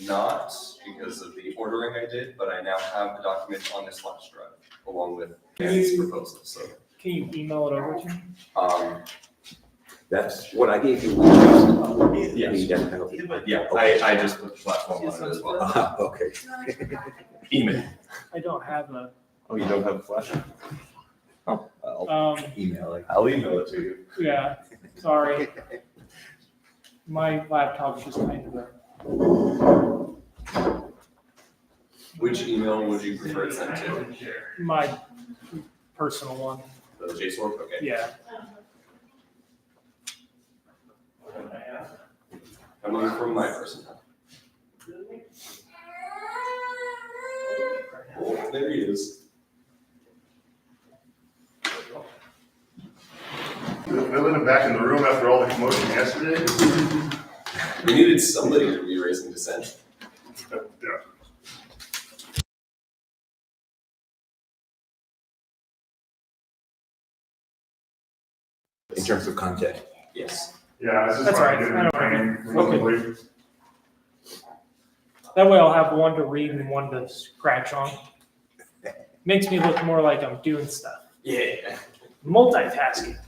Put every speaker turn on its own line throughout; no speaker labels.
not because of the ordering I did, but I now have the document on this flash drive along with Dan's proposal. So
Can you email it over to me?
That's what I gave you.
Yes. Yeah, I just put the platform on it as well.
Okay.
Email.
I don't have a,
Oh, you don't have a flash?
I'll email it.
I'll email it to you.
yeah, sorry. My laptop's just kind of
Which email would you prefer it sent to?
my personal one,
The JSON? Okay.
yeah.
Coming from my person. Oh, there he is.
We let him back in the room after all the commotion yesterday.
We needed somebody to be raising dissent.
Yeah.
In terms of content.
Yes.
Yeah, this is
That's
fine.
right.
Good
I don't
training.
Okay. That way I'll have one to read and one to scratch on. Makes me look more like I'm doing stuff.
Yeah.
Multitasking.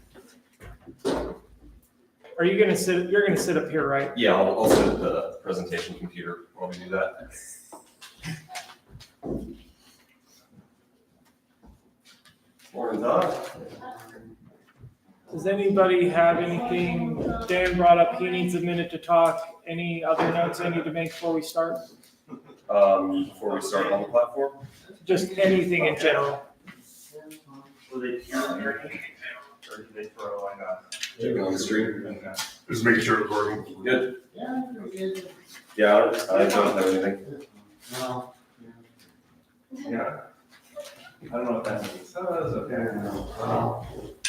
Are you gonna sit, you're gonna sit up here, right?
Yeah, I'll set up the presentation computer while we do that. Morning, Doc.
Does anybody have anything, Dan brought up, he needs a minute to talk. Any other notes I need to make before we start?
Before we start on the platform?
Just anything in general.
Or did they throw like a?
Checking on the stream.
Just making sure it's working.
Good. Yeah, I don't have anything.
Yeah.
I don't know what that means. Oh, that's okay.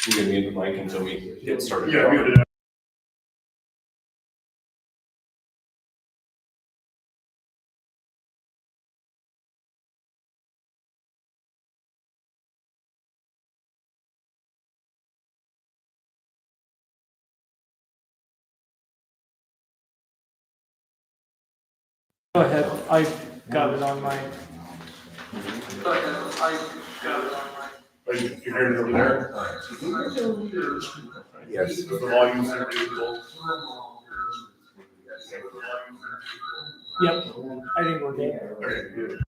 You can mute the mic until we get started.
Yeah, we did.
Go ahead, I've got it on my.
Are you hearing it over there?
Yes.
Is the volume reasonable?
Yep, I think we're good.
Okay, good.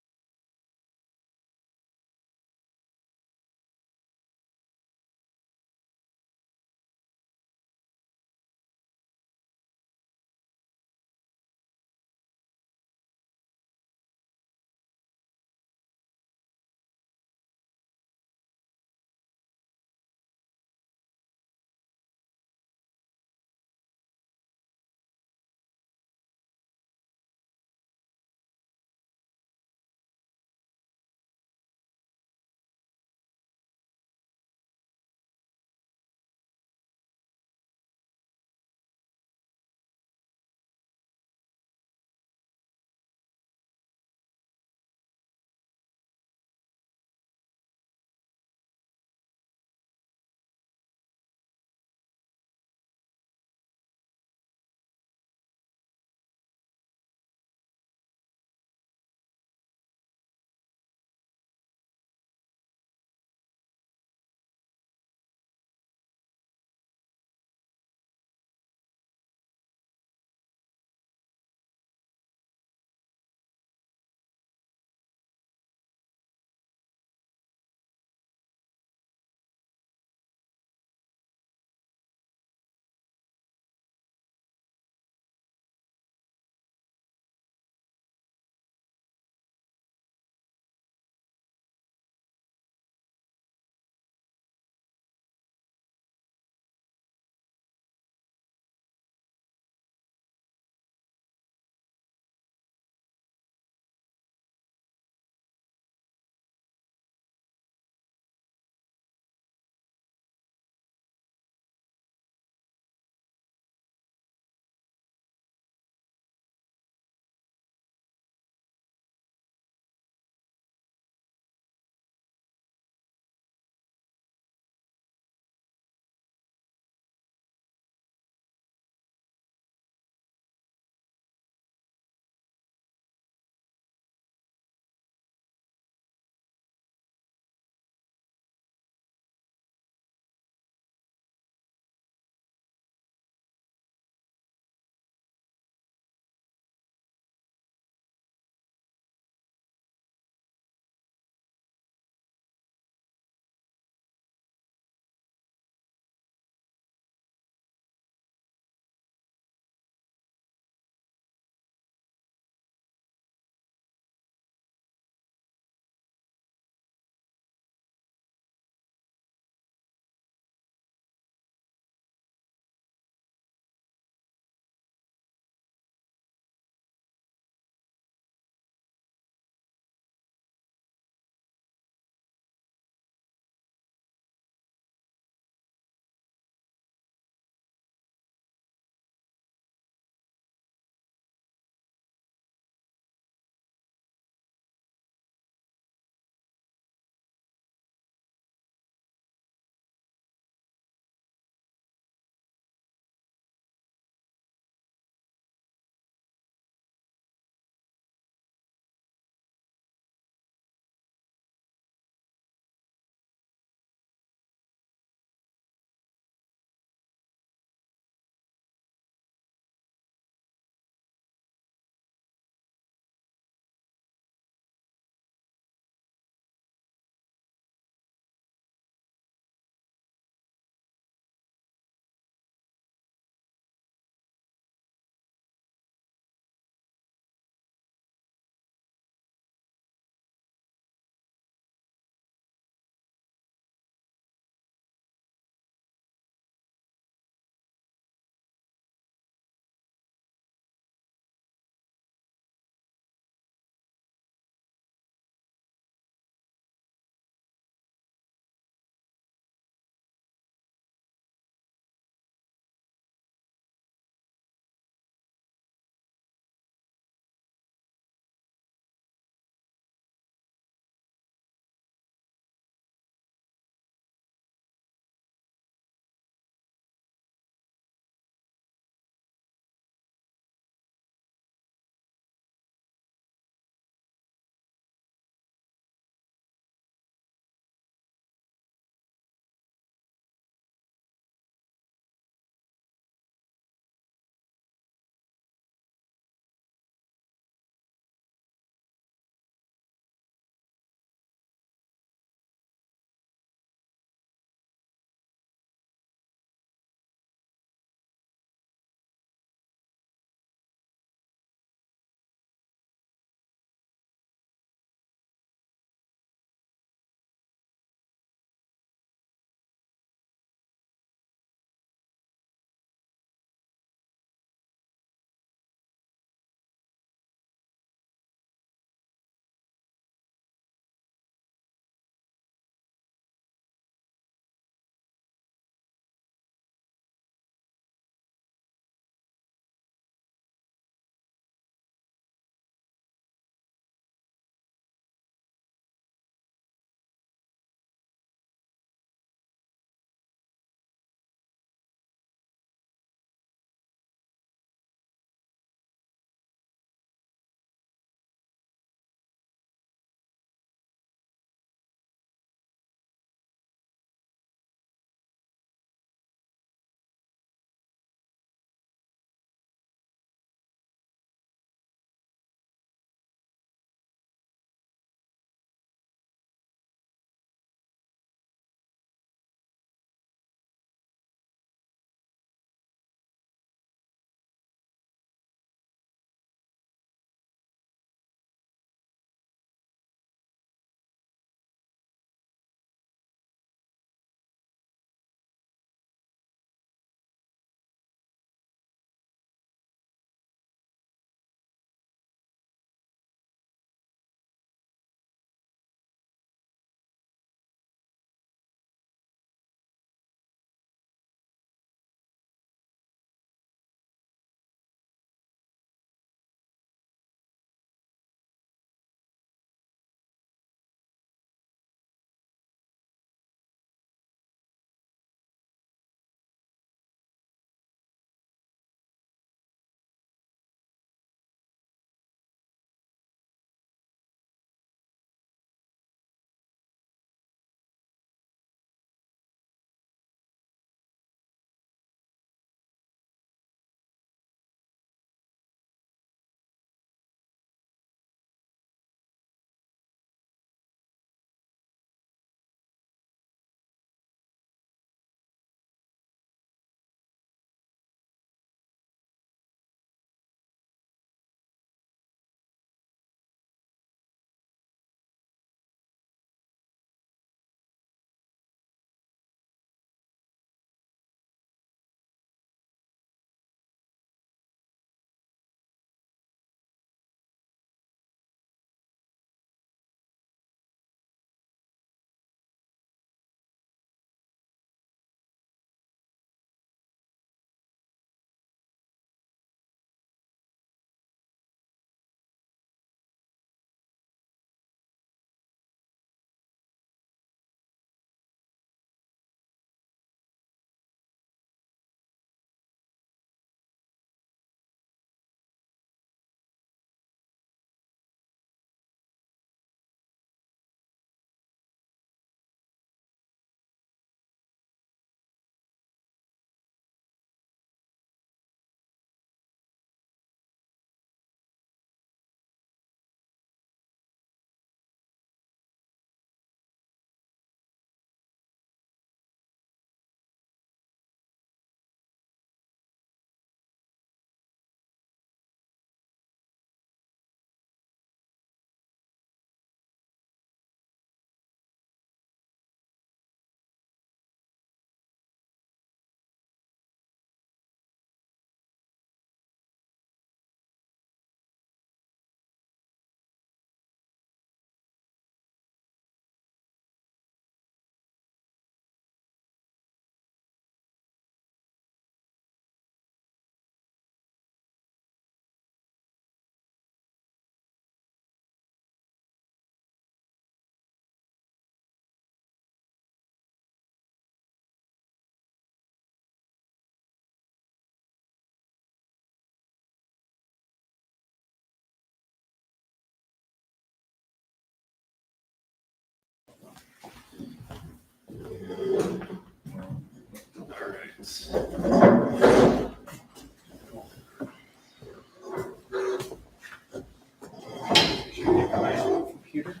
Computer.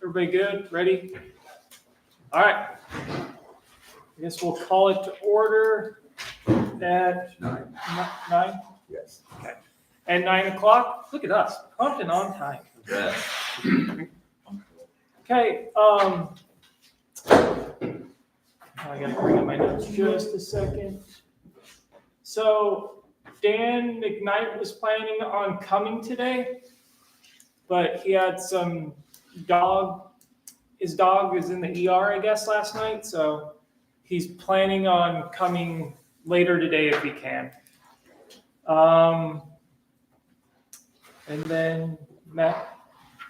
Everybody good? Ready? All right. I guess we'll call it to order at 9?
Yes.
At 9 o'clock? Look at us, prompt and on time.
Yeah.
Okay, I gotta bring up my notes just a second. So Dan McKnight was planning on coming today, but he had some his dog is in the ER, I guess, last night, so he's planning on coming later today if he can. And then Matt,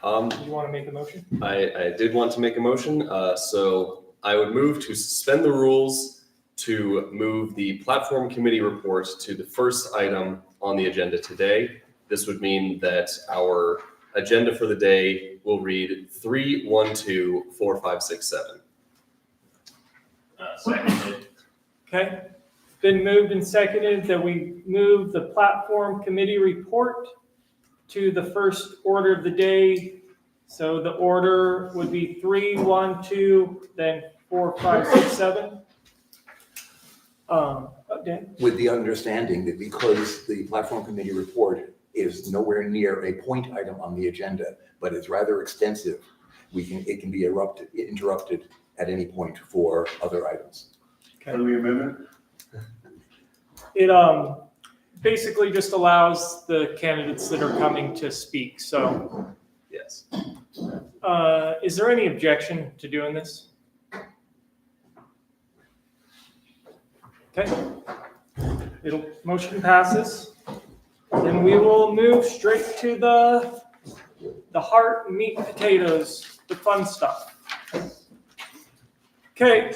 do you want to make a motion?
I did want to make a motion, so I would move to suspend the rules to move the platform committee report to the first item on the agenda today. This would mean that our agenda for the day will read 3, 1, 2, 4, 5, 6, 7.
Seconded.
Okay, been moved and seconded that we move the platform committee report to the first order of the day. So the order would be 3, 1, 2, then 4, 5, 6, 7. Dan?
With the understanding that because the platform committee report is nowhere near a point item on the agenda, but is rather extensive, it can be interrupted at any point for other items.
Okay.
Friendly amendment?
It basically just allows the candidates that are coming to speak. So
Yes.
is there any objection to doing this? Okay. Motion passes. Then we will move straight to the heart, meat, and potatoes, the fun stuff. Okay,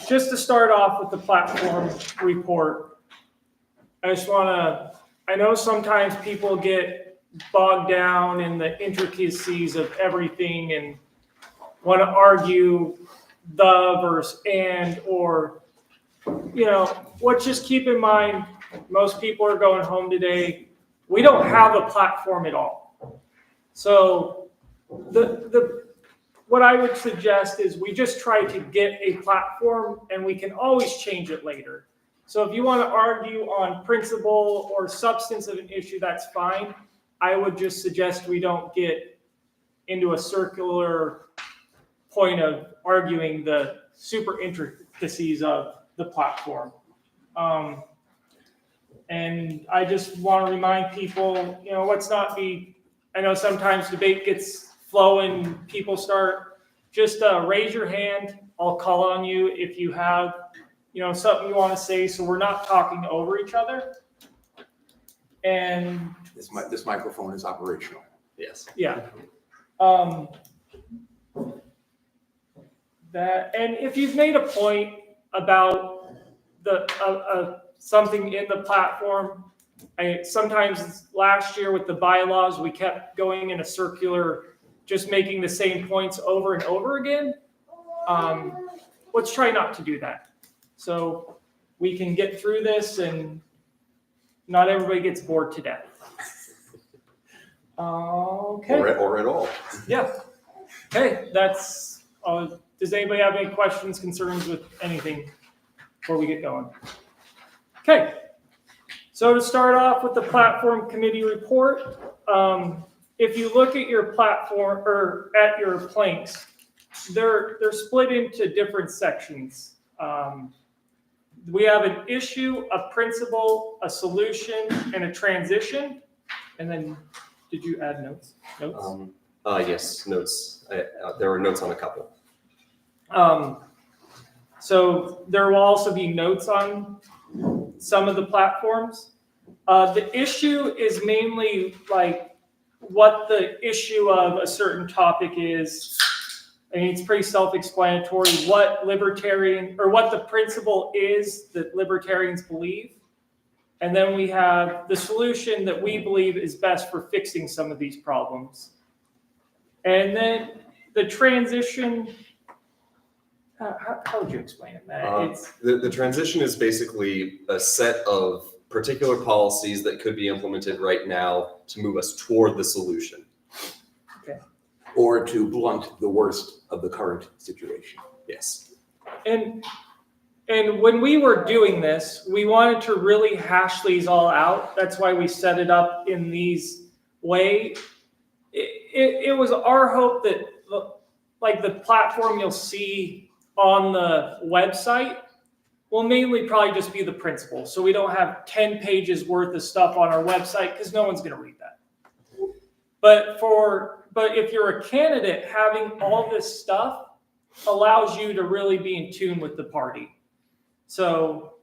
just to start off with the platform report, I know sometimes people get bogged down in the intricacies of everything and want to argue the versus and, or, just keep in mind, most people are going home today. We don't have a platform at all. So what I would suggest is we just try to get a platform and we can always change it later. So if you want to argue on principle or substance of an issue, that's fine. I would just suggest we don't get into a circular point of arguing the super intricacies of the platform. And I just want to remind people, let's not be, I know sometimes debate gets flowing, people start, just raise your hand. I'll call on you if you have, something you want to say, so we're not talking over each other. And
This microphone is operational.
Yes.
yeah. And if you've made a point about something in the platform, sometimes last year with the bylaws, we kept going in a circular, just making the same points over and over again. Let's try not to do that. So we can get through this and not everybody gets bored to death. Okay.
Or at all.
Yeah. Okay, that's, does anybody have any questions, concerns with anything before we get going? Okay, so to start off with the platform committee report, if you look at your platform or at your planks, they're split into different sections. We have an issue, a principle, a solution, and a transition. And then, did you add notes?
Yes, notes. There were notes on a couple.
So there will also be notes on some of the platforms. The issue is mainly like what the issue of a certain topic is. I mean, it's pretty self-explanatory what libertarian or what the principle is that libertarians believe. And then we have the solution that we believe is best for fixing some of these problems. And then the transition, how would you explain it, Matt? It's,
The transition is basically a set of particular policies that could be implemented right now to move us toward the solution.
Or to blunt the worst of the current situation.
Yes.
and when we were doing this, we wanted to really hash these all out. That's why we set it up in these way. It was our hope that like the platform you'll see on the website will mainly probably just be the principles. So we don't have 10 pages worth of stuff on our website because no one's going to read that. But if you're a candidate, having all this stuff allows you to really be in tune with the party. So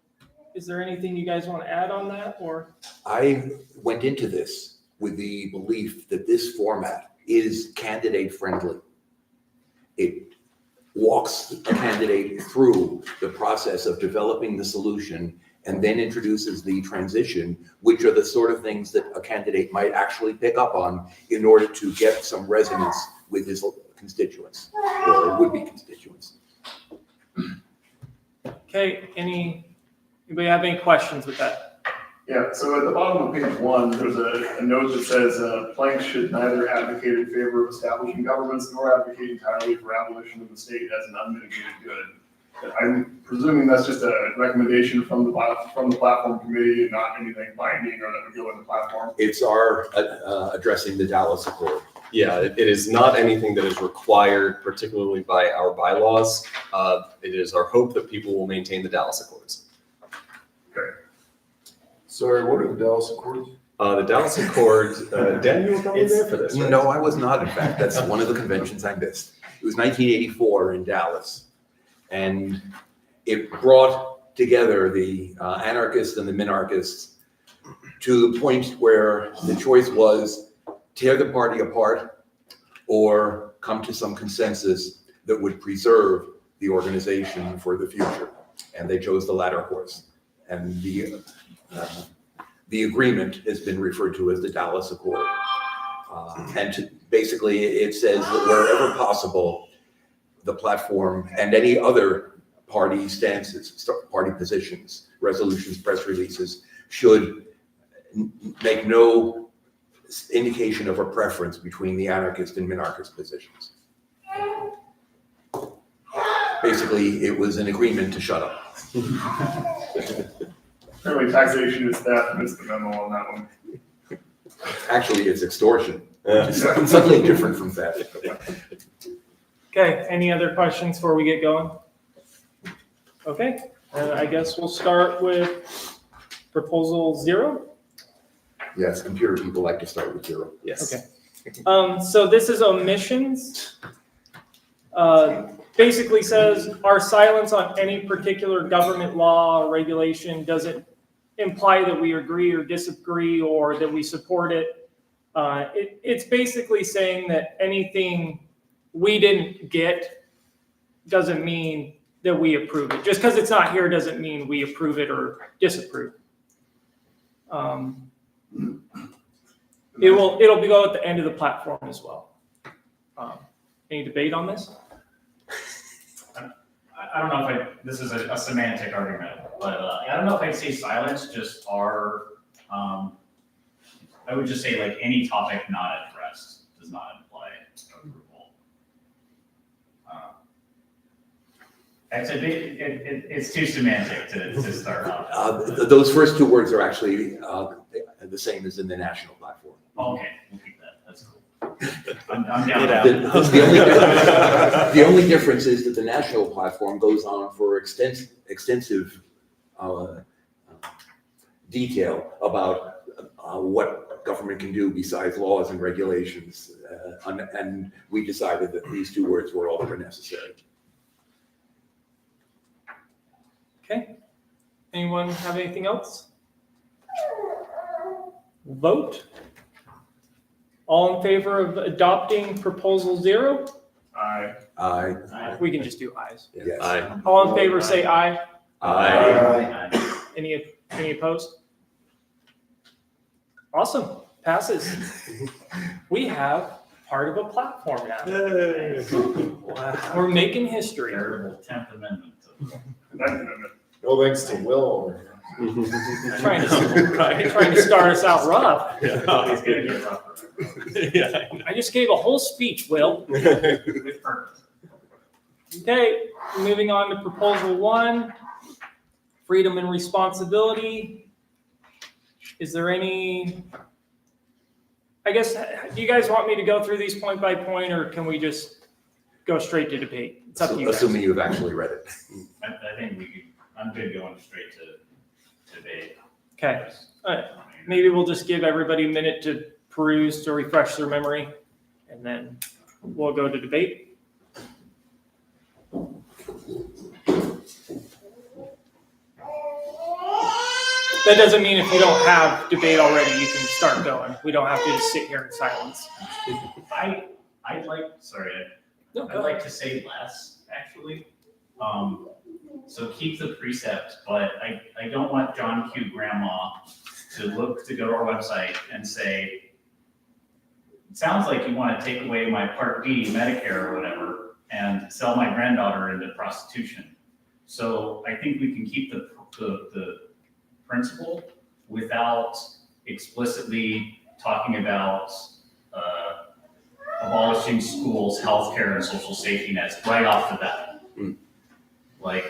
is there anything you guys want to add on that, or?
I went into this with the belief that this format is candidate friendly. It walks a candidate through the process of developing the solution and then introduces the transition, which are the sort of things that a candidate might actually pick up on in order to get some resonance with his constituents or would-be constituents.
Okay, anybody have any questions with that?
Yeah, so at the bottom of page 1, there's a note that says, Plank should neither advocate in favor of establishing governments nor advocate entirely for abolition of the state as an unmitigated good. I'm presuming that's just a recommendation from the platform committee and not anything binding or that would go in the platform.
It's our addressing the Dallas Accord.
Yeah, it is not anything that is required, particularly by our bylaws. It is our hope that people will maintain the Dallas Accords.
Okay.
Sorry, what are the Dallas Accords?
The Dallas Accord, Dan, you were probably there for this, right?
No, I was not. In fact, that's one of the conventions I missed. It was 1984 in Dallas. And it brought together the anarchists and the minarchists to the point where the choice was tear the party apart or come to some consensus that would preserve the organization for the future. And they chose the latter course. And the agreement has been referred to as the Dallas Accord. Basically, it says that wherever possible, the platform and any other party stances, party positions, resolutions, press releases should make no indication of a preference between the anarchist and minarchist positions. Basically, it was an agreement to shut up.
Apparently taxation is theft, missed the memo on that one.
Actually, it's extortion, which is something different from theft.
Okay, any other questions before we get going? Okay, I guess we'll start with proposal 0.
Yes, computer people like to start with 0.
Yes.
Okay. So this is omissions. Basically says our silence on any particular government law or regulation doesn't imply that we agree or disagree or that we support it. It's basically saying that anything we didn't get doesn't mean that we approve it. Just because it's not here doesn't mean we approve it or disapprove. It'll go at the end of the platform as well. Any debate on this?
I don't know if this is a semantic argument, but I don't know if I'd say silence, just I would just say like any topic not addressed does not imply approval. It's too semantic to start off.
Those first 2 words are actually the same as in the national platform.
Okay, we'll keep that. That's cool. I'm down.
The only difference is that the national platform goes on for extensive detail about what government can do besides laws and regulations. And we decided that these 2 words were all that were necessary.
Okay. Anyone have anything else? Vote. All in favor of adopting proposal 0?
Aye.
We can just do ayes.
Yes.
Aye.
All in favor say aye.
Aye.
Any opposed? Awesome. Passes. We have part of a platform now.
Wow.
We're making history.
Veritable 10th Amendment.
No thanks to Will.
Trying to start us out rough.
It's gonna get rougher.
Yeah.
I just gave a whole speech, Will.
With purpose.
Okay, moving on to proposal 1, freedom and responsibility. Is there any, I guess, do you guys want me to go through these point by point, or can we just go straight to debate? It's up to you guys.
Assuming you've actually read it.
I think I'm good going straight to debate.
Okay, all right. Maybe we'll just give everybody a minute to peruse, to refresh their memory, and then we'll go to debate. That doesn't mean if you don't have debate already, you can start going. We don't have to just sit here in silence.
I'd like, sorry,
No,
I'd like to say less, actually. So keep the precept, but I don't want John Q. Grandma to go to our website and say, it sounds like you want to take away my Part D Medicare or whatever and sell my granddaughter into prostitution. So I think we can keep the principle without explicitly talking about abolishing schools, healthcare, and social safety nets right off the bat. Like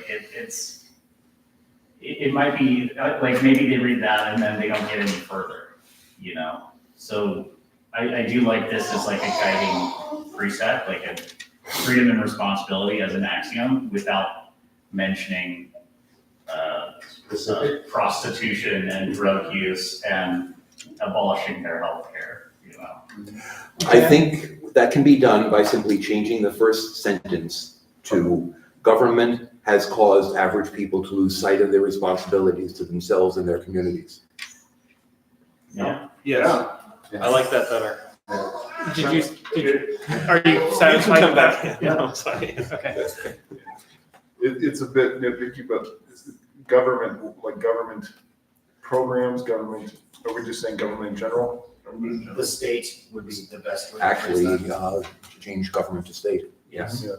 it might be like maybe they read that and then they don't get any further, you know? So I do like this as like a guiding precept, like a freedom and responsibility as an axiom without mentioning prostitution and drug use and abolishing their health care, you know?
I think that can be done by simply changing the first sentence to government has caused average people to lose sight of their responsibilities to themselves and their communities.
Yeah.
Yes. I like that better.
Are you satisfied with that?
Yeah, I'm sorry.
Okay.
It's a bit nitpicky, but government programs, are we just saying government in general?
The state would be the best way. to
Actually,
phrase that.
change government to state.
Yes.
Yeah.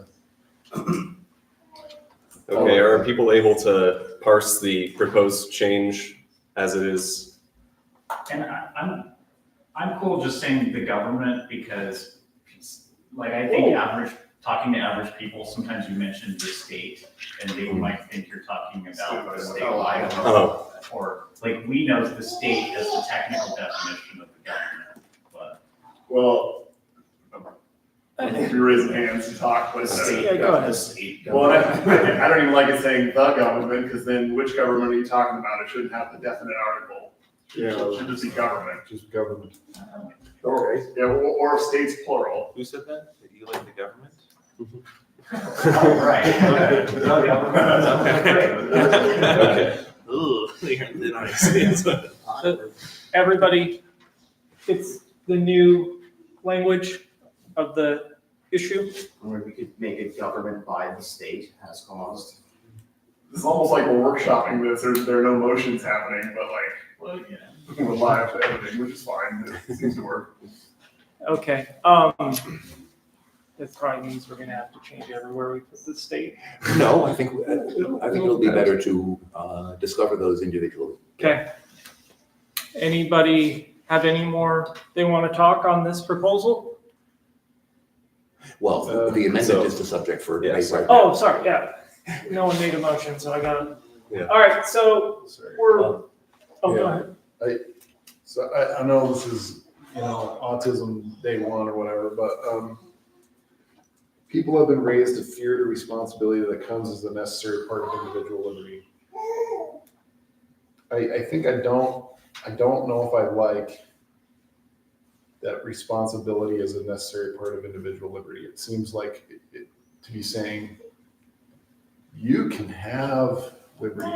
Okay, are people able to parse the proposed change as it is?
And I'm cool just saying the government because, like, I think talking to average people, sometimes you mention the state, and they might think you're talking about the state of Idaho.
Oh.
Or, like, we know the state as the technical definition of the government, but.
Well, I think you're raising hands to talk, but.
Yeah, go ahead.
The state
Well,
government.
I don't even like it saying the government, because then which government are you talking about? It shouldn't have the definite article. It should just be government.
Just government.
Okay.
Yeah, or if states plural.
Who said that? That you like the government?
Right.
Okay. Ooh, then I see.
Everybody, it's the new language of the issue.
Or we could make it government by the state has caused.
It's almost like we're workshopping this. There are no motions happening, but like,
Well, yeah.
we're live to everything, which is fine. It seems to work.
Okay, that probably means we're gonna have to change everywhere we put the state.
No, I think it'll be better to discover those individually.
Okay. Anybody have any more they want to talk on this proposal?
Well, the amendment
so-
is the subject for
Yeah,
debate
so-
right now.
Oh, sorry, yeah. No one made a motion, so I gotta.
Yeah.
All right, so
Sorry.
we're, oh, go
Yeah.
ahead.
So I know this is, autism day one or whatever, but people have been raised to fear the responsibility that comes as a necessary part of individual liberty. I think I don't know if I like that responsibility is a necessary part of individual liberty. It seems like it to be saying you can have liberty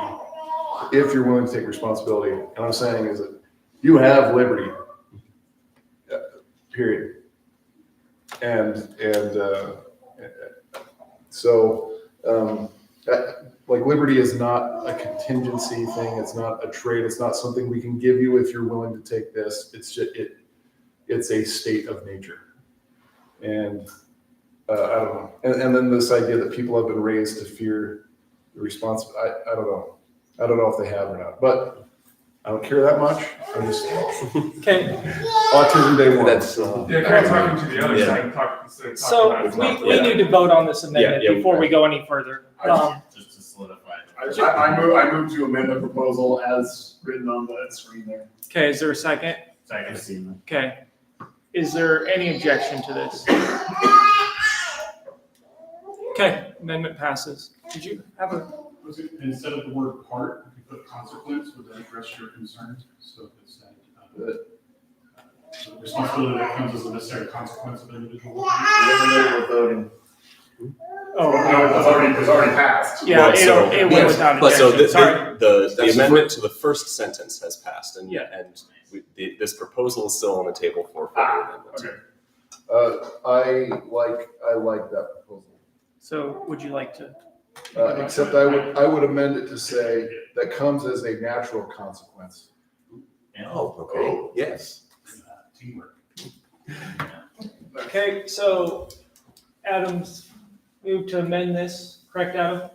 if you're willing to take responsibility. And what I'm saying is that you have liberty, period. Like liberty is not a contingency thing. It's not a trade. It's not something we can give you if you're willing to take this. It's just, it's a state of nature. And I don't know. And then this idea that people have been raised to fear the response. I don't know. I don't know if they have or not, but I don't care that much. I'm just
Okay,
autism day one.
That's,
Yeah, kind of talking to the other
Yeah.
side, talking
so
about it's
we,
not-
we need to vote on this amendment
Yeah,
before we go any further.
Just to solidify.
I move to amend the proposal as written on the screen there.
Okay, is there a second?
Second.
Okay. Is there any objection to this? Okay, amendment passes. Did you have a,
Was it, instead of the word part, if you put consequence, would that address your concerns? So if it's that, the responsibility that comes as a necessary consequence of individual.
We're voting.
oh,
No, it's already passed.
yeah,
Well, so-
it went
yes,
without
But so
objection, sorry.
the
That's
amendment to the first sentence has passed, and
Yeah.
this proposal is still on the table for further amendment.
Okay.
I like that proposal.
So would you like to?
Except I would amend it to say that comes as a natural consequence.
oh, okay, yes.
Teamwork.
Okay, so Adam's moved to amend this, correct, Adam?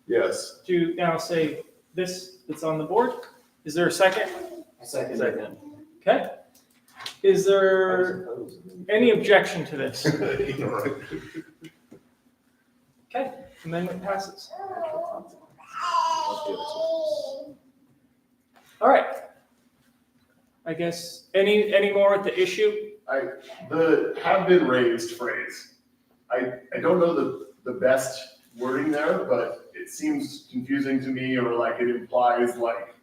Yes.
To now say this that's on the board. Is there a second?
Second.
Okay. Is there any objection to this? Okay, amendment passes. All right. I guess, any more at the issue?
The have been raised phrase. I don't know the best wording there, but it seems confusing to me, or like it implies like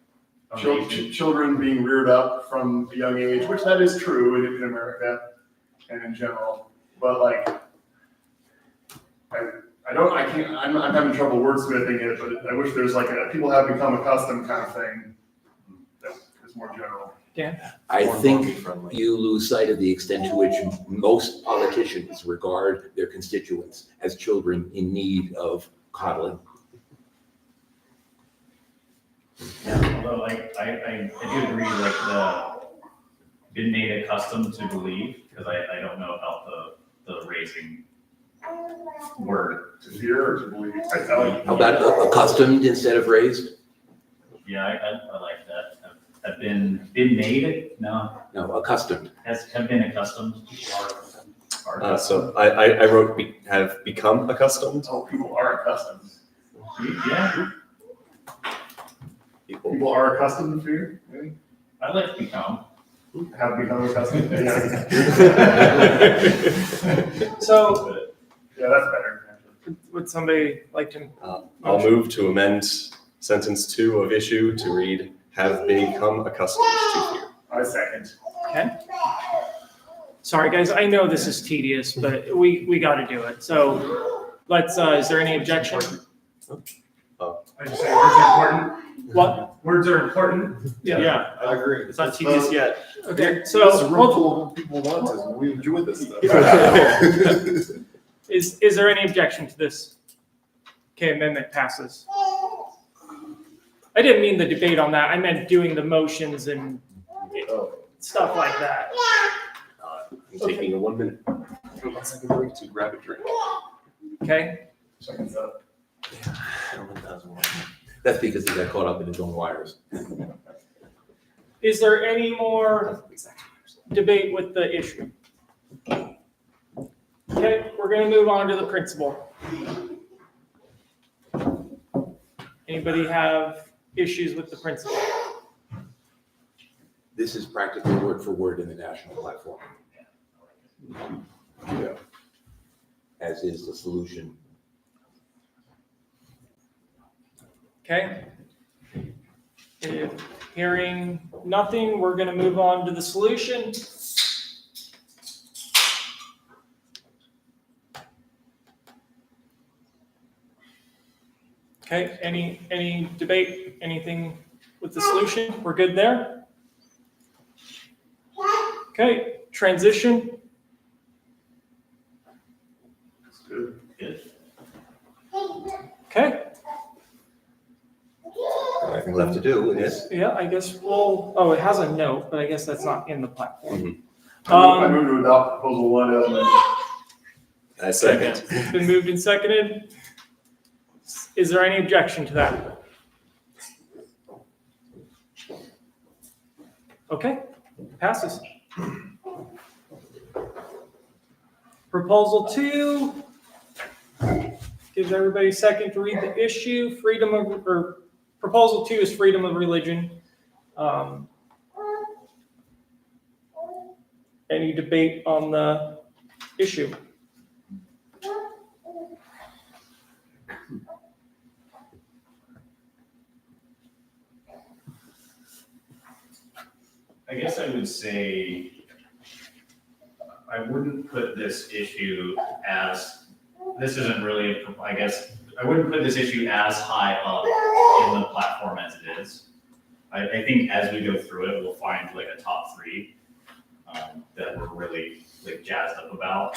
children being reared up from a young age, which that is true in America and in general. But like, I'm having trouble wordsmithing it, but I wish there's like a people have become accustomed kind of thing that is more general.
I
More
think
friendly.
you lose sight of the extent to which most politicians regard their constituents as children in need of coddling.
Although I do agree, like been made accustomed to believe, because I don't know about the raising word.
To fear or to believe. I like.
How about accustomed instead of raised?
Yeah, I like that. Have been made, no,
No, accustomed.
have been accustomed. Are
So I wrote have become accustomed.
Oh, people are accustomed.
Yeah,
People are accustomed to fear. Maybe
I like become.
have become accustomed. Yeah,
So
yeah, that's better.
would somebody like to?
I'll move to amend sentence 2 of issue to read have become accustomed to fear.
I second.
Okay. Sorry, guys, I know this is tedious, but we got to do it. So let's, is there any objection?
I just say words are important.
What?
Words are important.
Yeah.
I agree.
It's not tedious yet.
Okay,
This is
so
a room full of people with autism. We enjoy this stuff.
is there any objection to this? Okay, amendment passes. I didn't mean the debate on that. I meant doing the motions and stuff like that.
I'm taking a 1 minute. 1 second break to grab a drink.
Okay,
Seconds up.
That's because he got caught up in his own wires.
is there any more debate with the issue? Okay, we're gonna move on to the principal. Anybody have issues with the principal?
This is practically word for word in the national platform.
Yeah.
As is the solution.
Okay. If hearing nothing, we're gonna move on to the solution. Okay, any debate, anything with the solution? We're good there? Okay, transition.
That's good.
Good.
Okay,
Nothing left to do with this.
yeah, I guess oh, it has a note, but I guess that's not in the platform.
I move to adopt proposal 1 as amended.
I second.
It's been moved and seconded. Is there any objection to that? Okay, passes. Proposal 2 gives everybody a second to read the issue. Proposal 2 is freedom of religion. Any debate on the issue?
I guess I would say I wouldn't put this issue as, this isn't really, I guess, I wouldn't put this issue as high up in the platform as it is. I think as we go through it, we'll find like a top 3 that we're really like jazzed up about.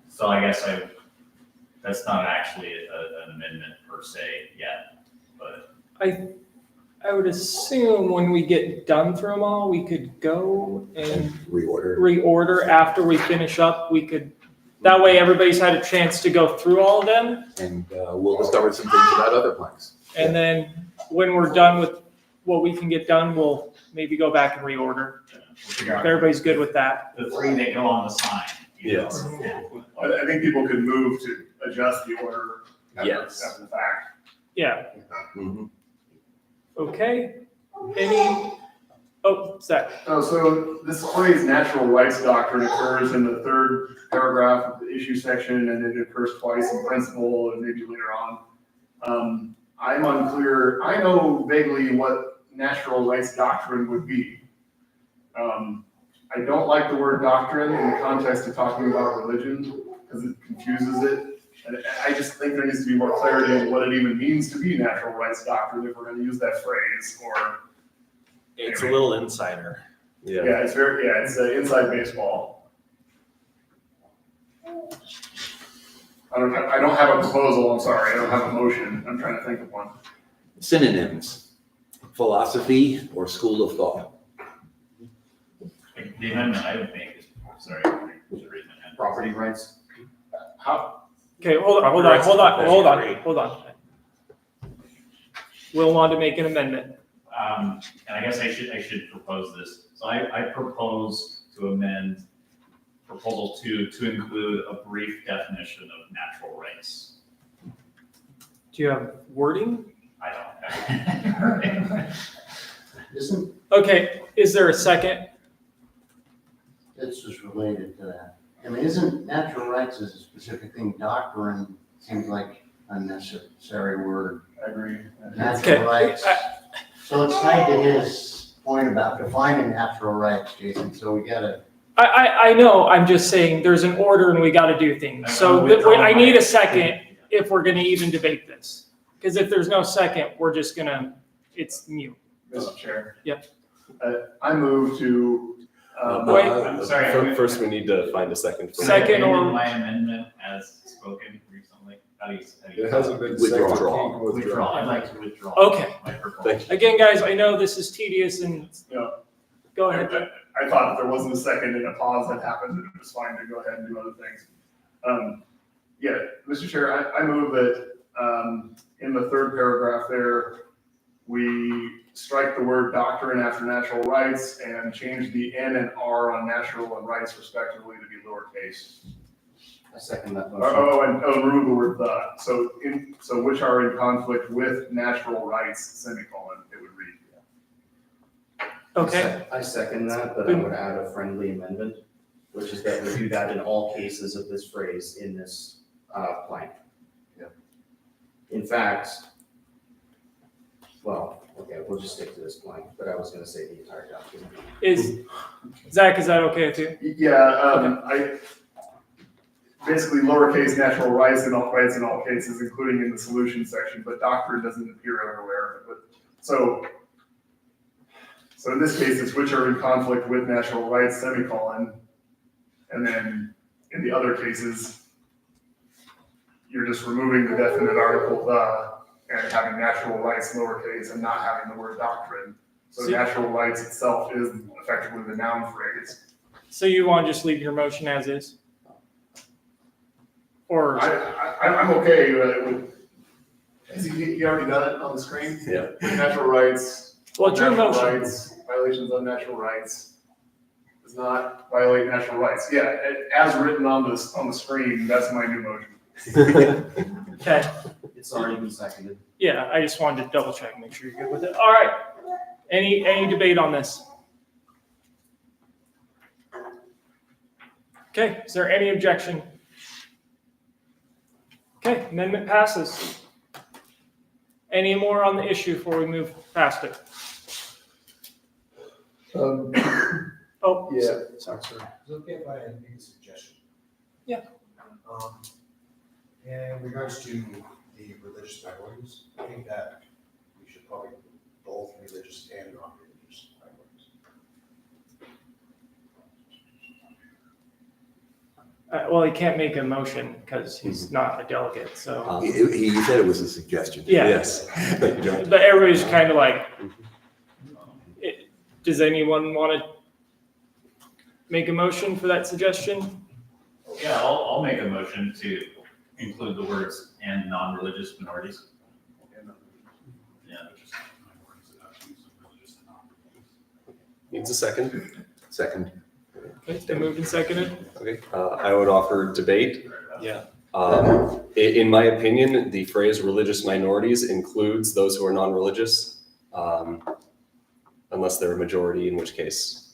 So I guess that's not actually an amendment per se yet, but.
I would assume when we get done through them all, we could go and reorder after we finish up. We could, that way everybody's had a chance to go through all of them.
And we'll discover some things about other planks.
And then when we're done with what we can get done, we'll maybe go back and reorder. If everybody's good with that.
The 3 that go on the sign.
Yes.
I think people could move to adjust the order
Yes.
after the fact.
Yeah,
Mhm.
okay. Zach.
Oh, so this phrase natural rights doctrine occurs in the 3rd paragraph of the issue section, and it occurs twice in principle and maybe later on. I'm unclear. I know vaguely what natural rights doctrine would be. I don't like the word doctrine in the context of talking about religion because it confuses it. And I just think there needs to be more clarity in what it even means to be natural rights doctrine if we're going to use that phrase. Or
It's a little insider.
Yeah.
yeah, it's inside baseball. I don't have a proposal. I'm sorry, I don't have a motion. I'm trying to think of one.
Synonyms: philosophy or school of thought.
The amendment I would make is, sorry,
Property rights.
Okay, hold on. Will want to make an amendment.
And I guess I should propose this. So I propose to amend proposal 2 to include a brief definition of natural rights.
Do you have wording?
I don't.
Isn't,
Okay, is there a second?
it's just related to that. I mean, isn't natural rights is a specific thing, doctrine seems like unnecessary word.
I agree.
Okay.
Natural rights. So it's tied to his point about defining natural rights, Jason, so we gotta.
I know, I'm just saying there's an order and we got to do things. So I need a second if we're going to even debate this. Because if there's no second, we're just going to, it's mute.
Mr. Chair.
Yep.
I move to.
Wait.
I'm sorry.
First, we need to find a second. For
Second
Can I
or-
amend my amendment as spoken recently? How do you?
It hasn't been
Withdraw.
seconded. Can't
Withdraw.
withdraw.
I'd like to withdraw.
Okay.
My proposal.
Thank you.
Again, guys, I know this is tedious and
Yeah.
go ahead.
I thought if there wasn't a second and a pause that happened, it was fine to go ahead and do other things. Yeah, Mr. Chair, I move that in the 3rd paragraph there, we strike the word doctrine after natural rights and change the N and R on natural and rights respectively to be lowercase.
I second that motion.
And remove the word the. So which are in conflict with natural rights, semicolon, it would read.
Okay,
I second that, but I would add a friendly amendment, which is that we do that in all cases of this phrase in this plank.
Yeah.
In fact, well, okay, we'll just stick to this plank, but I was gonna say the entire document.
Zach, is that okay with you?
Yeah, I basically lowercase natural rights in all cases, including in the solution section, but doctrine doesn't appear everywhere. But so in this case, it's which are in conflict with natural rights, semicolon, and then in the other cases, you're just removing the definite article the and having natural rights lowercase and not having the word doctrine. So natural rights itself is effectively the noun phrase.
So you want to just leave your motion as is? Or,
I'm okay with, has he already done it on the screen?
Yeah.
Natural rights.
well, it's your
natural
motion.
rights, violations of natural rights. Does not violate natural rights. Yeah, as written on the screen, that's my new motion.
Okay,
It's already been seconded.
yeah, I just wanted to double check, make sure you're good with it. All right, any debate on this? Okay, is there any objection? Okay, amendment passes. Any more on the issue before we move past it? Oh,
Yeah.
sorry.
Is it okay if I make a suggestion?
Yeah.
In regards to the religious minorities, I think that we should probably put both religious and non-religious minorities.
Well, he can't make a motion because he's not a delegate, so.
He said it was a suggestion.
Yeah.
Yes. Thank you, John.
But everybody's kind of like, does anyone want to make a motion for that suggestion?
Yeah, I'll make a motion to include the words "and non-religious minorities." Yeah.
Needs a second.
Second.
Okay, it's been moved and seconded.
Okay, I would offer debate.
Yeah.
In my opinion, the phrase religious minorities includes those who are non-religious, unless they're a majority, in which case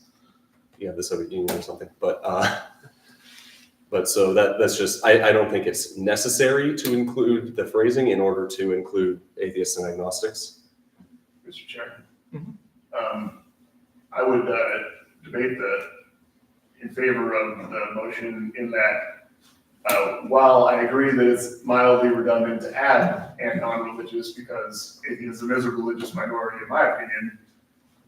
you have the Soviet Union or something. But so that's just, I don't think it's necessary to include the phrasing in order to include atheists and agnostics.
Mr. Chair.
Mhm.
I would debate in favor of the motion in that while I agree that it's mildly redundant to add and non-religious because atheism is a religious minority in my opinion,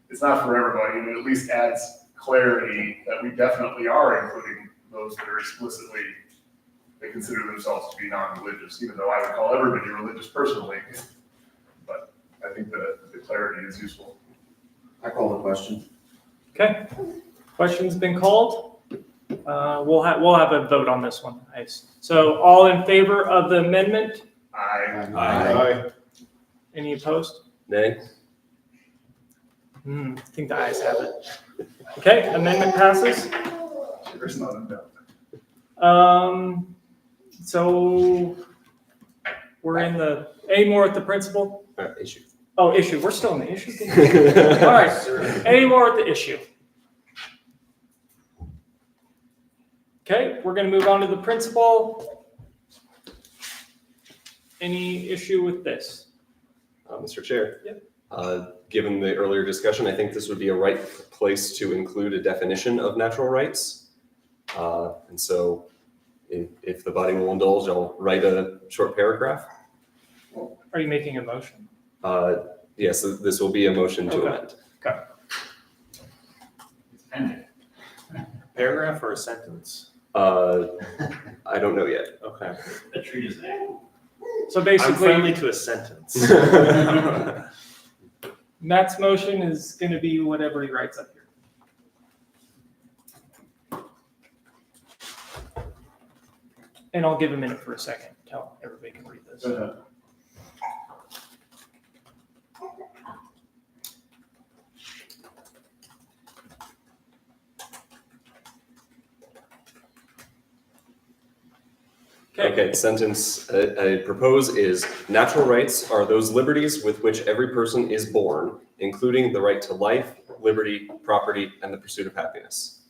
it's not for everybody, and it at least adds clarity that we definitely are including those that are explicitly, they consider themselves to be non-religious, even though I would call everybody religious personally. But I think the clarity is useful.
I call the question.
Okay, question's been called. We'll have a vote on this one. Nice. So all in favor of the amendment?
Aye.
Any opposed?
Nay?
I think the ayes have it. Okay, amendment passes.
There's not a doubt.
So we're in any more at the principal?
Issue.
Oh, issue, we're still in the issue. All right, any more at the issue? Okay, we're gonna move on to the principal. Any issue with this?
Mr. Chair?
Yep.
Given the earlier discussion, I think this would be a right place to include a definition of natural rights. And so if the body will indulge, I'll write a short paragraph.
Are you making a motion?
Yes, this will be a motion to
Okay.
amend.
It's pending.
Paragraph or a sentence?
I don't know yet.
Okay.
The treat is there.
So
I'm
basically,
friendly to a sentence.
Matt's motion is gonna be whatever he writes up here. And I'll give a minute for a second, until everybody can read this.
Okay, the sentence I propose is, natural rights are those liberties with which every person is born, including the right to life, liberty, property, and the pursuit of happiness.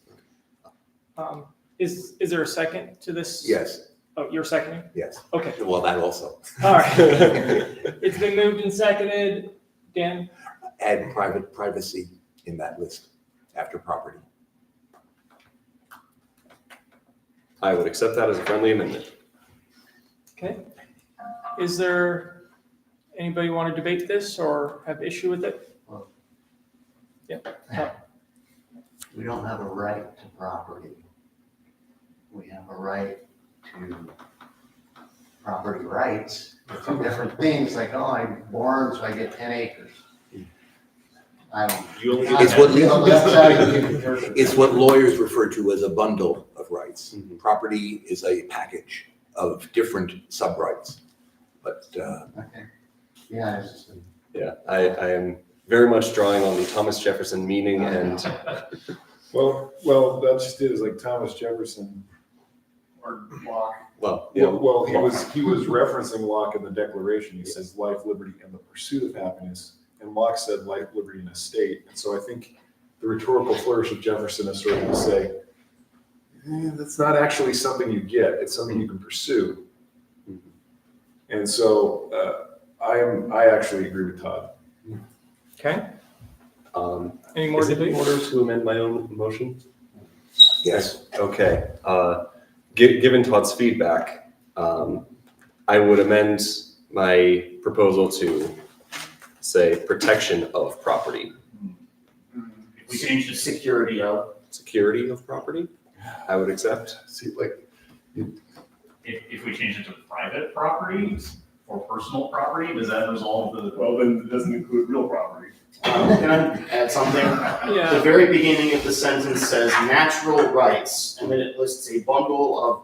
Is there a second to this?
Yes,
Oh, you're seconding?
yes.
Okay,
Well, that also.
all right. It's been moved and seconded. Dan?
Add privacy in that list after property.
I would accept that as a friendly amendment.
Okay. Is there anybody want to debate this or have issue with it?
We don't have a right to property. We have a right to property rights. They're two different things, like, oh, I'm born, so I get 10 acres. I don't.
You only
It's what
That's how you interpret it.
It's what lawyers refer to as a bundle of rights.
Mhm.
Property is a package, of different sub-rights. But,
Okay. Yeah, it's just.
Yeah, I am very much drawing on the Thomas Jefferson meaning and
Well, that just is like Thomas Jefferson.
Or Locke.
well, yeah.
Well, he was referencing Locke in the Declaration. He says life, liberty, and the pursuit of happiness. And Locke said life, liberty, and a state. And so I think the rhetorical flourish of Jefferson is sort of to say, that's not actually something you get. It's something you can pursue. And so I actually agree with Todd.
Okay, any more
Is it in
debate?
order to amend my own motion?
yes,
Okay, given Todd's feedback, I would amend my proposal to say protection of property,
If we change the
Security of.
security of property, I would accept.
See, like,
if we change it to private property or personal property, does that resolve the?
Well, then it doesn't include real property.
Can I add something? The
Yeah,
very beginning of the sentence says natural rights, and then it lists a bundle of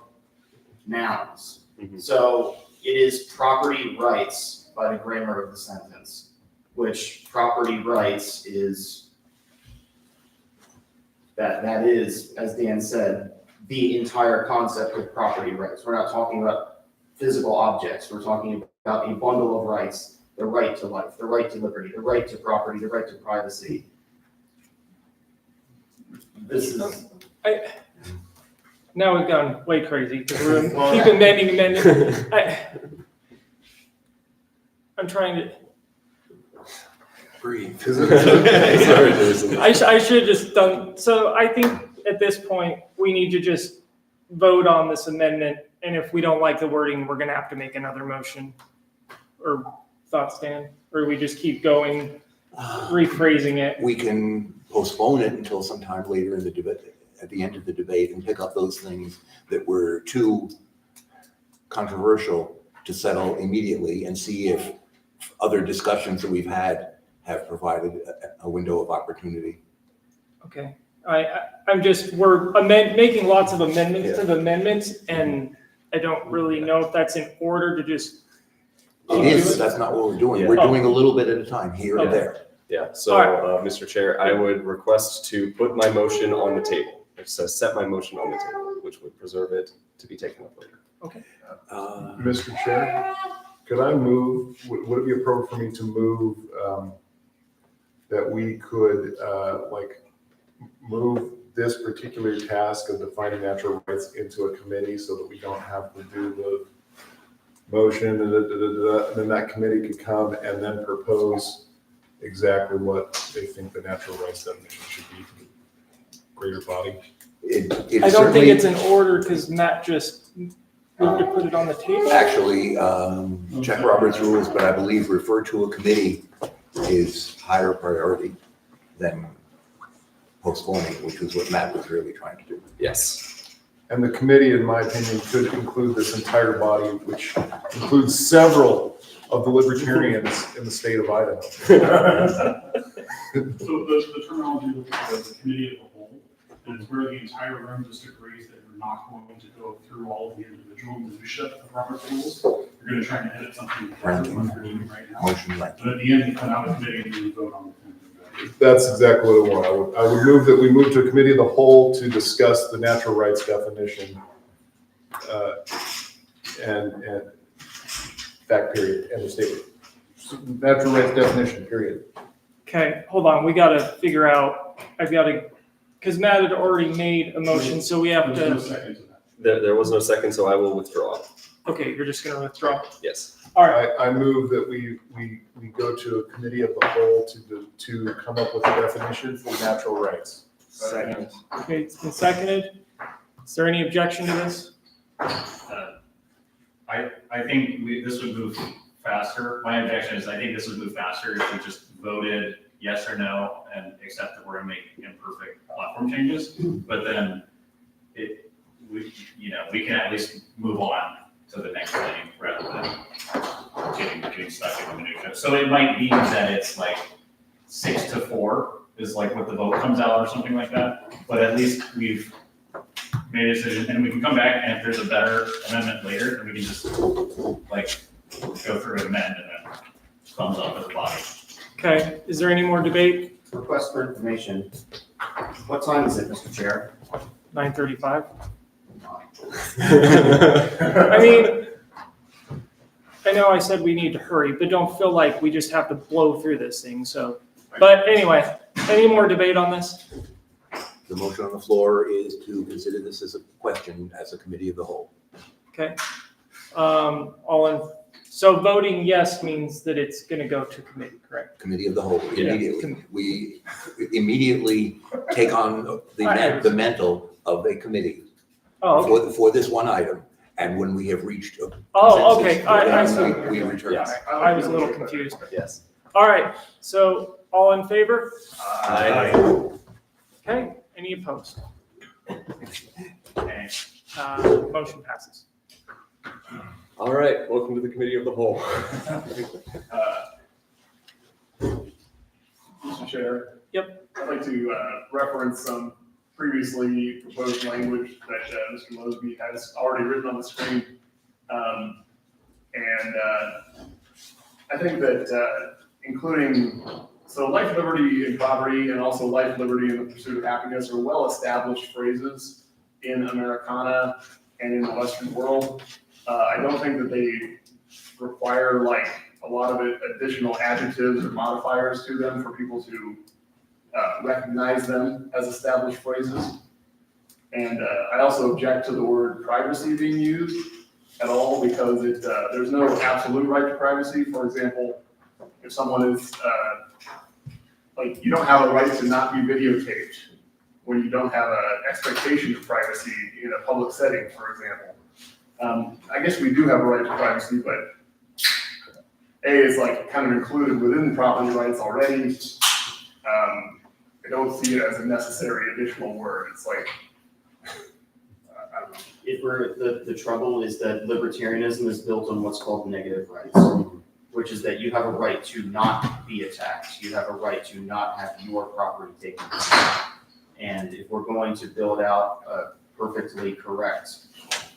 nouns.
Mhm.
So it is property rights by the grammar of the sentence, which property rights is, that is, as Dan said, the entire concept of property rights. We're not talking about physical objects, we're talking about a bundle of rights. The right to life, the right to liberty, the right to property, the right to privacy. This is,
now we've gone way crazy because we're
Well,
keep amending. I'm trying to,
breathe.
Sorry, Jason.
I should have just done, so I think at this point, we need to just vote on this amendment. And if we don't like the wording, we're gonna have to make another motion. Or thoughts, Dan? Or we just keep going, rephrasing it?
We can postpone it until sometime later in the debate, at the end of the debate, and pick up those things that were too controversial to settle immediately and see if other discussions that we've had have provided a window of opportunity.
Okay, I'm just, we're making lots of amendments to the amendments, and I don't really know if that's in order to just.
It is, but that's not what we're doing. We're
Yeah.
doing a little bit at a time, here and
Okay.
there.
Yeah, so, Mr. Chair, I would request to put my motion on the table. It says set my motion on the table, which would preserve it to be taken up later.
Mr. Chair, could I move, would it be appropriate for me to move that we could move this particular task of defining natural rights into a committee so that we don't have to do the motion and then that committee could come and then propose exactly what they think the natural rights definition should be to the greater body?
I don't think it's in order because Matt just moved to put it on the table.
Actually, check Robert's rules, but I believe refer to a committee is higher priority than postponing, which was what Matt was really trying to do.
Yes.
And the committee, in my opinion, could include this entire body, which includes several of the libertarians in the state of Idaho.
So the terminology looks like the committee of the whole, and it's where the entire room just agrees that we're not going to go through all of the individual minutia of Robert's rules. You're gonna try and edit something that's what we're doing right now.
Motion ranking.
But at the end, you come out of committee and you vote on the thing.
That's exactly what I want. I would move that we move to a committee of the whole to discuss the natural rights definition. And fact period, end of statement. Natural rights definition, period.
Okay, hold on, we gotta figure out, because Matt had already made a motion, so we have
There's no
to,
second to that.
There was no second, so I will withdraw.
okay, you're just gonna withdraw.
Yes.
All right,
I move that we go to a committee of the whole to come up with a definition for natural rights.
Second.
okay, it's been seconded. Is there any objection to this?
I think this would move faster. My objection is I think this would move faster if we just voted yes or no and accept that we're gonna make imperfect platform changes. But then we can at least move on to the next thing rather than getting stuck in the minutia. So it might be that it's like 6-4 is like what the vote comes out or something like that. But at least we've made a decision, and we can come back, and if there's a better amendment later, then we can just, like, go through and amend, and then thumbs up as a body.
Okay, is there any more debate?
Request for information. What time is it, Mr. Chair?
9:35? I mean, I know I said we need to hurry, but don't feel like we just have to blow through this thing, so. But anyway, any more debate on this?
The motion on the floor is to consider this as a question as a committee of the whole.
Okay. So voting yes means that it's gonna go to committee, correct?
Committee of the whole,
Yeah.
immediately. We immediately take on the mantle of a committee
Oh, okay.
for this one item. And when we have reached a
Oh, okay, I see.
consensus, we return.
Yeah, I was a little confused.
Yes.
All right, so all in favor?
Aye.
Okay, any opposed?
Okay.
Motion passes.
All right, welcome to the committee of the whole.
Mr. Chair?
Yep.
I'd like to reference some previously proposed language that Mr. Mosby has already written on the screen. I think that including, so life, liberty, and property, and also life, liberty, and the pursuit of happiness are well-established phrases in Americana and in the Western world. I don't think that they require like a lot of additional adjectives or modifiers to them for people to recognize them as established phrases. And I also object to the word privacy being used at all because there's no absolute right to privacy. For example, if someone is, like, you don't have a right to not be videotaped when you don't have an expectation of privacy in a public setting, for example. I guess we do have a right to privacy, but A is like kind of included within property rights already. I don't see it as a necessary additional word. It's like, I don't know.
If we're, the trouble is that libertarianism is built on what's called negative rights, which is that you have a right to not be attacked. You have a right to not have your property taken. And if we're going to build out a perfectly correct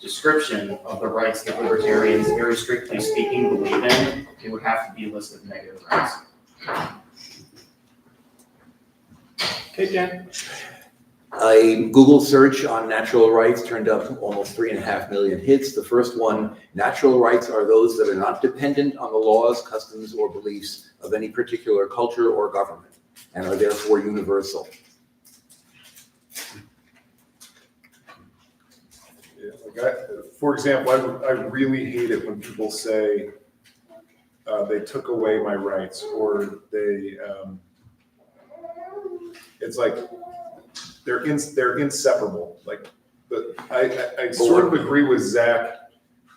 description of the rights that libertarians, very strictly speaking, believe in, it would have to be a list of negative rights.
Okay, Dan?
A Google search on natural rights turned up almost 3.5 million hits. The first one, natural rights are those that are not dependent on the laws, customs, or beliefs of any particular culture or government, and are therefore universal.
Yeah, like for example, I really hate it when people say they took away my rights, or they, it's like they're inseparable. Like, but I sort of agree with Zach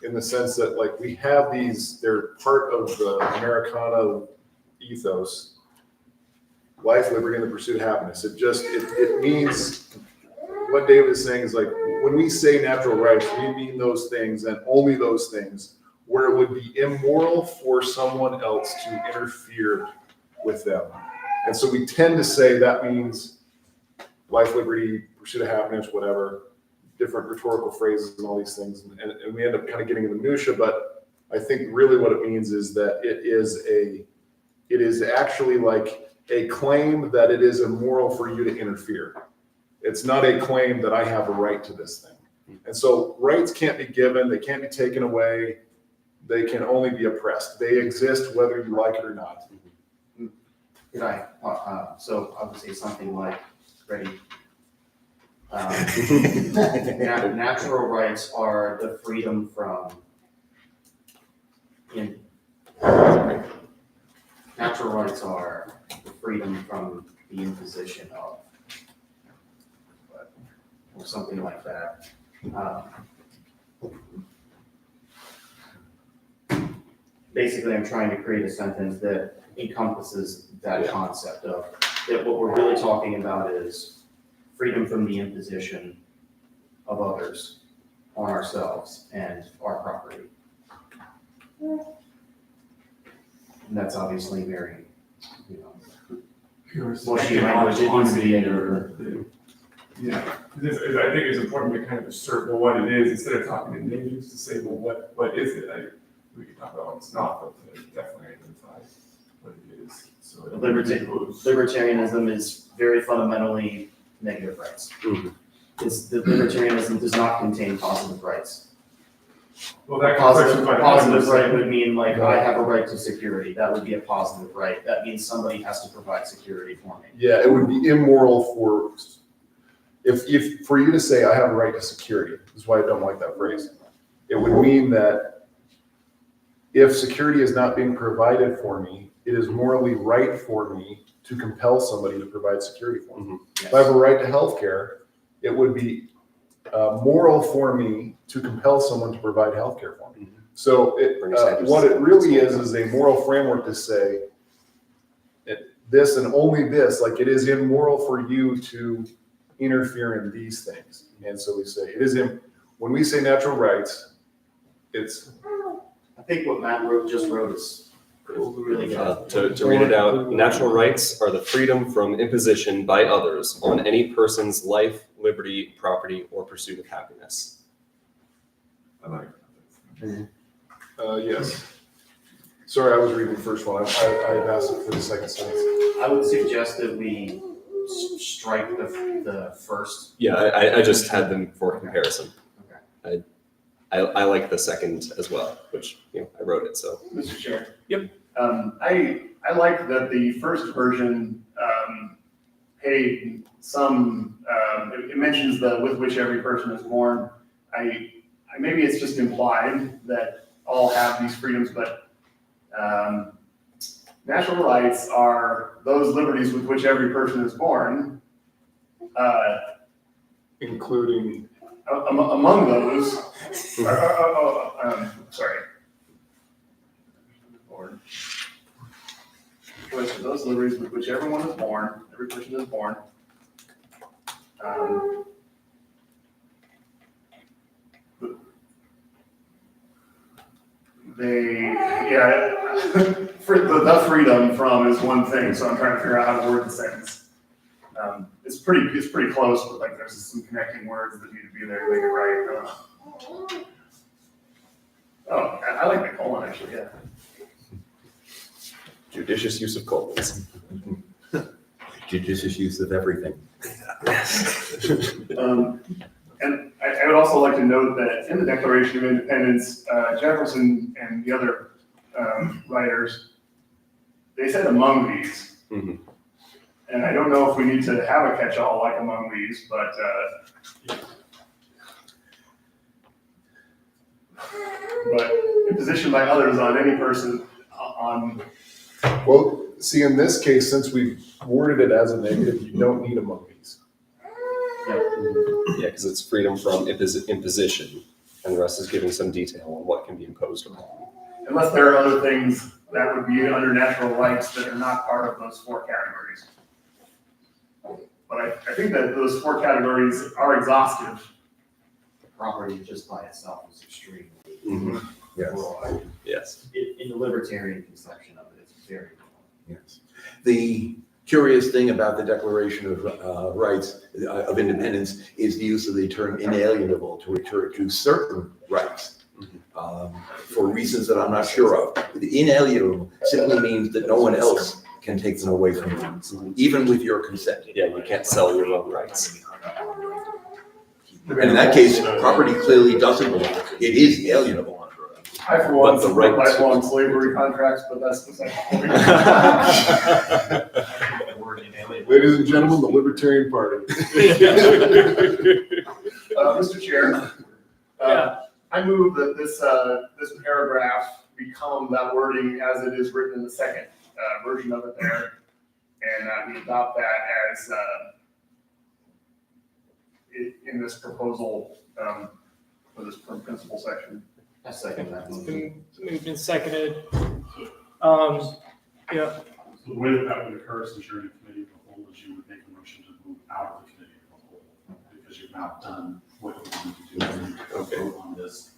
in the sense that like we have these, they're part of the Americana ethos, life, liberty, and the pursuit of happiness. It means what David is saying is like, when we say natural rights, we mean those things and only those things where it would be immoral for someone else to interfere with them. And so we tend to say that means life, liberty, pursuit of happiness, whatever, different rhetorical phrases and all these things. And we end up kind of getting in the minutia, but I think really what it means is that it is actually like a claim that it is immoral for you to interfere. It's not a claim that I have a right to this thing. And so rights can't be given, they can't be taken away, they can only be oppressed. They exist whether you like it or not.
Could I, so I would say something like, ready? Natural rights are the freedom from, natural rights are the freedom from the imposition of, or something like that. Basically, I'm trying to create a sentence that encompasses that concept of that what we're really talking about is freedom from the imposition of others on ourselves and our property. And that's obviously very, mushy language. It needs to be
Yeah, I think it's important to kind of assert well what it is instead of talking in negatives to say, well, what is it? We can talk about what it's not, but to definitely identify what it is. So
Libertarianism is very fundamentally negative rights.
Mhm.
The libertarianism does not contain positive rights.
Well, that
Positive right would mean like, I have a right to security. That would be a positive right. That means somebody has to provide security for me.
Yeah, it would be immoral if for you to say, I have a right to security, this is why I don't like that phrase. It would mean that if security is not being provided for me, it is morally right for me to compel somebody to provide security for me.
Yes.
If I have a right to healthcare, it would be moral for me to compel someone to provide healthcare for me. So what it really is a moral framework to say this and only this, like it is immoral for you to interfere in these things. And so we say it is when we say natural rights, it's.
I think what Matt just wrote is really good.
To read it out, natural rights are the freedom from imposition by others on any person's life, liberty, property, or pursuit of happiness.
I like
Yes. Sorry, I was reading the first one. I had asked for the second sentence.
I would suggest that we strike the first.
Yeah, I just had them for comparison.
Okay.
I like the second as well, which, I wrote it, so.
Mr. Chair.
Yep.
I like that the first version paid some, it mentions the with which every person is born. Maybe it's just implied that all have these freedoms, but natural rights are those liberties with which every person is born.
Including.
Among those, sorry. Choice of those liberties with which everyone is born, every person is born. The freedom from is one thing, so I'm trying to figure out how to word the sentence. It's pretty close, but like there's some connecting words that need to be there to make it right. I like the colon actually, yeah.
Judicious use of colons.
Judicious use of everything.
And I would also like to note that in the Declaration of Independence, Jefferson and the other writers, they said among these.
Mhm.
And I don't know if we need to have a catch-all like among these, but imposition by others on any person on.
Well, see, in this case, since we've worded it as a negative, you don't need among these.
Yeah, because it's freedom from imposition, and the rest is giving some detail on what can be imposed upon.
Unless there are other things that would be under natural rights that are not part of those four categories. But I think that those four categories are exhaustive.
Property just by itself is extremely
Yes.
broad.
Yes.
In the libertarian conception of it, it's very broad.
Yes. The curious thing about the Declaration of Rights of Independence is the use of the term inalienable to refer to certain rights. For reasons that I'm not sure of. The inalienable simply means that no one else can take them away from you, even with your consent.
Yeah, you can't sell your own rights.
And in that case, property clearly doesn't belong. It is alienable.
I, for one,
But the
support
right
lifelong slavery contracts, but that's the second point.
Ladies and gentlemen, the Libertarian Party.
Mr. Chair, I move that this paragraph become that wording as it is written in the second version of it there, and that we adopt that as in this proposal for this principal section.
I second that.
It's been moved and seconded. Yeah.
So the way that would occur since you're in a committee of the whole is you would make a motion to move out of the committee of the whole because you've not done what you need to do
Okay.
vote on this.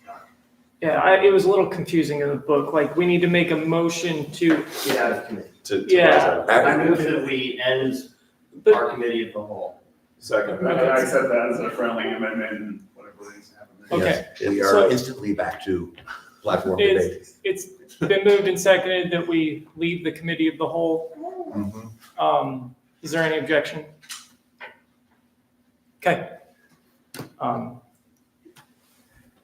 Yeah, it was a little confusing in the book. Like, we need to make a motion to,
Get out of committee.
To
Yeah.
I move that we end
but
our committee of the whole.
Second.
And I accept that as a friendly amendment and whatever needs to happen there.
Okay.
Yes, we
So-
are instantly back to platform
It's-
debate.
It's been moved and seconded that we leave the committee of the whole. Is there any objection? Okay.
The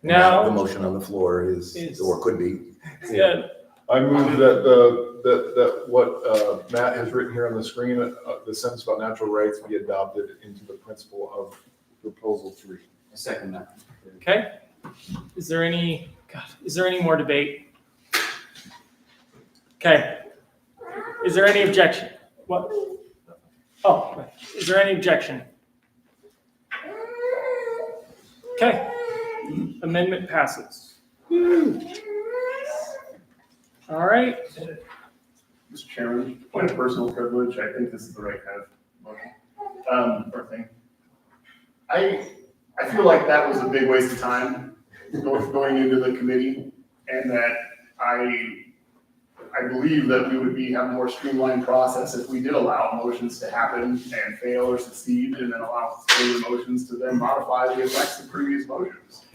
Now,
motion on the floor is, or could be,
yeah,
I move that what Matt has written here on the screen, the sentence about natural rights be adopted into the principle of proposal 3.
I second that.
okay. Is there any more debate? Okay. Is there any objection? What? Oh, is there any objection? Okay. Amendment passes. All right.
Mr. Chairman, point of personal privilege, I think this is the right kind of motion, or thing. I feel like that was a big waste of time going into the committee, and that I believe that we would have a more streamlined process if we did allow motions to happen and fail or succeed, and then allow further motions to then modify the effects of previous motions.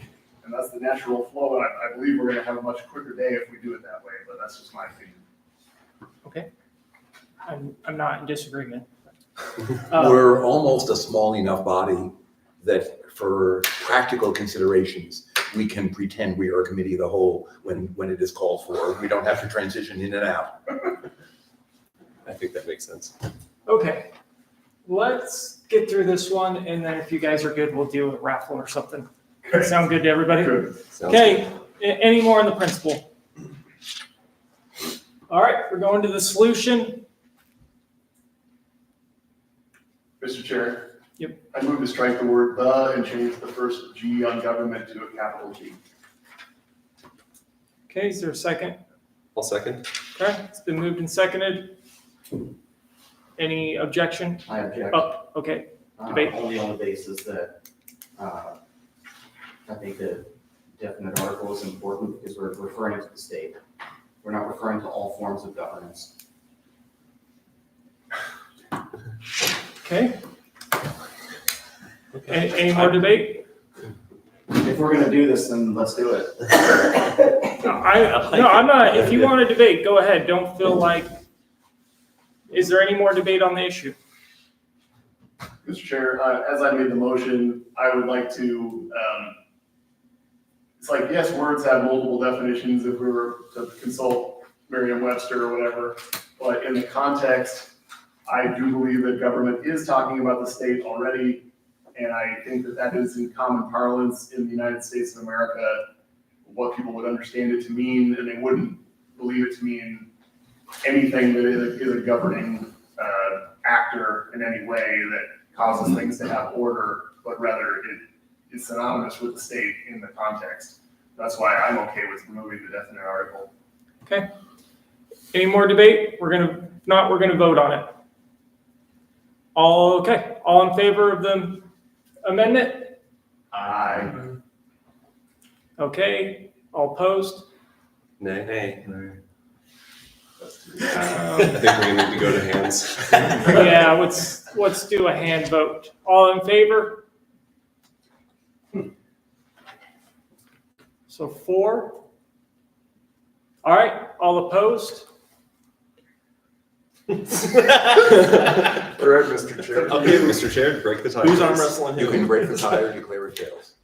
And that's the natural flow, and I believe we're gonna have a much quicker day if we do it that way, but that's just my opinion.
Okay. I'm not in disagreement.
we're almost a small enough body that for practical considerations, we can pretend we are a committee of the whole when it is called for. We don't have to transition in and out.
I think that makes sense.
Okay. Let's get through this one, and then if you guys are good, we'll do a raffle or something. Sound good to everybody?
Good.
Sounds
Okay, any more on the principle? All right, we're going to the solution.
Mr. Chair?
Yep.
I move to strike the word "the" and change the first G on government to a capital G.
Okay, is there a second?
I'll second.
Okay, it's been moved and seconded. Any objection?
I object.
Oh, okay, debate.
Only on the basis that, I think the definite article is important because we're referring to the state. We're not referring to all forms of governance.
Okay. Any more debate?
If we're gonna do this, then let's do it.
No, I'm not. If you want to debate, go ahead. Don't feel like. Is there any more debate on the issue?
Mr. Chair, as I made the motion, I would like to, it's like, yes, words have multiple definitions if we were to consult Merriam-Webster or whatever, but in the context, I do believe that government is talking about the state already, and I think that that is in common parlance in the United States of America, what people would understand it to mean, and they wouldn't believe it to mean anything that is a governing actor in any way that causes things to have order, but rather it is synonymous with the state in the context. That's why I'm okay with removing the definite article.
Okay. Any more debate? We're gonna vote on it. All in favor of the amendment?
Aye.
Okay, all opposed?
Nay. I
Um,
think we're gonna need to go to hands.
Yeah, let's do a hand vote. All in favor? So 4. All right, all opposed?
All right, Mr. Chair.
Okay, Mr. Chair, break the tie.
Who's arm
please.
wrestling
You
who?
can break the tie or declare it fails.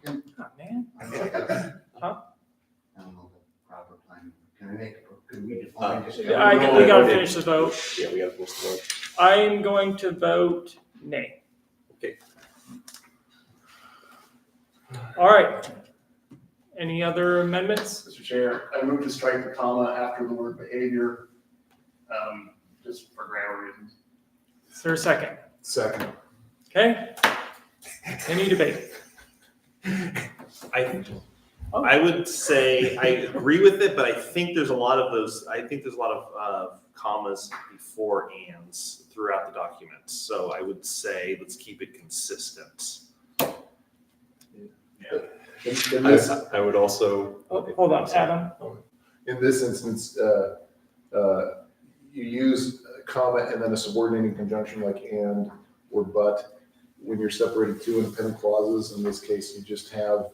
Oh, man.
I feel like I
Huh?
don't know the proper time. Can we define this?
We gotta finish the vote.
Yeah, we gotta finish the vote.
I am going to vote nay.
Okay.
All right. Any other amendments?
Mr. Chair, I move to strike the comma after the word behavior, just for grammar reasons.
Is there a second?
Second.
Okay. Any debate?
I would say I agree with it, but I think there's a lot of commas before ands throughout the document. So I would say let's keep it consistent.
In this,
I would also.
Hold on, Adam.
in this instance, you use a comma and then a subordinating conjunction like and or but, when you're separating two independent clauses, in this case, you just have,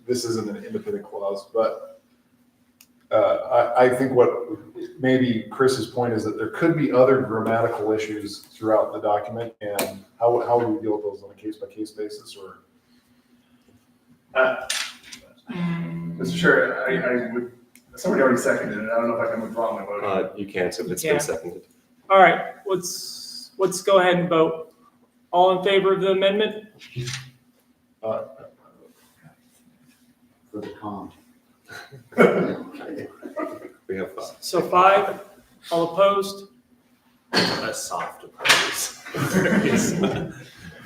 this isn't an independent clause, but I think what maybe Chris's point is that there could be other grammatical issues throughout the document, and how would we deal with those on a case-by-case basis, or?
Mr. Chair, I would, somebody already seconded it. I don't know if I can withdraw my motion.
You can't if it's
You
been
can't.
seconded.
All right, let's go ahead and vote. All in favor of the amendment?
For the con.
We have five.
So 5, all opposed?
A soft oppose.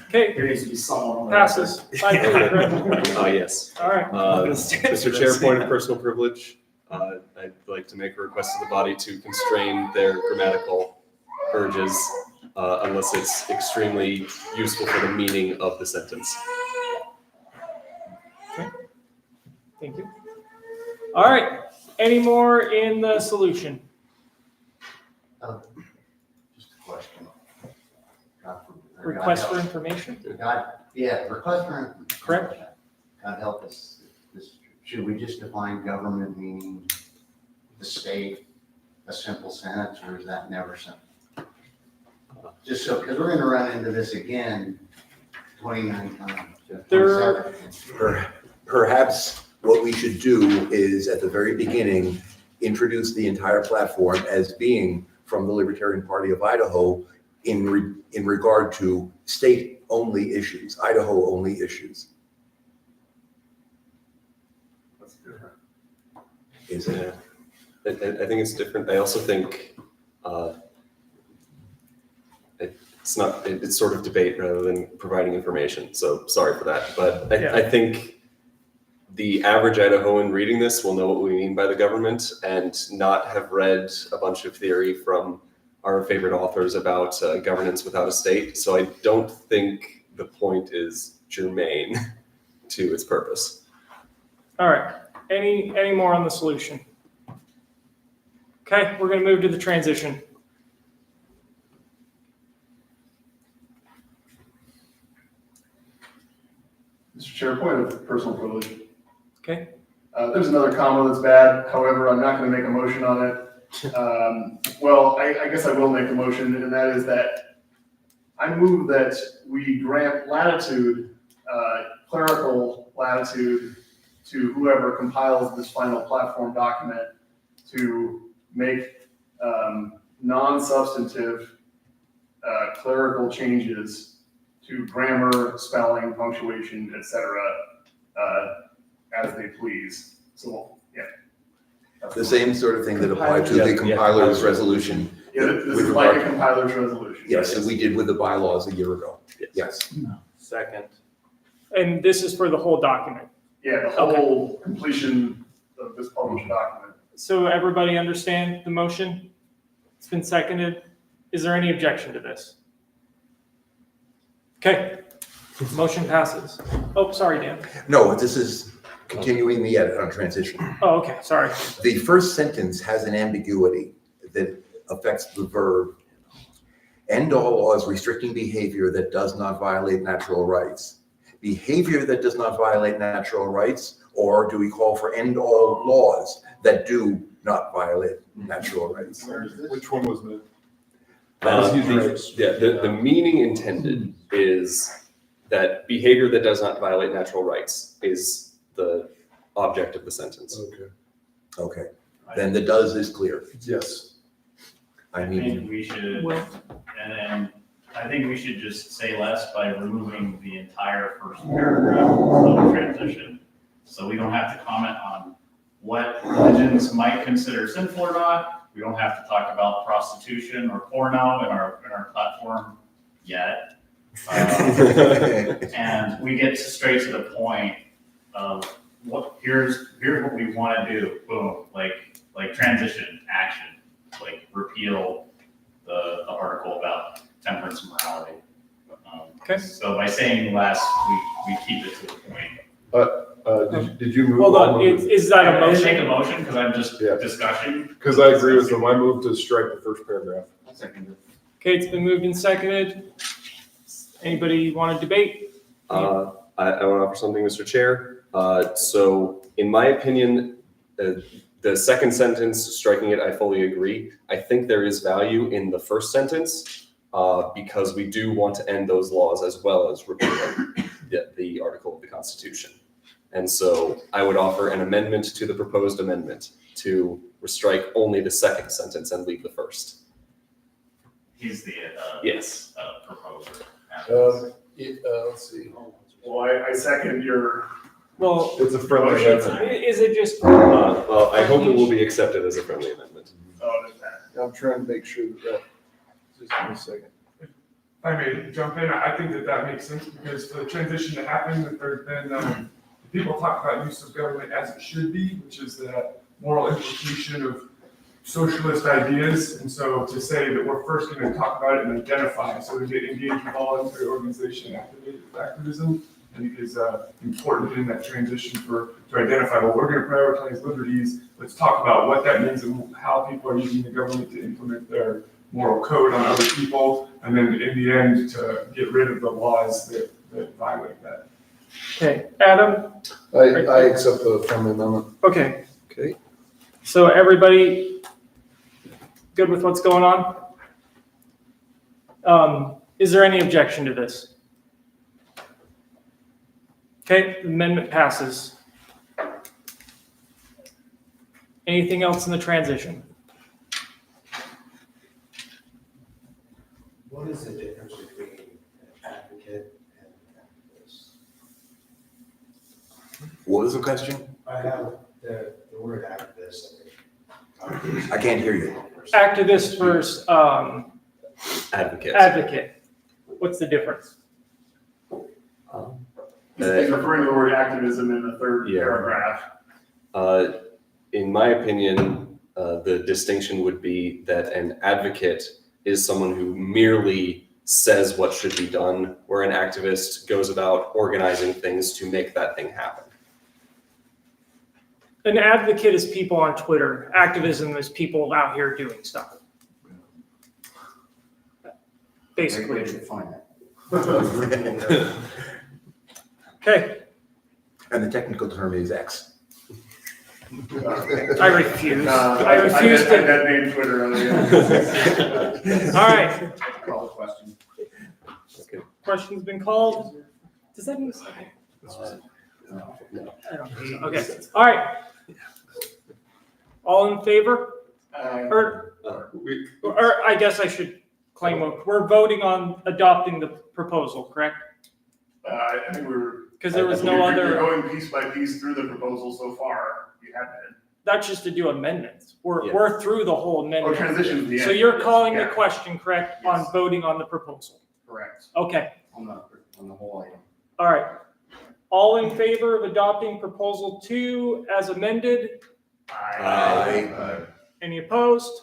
Okay,
There needs to be someone on the
passes. 5-2, correct?
Yes.
All right.
Mr. Chair, point of personal privilege. I'd like to make a request to the body to constrain their grammatical urges unless it's extremely useful for the meaning of the sentence.
Thank you. All right, any more in the solution?
Just a question.
Request for information?
Request for.
Correct.
God help us. Should we just define government meaning the state, a simple sentence, or is that never simple? Just so, because we're gonna run into this again 29 times.
There-
27.
Perhaps what we should do is, at the very beginning, introduce the entire platform as being from the Libertarian Party of Idaho in regard to state-only issues, Idaho-only issues.
That's different.
Is it?
I think it's different. I also think it's sort of debate rather than providing information. So sorry for that. But I think the average Idahoan reading this will know what we mean by the government and not have read a bunch of theory from our favorite authors about governance without a state. So I don't think the point is germane to its purpose.
All right, any more on the solution? Okay, we're gonna move to the transition.
Mr. Chair, point of personal privilege.
Okay.
There's another comma that's bad. However, I'm not going to make a motion on it. Well, I guess I will make a motion, and that is that I move that we grant latitude, clerical latitude, to whoever compiles this final platform document to make non-substantive clerical changes to grammar, spelling, punctuation, etc., as they please. So, yeah.
The same sort of thing that applied to the compiler's resolution.
Yeah, this is like a compiler's resolution.
Yes, and we did with the bylaws a year ago. Yes.
Second.
And this is for the whole document.
Yeah, the whole completion of this published document.
So everybody understand the motion? It's been seconded. Is there any objection to this? Okay, motion passes. Oh, sorry, Dan.
No, this is continuing the edit on transition.
Oh, okay, sorry.
The first sentence has an ambiguity that affects the verb. End all laws restricting behavior that does not violate natural rights. Behavior that does not violate natural rights, or do we call for end all laws that do not violate natural rights?
Which one was the?
The meaning intended is that behavior that does not violate natural rights is the object of the sentence.
Okay.
Okay, then the does is clear.
Yes.
I
I
mean,
think we should, and then I think we should just say less by removing the entire first paragraph of the transition. So we don't have to comment on what religions might consider sinful or not. We don't have to talk about prostitution or porno in our platform yet. And we get straight to the point of here's what we want to do. Boom, like transition action, like repeal the article about temperance and morality.
Okay.
So by saying less, we keep it to the point.
Did you move?
Hold on, is that a
I didn't make a
motion?
motion because I'm just
Yeah.
discussing.
Because I agree with them. I moved to strike the first paragraph.
Okay, it's been moved and seconded. Anybody want to debate?
I want to offer something, Mr. Chair. So in my opinion, the second sentence, striking it, I fully agree. I think there is value in the first sentence because we do want to end those laws as well as repealing the article of the Constitution. And so I would offer an amendment to the proposed amendment to strike only the second sentence and leave the first.
He's the,
Yes.
proposer.
Let's see.
Well, I second your,
Well,
It's a friendly amendment.
is it just,
Well, I hope it will be accepted as a friendly amendment.
there's that.
I'm trying to make sure that, just give me a second.
If I may jump in, I think that makes sense because for the transition to happen, that there's been, people talk about use of government as it should be, which is the moral implication of socialist ideas. And so to say that we're first going to talk about it and identify, so to get engaged in voluntary organization activism, I think is important in that transition to identify, well, we're going to prioritize liberties. Let's talk about what that means and how people are using the government to implement their moral code on other people. And then in the end, to get rid of the laws that violate that.
okay, Adam?
I accept the friendly amendment.
Okay,
Okay.
so everybody good with what's going on? Is there any objection to this? Okay, the amendment passes. Anything else in the transition?
What is the difference between an advocate and an activist?
What was the question?
I have the word activist.
I can't hear you.
Activist versus
Advocate.
advocate. What's the difference?
He's referring to the word activism in the third
Yeah.
paragraph.
In my opinion, the distinction would be that an advocate is someone who merely says what should be done, where an activist goes about organizing things to make that thing happen.
An advocate is people on Twitter. Activism is people out here doing stuff. Basically.
Great way to define that.
Okay,
And the technical term is X.
I refuse. I
I
refuse to.
that name Twitter earlier.
All right,
Call the question.
question's been called. Does that mean something?
No.
I don't think so. Okay, all right. All in favor? Or I guess I should claim we're voting on adopting the proposal, correct?
I think we were.
Because there was no
You're
other,
going piece by piece through the proposal so far. You have been.
that's just to do amendments.
Yeah.
We're through the whole
Oh,
amendment.
transition to the end.
So you're calling the
Yeah.
question correct on
Yes.
voting on the proposal?
Correct.
Okay,
On the whole item.
all right. All in favor of adopting proposal 2 as amended?
Aye.
Any opposed?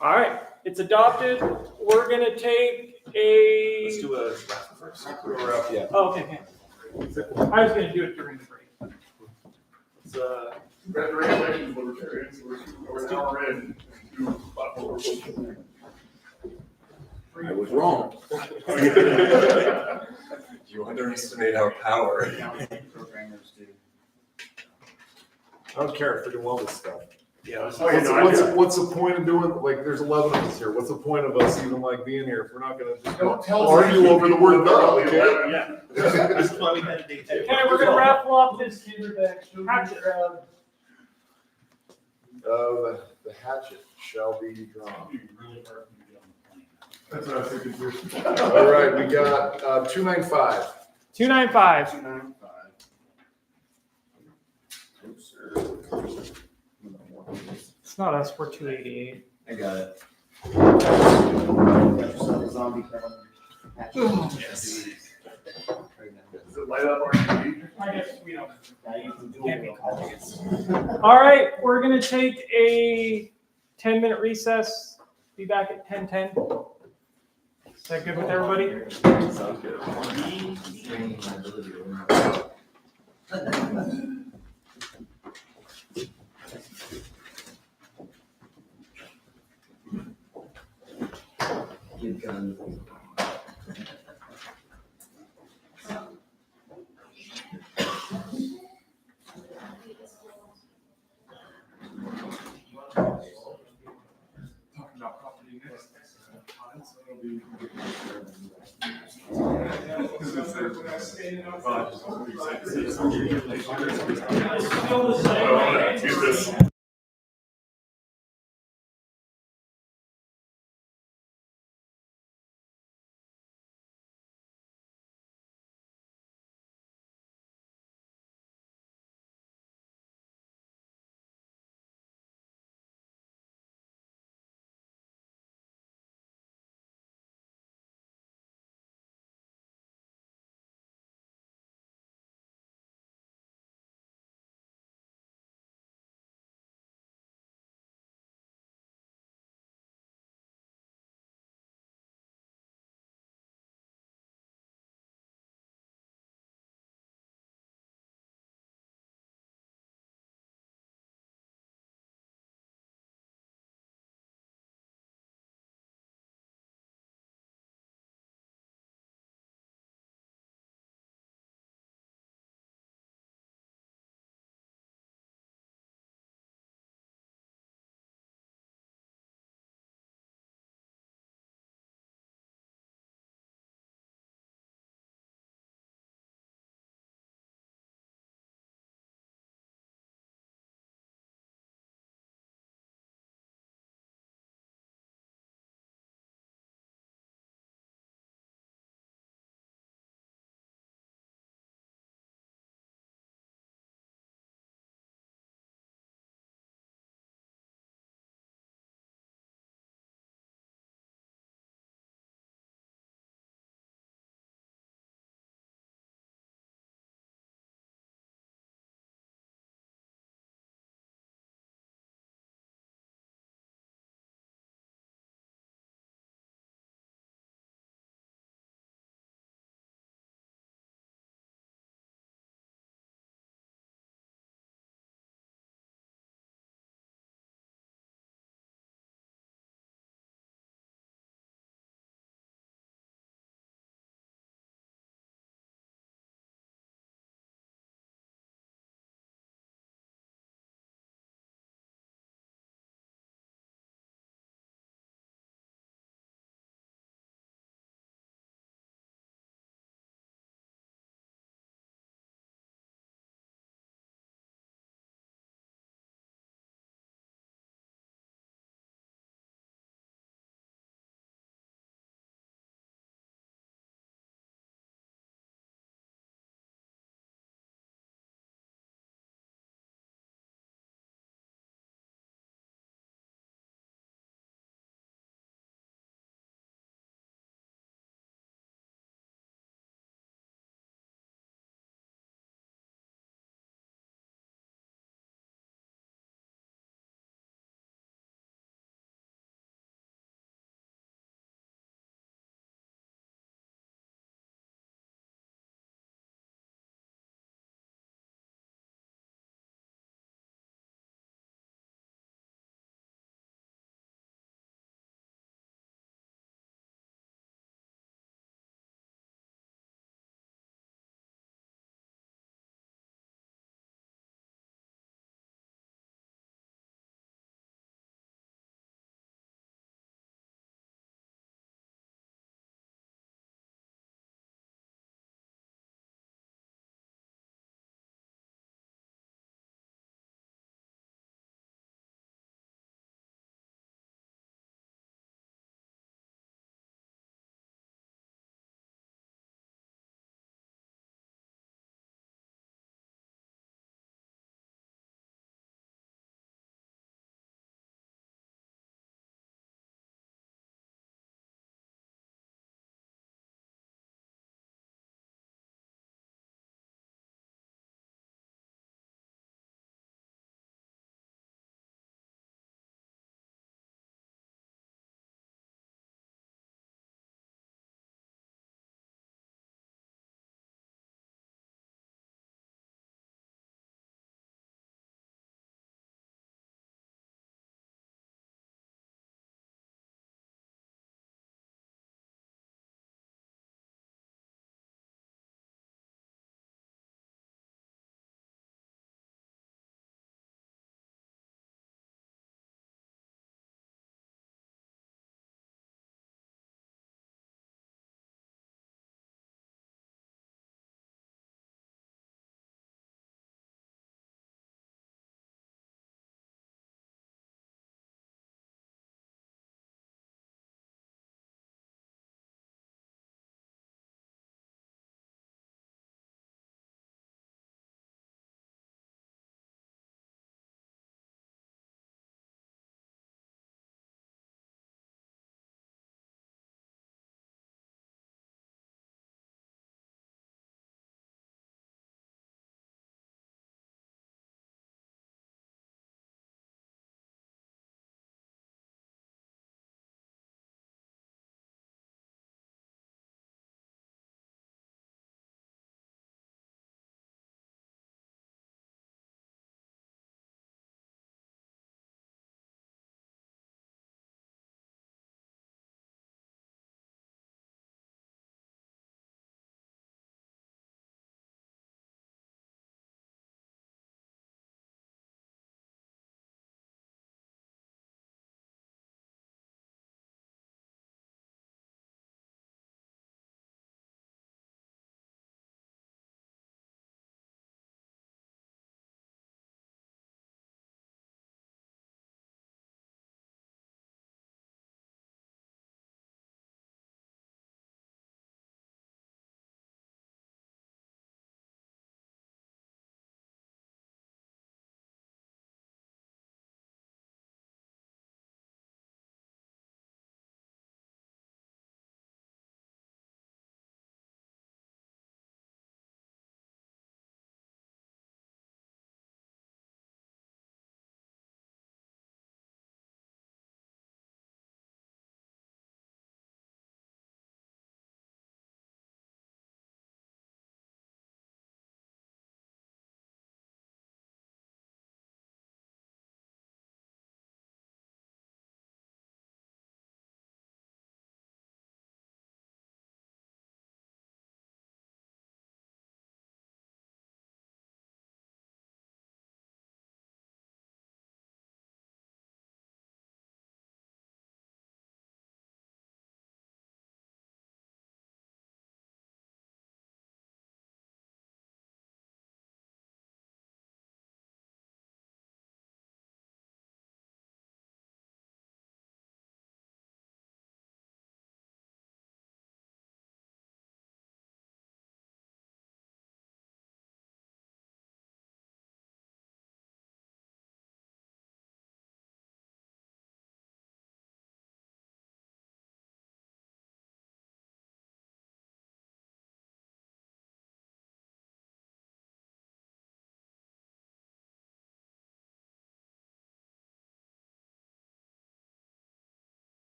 All right, it's adopted. We're gonna take a.
Let's do a draft first.
Yeah.
Oh, okay. I was gonna do it during the break.
Congratulations, Libertarians. We're an hour in to platform proposal.
I was wrong.
You underestimate our power.
Programmers do.
I don't care, freaking love this stuff.
Yeah.
Oh, you know, I do.
What's the point of doing, like, there's 11 of us here, what's the point of us even like being here if we're not gonna just
Don't tell
argue over the word
people
"the,"
that
okay?
they're only 11.
This is why we had a day two.
Okay, we're gonna raffle off this hatchet.
The hatchet shall be drawn.
Really hard for you to get on the plane.
That's what I was thinking too.
All right, we got 295.
295.
295.
It's not us, we're 288.
I got it. Got yourself a zombie crowd.
Yes.
Does it light up our TV?
I guess we don't.
Now you can do
Can't be
it.
called. All right, we're gonna take a 10-minute recess. Be back at 10:10. Is that good with everybody?
Sounds good.
You've done.
when I was standing up.
Oh, use this.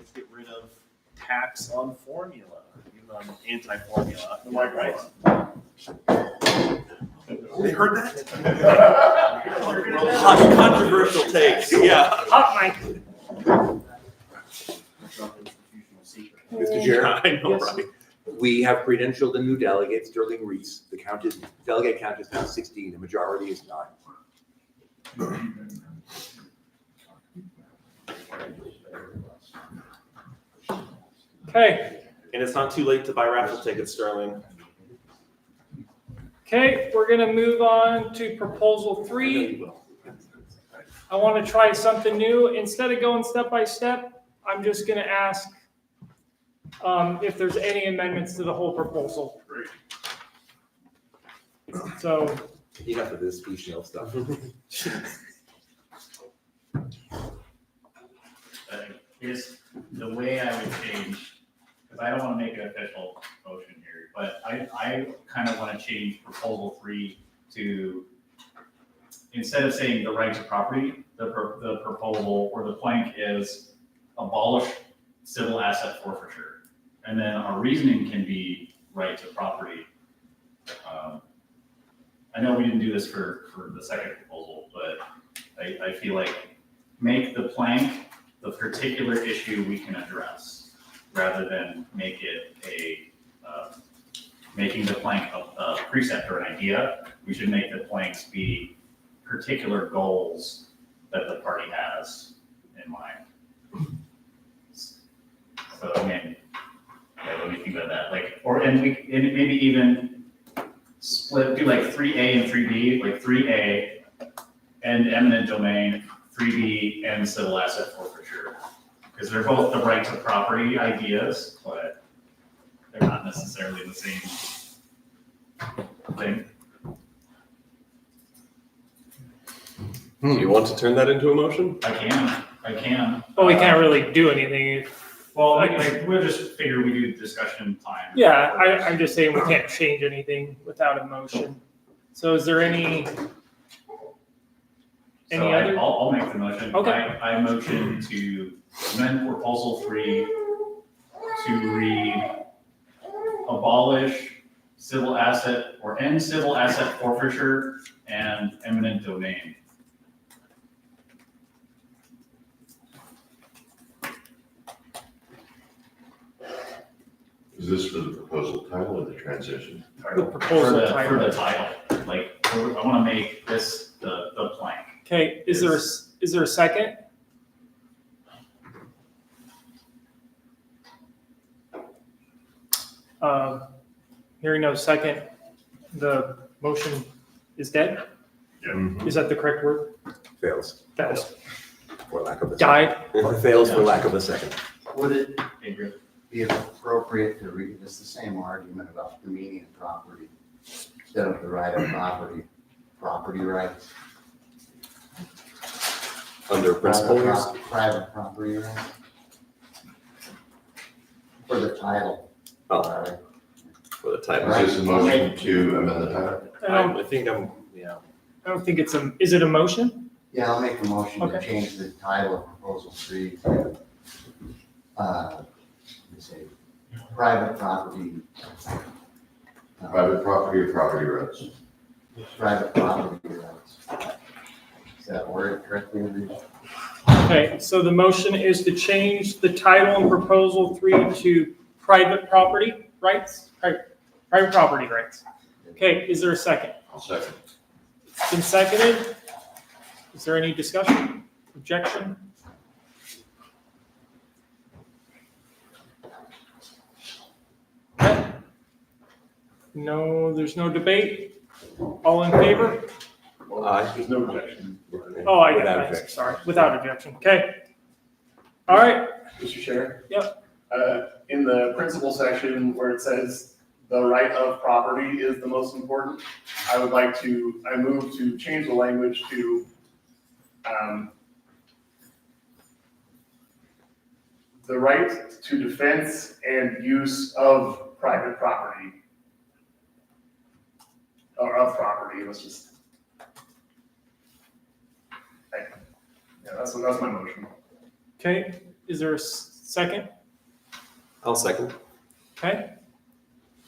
let's get rid of tax on formula, even though I'm anti-formula.
The white
Right?
They heard that?
Hot controversial takes, yeah.
Hot mic.
Mr. Chair,
I know,
Yes.
right?
we have credentialed a new delegate, Sterling Reese. The delegate count is now 16, the majority is 9.
Okay,
And it's not too late to buy raffle tickets, Sterling.
okay, we're gonna move on to proposal 3. I want to try something new. Instead of going step by step, I'm just gonna ask if there's any amendments to the whole proposal. So,
Enough of this piecemeal stuff.
Is the way I would change, because I don't want to make an official motion here, but I kind of want to change proposal 3 to, instead of saying the right to property, the proposal or the plank is abolish civil asset forfeiture. And then our reasoning can be right to property. I know we didn't do this for the second proposal, but I feel like make the plank the particular issue we can address, rather than make it making the plank a precept or an idea. We should make the planks be particular goals that the party has in mind. So, I mean, yeah, what do you think about that? Like, and maybe even split, do like 3A and 3B, like 3A and eminent domain, 3B and civil asset forfeiture. Because they're both the right to property ideas, but they're not necessarily the same thing.
You want to turn that into a motion?
I can.
well, we can't really do anything.
Well, like, we'll just figure we do discussion time.
Yeah, I'm just saying we can't change anything without a motion. So is there any
So
other?
I'll make the motion.
Okay.
I motion to amend proposal 3 to read abolish civil asset or end civil asset forfeiture and eminent domain.
Is this for the proposal title or the transition?
The proposal
For the title, like, I want to make this the plank.
Okay, is there a second? Hearing no second, the motion is dead? Is that the correct word?
Fails,
Fails.
for lack of a second.
Died?
Or fails for lack of a second.
Would it
Adrian.
be appropriate to read, it's the same argument about the meaning of property, instead of the right of property, property rights?
Under principles?
Private property rights? For the title.
Oh,
Sorry.
for the title.
Right.
Is this a motion to amend the title?
I think
I don't think is it a motion?
Yeah, I'll make a motion to
Okay.
change the title of proposal 3 to, let's say, private property.
Private property or property rights?
Private property rights. Is that worded correctly? Rich?
Okay, so the motion is to change the title in proposal 3 to private property rights? Private property rights. Okay, is there a second?
I'll second.
It's been seconded. Is there any discussion, objection? Okay. No, there's no debate. All in favor?
Aye.
There's no objection.
Oh, I
Without
got that.
objection.
Sorry, without objection. Okay. All right.
Mr. Chair?
Yep.
In the principal section where it says the right of property is the most important, I move to change the language to, the right to defense and use of private property. Or of property, let's just. Yeah, that's my motion.
Okay. Is there a Second?
I'll second.
Okay.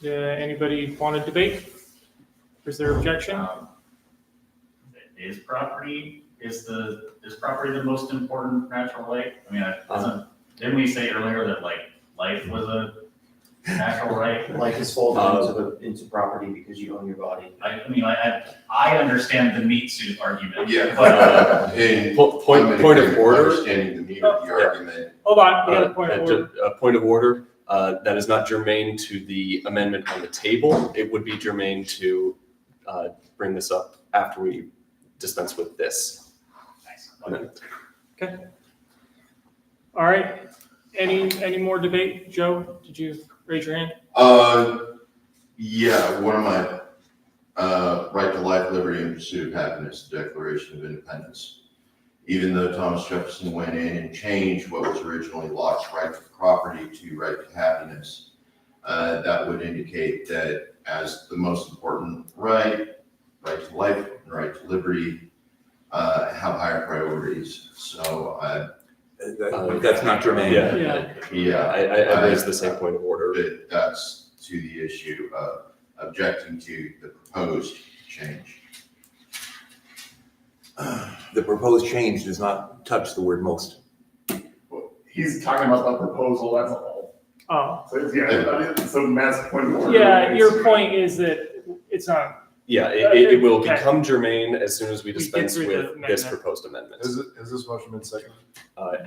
Anybody want to debate? Is there objection?
Is property the most important natural right? I mean, didn't we say earlier that like life was a natural right?
Life is folded into property because you own your body.
I understand the meat suit argument.
Yeah.
But,
In
Point of order.
understanding the meat of the argument.
Hold on, we got a point of order.
A point of order, that is not germane to the amendment on the table. It would be germane to bring this up after we dispense with this amendment.
All right. Any more debate? Joe, did you raise your hand?
Yeah, one of my, right to life, liberty, and pursuit of happiness, the Declaration of Independence. Even though Thomas Jefferson went in and changed what was originally Locke's right to property to right to happiness, that would indicate that as the most important right to life and right to liberty, have higher priorities. So,
That's not germane.
yeah,
I raised the same point of order.
but that's to the issue of objecting to the proposed change.
The proposed change does not touch the word most.
He's talking about the proposal as a whole.
Oh,
So, so Matt's point of order.
yeah, your point is that it's not,
Yeah, it will
Okay.
become germane as soon as we
We get
dispense
through the
with this
amendment.
proposed amendment.
Has this motion been seconded?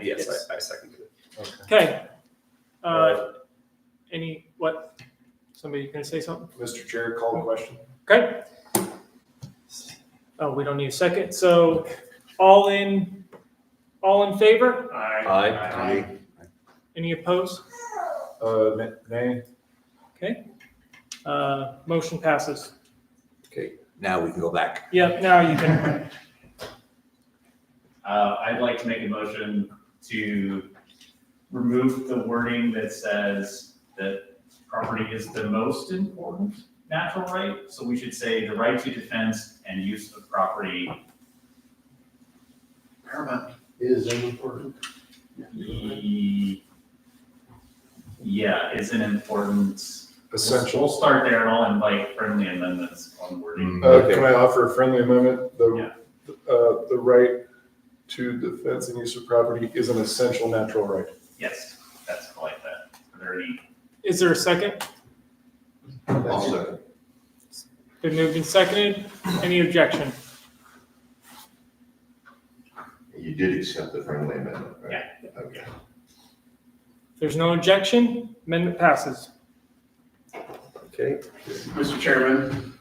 Yes,
Yes.
I seconded it.
Okay.
okay. What? Somebody gonna say something?
Mr. Chair, call the question.
Okay. Oh, we don't need a second. So all in favor?
Aye.
Any opposed?
Nay.
Okay. Motion passes.
Okay, now we can go back.
Yep, now you can.
I'd like to make a motion to remove the wording that says that property is the most important natural right. So we should say the right to defense and use of property.
Paramount is important.
Yeah, is an important.
Essential.
We'll start there and I'll invite friendly amendments on wording.
Okay.
Can I offer a friendly amendment?
Yeah.
The right to defense and use of property is an essential natural right.
Yes, I like that. Are there any?
Is there a second?
I'll second.
Been moved and seconded. Any objection?
You did accept the friendly amendment, right?
Yeah.
Okay.
If there's no objection, amendment passes.
Okay.
Mr. Chairman,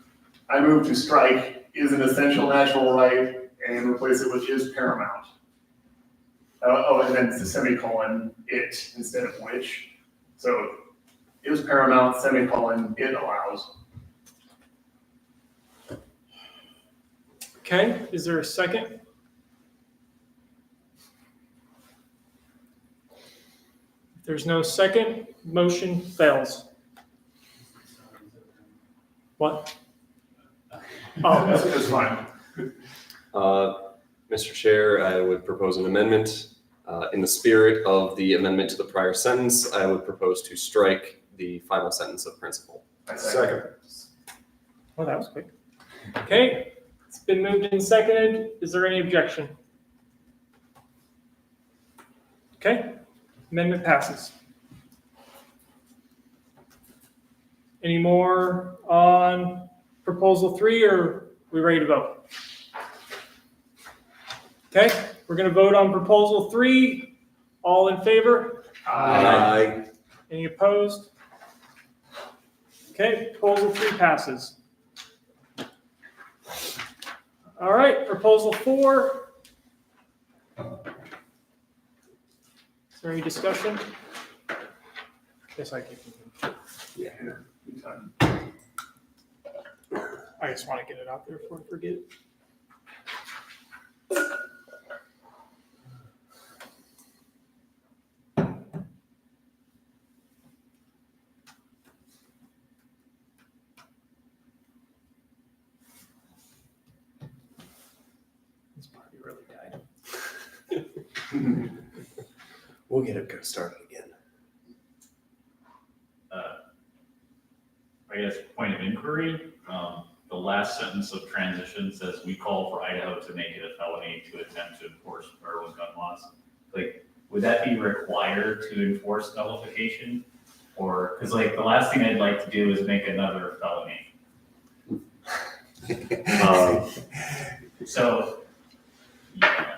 I move to strike is an essential natural right and replace it with is paramount. And then the semicolon, it instead of which. So is paramount, semicolon, it allows.
Okay, is there a second? If there's no second, motion fails. What? Oh,
That's fine.
Mr. Chair, I would propose an amendment. In the spirit of the amendment to the prior sentence, I would propose to strike the final sentence of principle.
Second.
well, that was quick. Okay, it's been moved and seconded. Is there any objection? Okay, amendment passes. Any more on proposal 3, or we ready to vote? Okay, we're gonna vote on proposal 3. All in favor?
Aye.
Any opposed? Okay, proposal 3 passes. All right, proposal 4. Is there any discussion? Guess I can.
Yeah.
I just want to get it out there before I forget. This party really died.
We'll get it started again.
guess, point of inquiry. The last sentence of transition says, we call for Idaho to make it a felony to attempt to enforce federal gun laws. Like, would that be required to enforce nullification? Or, because like, the last thing I'd like to do is make another felony. So, yeah.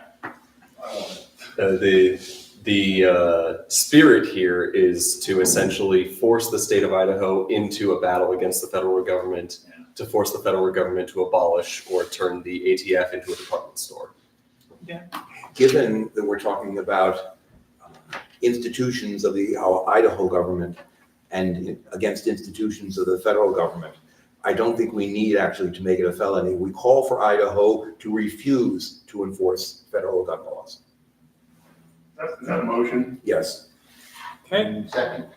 The spirit here is to essentially force the state of Idaho into a battle against the federal government, to force the federal government to abolish or turn the ATF into a department store.
Given that we're talking about institutions of the Idaho government and against institutions of the federal government, I don't think we need actually to make it a felony. We call for Idaho to refuse to enforce federal gun laws.
Is that a motion?
Yes.
Okay,
Second.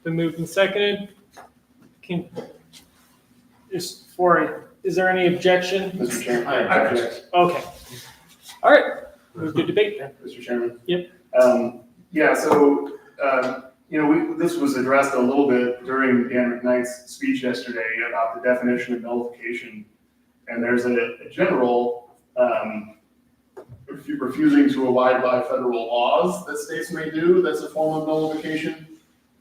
been moved and seconded. Is there any objection?
Mr. Chairman?
I object.
Okay. All right, move to debate then.
Mr. Chairman?
Yep.
Yeah, so, this was addressed a little bit during Dan McKnight's speech yesterday about the definition of nullification. And there's a general, refusing to abide by federal laws that states may do, that's a form of nullification.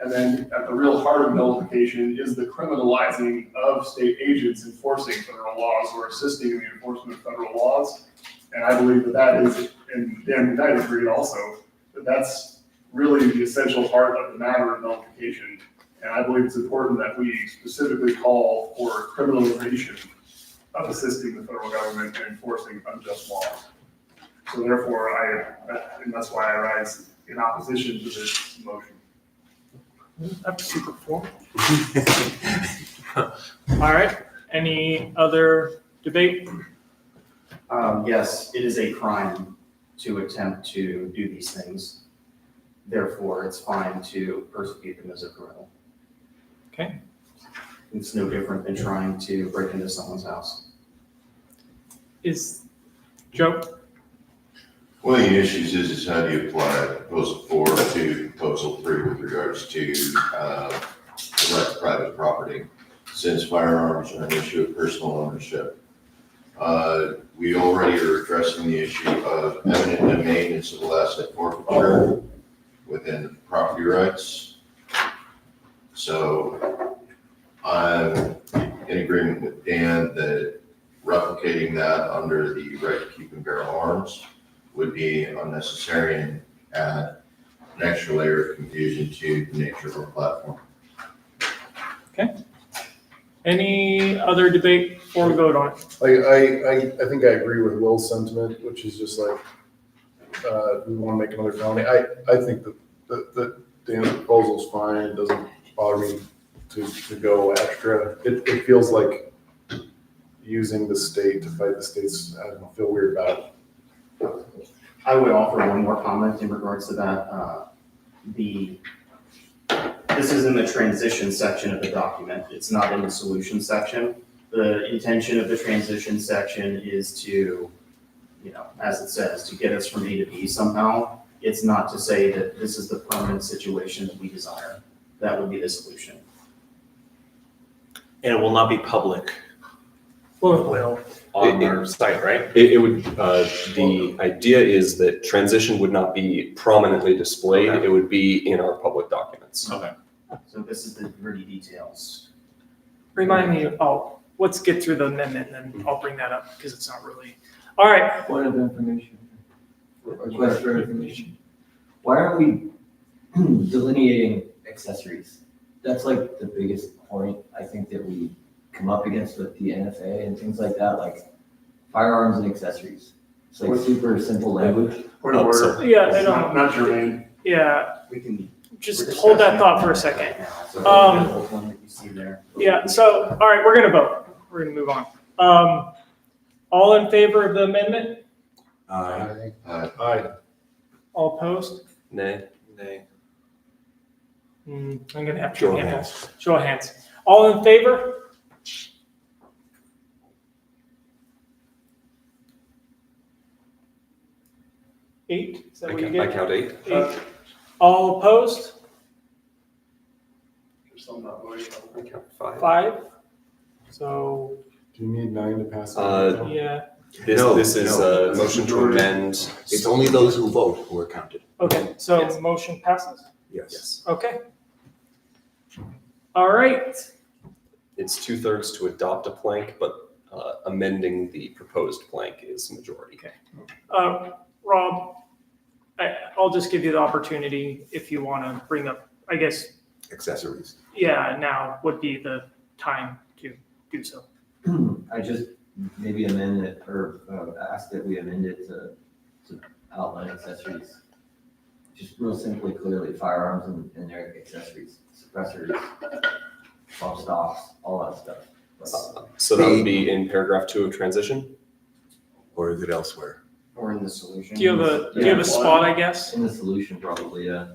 And then at the real heart of nullification is the criminalizing of state agents enforcing federal laws or assisting in the enforcement of federal laws. And I believe that is, and Dan McKnight agreed also, that's really the essential part of the matter of nullification. And I believe it's important that we specifically call for criminalization of assisting the federal government in enforcing unjust laws. So therefore, and that's why I rise in opposition to this motion.
That's super formal. All right, any other debate?
Yes, it is a crime to attempt to do these things. Therefore, it's fine to persecute them as a criminal.
Okay.
It's no different than trying to break into someone's house.
Is Joe?
One of the issues is how do you apply proposal 4 to proposal 3 with regards to the right to private property, since firearms are an issue of personal ownership. We already are addressing the issue of eminent domain and civil asset forfeiture within property rights. So I'm in agreement with Dan that replicating that under the right to keep and bear arms would be unnecessary and add an extra layer of confusion to the nature of our platform.
Okay. Any other debate before we vote on it?
I think I agree with Will's sentiment, which is just like, we want to make another felony. I think that Dan's proposal is fine. It doesn't bother me to go extra. It feels like using the state to fight the states. I don't know, feel weird about it.
I would offer one more comment in regards to that. This is in the transition section of the document. It's not in the solution section. The intention of the transition section is to, as it says, to get us from A to B somehow. It's not to say that this is the permanent situation that we desire. That would be the solution.
And it will not be public
Well,
on our site, right?
It would, the idea is that transition would not be prominently displayed.
Okay.
It would be in our public documents.
Okay.
So this is the gritty details.
remind me, let's get through the amendment and then I'll bring that up because it's not really, all right.
Point of information. Request for information. Why aren't we delineating accessories? That's like the biggest point I think that we come up against with the NFA and things like that, like firearms and accessories. It's like super simple language.
Point of order.
Yeah, they
It's
don't,
not germane.
yeah,
We can.
just
we're
hold that
discussing
thought
it
for a
right
second.
now. So
Um,
the one that you see there.
Yeah, so, all right, we're gonna vote. We're gonna move on. All in favor of the amendment?
Aye.
All opposed?
Nay.
I'm gonna have to.
Show of hands.
Show of hands. All in favor? Eight, is that what you
I
get?
count 8.
8. All opposed?
So I'm not voting.
I count 5.
5. So,
Do you need 9 to pass it?
yeah,
This is
No.
a motion to amend.
It's only those who vote who are counted.
okay, so
Yes.
motion passes?
Yes.
Yes.
Okay. All right,
It's 2/3 to adopt a plank, but amending the proposed plank is majority.
Rob, I'll just give you the opportunity if you want to bring up, I guess,
Accessories.
yeah, now would be the time to do so.
I just maybe amend it or ask that we amend it to outline accessories. Just real simply, clearly, firearms and their accessories, suppressors, bump stocks, all that stuff.
So that would be in paragraph 2 of transition.
Or is it elsewhere?
Or in the solution.
Do you have a spot, I guess?
In the solution, probably, yeah.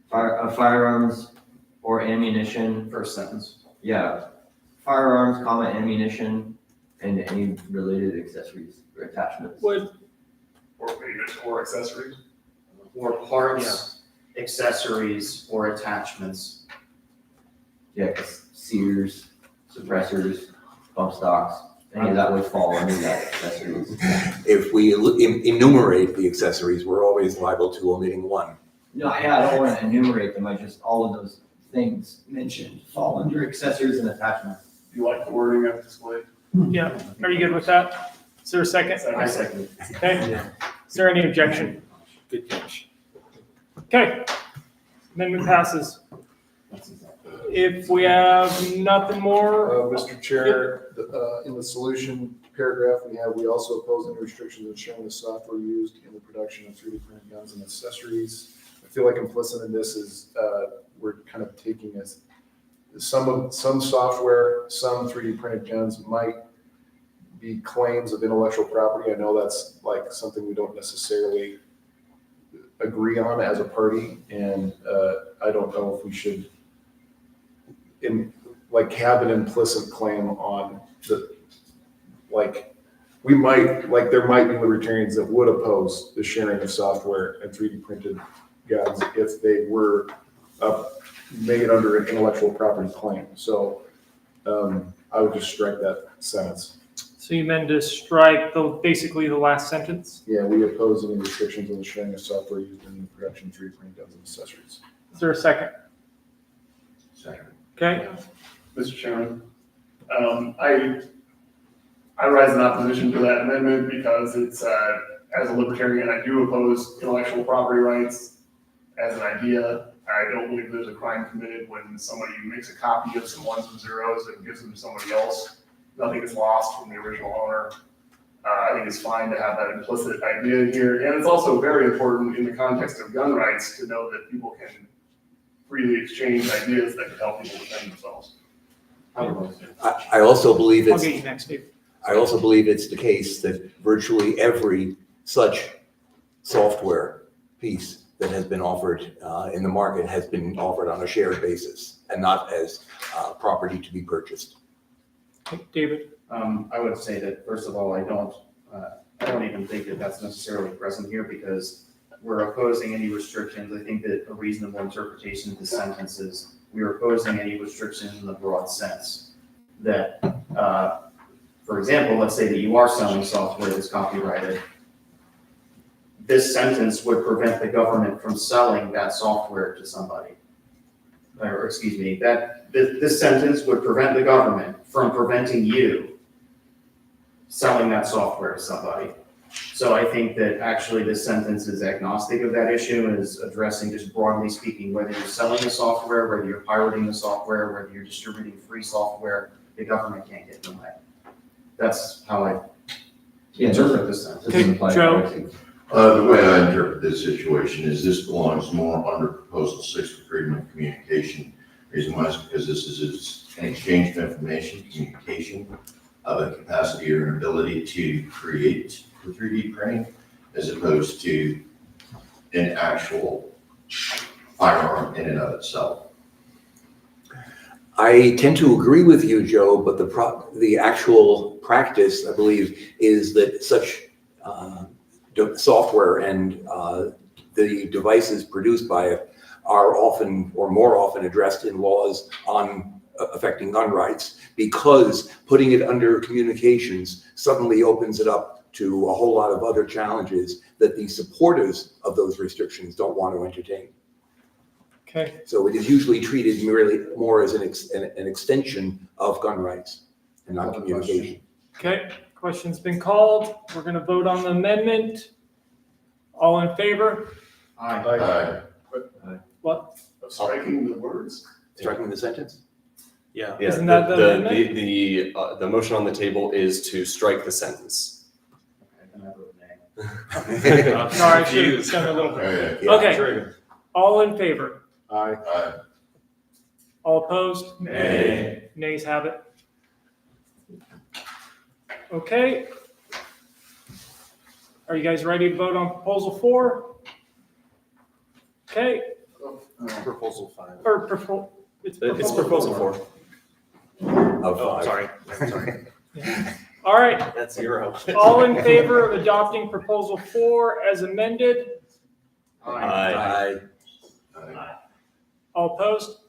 Firearms or ammunition,
First sentence.
yeah. Firearms, comma, ammunition, and any related accessories or attachments.
Would,
Or maybe or accessories.
Or parts, accessories, or attachments.
Yeah, 'cause sears, suppressors, bump stocks, any of that would fall under that accessories.
If we enumerate the accessories, we're always liable to omitting one.
No, yeah, I don't want to enumerate them, I just, all of those things mentioned fall under accessories and attachments.
Do you like the wording I've displayed?
yeah, are you good with that? Is there a second?
I second.
Okay, is there any objection?
Good catch.
Okay, amendment passes. If we have nothing more,
Mr. Chair, in the solution paragraph we also oppose any restrictions on sharing the software used in the production of 3D printed guns and accessories. I feel like implicit in this is we're kind of taking as some software, some 3D printed guns might be claims of intellectual property. I know that's like something we don't necessarily agree on as a party, and I don't know if we should have an implicit claim on the, there might be libertarians that would oppose the sharing of software and 3D printed guns if they were made under an intellectual property claim. So I would just strike that sentence.
so you meant to strike basically the last sentence?
Yeah, we oppose any restrictions on the sharing of software used in the production of 3D printed guns and accessories.
Is there a second?
Second.
Okay,
Mr. Chairman, I rise in opposition to that amendment because it's, as a libertarian, I do oppose intellectual property rights as an idea. I don't believe there's a crime committed when somebody makes a copy of some ones and zeros and gives them to somebody else. Nothing is lost from the original owner. I think it's fine to have that implicit idea here. And it's also very important in the context of gun rights to know that people can freely exchange ideas that can help people defend themselves.
I also believe
I'll
it's,
get you next, Dave.
I also believe it's the case that virtually every such software piece that has been offered in the market has been offered on a shared basis and not as property to be purchased.
David?
I would say that, first of all, I don't even think that that's necessarily present here because we're opposing any restrictions. I think that a reasonable interpretation of the sentence is we're opposing any restrictions in the broad sense. That, for example, let's say that you are selling software that's copyrighted. This sentence would prevent the government from selling that software to somebody. Or, excuse me, this sentence would prevent the government from preventing you selling that software to somebody. So I think that actually this sentence is agnostic of that issue and is addressing, just broadly speaking, whether you're selling the software, whether you're pirating the software, whether you're distributing free software, the government can't get in the way. That's how I interpret this sentence.
Doesn't apply to
Joe?
pricing.
The way I interpret this situation is this belongs more under Proposal 6 for freedom of communication. Reason why is because this is an exchange of information, communication of a capacity or an ability to create the 3D printing as opposed to an actual firearm in and of itself.
I tend to agree with you, Joe, but the actual practice, I believe, is that such software and the devices produced by it are often or more often addressed in laws on affecting gun rights, because putting it under communications suddenly opens it up to a whole lot of other challenges that the supporters of those restrictions don't want to entertain.
Okay,
So it is usually treated merely more as an extension of gun rights and not communication.
okay, question's been called. We're gonna vote on the amendment. All in favor?
Aye.
What?
Of striking the words?
Striking the sentence?
Yeah.
Yeah,
Isn't that the amendment?
the motion on the table is to strike the sentence.
Sorry, I should have done a little bit.
Yeah.
Okay, all in favor?
Aye.
Aye.
All opposed?
Nay.
Nays have it. Okay. Are you guys ready to vote on proposal 4? Okay,
Proposal 5.
or it's
It's proposal 4.
Of
Oh,
five.
sorry. I'm sorry.
All right,
That's 0.
all in favor of adopting proposal 4 as amended?
Aye.
Aye.
All opposed?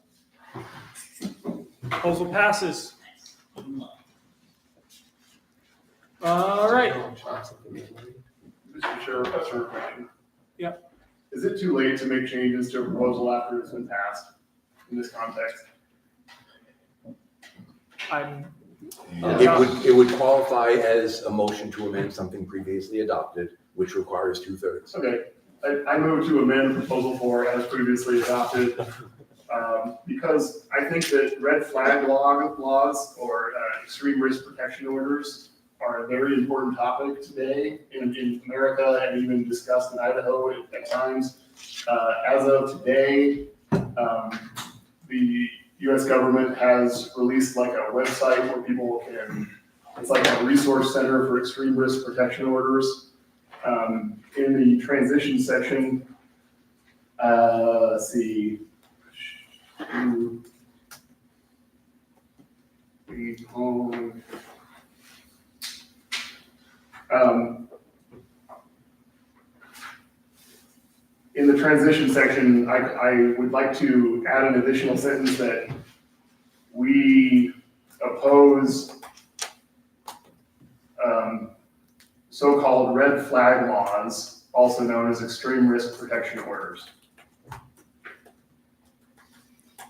Proposal passes. All right,
Mr. Chair, that's a question.
Yeah.
Is it too late to make changes to a proposal after it's been passed in this context?
It would qualify as a motion to amend something previously adopted, which requires 2/3.
Okay, I move to amend proposal 4 as previously adopted. Because I think that red flag laws or extreme risk protection orders are a very important topic today in America, and even discussed in Idaho at times. As of today, the US government has released like a website where people can, it's like a resource center for extreme risk protection orders. In the transition section, let's see. In the transition section, I would like to add an additional sentence that we oppose so-called red flag laws, also known as extreme risk protection orders.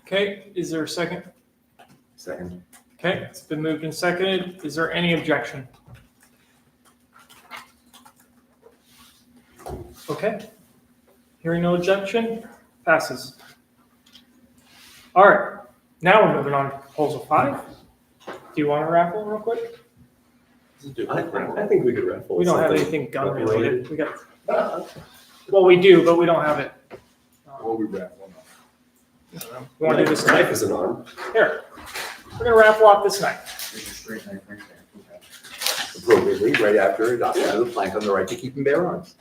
okay, is there a second?
Second.
Okay, it's been moved and seconded. Is there any objection? Okay, hearing no objection, passes. All right, now we're moving on to proposal 5. Do you want to raffle real quick?
I think we could raffle.
We don't have
something
anything gun
related.
related. We got, well, we do, but we don't have it.
What we raffle
You want to do this
Knife
knife?
is an arm.
Here, we're gonna raffle off this knife.
Appropriately, right after adoption of the plank on the right to keep and bear arms.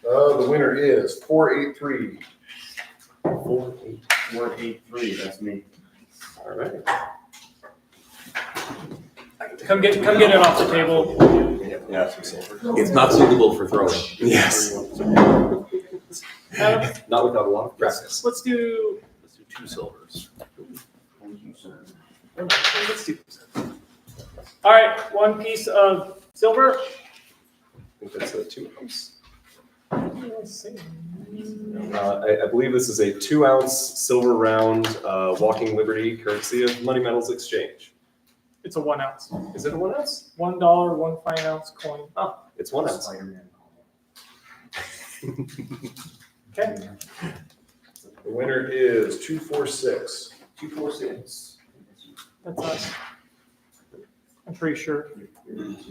The winner is 483.
483, that's me.
All right.
Come get it off the table.
Yeah, some silver.
It's not suitable for throwing.
Yes.
Adam,
Not without a lot of practice.
let's do,
2 silvers.
let's do. All right, 1 piece of silver.
I think that's a 2 ounce.
Let's see.
I believe this is a 2 ounce silver round Walking Liberty courtesy of Money Metals Exchange.
It's a 1 ounce.
Is it a 1 ounce?
$1, 1 fine ounce coin.
Oh, it's 1 ounce.
Okay,
The winner is 246.
246.
that's us. I'm pretty sure.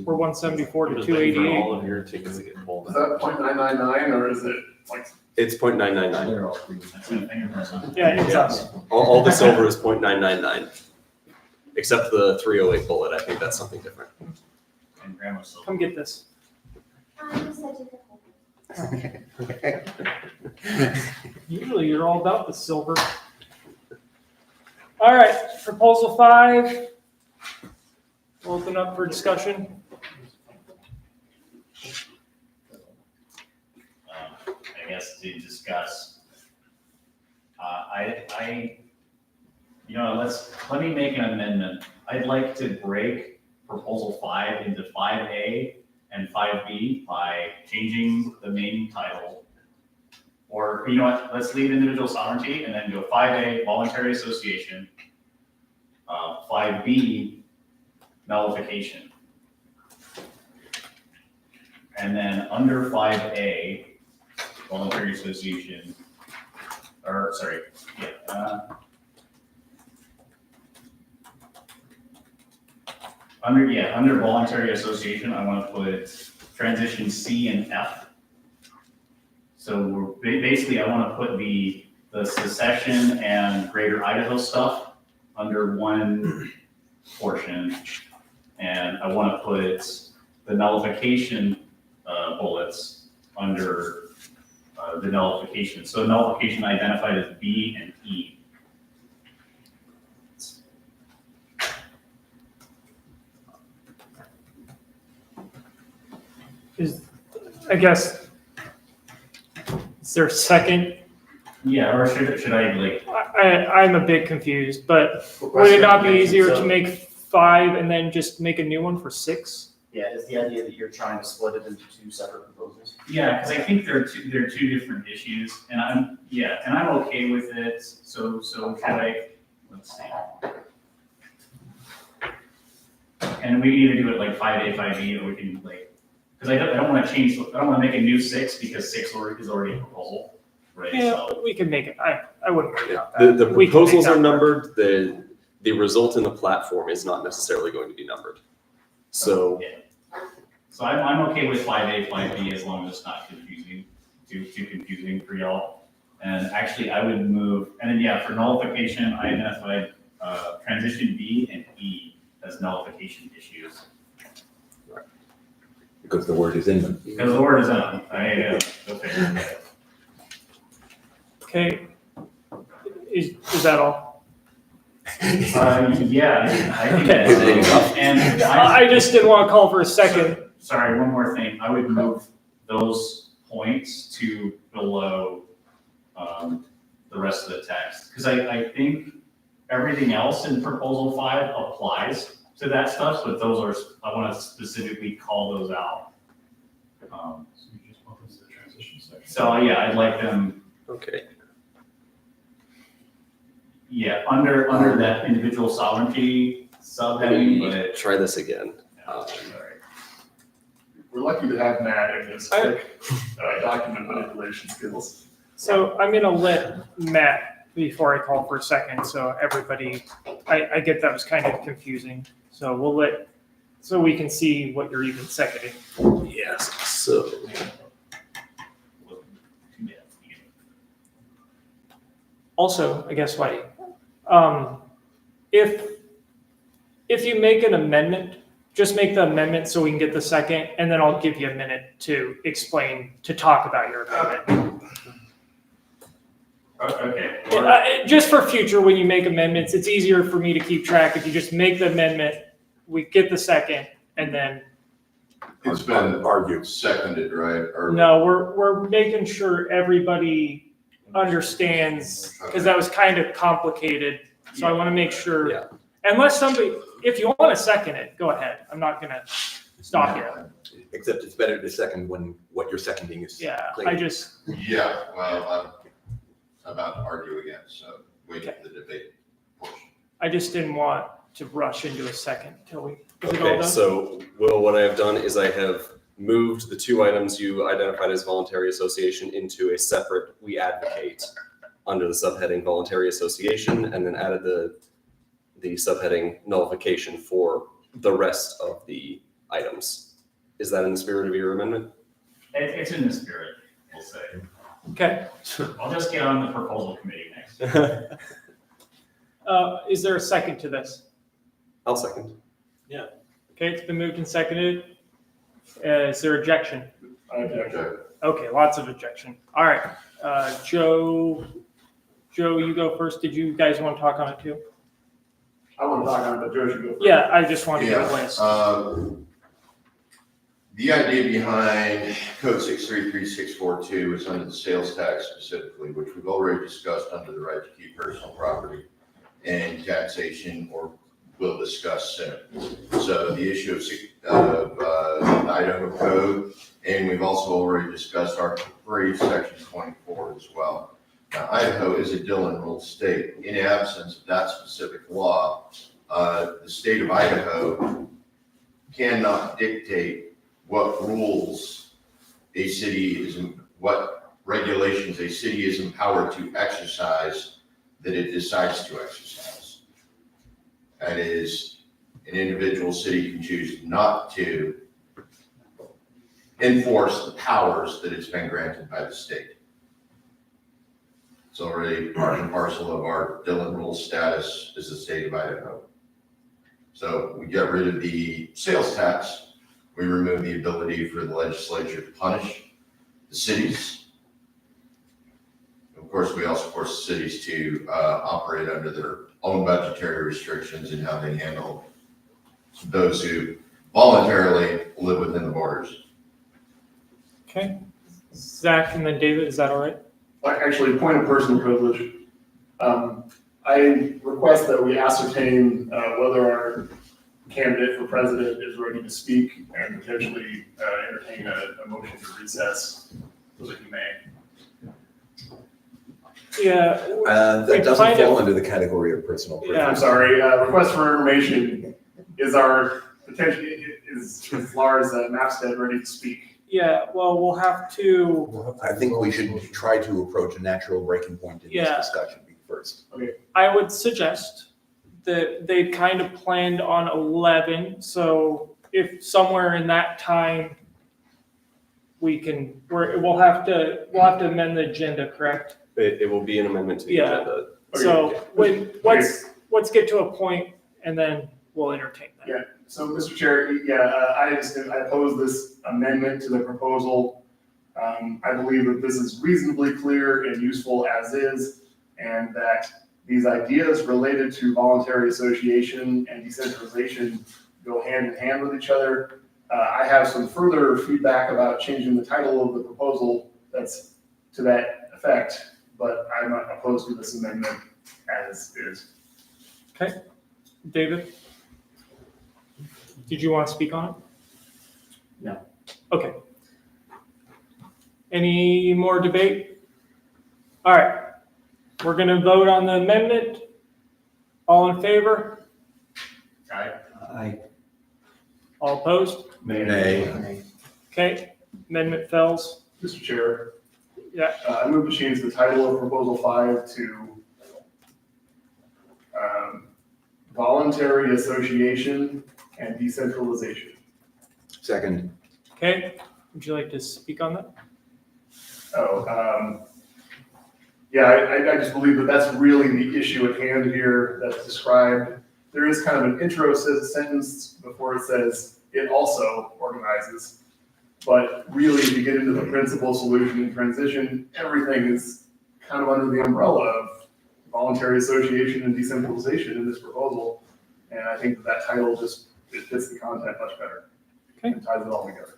We're 174 to
Just waiting for
288.
all of your tickets to get pulled
Is
out.
that .999 or is it like?
It's 0.999.
They're all free.
That's my fingerprints on.
Yeah, it's us.
All the silver is 0.999. Except the 308 bullet. I think that's something different.
And grandma's still.
Come get this. Usually you're all about the silver. All right, proposal 5. We'll open up for discussion.
I guess, to discuss. Let me make an amendment. I'd like to break proposal 5 into 5A and 5B by changing the main title. Or, you know what, let's leave individual sovereignty and then go 5A, voluntary association, 5B, nullification. And then under 5A, voluntary association, or sorry, under voluntary association, I want to put transition C and F. So basically, I want to put the secession and greater Idaho stuff under one portion. And I want to put the nullification bullets under the nullification. So nullification identified as B and E.
Is there a second?
Yeah, or should I like?
I'm a bit confused, but would it not be easier to make 5 and then just make a new one for 6?
Yeah, is the idea that you're trying to split it into 2 separate proposals?
Yeah, because I think they're two different issues, and I'm okay with it. So should I? Let's see. And we can either do it like 5A, 5B, or we can like, because I don't want to change. I don't want to make a new 6 because 6 is already a proposal, right?
Yeah,
So,
we can make it. I wouldn't worry about that.
The
We can make
proposals
that
are
work.
numbered, the result in the platform is not necessarily going to be numbered. So,
yeah. So I'm okay with 5A, 5B as long as it's not confusing, too confusing for y'all. And actually, I would move, and then yeah, for nullification, I identified transition B and E as nullification issues.
Because the word is in them.
Because the word is in them. Okay.
Okay. Is that all?
Yeah, I think
Okay.
that's it. And
I just didn't want to call for a second.
Sorry, one more thing. I would move those points to below the rest of the text. Because I think everything else in proposal 5 applies to that stuff, but those are, I want to specifically call those out.
So you just want this as the transition section.
So yeah, I'd like them,
okay.
yeah, under that individual sovereignty subheading, but.
Try this again.
We're lucky to have Matt in this document manipulation skills.
So I'm gonna let Matt before I call for a second. So everybody, I get that was kind of confusing. So we'll let, so we can see what you're even seconding.
Yes, so.
Also, I guess what, if you make an amendment, just make the amendment so we can get the second, and then I'll give you a minute to explain, to talk about your amendment.
Okay.
Just for future, when you make amendments, it's easier for me to keep track if you just make the amendment, we get the second, and then.
It's been argued, seconded, right? Or
No, we're making sure everybody understands, because that was kind of complicated, so I want to make sure.
Yeah.
Unless somebody, if you want to second it, go ahead. I'm not gonna stop you.
Except it's better to second when what you're seconding is
Yeah,
clear.
I just,
Yeah, well, I'm about to argue again, so wait for the debate portion.
I just didn't want to rush into a second till we, is it all
Okay,
done?
so Will, what I have done is I have moved the 2 items you identified as voluntary association into a separate we advocate under the subheading voluntary association, and then added the subheading nullification for the rest of the items. Is that in the spirit of your amendment?
It's in the spirit, we'll say.
Okay,
I'll just get on the proposal committee next.
is there a second to this?
I'll second.
Okay, it's been moved and seconded. Is there objection?
Okay.
Okay, lots of objection. All right, Joe, you go first. Did you guys want to talk on it too?
I want to talk on it, but Joe should go first.
Yeah, I just wanted to get a list.
The idea behind code 633642 is under the sales tax specifically, which we've already discussed under the right to keep personal property and taxation, or will discuss soon. So the issue of Idaho code, and we've also already discussed Article 3, Section 24 as well. Now, Idaho is a Dillon rule state. In absence of that specific law, the state of Idaho cannot dictate what rules a city is, what regulations a city is empowered to exercise that it decides to exercise. That is, an individual city can choose not to enforce the powers that it's been granted by the state. It's already part and parcel of our Dillon rule status as the state of Idaho. So we get rid of the sales tax. We remove the ability for the legislature to punish the cities. Of course, we also force the cities to operate under their own budgetary restrictions in how they handle those who voluntarily live within the borders.
Okay. Zach and then David, is that all right?
Actually, point of personal privilege. I request that we ascertain whether our candidate for president is ready to speak and potentially entertain a motion to recess so that he may.
Yeah.
That doesn't fall under the category of personal privilege.
Yeah.
I'm sorry, request for information, is our potential, is Lars Mapstead ready to speak?
Yeah, well, we'll have to,
I think we should try to approach a natural breaking point in this
Yeah.
discussion first.
I would suggest that they kind of planned on 11, so if somewhere in that time we'll have to amend the agenda, correct?
It will be an amendment to the
Yeah.
agenda.
So let's get to a point and then we'll entertain that.
Yeah, so Mr. Chair, I oppose this amendment to the proposal. I believe that this is reasonably clear and useful as is, and that these ideas related to voluntary association and decentralization go hand in hand with each other. I have some further feedback about changing the title of the proposal that's to that effect, but I'm not opposed to this amendment as is.
Okay, David? Did you want to speak on it?
No.
Okay. Any more debate? All right, we're gonna vote on the amendment. All in favor?
I
All opposed?
Nay.
Okay, amendment fails.
Mr. Chair.
Yeah.
I move to change the title of proposal 5 to voluntary association and decentralization.
Second.
Okay, would you like to speak on that?
Yeah, I just believe that that's really the issue at hand here that's described. There is kind of an intro sentence before it says it also organizes. But really, if you get into the principal, solution, and transition, everything is kind of under the umbrella of voluntary association and decentralization in this proposal. And I think that title just, it fits the content much better.
Okay.
And ties it all together.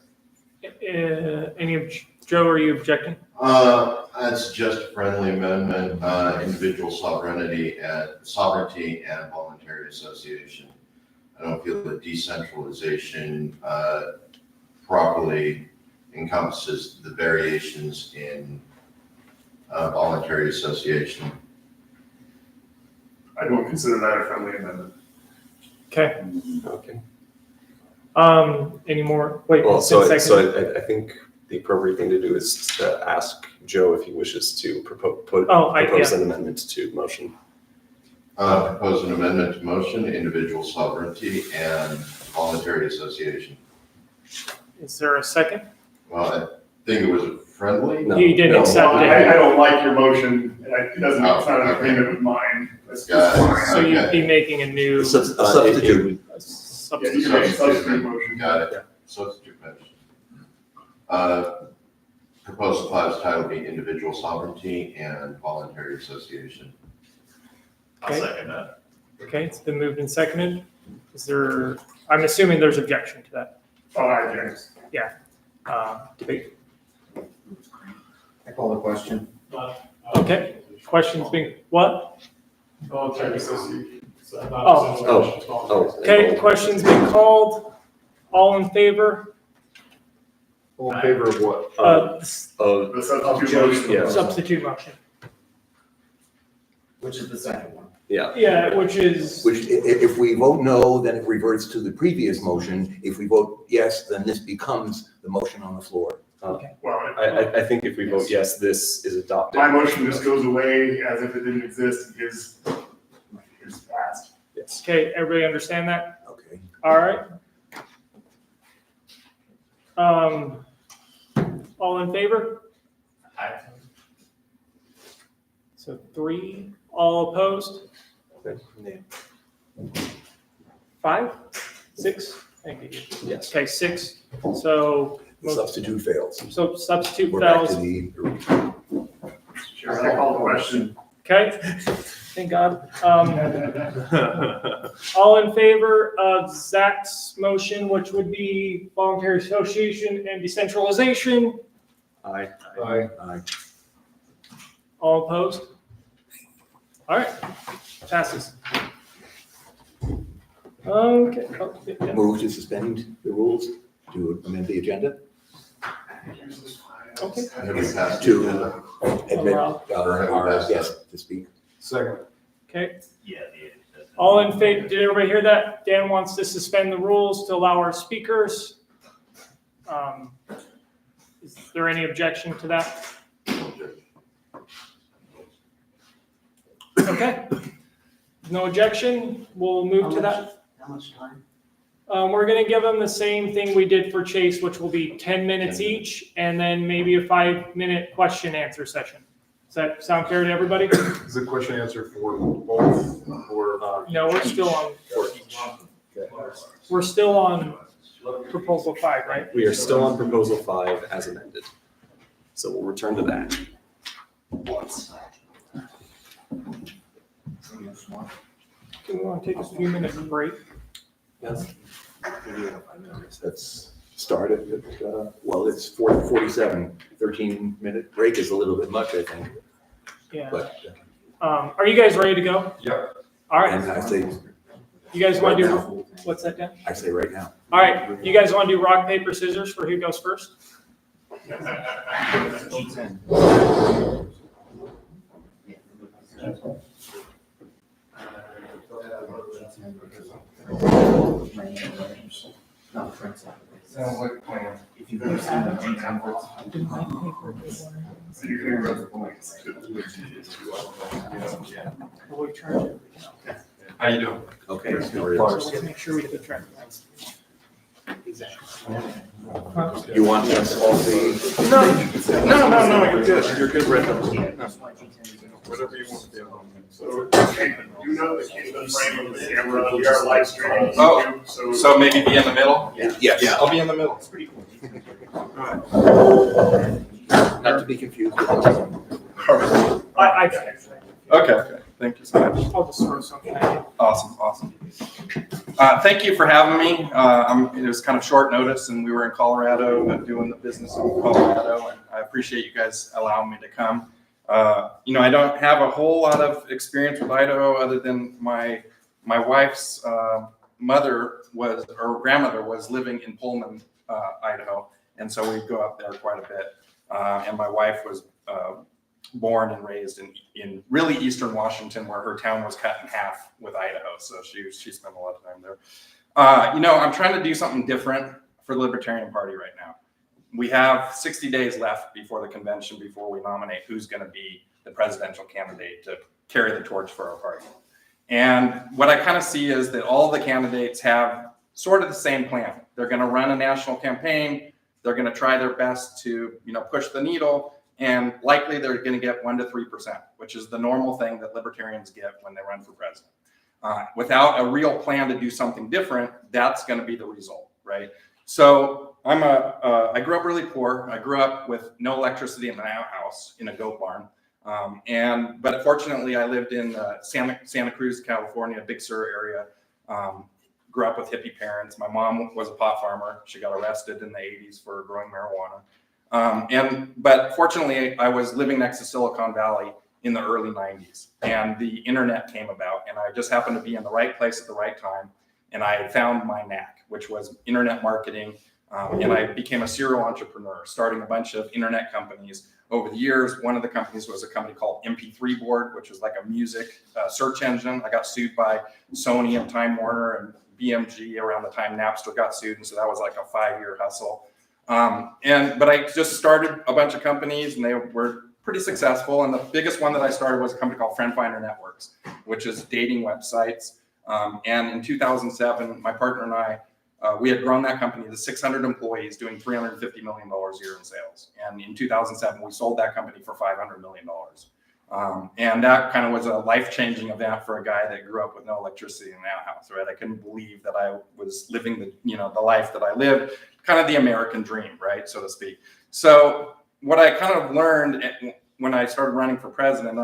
Joe, are you objecting?
That's just a friendly amendment, individual sovereignty and voluntary association. I don't feel that decentralization properly encompasses the variations in voluntary association.
I don't consider that a friendly amendment.
Okay.
Okay.
Any more? Wait,
Well,
it's been seconded.
so I think the appropriate thing to do is to ask Joe if he wishes to propose an amendment to motion.
Propose an amendment to motion, individual sovereignty and voluntary association.
Is there a second?
Well, I think it was friendly.
No.
You didn't accept it.
I don't like your motion, and it doesn't, it's not an agreement with mine. That's
Got it.
fine.
So you'd be making a new
Substitute.
Yeah, you
substitute.
can make a substitute motion.
Got it. Substitute motion. Proposal 5's title being individual sovereignty and voluntary association.
I'll
Okay.
second that.
Okay, it's been moved and seconded. Is there, I'm assuming there's objection to that.
Oh, hi, James.
Debate.
I call the question.
Okay. Questions being, what?
Oh, check it, so
Okay, questions being called. All in favor?
All in favor of what?
Of
The substitute motion.
Yeah.
Substitute motion.
Which is the second one.
Yeah, which is,
If we vote no, then it reverts to the previous motion. If we vote yes, then this becomes the motion on the floor.
Well,
I think if we vote yes, this is adopted.
my motion just goes away as if it didn't exist, his is passed.
Yes.
okay, everybody understand that?
Okay.
All right. All in favor? So 3, all opposed? 5, 6, thank you.
Yes.
Okay, 6, so,
The substitute fails.
so substitute
We're back to
fails,
the,
Chairman, I call the question.
okay? Thank God. All in favor of Zach's motion, which would be voluntary association and decentralization?
Aye.
aye.
All opposed? All right, passes. Okay. Oh, yeah.
Move to suspend the rules to amend the agenda.
Okay.
To admit our guest to speak.
Second.
Okay,
Yeah.
all in favor, did everybody hear that? Dan wants to suspend the rules to allow our speakers. Is there any objection to that? Okay, no objection, we'll move to that.
How much time?
We're gonna give them the same thing we did for Chase, which will be 10 minutes each, and then maybe a 5-minute question answer session. Does that sound fair to everybody?
Is the question answer for both or?
No, we're still on,
For each.
we're still on proposal 5, right?
We are still on proposal 5 as amended. So we'll return to that.
Do we want to take a few minutes break?
Yes.
Let's start at, well, it's 4:47. 13-minute break is a little bit much, I think,
Yeah.
but,
Are you guys ready to go?
Yep.
All
and
right,
I say,
you guys want to
right
do,
now,
what's that, Dan?
I say right now.
All right, you guys want to do rock, paper, scissors for who goes first?
No, Frank's not.
Sounds like a plan.
If you've ever seen the G templates.
So you can read the points.
How you doing?
Okay.
So let's make sure we get the track.
You want us all the,
No, you're good. You're good, Brett.
Whatever you want to do.
So, hey, you know the frame of the camera, we are live streaming
Oh,
YouTube,
So maybe be in the middle?
yes,
I'll be in the middle.
It's pretty cool.
not to be confused with.
I got it.
Okay, thank you so much.
I'll just throw something at you.
Awesome. Thank you for having me. It was kind of short notice and we were in Colorado doing the business in Colorado, and I appreciate you guys allowing me to come. I don't have a whole lot of experience with Idaho other than my wife's grandmother was living in Pullman, Idaho, and so we'd go up there quite a bit. And my wife was born and raised in really eastern Washington, where her town was cut in half with Idaho, so she spent a lot of time there. I'm trying to do something different for the Libertarian Party right now. We have 60 days left before the convention, before we nominate who's going to be the presidential candidate to carry the torch for our party. And what I kind of see is that all the candidates have sort of the same plan. They're going to run a national campaign. They're going to try their best to, push the needle, and likely they're going to get 1 to 3%, which is the normal thing that libertarians get when they run for president. Without a real plan to do something different, that's going to be the result, right? So I grew up really poor. I grew up with no electricity in my house in a goat barn. But fortunately I lived in Santa Cruz, California, Big Sur area,
grew up with hippie parents. My mom was a pot farmer. She got arrested in the 80s for growing marijuana. But fortunately, I was living next to Silicon Valley in the early 90s, and the internet came about, and I just happened to be in the right place at the right time, and I had found my knack, which was internet marketing, and I became a serial entrepreneur, starting a bunch of internet companies. Over the years, one of the companies was a company called MP3 Board, which was like a music search engine. I got sued by Sony and Time Warner and BMG around the time Napster got sued, and so that was like a 5-year hustle. But I just started a bunch of companies, and they were pretty successful. And the biggest one that I started was a company called Friend Finder Networks, which is dating websites. And in 2007, my partner and I, we had grown that company to 600 employees doing $350 million a year in sales. And in 2007, we sold that company for $500 million. And that kind of was a life-changing event for a guy that grew up with no electricity in that house, right? I couldn't believe that I was living the life that I lived, kind of the American dream, right, so to speak. So what I kind of learned when I started running for president,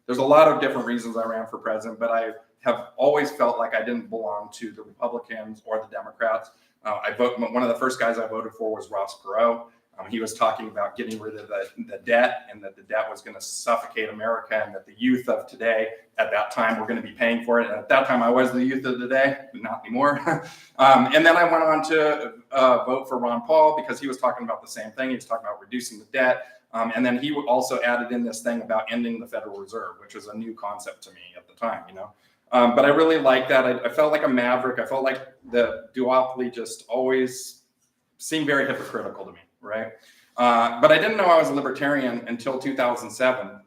there's a lot of different reasons I ran for president, but I have always felt like I didn't belong to the Republicans or the Democrats. One of the first guys I voted for was Ross Perot. He was talking about getting rid of the debt, and that the debt was going to suffocate America, and that the youth of today at that time were going to be paying for it. And at that time, I was the youth of today, but not anymore. And then I went on to vote for Ron Paul because he was talking about the same thing. He was talking about reducing the debt. And then he also added in this thing about ending the Federal Reserve, which was a new concept to me at the time, But I really liked that. I felt like a maverick. I felt like the duopoly just always seemed very hypocritical to me. Right. But I didn't know I was a libertarian until 2007.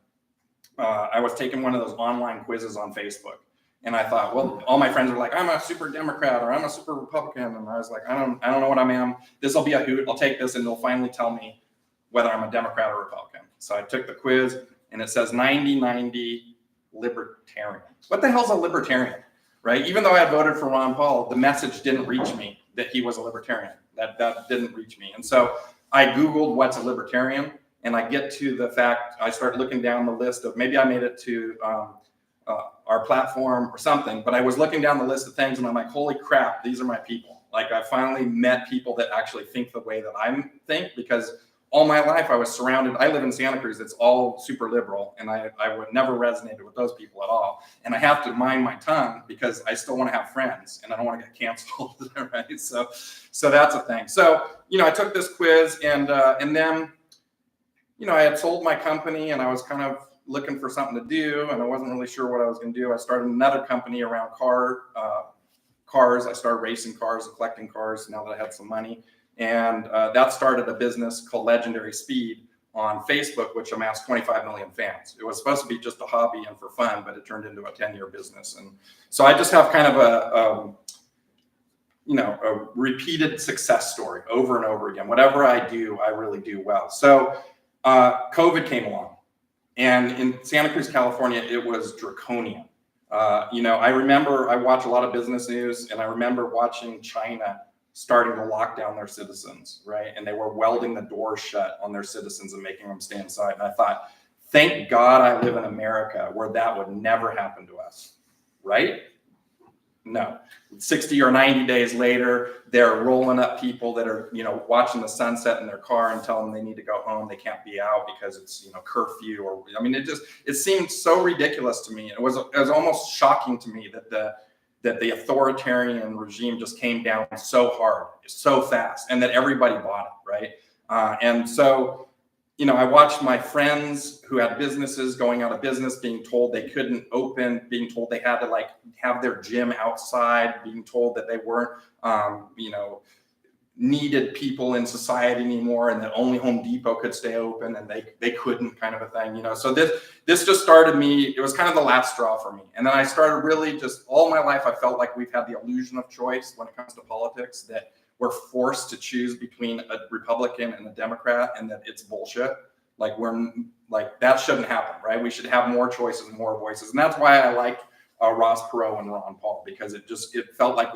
I was taking one of those online quizzes on Facebook. And I thought, well, all my friends were like, I'm a super Democrat or I'm a super Republican. And I was like, I don't know what I am. This will be a hoot. I'll take this and they'll finally tell me whether I'm a Democrat or Republican. So I took the quiz and it says 90-90 libertarian. What the hell's a libertarian? Right. Even though I had voted for Ron Paul, the message didn't reach me that he was a libertarian. That didn't reach me. And so I Googled what's a libertarian, and I get to the fact, I start looking down the list of, maybe I made it to our platform or something, but I was looking down the list of things and I'm like, holy crap, these are my people. Like I finally met people that actually think the way that I think, because all my life I was surrounded, I live in Santa Cruz, it's all super liberal, and I would never resonated with those people at all. And I have to mind my tongue because I still want to have friends and I don't want to get canceled, right? So that's a thing. So, I took this quiz and then, I had sold my company and I was kind of looking for something to do and I wasn't really sure what I was going to do. I started another company around cars. I started racing cars and collecting cars now that I had some money. And that started a business called Legendary Speed on Facebook, which amassed 25 million fans. It was supposed to be just a hobby and for fun, but it turned into a 10-year business. And so I just have kind of a repeated success story over and over again. Whatever I do, I really do well. So COVID came along. And in Santa Cruz, California, it was draconian. I remember I watch a lot of business news, and I remember watching China starting to lock down their citizens, right? And they were welding the doors shut on their citizens and making them stay inside. And I thought, thank God I live in America where that would never happen to us, right? No. 60 or 90 days later, they're rolling up people that are, watching the sunset in their car and telling them they need to go home. They can't be out because it's, curfew it seemed so ridiculous to me. It was almost shocking to me that the authoritarian regime just came down so hard, so fast, and that everybody bought it, right? And so, I watched my friends who had businesses going out of business, being told they couldn't open, being told they had to have their gym outside, being told that they weren't, needed people in society anymore, and that only Home Depot could stay open and they couldn't, kind of a thing, So this just started me. It was kind of the last straw for me. And then I started really just all my life, I felt like we've had the illusion of choice when it comes to politics, that we're forced to choose between a Republican and a Democrat, and that it's bullshit. That shouldn't happen, right? We should have more choices, more voices. And that's why I liked Ross Perot and Ron Paul, because it felt like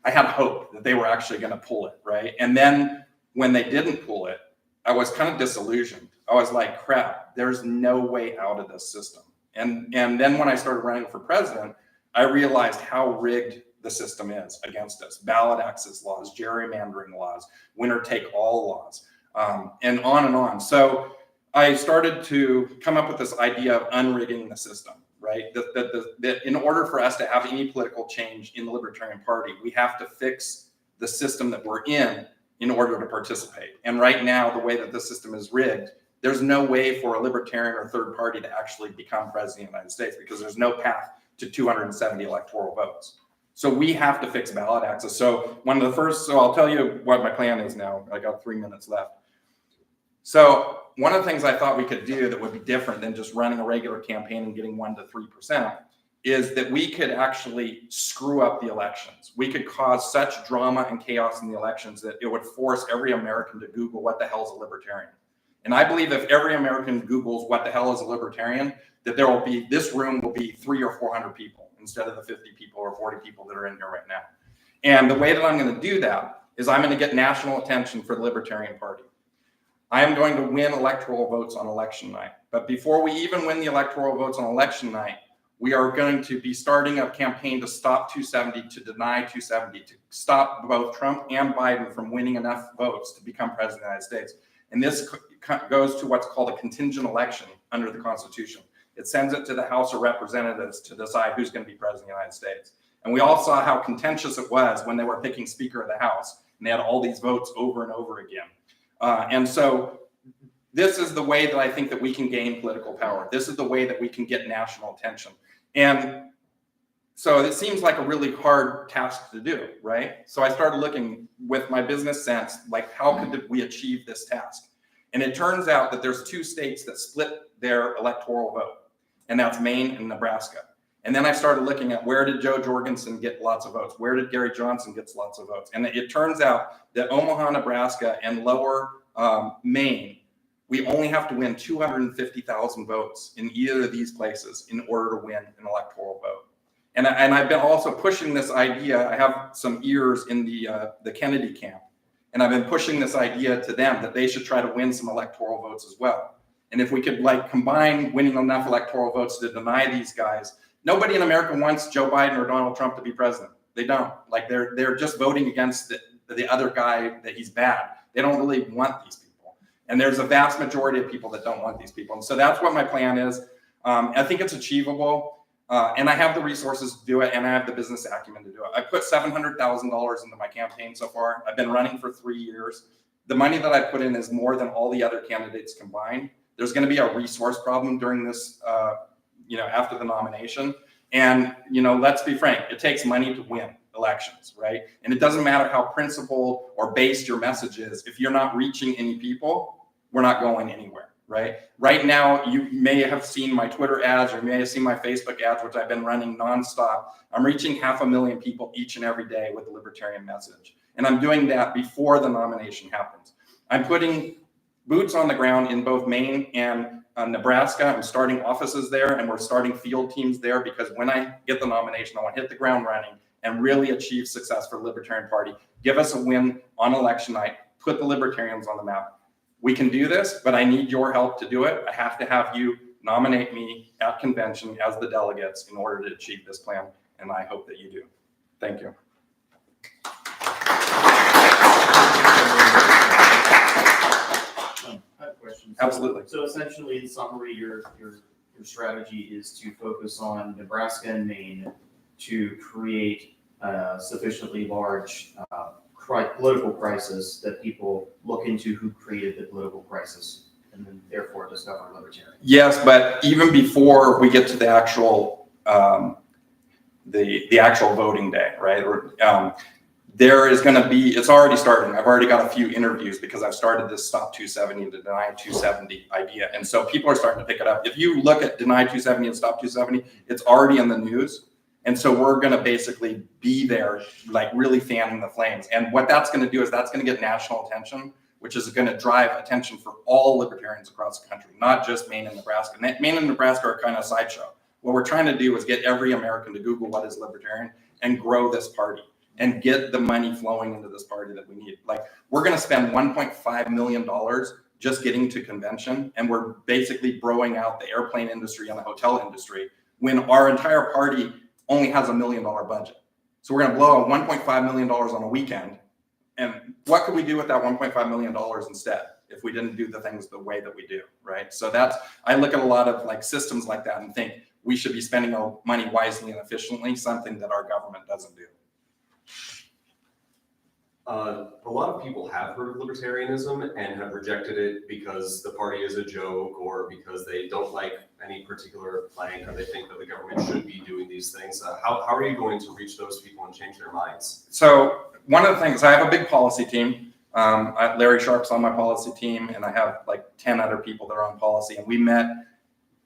I had hope that they were actually going to pull it, right? And then when they didn't pull it, I was kind of disillusioned. I was like, crap, there's no way out of this system. And then when I started running for president, I realized how rigged the system is against us. Ballot access laws, gerrymandering laws, winner take all laws, and on and on. So I started to come up with this idea of unrigging the system, right? That in order for us to have any political change in the Libertarian Party, we have to fix the system that we're in order to participate. And right now, the way that the system is rigged, there's no way for a Libertarian or third party to actually become president of the United States because there's no path to 270 electoral votes. So we have to fix ballot access. So I'll tell you what my plan is now. I got 3 minutes left. So one of the things I thought we could do that would be different than just running a regular campaign and getting 1 to 3% is that we could actually screw up the elections. We could cause such drama and chaos in the elections that it would force every American to Google what the hell is a libertarian. And I believe if every American Googles what the hell is a libertarian, that this room will be 300 or 400 people instead of the 50 people or 40 people that are in here right now. And the way that I'm going to do that is I'm going to get national attention for the Libertarian Party. I am going to win electoral votes on election night. But before we even win the electoral votes on election night, we are going to be starting a campaign to stop 270, to deny 270, to stop both Trump and Biden from winning enough votes to become president of the United States. And this goes to what's called a contingent election under the Constitution. It sends it to the House of Representatives to decide who's going to be president of the United States. And we all saw how contentious it was when they were picking Speaker of the House, and they had all these votes over and over again. And so this is the way that I think that we can gain political power. This is the way that we can get national attention. And so it seems like a really hard task to do, right? So I started looking with my business sense, like how could we achieve this task? And it turns out that there's 2 states that split their electoral vote, and that's Maine and Nebraska. And then I started looking at where did Joe Jorgensen get lots of votes? Where did Gary Johnson get lots of votes? And it turns out that Omaha, Nebraska, and lower Maine, we only have to win 250,000 votes in either of these places in order to win an electoral vote. And I've been also pushing this idea. I have some ears in the Kennedy camp, and I've been pushing this idea to them that they should try to win some electoral votes as well. And if we could combine winning enough electoral votes to deny these guys, nobody in America wants Joe Biden or Donald Trump to be president. They don't. They're just voting against the other guy that he's bad. They don't really want these people. And there's a vast majority of people that don't want these people. And so that's what my plan is. I think it's achievable. And I have the resources to do it, and I have the business acumen to do it. I put $700,000 into my campaign so far. I've been running for 3 years. The money that I put in is more than all the other candidates combined. There's going to be a resource problem during this, after the nomination. And, let's be frank, it takes money to win elections, right? And it doesn't matter how principled or based your message is. If you're not reaching any people, we're not going anywhere, right? Right now, you may have seen my Twitter ads or you may have seen my Facebook ads, which I've been running nonstop. I'm reaching 500,000 people each and every day with the Libertarian message. And I'm doing that before the nomination happens. I'm putting boots on the ground in both Maine and Nebraska. I'm starting offices there, and we're starting field teams there because when I get the nomination, I want to hit the ground running and really achieve success for the Libertarian Party. Give us a win on election night. Put the Libertarians on the map. We can do this, but I need your help to do it. I have to have you nominate me at convention as the delegates in order to achieve this plan, and I hope that you do. Thank you.
I have a question.
Absolutely.
So essentially, in summary, your strategy is to focus on Nebraska and Maine to create a sufficiently large political crisis that people look into who created the political crisis and then therefore discover Libertarian.
Yes, but even before we get to the actual the actual voting day, right? There is going to be, it's already starting. I've already got a few interviews because I've started this Stop 270 to Deny 270 idea. And so people are starting to pick it up. If you look at Deny 270 and Stop 270, it's already in the news. And so we're going to basically be there, really fanning the flames. And what that's going to do is that's going to get national attention, which is going to drive attention for all libertarians across the country, not just Maine and Nebraska. Maine and Nebraska are kind of a sideshow. What we're trying to do is get every American to Google what is libertarian and grow this party and get the money flowing into this party that we need. We're going to spend $1.5 million just getting to convention, and we're basically growing out the airplane industry and the hotel industry when our entire party only has $1 million budget. So we're going to blow $1.5 million on a weekend. And what could we do with that $1.5 million instead if we didn't do the things the way that we do, right? So I look at a lot of like systems like that and think we should be spending our money wisely and efficiently, something that our government doesn't do.
A lot of people have heard of libertarianism and have rejected it because the party is a joke or because they don't like any particular plank or they think that the government should be doing these things. How are you going to reach those people and change their minds?
So one of the things, I have a big policy team. Larry Sharp's on my policy team, and I have like 10 other people that are on policy. And we met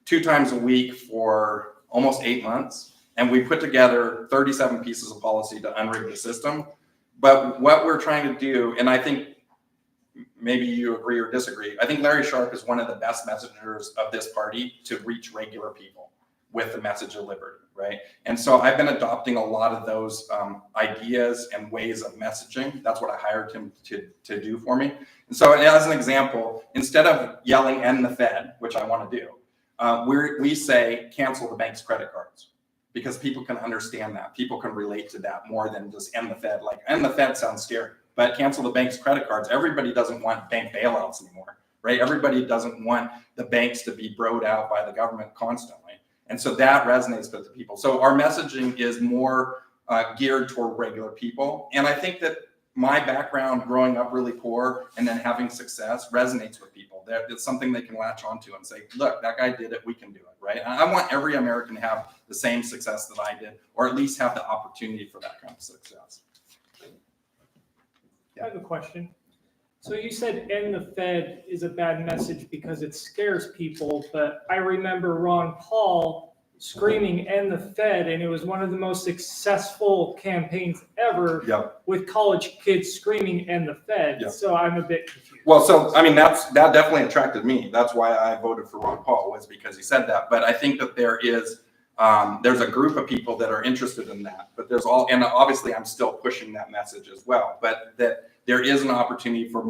2 times a week for almost 8 months. And we put together 37 pieces of policy to unrig the system. But what we're trying to do, and I think maybe you agree or disagree, I think Larry Sharp is one of the best messengers of this party to reach regular people with the message of liberty, right? And so I've been adopting a lot of those ideas and ways of messaging. That's what I hired him to do for me. And so as an example, instead of yelling "end the Fed," which I want to do, we say cancel the bank's credit cards. Because people can understand that. People can relate to that more than just end the Fed. Like, end the Fed sounds scary, but cancel the bank's credit cards. Everybody doesn't want bank bailouts anymore, right? Everybody doesn't want the banks to be broed out by the government constantly. And so that resonates with the people. So our messaging is more geared toward regular people. And I think that my background growing up really poor and then having success resonates with people. It's something they can latch onto and say, look, that guy did it, we can do it, right? And I want every American to have the same success that I did, or at least have the opportunity for that kind of success.
I have a question. So you said "end the Fed" is a bad message because it scares people, but I remember Ron Paul screaming "end the Fed," and it was one of the most successful campaigns ever.
Yep.
With college kids screaming "end the Fed."
Yep.
So I'm a bit confused.
Well, so I mean that definitely attracted me. That's why I voted for Ron Paul, was because he said that. But I think that there's a group of people that are interested in that. But and obviously I'm still pushing that message as well. But that there is an opportunity for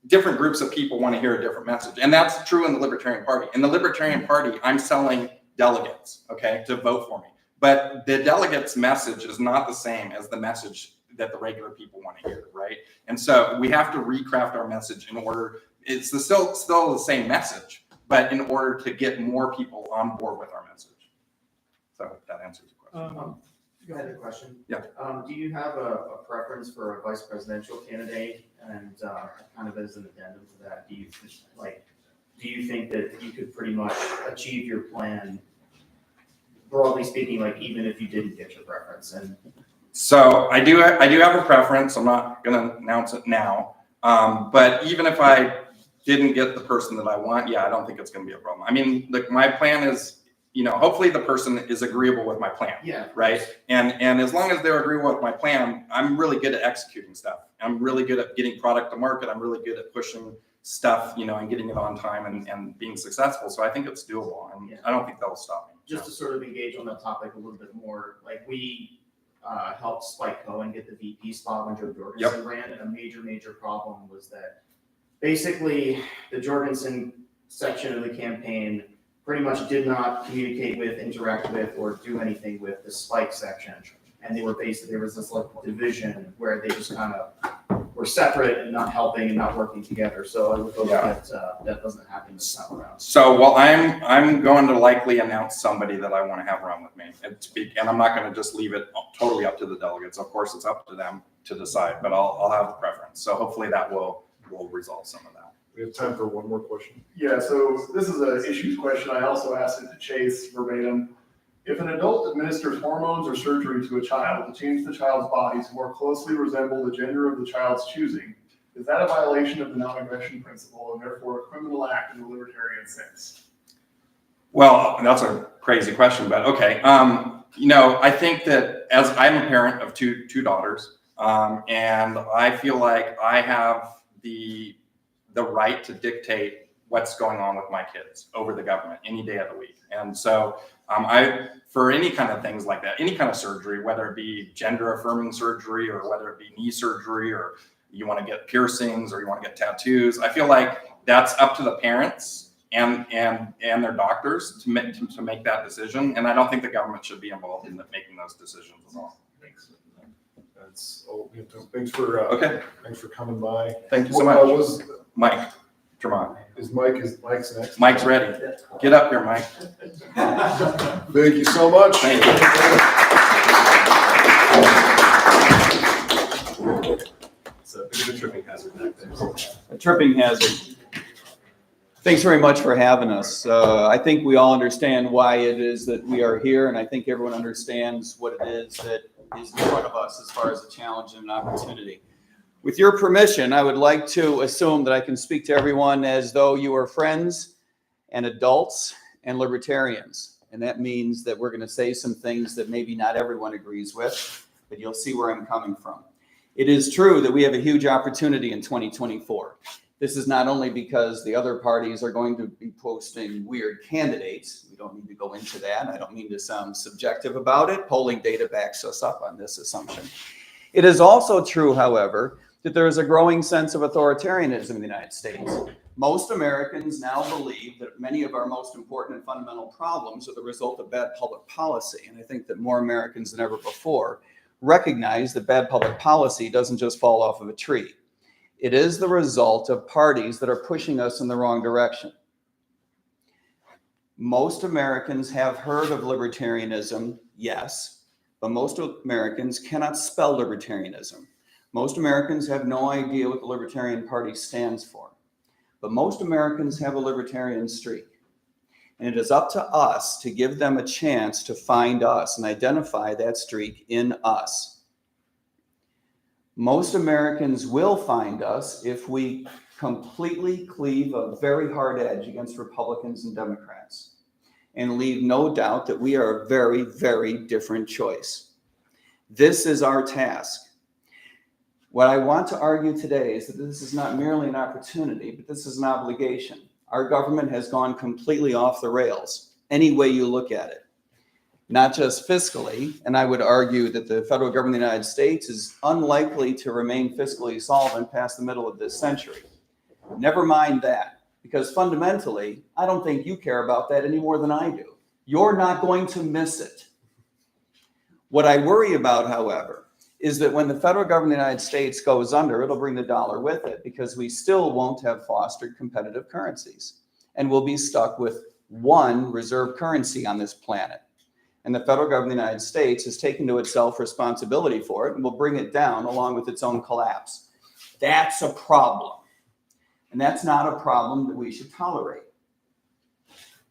different groups of people want to hear a different message. And that's true in the Libertarian Party. In the Libertarian Party, I'm selling delegates, okay, to vote for me. But the delegates' message is not the same as the message that the regular people want to hear, right? And so we have to recraft our message in order, it's still the same message, but in order to get more people on board with our message. So that answers the question.
I had a question.
Yeah.
Do you have a preference for a vice presidential candidate? And kind of as an addendum to that, do you think that you could pretty much achieve your plan, broadly speaking, like even if you didn't get your preference? And
so I do have a preference. I'm not going to announce it now. But even if I didn't get the person that I want, I don't think it's going to be a problem. I mean, my plan is, hopefully the person is agreeable with my plan.
Yeah.
Right. And as long as they're agreeable with my plan, I'm really good at executing stuff. I'm really good at getting product to market. I'm really good at pushing stuff, and getting it on time and being successful. So I think it's doable. And I don't think that'll stop me.
just to sort of engage on that topic a little bit more, like we helped Spike Cohen get the VP spot when Joe Jorgensen ran, and a major problem was that basically the Jorgensen section of the campaign pretty much did not communicate with, interact with, or do anything with the Spike section. And they were basically, there was this like division where they just kind of were separate and not helping and not working together. So I would hope that that doesn't happen this time around.
So, well, I'm going to likely announce somebody that I want to have run with me, and I'm not going to just leave it totally up to the delegates. Of course, it's up to them to decide, but I'll have the preference. So hopefully that will resolve some of that.
We have time for one more question.
Yeah, so this is an issues question. I also asked it to Chase verbatim. If an adult administers hormones or surgery to a child to change the child's body to more closely resemble the gender of the child's choosing, is that a violation of the non-aggression principle and therefore a criminal act in the libertarian sense?
Well, that's a crazy question, but okay. I think that as I'm a parent of two daughters, and I feel like I have the right to dictate what's going on with my kids over the government any day of the week. And so for any kind of things like that, any kind of surgery, whether it be gender affirming surgery or whether it be knee surgery or you want to get piercings or you want to get tattoos, I feel like that's up to the parents and their doctors to make that decision. And I don't think the government should be involved in making those decisions at all.
That's all we have to, thanks for,
Okay.
thanks for coming by.
Thank you so much. Mike Tremont.
Is Mike's next?
Mike's ready. Get up here, Mike.
Thank you so much.
Thank you.
It's a bit of a tripping hazard back there.
A tripping hazard. Thanks very much for having us. I think we all understand why it is that we are here, and I think everyone understands what it is that is in front of us as far as a challenge and an opportunity. With your permission, I would like to assume that I can speak to everyone as though you are friends and adults and libertarians. And that means that we're going to say some things that maybe not everyone agrees with, but you'll see where I'm coming from. It is true that we have a huge opportunity in 2024. This is not only because the other parties are going to be posting weird candidates. We don't need to go into that. I don't mean to sound subjective about it. Polling data backs us up on this assumption. It is also true, however, that there is a growing sense of authoritarianism in the United States. Most Americans now believe that many of our most important and fundamental problems are the result of bad public policy. And I think that more Americans than ever before recognize that bad public policy doesn't just fall off of a tree. It is the result of parties that are pushing us in the wrong direction. Most Americans have heard of libertarianism, yes, but most Americans cannot spell libertarianism. Most Americans have no idea what the Libertarian Party stands for, but most Americans have a libertarian streak. And it is up to us to give them a chance to find us and identify that streak in us. Most Americans will find us if we completely cleave a very hard edge against Republicans and Democrats and leave no doubt that we are a very, very different choice. This is our task. What I want to argue today is that this is not merely an opportunity, but this is an obligation. Our government has gone completely off the rails, any way you look at it. Not just fiscally, and I would argue that the federal government of the United States is unlikely to remain fiscally solvent past the middle of this century. Never mind that, because fundamentally, I don't think you care about that any more than I do. You're not going to miss it. What I worry about, however, is that when the federal government of the United States goes under, it'll bring the dollar with it, because we still won't have fostered competitive currencies. And we'll be stuck with one reserve currency on this planet. And the federal government of the United States has taken to itself responsibility for it and will bring it down along with its own collapse. That's a problem. And that's not a problem that we should tolerate.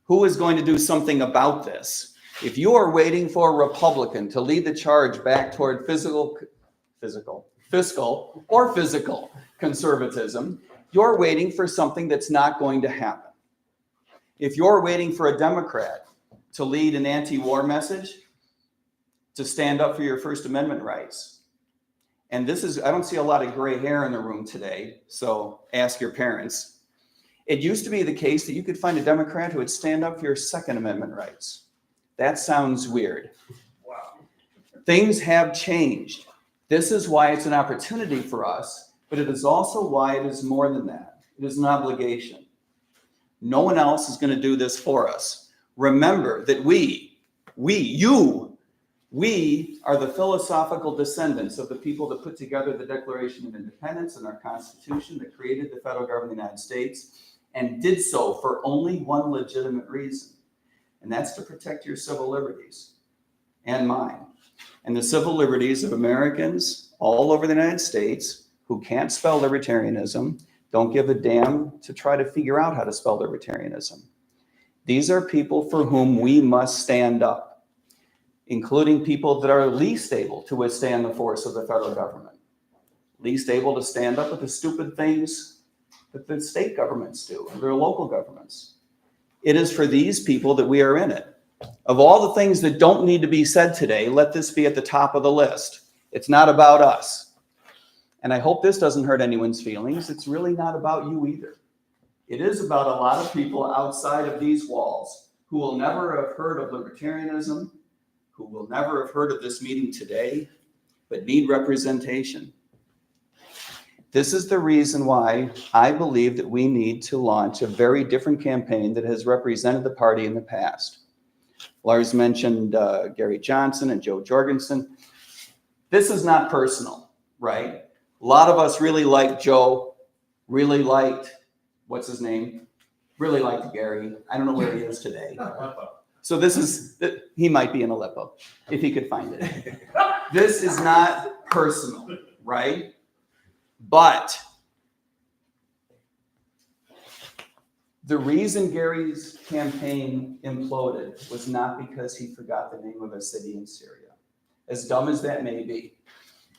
Who is going to do something about this? If you are waiting for a Republican to lead the charge back toward fiscal or physical conservatism, you're waiting for something that's not going to happen. If you're waiting for a Democrat to lead an anti-war message, to stand up for your First Amendment rights, and this is, I don't see a lot of gray hair in the room today, so ask your parents. It used to be the case that you could find a Democrat who would stand up for your Second Amendment rights. That sounds weird. Wow. Things have changed. This is why it's an opportunity for us, but it is also why it is more than that. It is an obligation. No one else is going to do this for us. Remember that we are the philosophical descendants of the people that put together the Declaration of Independence and our Constitution, that created the federal government of the United States, and did so for only one legitimate reason. And that's to protect your civil liberties and mine. And the civil liberties of Americans all over the United States who can't spell libertarianism, don't give a damn to try to figure out how to spell libertarianism. These are people for whom we must stand up, including people that are least able to withstand the force of the federal government, least able to stand up with the stupid things that the state governments do and their local governments. It is for these people that we are in it. Of all the things that don't need to be said today, let this be at the top of the list. It's not about us. And I hope this doesn't hurt anyone's feelings. It's really not about you either. It is about a lot of people outside of these walls who will never have heard of libertarianism, who will never have heard of this meeting today, but need representation. This is the reason why I believe that we need to launch a very different campaign that has represented the party in the past. Lars mentioned Gary Johnson and Joe Jorgensen. This is not personal, right? A lot of us really liked Joe, really liked, what's his name? Really liked Gary. I don't know where he is today. So this is, he might be in Aleppo, if he could find it. This is not personal, right? But the reason Gary's campaign imploded was not because he forgot the name of a city in Syria, as dumb as that may be.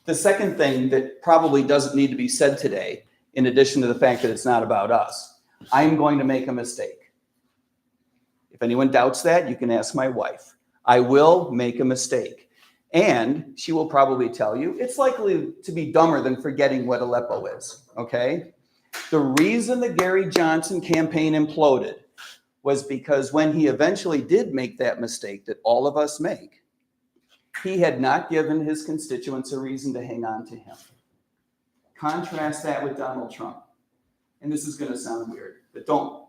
The second thing that probably doesn't need to be said today, in addition to the fact that it's not about us, I'm going to make a mistake. If anyone doubts that, you can ask my wife. I will make a mistake. And she will probably tell you it's likely to be dumber than forgetting what Aleppo is, okay? The reason the Gary Johnson campaign imploded was because when he eventually did make that mistake that all of us make, he had not given his constituents a reason to hang on to him. Contrast that with Donald Trump. And this is going to sound weird, but don't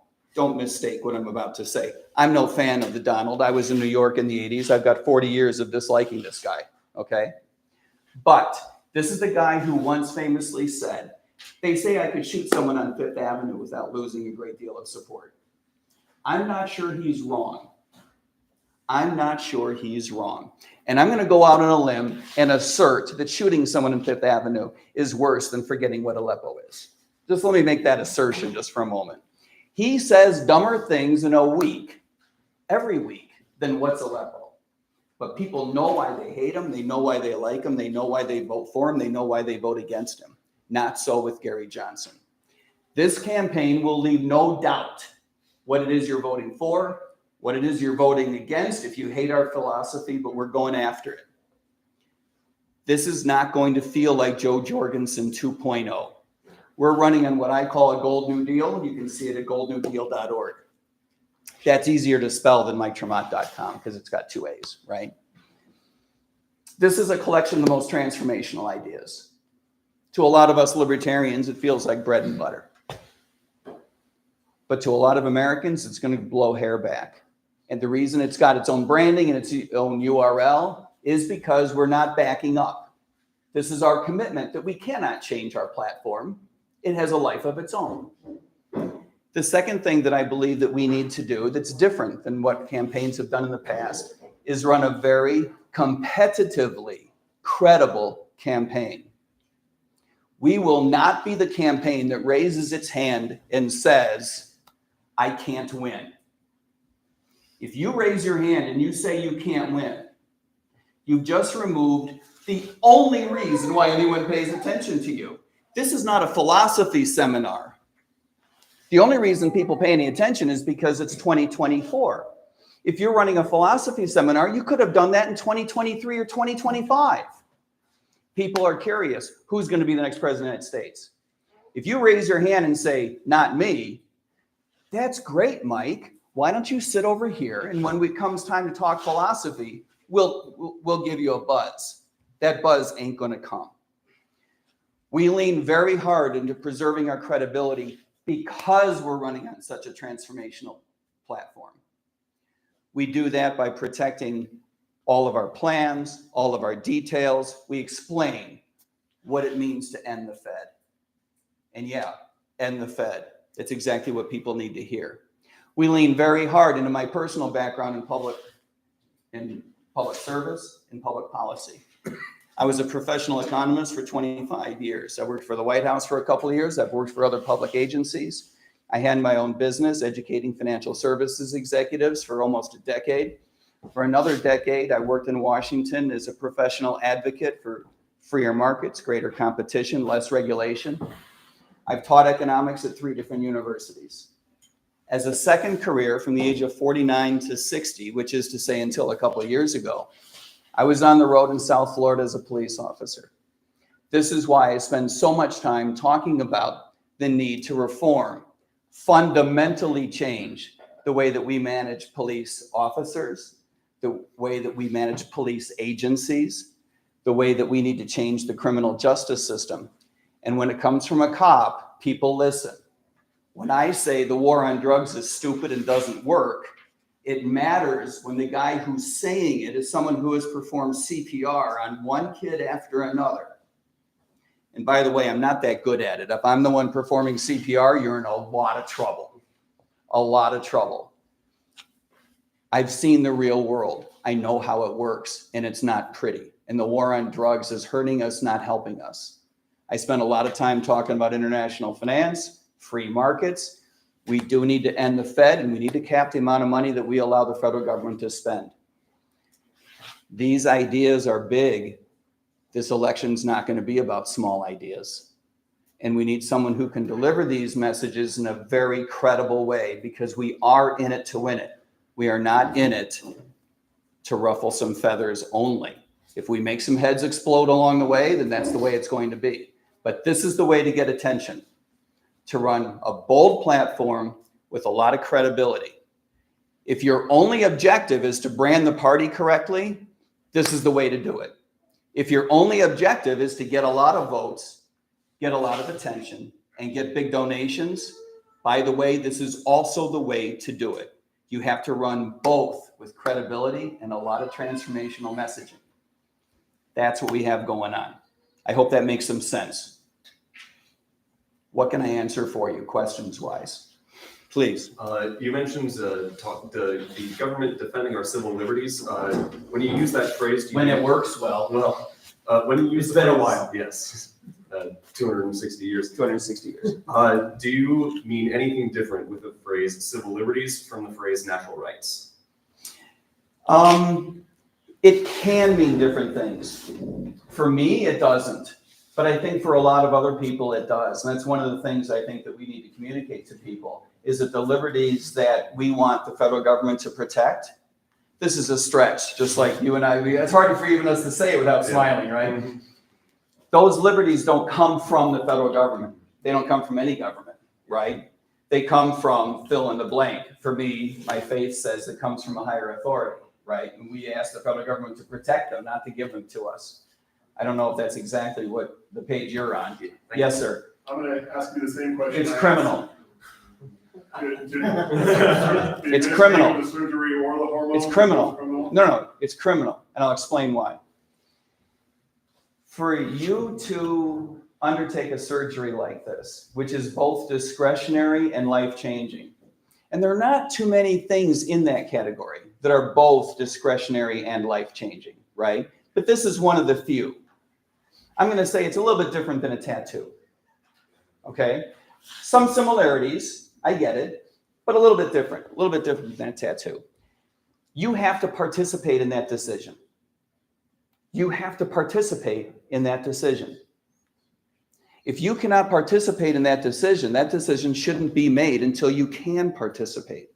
mistake what I'm about to say. I'm no fan of the Donald. I was in New York in the 80s. I've got 40 years of disliking this guy, okay? But this is the guy who once famously said, they say I could shoot someone on Fifth Avenue without losing a great deal of support. I'm not sure he's wrong. I'm not sure he's wrong. And I'm going to go out on a limb and assert that shooting someone on Fifth Avenue is worse than forgetting what Aleppo is. Just let me make that assertion just for a moment. He says dumber things in a week, every week, than what's Aleppo. But people know why they hate him. They know why they like him. They know why they vote for him. They know why they vote against him. Not so with Gary Johnson. This campaign will leave no doubt what it is you're voting for, what it is you're voting against, if you hate our philosophy, but we're going after it. This is not going to feel like Joe Jorgensen 2.0. We're running on what I call a Gold New Deal. You can see it at goldnewdeal.org. That's easier to spell than MikeTremont.com because it's got 2 A's, right? This is a collection of the most transformational ideas. To a lot of us libertarians, it feels like bread and butter. But to a lot of Americans, it's going to blow hair back. And the reason it's got its own branding and its own URL is because we're not backing up. This is our commitment that we cannot change our platform. It has a life of its own. The second thing that I believe that we need to do that's different than what campaigns have done in the past is run a very competitively credible campaign. We will not be the campaign that raises its hand and says, I can't win. If you raise your hand and you say you can't win, you've just removed the only reason why anyone pays attention to you. This is not a philosophy seminar. The only reason people pay any attention is because it's 2024. If you're running a philosophy seminar, you could have done that in 2023 or 2025. People are curious, who's going to be the next president of the United States? If you raise your hand and say, not me, that's great, Mike. Why don't you sit over here? And when it comes time to talk philosophy, we'll give you a buzz. That buzz ain't going to come. We lean very hard into preserving our credibility because we're running on such a transformational platform. We do that by protecting all of our plans, all of our details. We explain what it means to end the Fed. And yeah, end the Fed. It's exactly what people need to hear. We lean very hard into my personal background in public service and public policy. I was a professional economist for 25 years. I worked for the White House for a couple of years. I've worked for other public agencies. I had my own business, educating financial services executives for almost a decade. For another decade, I worked in Washington as a professional advocate for freer markets, greater competition, less regulation. I've taught economics at 3 different universities. As a second career from the age of 49 to 60, which is to say until a couple of years ago, I was on the road in South Florida as a police officer. This is why I spend so much time talking about the need to reform, fundamentally change the way that we manage police officers, the way that we manage police agencies, the way that we need to change the criminal justice system. And when it comes from a cop, people listen. When I say the war on drugs is stupid and doesn't work, it matters when the guy who's saying it is someone who has performed CPR on one kid after another. And by the way, I'm not that good at it. If I'm the one performing CPR, you're in a lot of trouble. A lot of trouble. I've seen the real world. I know how it works, and it's not pretty. And the war on drugs is hurting us, not helping us. I spent a lot of time talking about international finance, free markets. We do need to end the Fed, and we need to cap the amount of money that we allow the federal government to spend. These ideas are big. This election's not going to be about small ideas. And we need someone who can deliver these messages in a very credible way, because we are in it to win it. We are not in it to ruffle some feathers only. If we make some heads explode along the way, then that's the way it's going to be. But this is the way to get attention, to run a bold platform with a lot of credibility. If your only objective is to brand the party correctly, this is the way to do it. If your only objective is to get a lot of votes, get a lot of attention, and get big donations, by the way, this is also the way to do it. You have to run both with credibility and a lot of transformational messaging. That's what we have going on. I hope that makes some sense. What can I answer for you, questions-wise? Please.
You mentioned the government defending our civil liberties. When you use that phrase,
When it works well.
When you use
It's
the
been a
phrase-
while.
Yes, 260 years.
260 years.
Do you mean anything different with the phrase civil liberties from the phrase natural rights?
It can mean different things. For me, it doesn't. But I think for a lot of other people, it does. And that's one of the things I think that we need to communicate to people, is that the liberties that we want the federal government to protect, this is a stretch, just like you and I. It's hard for even us to say it without smiling, right? Mm-hmm. Those liberties don't come from the federal government. They don't come from any government, right? They come from fill in the blank. For me, my faith says it comes from a higher authority, right? And we ask the federal government to protect them, not to give them to us. I don't know if that's exactly what the page you're on. Yes, sir.
I'm gonna ask you the same question.
It's criminal.
It's
criminal.
The surgery or the hormone?
It's criminal. No, it's criminal. And I'll explain why. For you to undertake a surgery like this, which is both discretionary and life-changing, and there are not too many things in that category that are both discretionary and life-changing, right? But this is one of the few. I'm going to say it's a little bit different than a tattoo. Okay? Some similarities, I get it, but a little bit different than a tattoo. You have to participate in that decision. You have to participate in that decision. If you cannot participate in that decision shouldn't be made until you can participate.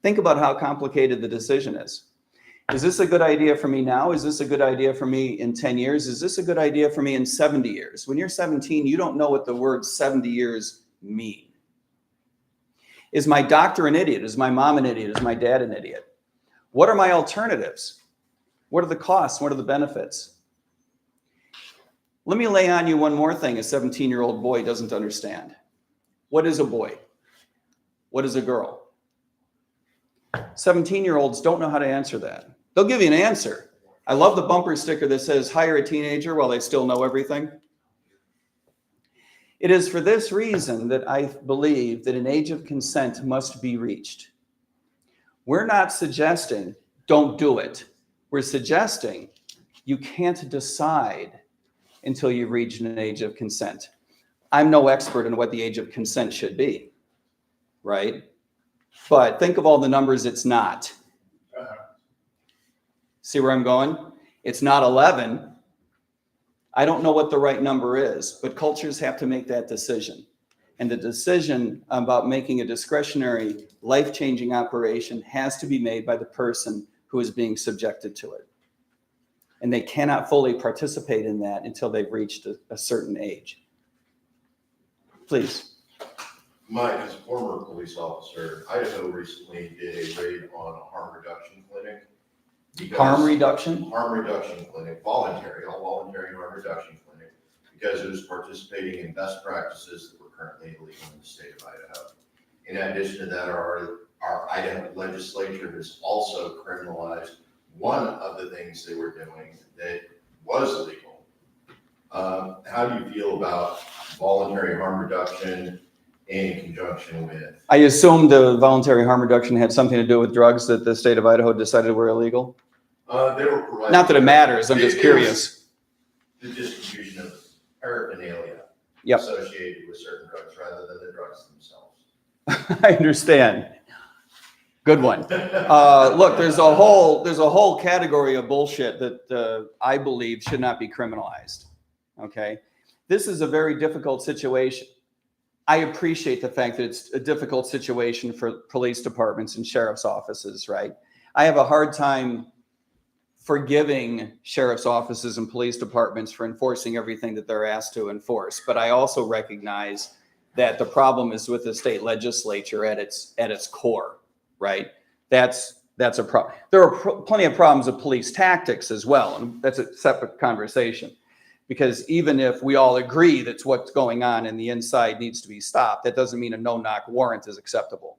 Think about how complicated the decision is. Is this a good idea for me now? Is this a good idea for me in 10 years? Is this a good idea for me in 70 years? When you're 17, you don't know what the word 70 years mean. Is my doctor an idiot? Is my mom an idiot? Is my dad an idiot? What are my alternatives? What are the costs? What are the benefits? Let me lay on you one more thing a 17-year-old boy doesn't understand. What is a boy? What is a girl? 17-year-olds don't know how to answer that. They'll give you an answer. I love the bumper sticker that says, hire a teenager while they still know everything. It is for this reason that I believe that an age of consent must be reached. We're not suggesting don't do it. We're suggesting you can't decide until you've reached an age of consent. I'm no expert in what the age of consent should be, right? But think of all the numbers it's not. See where I'm going? It's not 11. I don't know what the right number is, but cultures have to make that decision. And the decision about making a discretionary, life-changing operation has to be made by the person who is being subjected to it. And they cannot fully participate in that until they've reached a certain age. Please.
Mike, as a former police officer, Idaho recently did a raid on a harm reduction clinic.
Harm reduction?
Harm reduction clinic, voluntary, all voluntary harm reduction clinic, because it was participating in best practices that were currently illegal in the state of Idaho. In addition to that, our Idaho legislature has also criminalized one of the things they were doing that was legal. How do you feel about voluntary harm reduction in conjunction with?
I assumed the voluntary harm reduction had something to do with drugs that the state of Idaho decided were illegal.
They were providing.
Not that it matters, I'm just curious.
The distribution of paraphernalia
Yep.
associated with certain drugs rather than the drugs themselves.
I understand. Good one. Look, there's a whole category of bullshit that I believe should not be criminalized. Okay, this is a very difficult situation. I appreciate the fact that it's a difficult situation for police departments and sheriff's offices, right? I have a hard time forgiving sheriff's offices and police departments for enforcing everything that they're asked to enforce. But I also recognize that the problem is with the state legislature at its core, right? That's a problem. There are plenty of problems with police tactics as well, and that's a separate conversation. Because even if we all agree that's what's going on and the inside needs to be stopped, that doesn't mean a no-knock warrant is acceptable.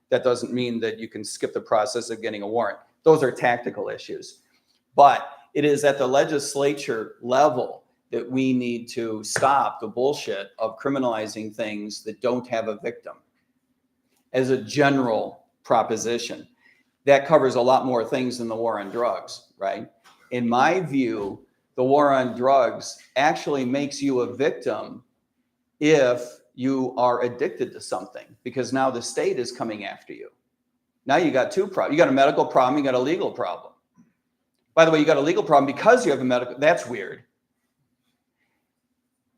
That doesn't mean that you can skip the process of getting a warrant. Those are tactical issues. But it is at the legislature level that we need to stop the bullshit of criminalizing things that don't have a victim as a general proposition. That covers a lot more things than the war on drugs, right? In my view, the war on drugs actually makes you a victim if you are addicted to something, because now the state is coming after you. Now you got two problems. You got a medical problem, you got a legal problem. By the way, you got a legal problem because you have a medical, that's weird.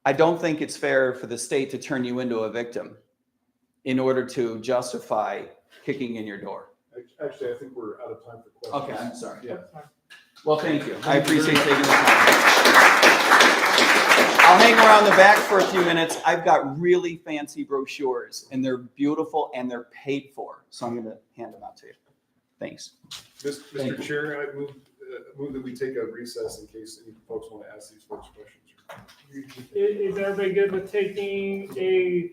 I don't think it's fair for the state to turn you into a victim in order to justify kicking in your door.
Actually, I think we're out of time for questions.
Okay, I'm sorry.
Yeah.
Well, thank you. I appreciate taking the time. I'll hang around the back for a few minutes. I've got really fancy brochures, and they're beautiful, and they're paid for. So I'm going to hand them out to you. Thanks. Thank
Mr. Chair, I move that we take a recess in case any folks want to ask these folks questions.
Is everybody good with taking a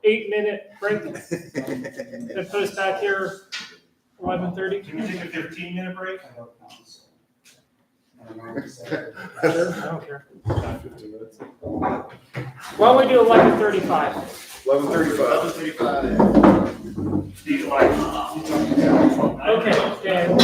8-minute break? And put us back here 11:30?
Can we take a 15-minute break?
I don't care.
15 minutes.
Why don't we do 11:35?
11:35.
11:35.
Okay, and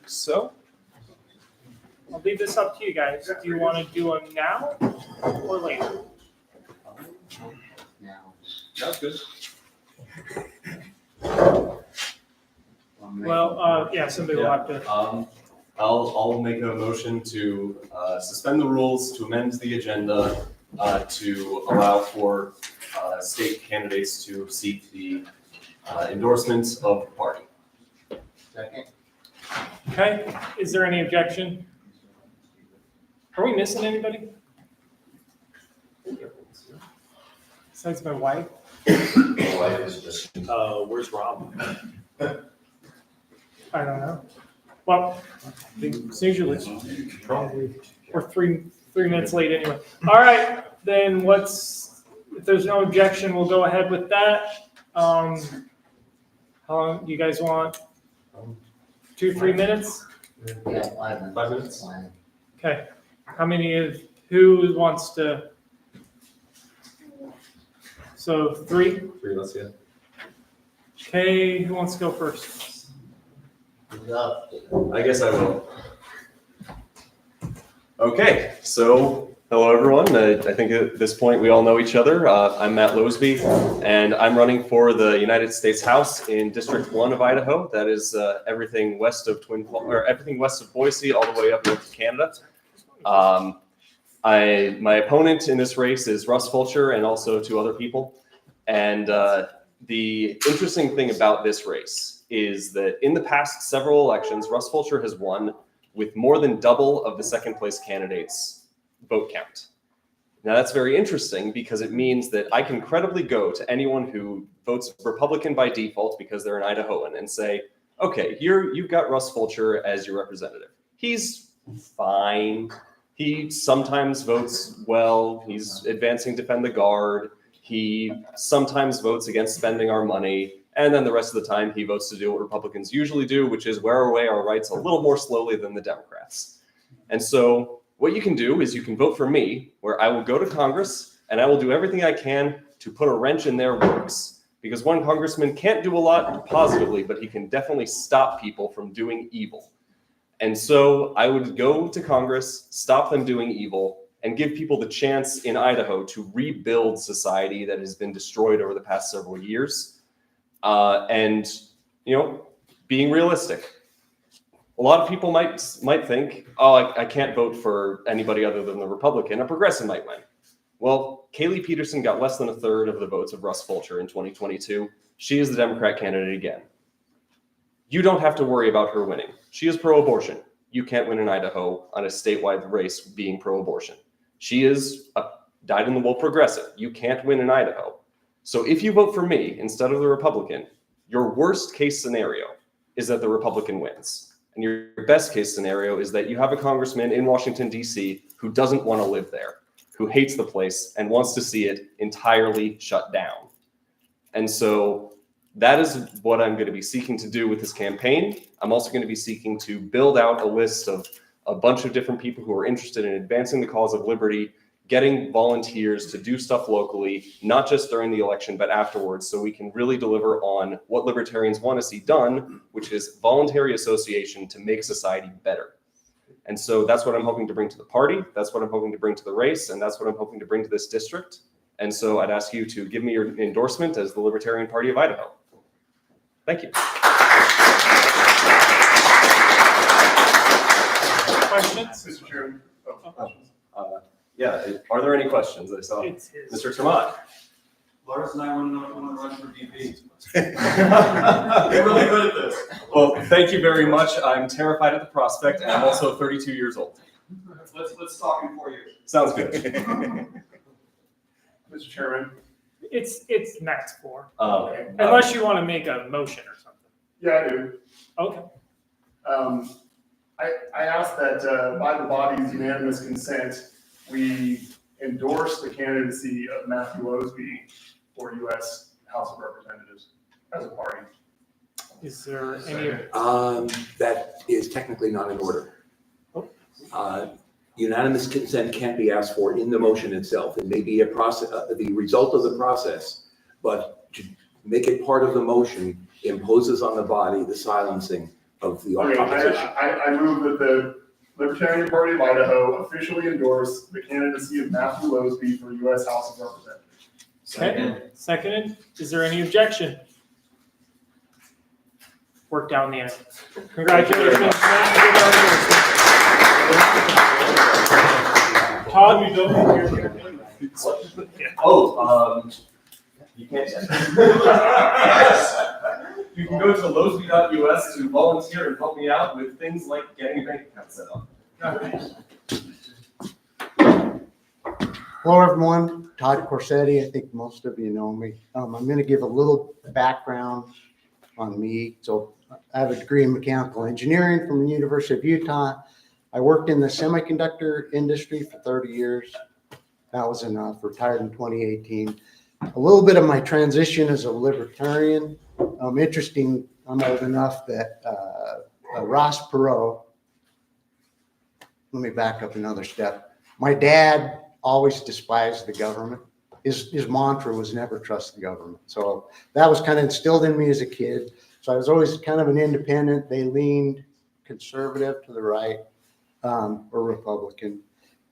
so.
I'll leave this up to you guys. Do you want to do them now or later?
Now.
That's good.
Well, yeah, somebody will have to.
I'll make a motion to suspend the rules, to amend the agenda, to allow for state candidates to seek the endorsements of the party.
Second.
Okay, is there any objection? Are we missing anybody? Besides my wife?
Where's Rob?
I don't know. Well, it's usually we're three minutes late anyway. All right, then if there's no objection, we'll go ahead with that. How long do you guys want? 2-3 minutes?
Yeah, 5 minutes.
5 minutes?
Fine.
Okay. Who wants to? So 3?
3, let's see.
Okay, who wants to go first?
I guess I will. Okay, so hello everyone. I think at this point we all know each other. I'm Matt Losby, and I'm running for the United States House in District 1 of Idaho. That is everything west of everything west of Boise, all the way up north to Canada. My opponent in this race is Russ Fulcher and also 2 other people. And the interesting thing about this race is that in the past several elections, Russ Fulcher has won with more than double of the second place candidates' vote count. Now that's very interesting because it means that I can credibly go to anyone who votes Republican by default because they're an Idahoan and say, okay, you've got Russ Fulcher as your representative. He's fine. He sometimes votes well. He's advancing Defend the Guard. He sometimes votes against spending our money. And then the rest of the time, he votes to do what Republicans usually do, which is wear away our rights a little more slowly than the Democrats. And so what you can do is you can vote for me, where I will go to Congress and I will do everything I can to put a wrench in their works. Because one congressman can't do a lot positively, but he can definitely stop people from doing evil. And so I would go to Congress, stop them doing evil, and give people the chance in Idaho to rebuild society that has been destroyed over the past several years. And, being realistic. A lot of people might think, oh, I can't vote for anybody other than the Republican. A progressive might win. Well, Kaylee Peterson got less than 1/3 of the votes of Russ Fulcher in 2022. She is the Democrat candidate again. You don't have to worry about her winning. She is pro-abortion. You can't win in Idaho on a statewide race being pro-abortion. She is a dyed-in-the-wool progressive. You can't win in Idaho. So if you vote for me instead of the Republican, your worst case scenario is that the Republican wins. And your best case scenario is that you have a congressman in Washington, D.C. who doesn't want to live there, who hates the place and wants to see it entirely shut down. And so that is what I'm going to be seeking to do with this campaign. I'm also going to be seeking to build out a list of a bunch of different people who are interested in advancing the cause of liberty, getting volunteers to do stuff locally, not just during the election, but afterwards, so we can really deliver on what libertarians want to see done, which is voluntary association to make society better. And so that's what I'm hoping to bring to the party. That's what I'm hoping to bring to the race. And that's what I'm hoping to bring to this district. And so I'd ask you to give me your endorsement as the Libertarian Party of Idaho. Thank you.
Questions?
Mr. Chairman.
Yeah, are there any questions? I saw Mr. Tremont.
Lars and I want to know if you want to run for DP. You're really good at this.
Well, thank you very much. I'm terrified at the prospect, and I'm also 32 years old.
Let's talk in 4 years.
Sounds good.
Mr. Chairman.
It's max 4.
Okay.
Unless you want to make a motion or something.
Yeah, I do.
Okay.
I ask that by the body's unanimous consent, we endorse the candidacy of Matthew Losby for U.S. House of Representatives as a party.
Is there any?
That is technically not in order. Unanimous consent can't be asked for in the motion itself. It may be a process, the result of the process, but to make it part of the motion imposes on the body the silencing of the
Okay,
opposition.
I move that the Libertarian Party of Idaho officially endorse the candidacy of Matthew Losby for U.S. House of Representatives.
Okay, seconded. Is there any objection? Work down the end. Congratulations, Matt. Todd, we don't need your.
You can't say. You can go to losby.us to volunteer and help me out with things like getting a bank account set up.
Hello, everyone. Todd Corsetti. I think most of you know me. I'm going to give a little background on me. So I have a degree in mechanical engineering from the University of Utah. I worked in the semiconductor industry for 30 years. That was enough. Retired in 2018. A little bit of my transition as a libertarian. Interesting, I'm old enough that Ross Perot, let me back up another step. My dad always despised the government. His mantra was never trust the government. So that was kind of instilled in me as a kid. So I was always kind of an independent. They leaned conservative to the right, or Republican.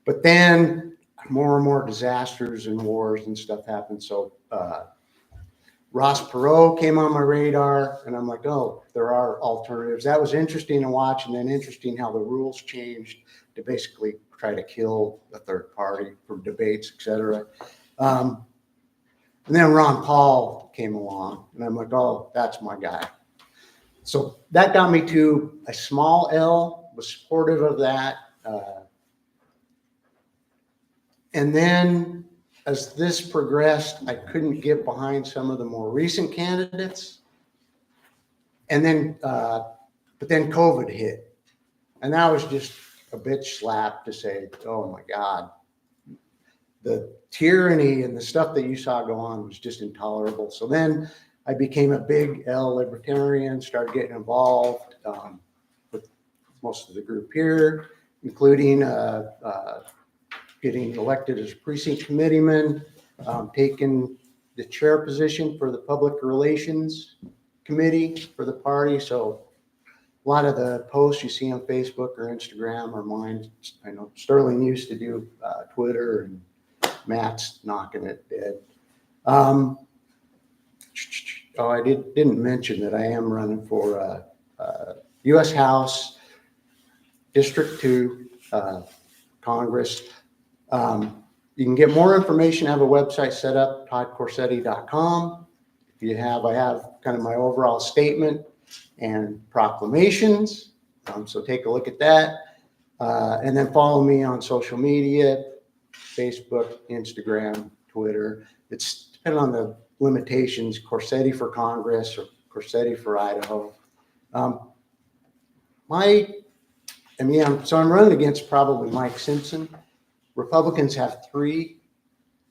But then more and more disasters and wars and stuff happened. So Ross Perot came on my radar, and I'm like, oh, there are alternatives. That was interesting to watch, and then interesting how the rules changed to basically try to kill a third party for debates, et cetera. And then Ron Paul came along, and I'm like, oh, that's my guy. So that got me to a small L, was supportive of that. And then as this progressed, I couldn't get behind some of the more recent candidates. And then, but then COVID hit. And that was just a bitch slap to say, oh my God, the tyranny and the stuff that you saw go on was just intolerable. So then I became a big L libertarian, started getting involved with most of the group here, including getting elected as precinct committeeman, taking the chair position for the public relations committee for the party. So a lot of the posts you see on Facebook or Instagram are mine. I know Sterling used to do Twitter, and Matt's knocking it dead. Oh, I didn't mention that I am running for U.S. House, District 2, Congress. You can get more information. I have a website set up, toddcorsetti.com. If you have, I have kind of my overall statement and proclamations. So take a look at that. And then follow me on social media, Facebook, Instagram, Twitter. It's depending on the limitations, Corsetti for Congress or Corsetti for Idaho. So I'm running against probably Mike Simpson. Republicans have 3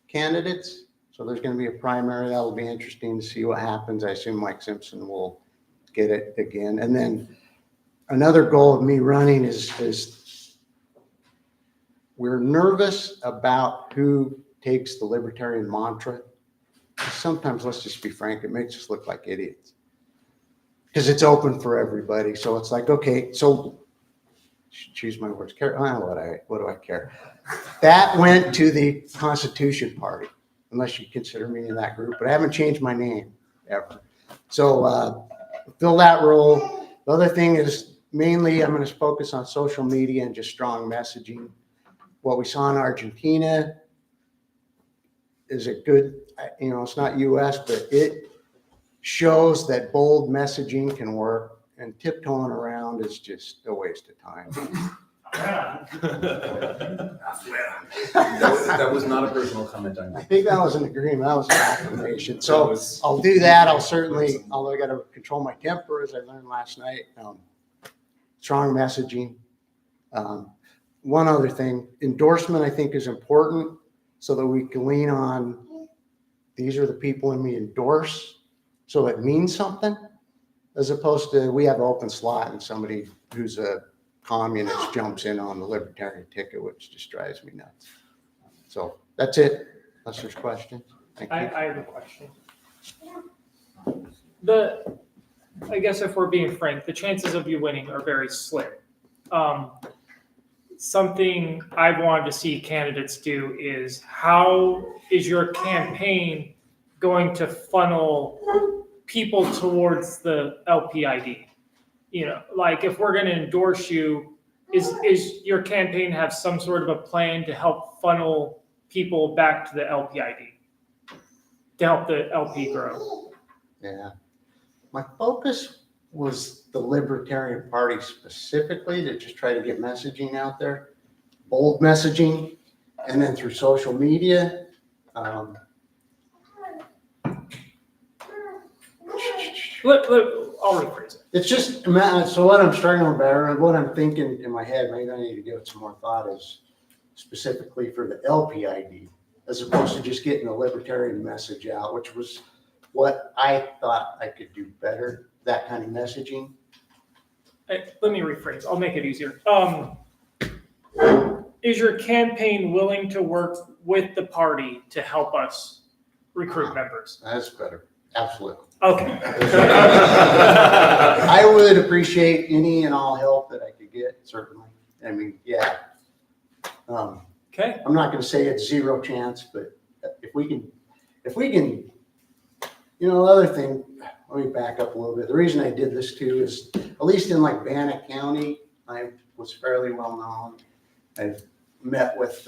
candidates, so there's going to be a primary. That'll be interesting to see what happens. I assume Mike Simpson will get it again. And then another goal of me running is we're nervous about who takes the libertarian mantra. Sometimes, let's just be frank, it makes us look like idiots because it's open for everybody. So it's like, okay, so choose my words. What do I care? That went to the Constitution Party, unless you consider me in that group, but I haven't changed my name ever. So fill that role. The other thing is mainly I'm going to focus on social media and just strong messaging. What we saw in Argentina is a good, it's not US, but it shows that bold messaging can work, and tiptoeing around is just a waste of time.
That was not a personal comment on you.
I think that was an agreement. That was an affirmation. So I'll do that. I'll certainly, although I got to control my temper, as I learned last night. Strong messaging. One other thing, endorsement I think is important so that we can lean on, these are the people and we endorse, so it means something, as opposed to we have an open slot and somebody who's a communist jumps in on the libertarian ticket, which just drives me nuts. So that's it, unless there's questions. Thank you.
I have a question. I guess if we're being frank, the chances of you winning are very slim. Something I've wanted to see candidates do is, how is your campaign going to funnel people towards the LPID? You know, like if we're going to endorse you, is your campaign have some sort of a plan to help funnel people back to the LPID, to help the LP grow?
Yeah. My focus was the Libertarian Party specifically, to just try to get messaging out there, bold messaging, and then through social media.
I'll rephrase it.
It's just, so what I'm struggling with, or what I'm thinking in my head, maybe I need to give it some more thought, is specifically for the LPID, as opposed to just getting the libertarian message out, which was what I thought I could do better, that kind of messaging.
Let me rephrase. I'll make it easier. Is your campaign willing to work with the party to help us recruit members?
That's better. Absolutely.
Okay.
I would appreciate any and all help that I could get, certainly. I mean, yeah.
Okay.
I'm not gonna say it's zero chance, but if we can, you know, the other thing, let me back up a little bit. The reason I did this too is, at least in like Bannock County, I was fairly well known. I've met with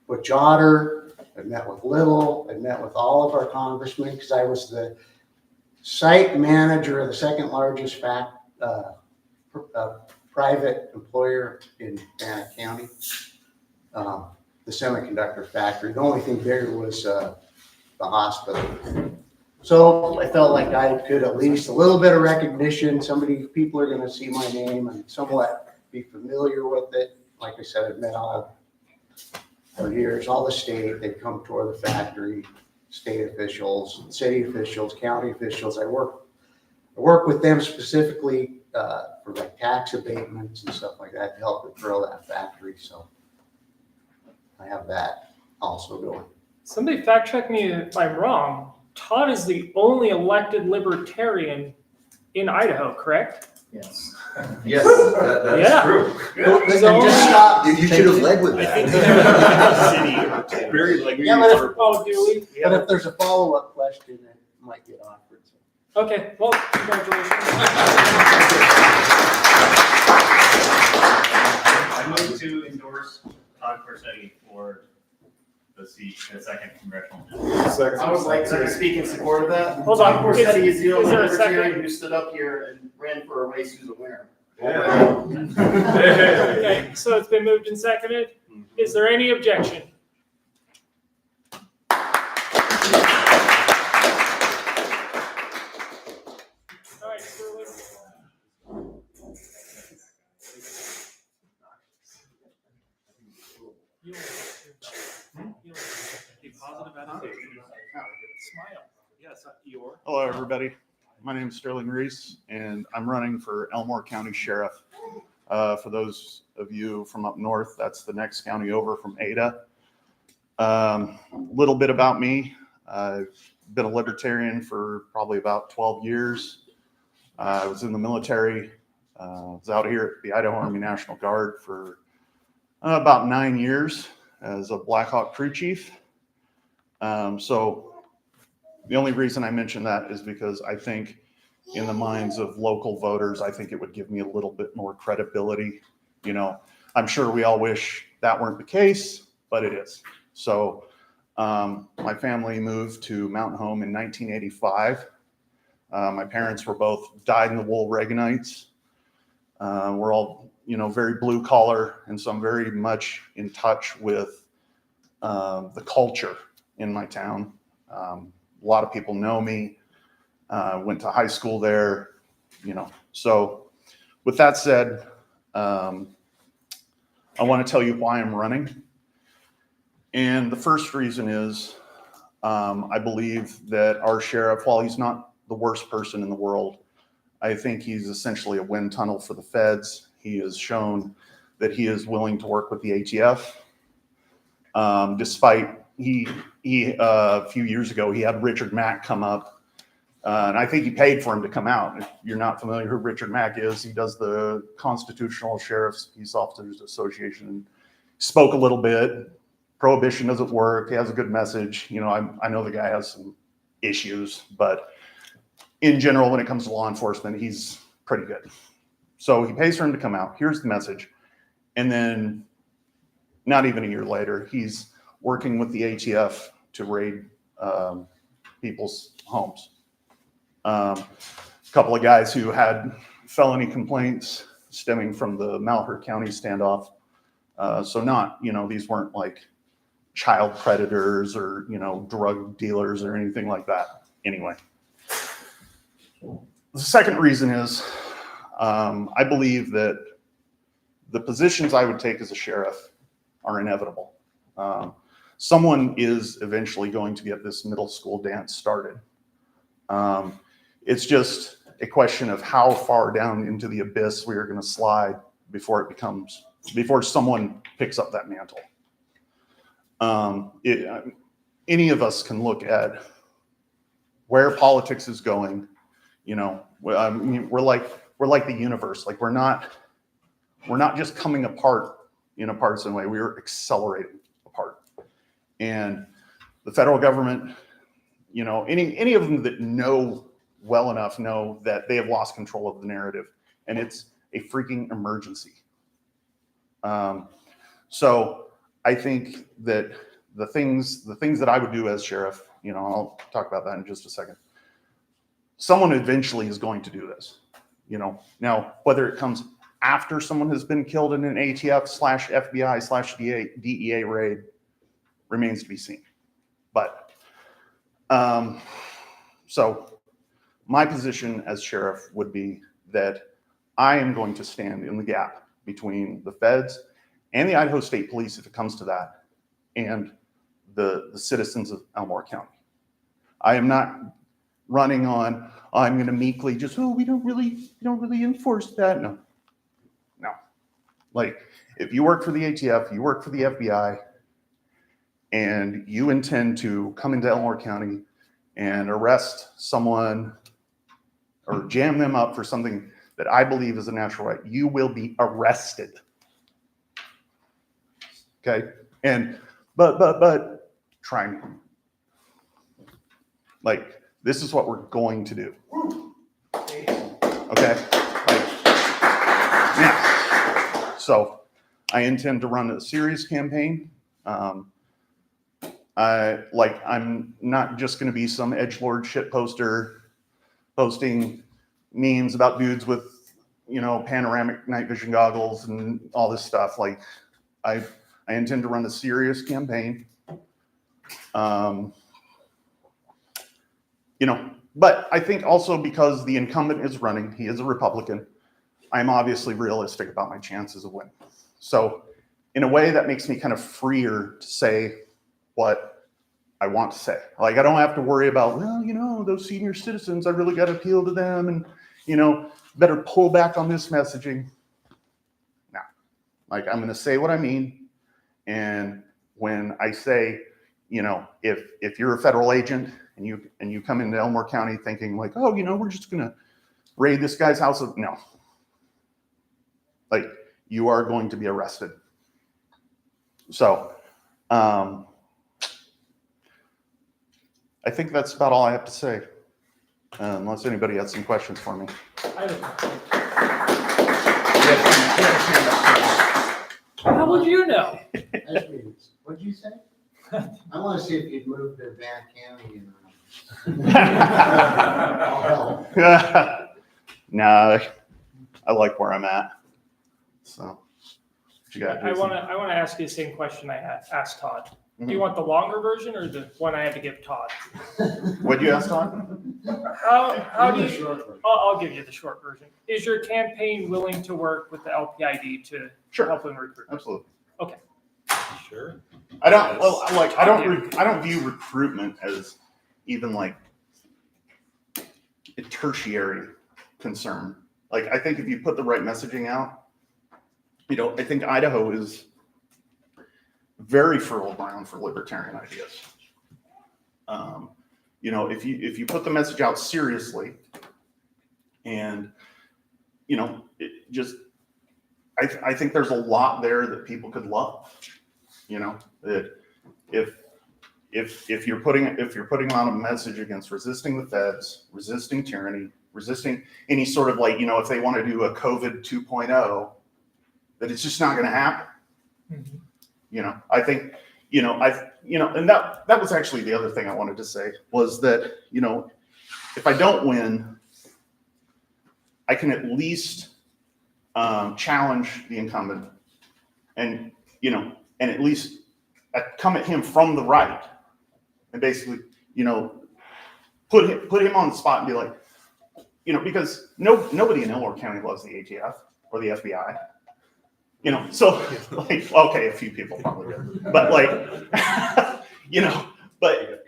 Jotter, I've met with Little, I've met with all of our congressmen, because I was the site manager of the second largest private employer in Bannock County, the semiconductor factory. The only thing bigger was the hospital. So I felt like I could at least a little bit of recognition. People are going to see my name and somewhat be familiar with it. Like I said, I've met all for years, all the state. They come tour the factory, state officials, city officials, county officials. I work with them specifically for like tax abatements and stuff like that to help grow that factory. So I have that also going.
Somebody fact check me if I'm wrong. Todd is the only elected libertarian in Idaho, correct?
Yes.
Yes, that is
Yeah.
true.
So-
Just stop. You should have led with that.
Very like.
Yeah, but
Oh, do we?
But if there's a follow-up question, it might get awkward. So.
Okay, well, congratulations.
I move to endorse Todd Corsetti for the seat, the second congressional district.
I would like to speak in support of that.
Hold on.
Todd Corsetti is the
Is
only
there a second?
libertarian who stood up here and ran for a race who's a winner.
Okay, so it's been moved and seconded. Is there any objection? All right, Sterling.
Be positive attitude.
Smile.
Yes, Eeyore.
Hello, everybody. My name is Sterling Reese, and I'm running for Elmore County Sheriff. For those of you from up north, that's the next county over from Ada. A little bit about me. I've been a libertarian for probably about 12 years. I was in the military. Was out here at the Idaho Army National Guard for about 9 years as a Black Hawk crew chief. So the only reason I mention that is because I think in the minds of local voters, I think it would give me a little bit more credibility. You know, I'm sure we all wish that weren't the case, but it is. So my family moved to Mountain Home in 1985. My parents were both dyed-in-the-wool Reaganites. We're all, you know, very blue collar, and so I'm very much in touch with the culture in my town. A lot of people know me. Went to high school there, you know. So with that said, I want to tell you why I'm running. And the first reason is I believe that our sheriff, while he's not the worst person in the world, I think he's essentially a wind tunnel for the feds. He has shown that he is willing to work with the ATF. Despite a few years ago, he had Richard Mack come up And I think he paid for him to come out. If you're not familiar who Richard Mack is, he does the Constitutional Sheriff's Peace Officers Association. And spoke a little bit. Prohibition doesn't work. He has a good message. You know, I know the guy has some issues, but in general, when it comes to law enforcement, he's pretty good. So he pays for him to come out. Here's the message. And then not even a year later, he's working with the ATF to raid people's homes. A couple of guys who had felony complaints stemming from the Malheur County standoff. So not, you know, these weren't like child predators or, you know, drug dealers or anything like that. Anyway, the second reason is I believe that the positions I would take as a sheriff are inevitable. Someone is eventually going to get this middle school dance started. It's just a question of how far down into the abyss we are going to slide before someone picks up that mantle. Any of us can look at where politics is going. You know, we're like the universe. Like we're not just coming apart in a partisan way. We are accelerating apart. And the federal government, you know, any of them that know well enough know that they have lost control of the narrative, and it's a freaking emergency. So I think that the things that I would do as sheriff, you know, I'll talk about that in just a second. Someone eventually is going to do this, you know. Now, whether it comes after someone has been killed in an ATF/FBI/DEA raid remains to be seen. But so my position as sheriff would be that I am going to stand in the gap between the feds and the Idaho State Police, if it comes to that, and the citizens of Elmore County. I am not running on, I'm going to meekly just, we don't really enforce that. No. Like, if you work for the ATF, you work for the FBI, and you intend to come into Elmore County and arrest someone or jam them up for something that I believe is a natural right, you will be arrested. Okay? And, but, try me. Like, this is what we're going to do. Okay? Like, yeah. So, I intend to run a serious campaign. I'm not just going to be some edgelord shit poster posting memes about dudes with, you know, panoramic night vision goggles and all this stuff. Like, I intend to run a serious campaign. You know, but I think also because the incumbent is running, he is a Republican, I'm obviously realistic about my chances of winning. So in a way that makes me kind of freer to say what I want to say. Like, I don't have to worry about, well, you know, those senior citizens, I really got to appeal to them and, you know, better pull back on this messaging. No, like, I'm going to say what I mean. And when I say, you know, if you're a federal agent and you come into Elmore County thinking like, oh, you know, we're just going to raid this guy's house. No, like, you are going to be arrested. So, I think that's about all I have to say, unless anybody has some questions for me.
How would you know?
What'd you say? I want to see if you'd move to Van County
Nah, I like where I'm at. So, what you got,
I
Jason?
want to ask you the same question I asked Todd.
Mm-hmm.
Do you want the longer version or the one I had to give Todd?
What'd you ask, Todd?
How do you? I'll give you the short version. Is your campaign willing to work with the LPID to help them recruit?
Absolutely.
Okay.
Sure.
I don't view recruitment as even like a tertiary concern. Like, I think if you put the right messaging out, you know, I think Idaho is very fertile ground for libertarian ideas. if you put the message out seriously, and I think there's a lot there that people could love. That if you're putting out a message against resisting the feds, resisting tyranny, resisting any sort of if they want to do a COVID 2.0, that it's just not going to happen.
Mm-hmm.
I think, and that was actually the other thing I wanted to say was that, if I don't win, I can at least challenge the incumbent and at least come at him from the right and basically, put him on the spot and be like, because nobody in Elmore County loves the ATF or the FBI. So okay, a few people probably do, but but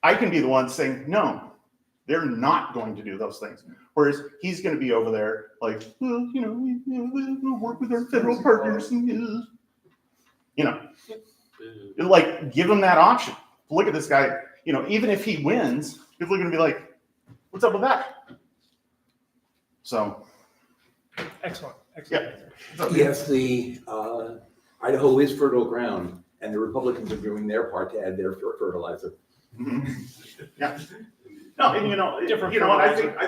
I can be the one saying, no, they're not going to do those things. Whereas he's going to be over there we'll work with our federal partners and, give him that option. Look at this guy, even if he wins, people are going to be like, what's up with that? So.
Excellent.
Yeah.
Yes, the Idaho is fertile ground, and the Republicans are doing their part to add their fertilizer.
Yeah. No, and I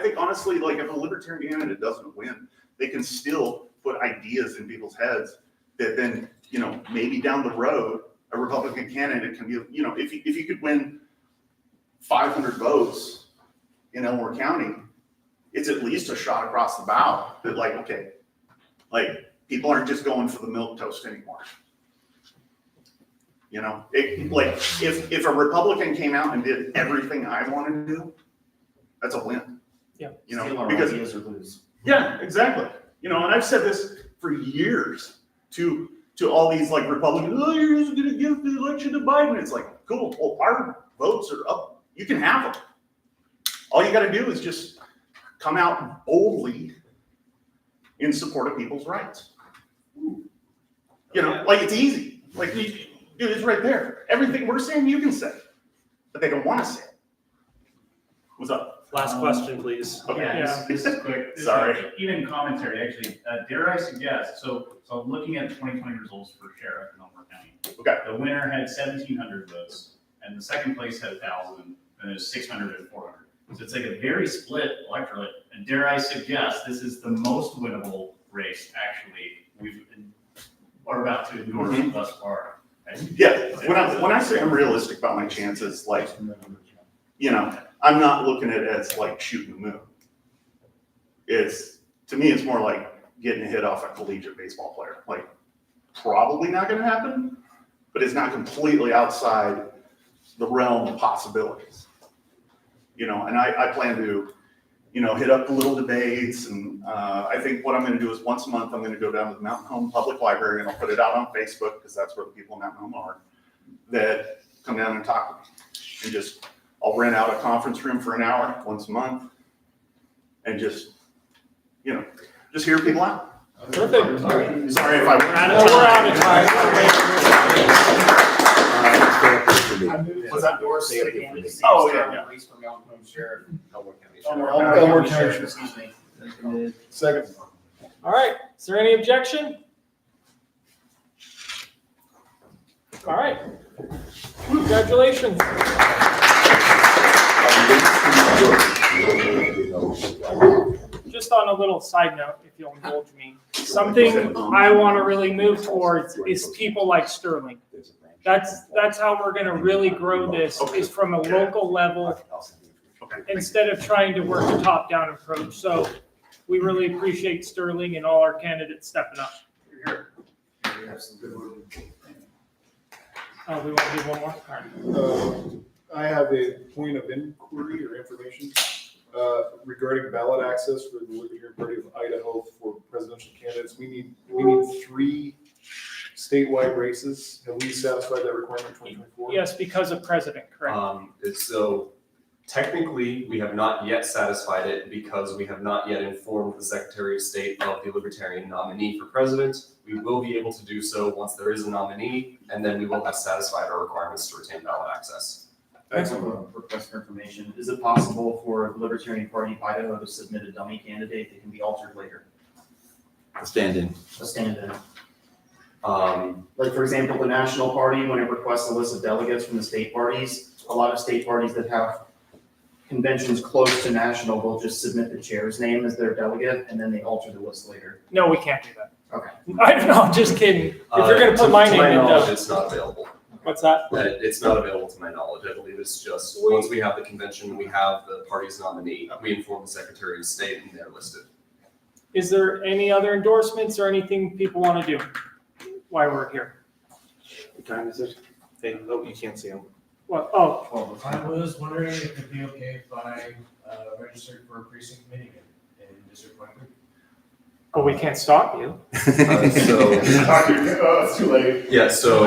think honestly, if a libertarian candidate doesn't win, they can still put ideas in people's heads that then, maybe down the road, a Republican candidate can be, if you could win 500 votes in Elmore County, it's at least a shot across the bow that okay, people aren't just going for the milk toast anymore. If a Republican came out and did everything I want to do, that's a win.
Yeah.
Because
or lose.
yeah, exactly. And I've said this for years to all these Republicans. Oh, you're just going to give the election to Biden. It's cool. Well, our votes are up. You can have them. All you got to do is just come out boldly in support of people's rights. It's easy. Dude, it's right there. Everything we're saying, you can say, but they don't want to say it. What's up?
Last question, please.
Okay.
Yeah, this is quick. This is
Sorry.
Even commentary, actually. Dare I suggest, so looking at the 2020 results for sheriff in Elmore County.
Okay.
The winner had 1,700 votes, and the second place had 1,000, and there's 600 and 400. So it's a very split electorate. And dare I suggest, this is the most winnable race, actually, we're about to endorse thus far.
Yeah, when I say I'm realistic about my chances, I'm not looking at it as shooting the moon. To me, it's more like getting a hit off a collegiate baseball player. Probably not going to happen, but it's not completely outside the realm of possibilities. And I plan to, hit up the little debates, and I think what I'm going to do is once a month I'm going to go down to the Mountain Home Public Library, and I'll put it out on Facebook because that's where the people in Mountain Home are that come down and talk to me, and I'll rent out a conference room for an hour once a month, and just hear people out.
Perfect.
Sorry if I
We're out of time.
Was that
Doors
yeah.
Release from Mountain Home Sheriff, Elmore County.
Elmore County.
Excuse me.
Second.
All right. Is there any objection? All right. Congratulations. Just on a little side note, if you'll indulge me, something I want to really move towards is people like Sterling. That's how we're going to really grow this, is from a local level instead of trying to work a top-down approach. So we really appreciate Sterling and all our candidates stepping up. Oh, we want to do one more? All right.
I have a point of inquiry or information regarding ballot access for the Libertarian Party of Idaho for presidential candidates. We need 3 statewide races. Have we satisfied that requirement in 2024?
Yes, because of president, correct?
So technically, we have not yet satisfied it because we have not yet informed the Secretary of State of the Libertarian nominee for president. We will be able to do so once there is a nominee, and then we will have satisfied our requirements to retain ballot access.
I have a request for information. Is it possible for the Libertarian Party of Idaho to submit a dummy candidate that can be altered later?
Stand-in.
A stand-in. Like, for example, the National Party, when it requests a list of delegates from the state parties, a lot of state parties that have conventions close to national will just submit the chair's name as their delegate, and then they alter the list later.
No, we can't do that.
Okay.
I don't know, I'm just kidding. If you're gonna put my name
To my
in,
knowledge, it's not available.
what's that?
It's not available to my knowledge. I believe it's just, once we have the convention, we have the party's nominee, we inform the Secretary of State and they're listed.
Is there any other endorsements or anything people want to do while we're here?
What time is it? Hey, oh, you can't see them.
What, oh,
I was wondering if it'd be okay if I registered for a precinct committee in District 23.
well, we can't stop you.
So,
It's too late.
yeah, so,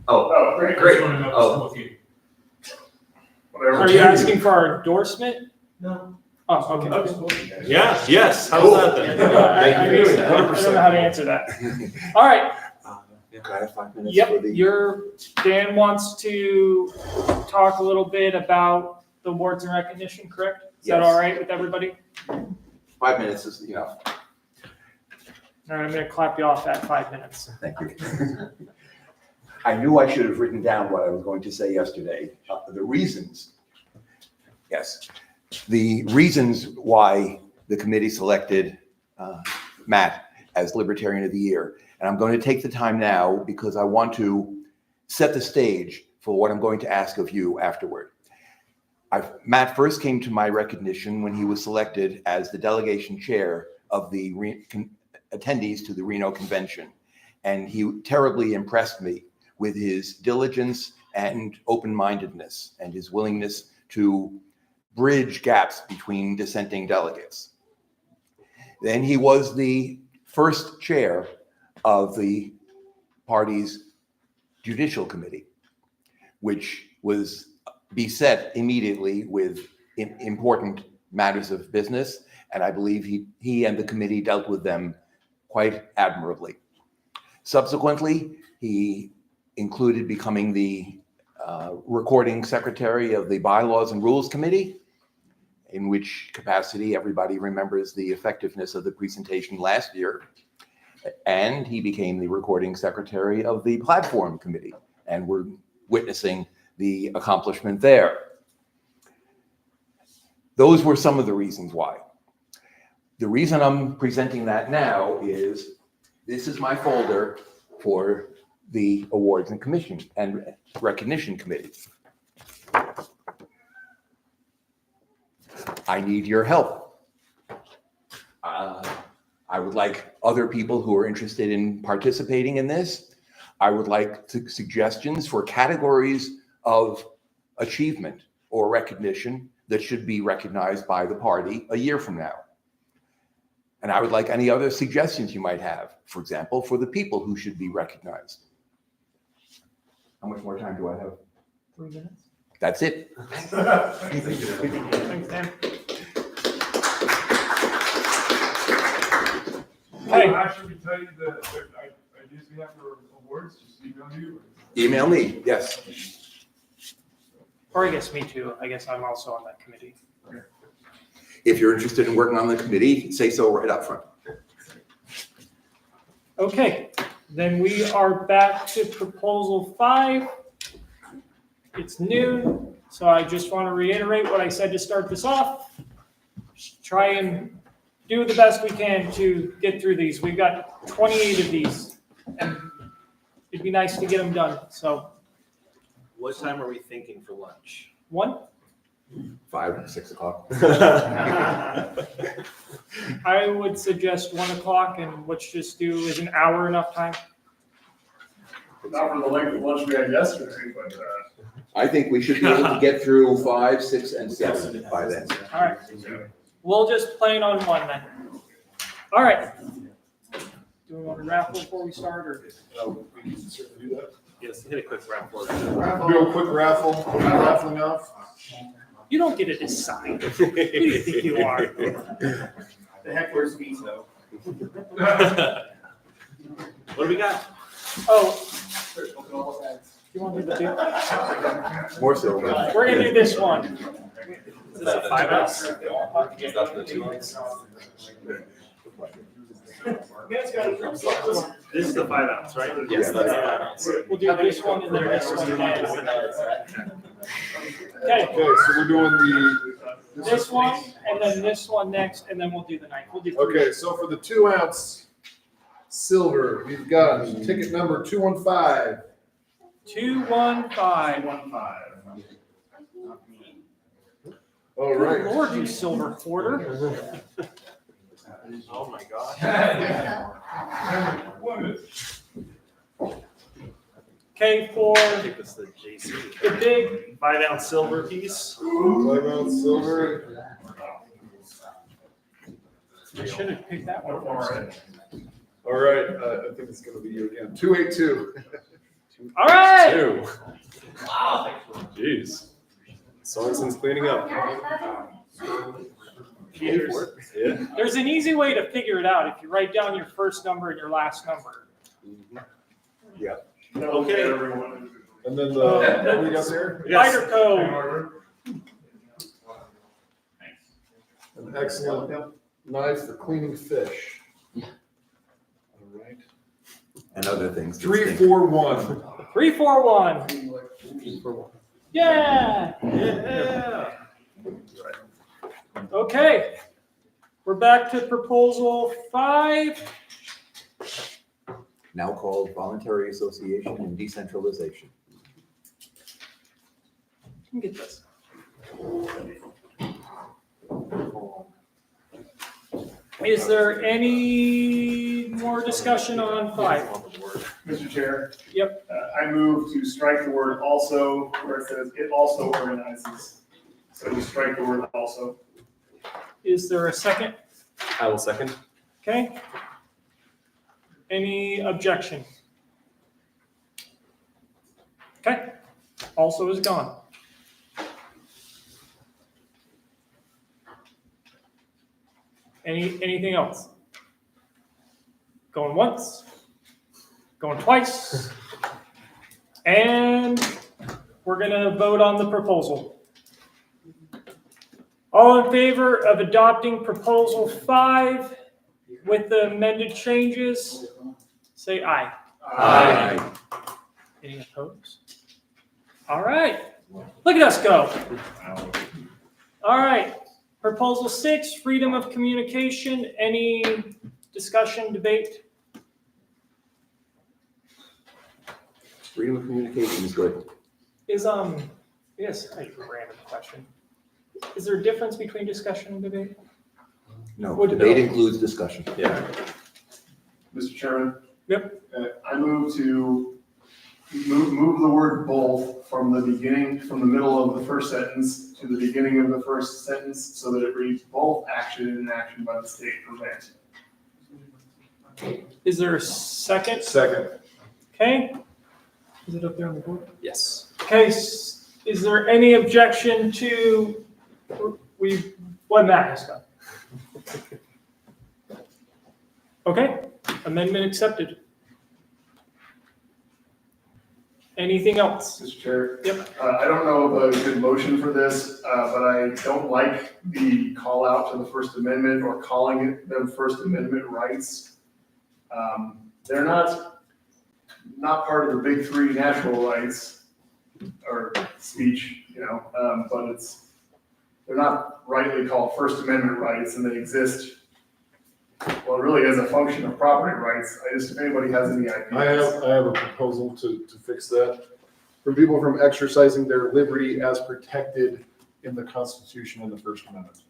Oh, great.
great.
I just wanna know if
Oh,
it's with you.
Whatever.
Are you asking for our endorsement?
No.
Oh, okay.
Yeah, yes, how's that then?
I don't know how to answer that. All right,
Can I have 5 minutes
yep,
for the?
Dan wants to talk a little bit about the awards and recognition, correct? Is that
Yes.
all right with everybody?
5 minutes is enough.
All right, I'm gonna clap you off at 5 minutes.
Thank you. I knew I should have written down what I was going to say yesterday. The reasons why the committee selected Matt as Libertarian of the Year. And I'm going to take the time now because I want to set the stage for what I'm going to ask of you afterward. Matt first came to my recognition when he was selected as the delegation chair of the attendees to the Reno Convention. And he terribly impressed me with his diligence and open-mindedness and his willingness to bridge gaps between dissenting delegates. Then he was the first chair of the party's judicial committee, which was beset immediately with important matters of business. And I believe he and the committee dealt with them quite admirably. Subsequently, he included becoming the recording secretary of the Bylaws and Rules Committee, in which capacity everybody remembers the effectiveness of the presentation last year. And he became the recording secretary of the Platform Committee, and we're witnessing the accomplishment there. Those were some of the reasons why. The reason I'm presenting that now is this is my folder for the Awards and Commission and Recognition Committee. I need your help. I would like other people who are interested in participating in this. I would like suggestions for categories of achievement or recognition that should be recognized by the party a year from now. And I would like any other suggestions you might have, for example, for the people who should be recognized. How much more time do I have?
3 minutes.
That's it.
Thanks, Dan.
Hey. Actually, tell you that I usually have for awards, just email you.
Email me, yes.
Or I guess me too. I guess I'm also on that committee.
If you're interested in working on the committee, say so right up front.
Okay, then we are back to proposal 5. It's noon, so I just want to reiterate what I said to start this off. Just try and do the best we can to get through these. We've got 28 of these, and it'd be nice to get them done. So,
What time are we thinking for lunch?
1?
5 or 6 o'clock.
I would suggest 1 o'clock, and let's just do, is an hour enough time?
Not for the length of lunch we had yesterday, but,
I think we should be able to get through 5, 6, and 7 by then.
All right, we'll just plan on 1 then. All right. Do we want to raffle before we start, or?
We can certainly do that.
Yes, hit a quick raffle.
Do a quick raffle, raffling off.
You don't get to decide. Who do you think you are?
The heckler's veto.
What do we got?
Oh, You want to do the
More so.
We're gonna do this one.
Is this a 5X? Is that the 2X?
This is the 5 ounce, right?
Yes, that's the 5X.
We'll do this one and then this one. Okay,
Okay, so we're doing
this one and then this one next, and then we'll do the ninth. We'll do three.
Okay, so for the 2 ounce silver, we've got ticket number 215.
215.
All right.
Good Lord, you silver hoarder.
Oh my God.
Okay, for
I think this is the JC.
the big
5 ounce silver piece.
5 ounce silver.
I should have picked that one first.
All right, I think it's gonna be you again. 282.
All right.
2. Wow. Jeez. Sorensen's cleaning up. Yeah.
There's an easy way to figure it out if you write down your first number and your last number.
Yeah.
Okay.
And then what do you got there?
Lighter code.
An excellent knife for cleaning fish. All right.
And other things.
341.
341. Yeah.
Yeah.
Okay. We're back to proposal 5.
Now called voluntary association and decentralization.
Let me get this. Is there any more discussion on 5?
Mr. Chair?
Yep.
I move to strike the word also where it says it also organizes. So just strike the word also.
Is there a second?
I will second.
Okay. Any objection? Okay. Also is gone. Anything else? Going once, going twice, and we're gonna vote on the proposal. All in favor of adopting proposal 5 with the amended changes, say aye.
Aye.
Any opposed? All right, look at us go. All right, proposal 6, freedom of communication. Any discussion, debate?
Freedom of communication is good.
Is yes, a random question. Is there a difference between discussion and debate?
No,
Would-
debate includes discussion.
Yeah.
Mr. Chairman?
Yep.
I move to move the word both from the beginning, from the middle of the first sentence to the beginning of the first sentence so that it reads both action and inaction by the state prevent.
Is there a second?
Second.
Okay. Is it up there on the board?
Yes.
Okay, is there any objection to, what Matt has done? Okay, amendment accepted. Anything else?
Mr. Chair?
Yep.
I don't know of a good motion for this, but I don't like the call out to the First Amendment or calling them First Amendment rights. They're not part of the big 3 natural rights or speech, but they're not rightly called First Amendment rights, and they exist, well, really as a function of property rights. If anybody has any ideas.
I have a proposal to fix that. For people from exercising their liberty as protected in the Constitution and the First Amendment.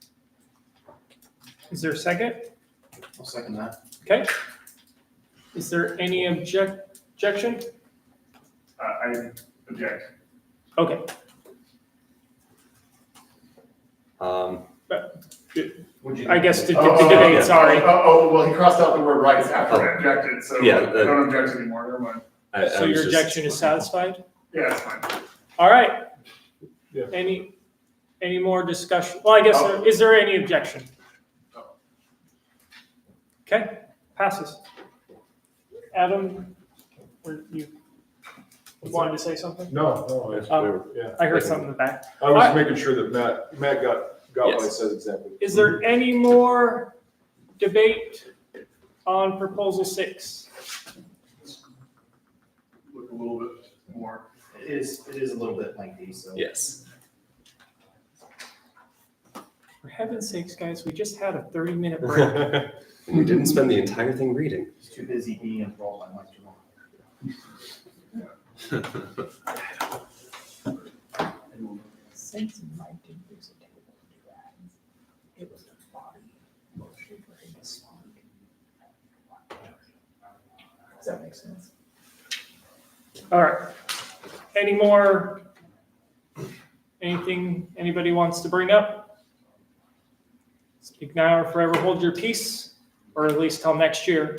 Is there a second?
I'll second that.
Okay. Is there any objection?
I object.
Okay. I guess to debate, sorry.
Well, he crossed out the word rights after I objected, so
Yeah,
I don't object anymore, never mind.
So your objection is satisfied?
Yeah, it's fine.
All right.
Yeah.
Any more discussion? Well, I guess, is there any objection? Okay, passes. Adam, you wanted to say something?
No, yeah.
I heard something in the back.
I was making sure that Matt got what I
Yes.
said exactly.
Is there any more debate on proposal 6?
Look a little bit more.
It is a little bit lengthy, so.
Yes.
For heaven's sakes, guys, we just had a 30-minute break.
And we didn't spend the entire thing reading.
He's too busy being enthralled by Mike Jamal.
Since Mike didn't use a table to do that, it was a body motion for him to speak. Does that make sense? All right. Any more? Anything anybody wants to bring up? Speak now or forever hold your peace, or at least till next year.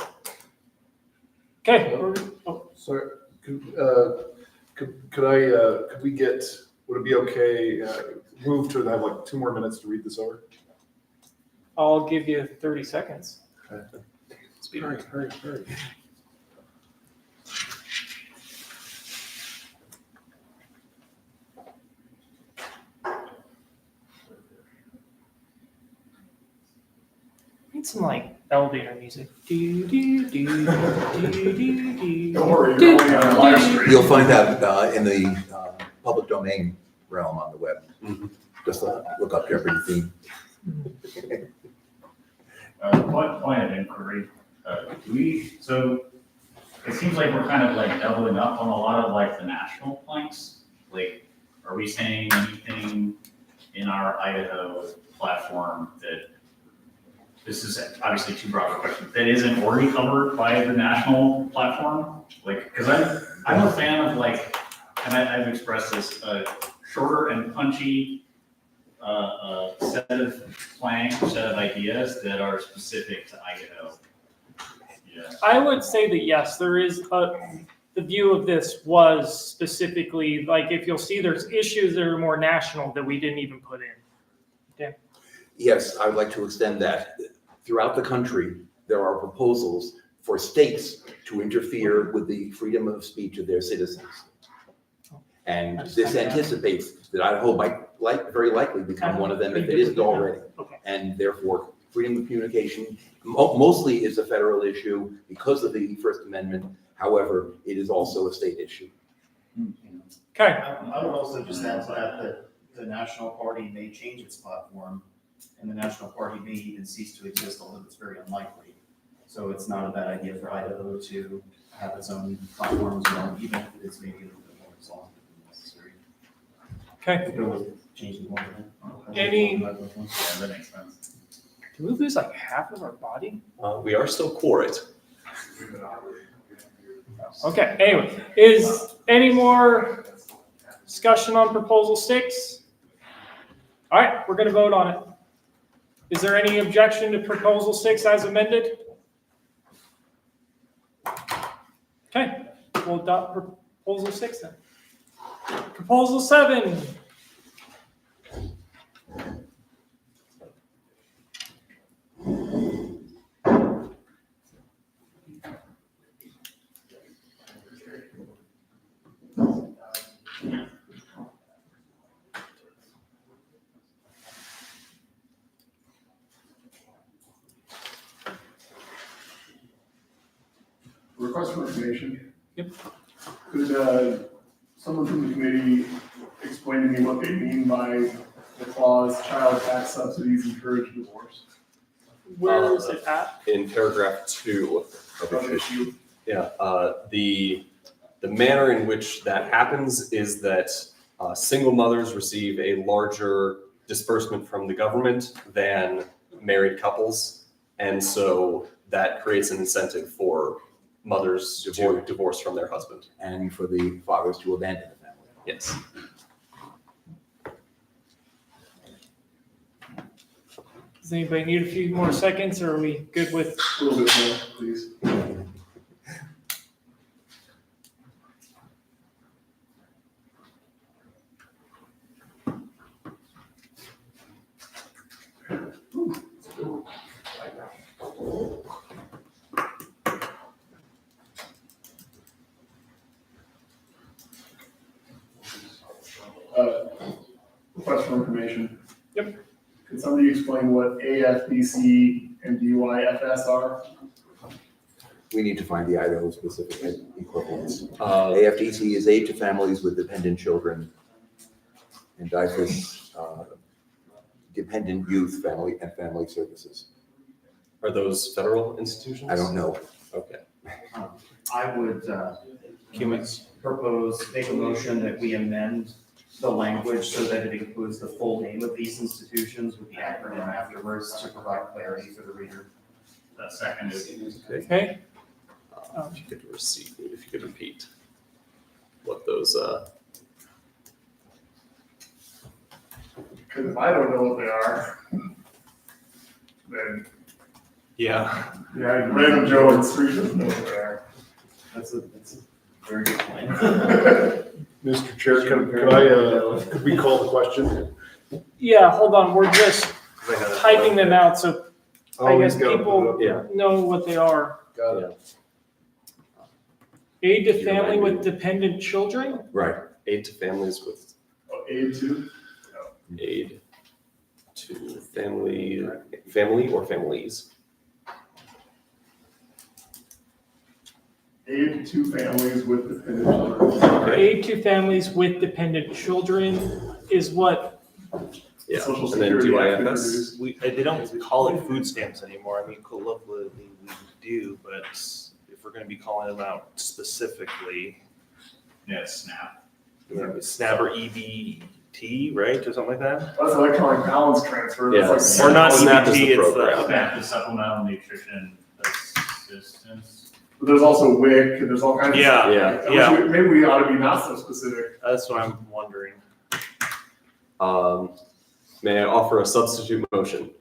Okay.
Sorry, could we get, would it be okay, move to have like 2 more minutes to read this over?
I'll give you 30 seconds.
Okay. Hurry.
Need some like elevator music. Do, do, do, do, do, do.
Don't worry, you're only on a live stream.
You'll find that in the public domain realm on the web. Just look up Jeopardy theme.
Point of inquiry, so it seems like we're kind of like doubling up on a lot of like the national planks. Like, are we saying anything in our Idaho platform that, this is obviously too broad a question, that isn't already covered by the national platform? Like, because I'm a fan of like, and I've expressed this, shorter and punchy set of planks, set of ideas that are specific to Idaho. Yeah.
I would say that yes, there is the view of this was specifically, like if you'll see there's issues that are more national that we didn't even put in. Yeah.
Yes, I would like to extend that. Throughout the country, there are proposals for states to interfere with the freedom of speech of their citizens. And this anticipates that Idaho might very likely become one of them if it isn't already. And therefore, freedom of communication mostly is a federal issue because of the First Amendment. However, it is also a state issue.
Okay.
I would also just add to that the National Party may change its platform, and the National Party may even cease to exist, although it's very unlikely. So it's not a bad idea for Idaho to have its own platform as well, even if it's maybe a little bit more exhaustive than necessary.
Okay.
Changing one.
Any?
Yeah, that makes sense.
Did we lose like half of our body?
We are still quarried.
Okay, anyway, is any more discussion on proposal 6? All right, we're gonna vote on it. Is there any objection to proposal 6 as amended? Okay, we'll adopt proposal 6 then. Proposal 7.
Request for information.
Yep.
Could someone from the committee explain to me what they mean by the clause, child tax subsidies encourage divorce?
Where is it at?
In paragraph 2 of the issue. Yeah, the manner in which that happens is that single mothers receive a larger disbursement from the government than married couples. And so that creates an incentive for mothers to divorce from their husband.
And for the fathers to abandon the family.
Yes.
Does anybody need a few more seconds, or are we good with?
A little bit more, please. request for information.
Yep.
Could somebody explain what AFDC and DYFS are?
We need to find the Idaho specific equivalents. AFDC is aid to families with dependent children. And DYFS, dependent youth, family and family services.
Are those federal institutions?
I don't know.
Okay.
I would make a motion that we amend the language so that it includes the full name of these institutions with the acronym afterwards to provide clarity for the reader.
That's seconded.
Okay.
If you could repeat what those,
Because if I don't know what they are, then
Yeah.
random Joe in the street doesn't know what they are.
That's a very good point.
Mr. Chair, could we call the question?
Yeah, hold on, we're just typing them out, so I guess
he's got it
people
put up.
know what they are.
Got it.
Aid to family with dependent children?
Right.
aid to families with
Aid to?
aid to family or families.
Aid to families with dependent children.
Aid to families with dependent children is what?
Yeah,
Social
and then
Security
DYFS.
They don't call it food stamps anymore. I mean, colloquially we do, but if we're gonna be calling them out specifically,
Yeah, SNAP.
SNAP or EBT, right, or something like that?
That's electronic balance transfer. That's
Yeah,
like-
Or not
SNAP is
EBT,
the
it's
program.
SNAP is supplemental nutrition assistance.
But there's also WIC, and there's all kinds of
Yeah,
stuff.
yeah,
I wish
yeah.
Maybe we ought to be not so specific.
That's what I'm wondering.
May I offer a substitute motion?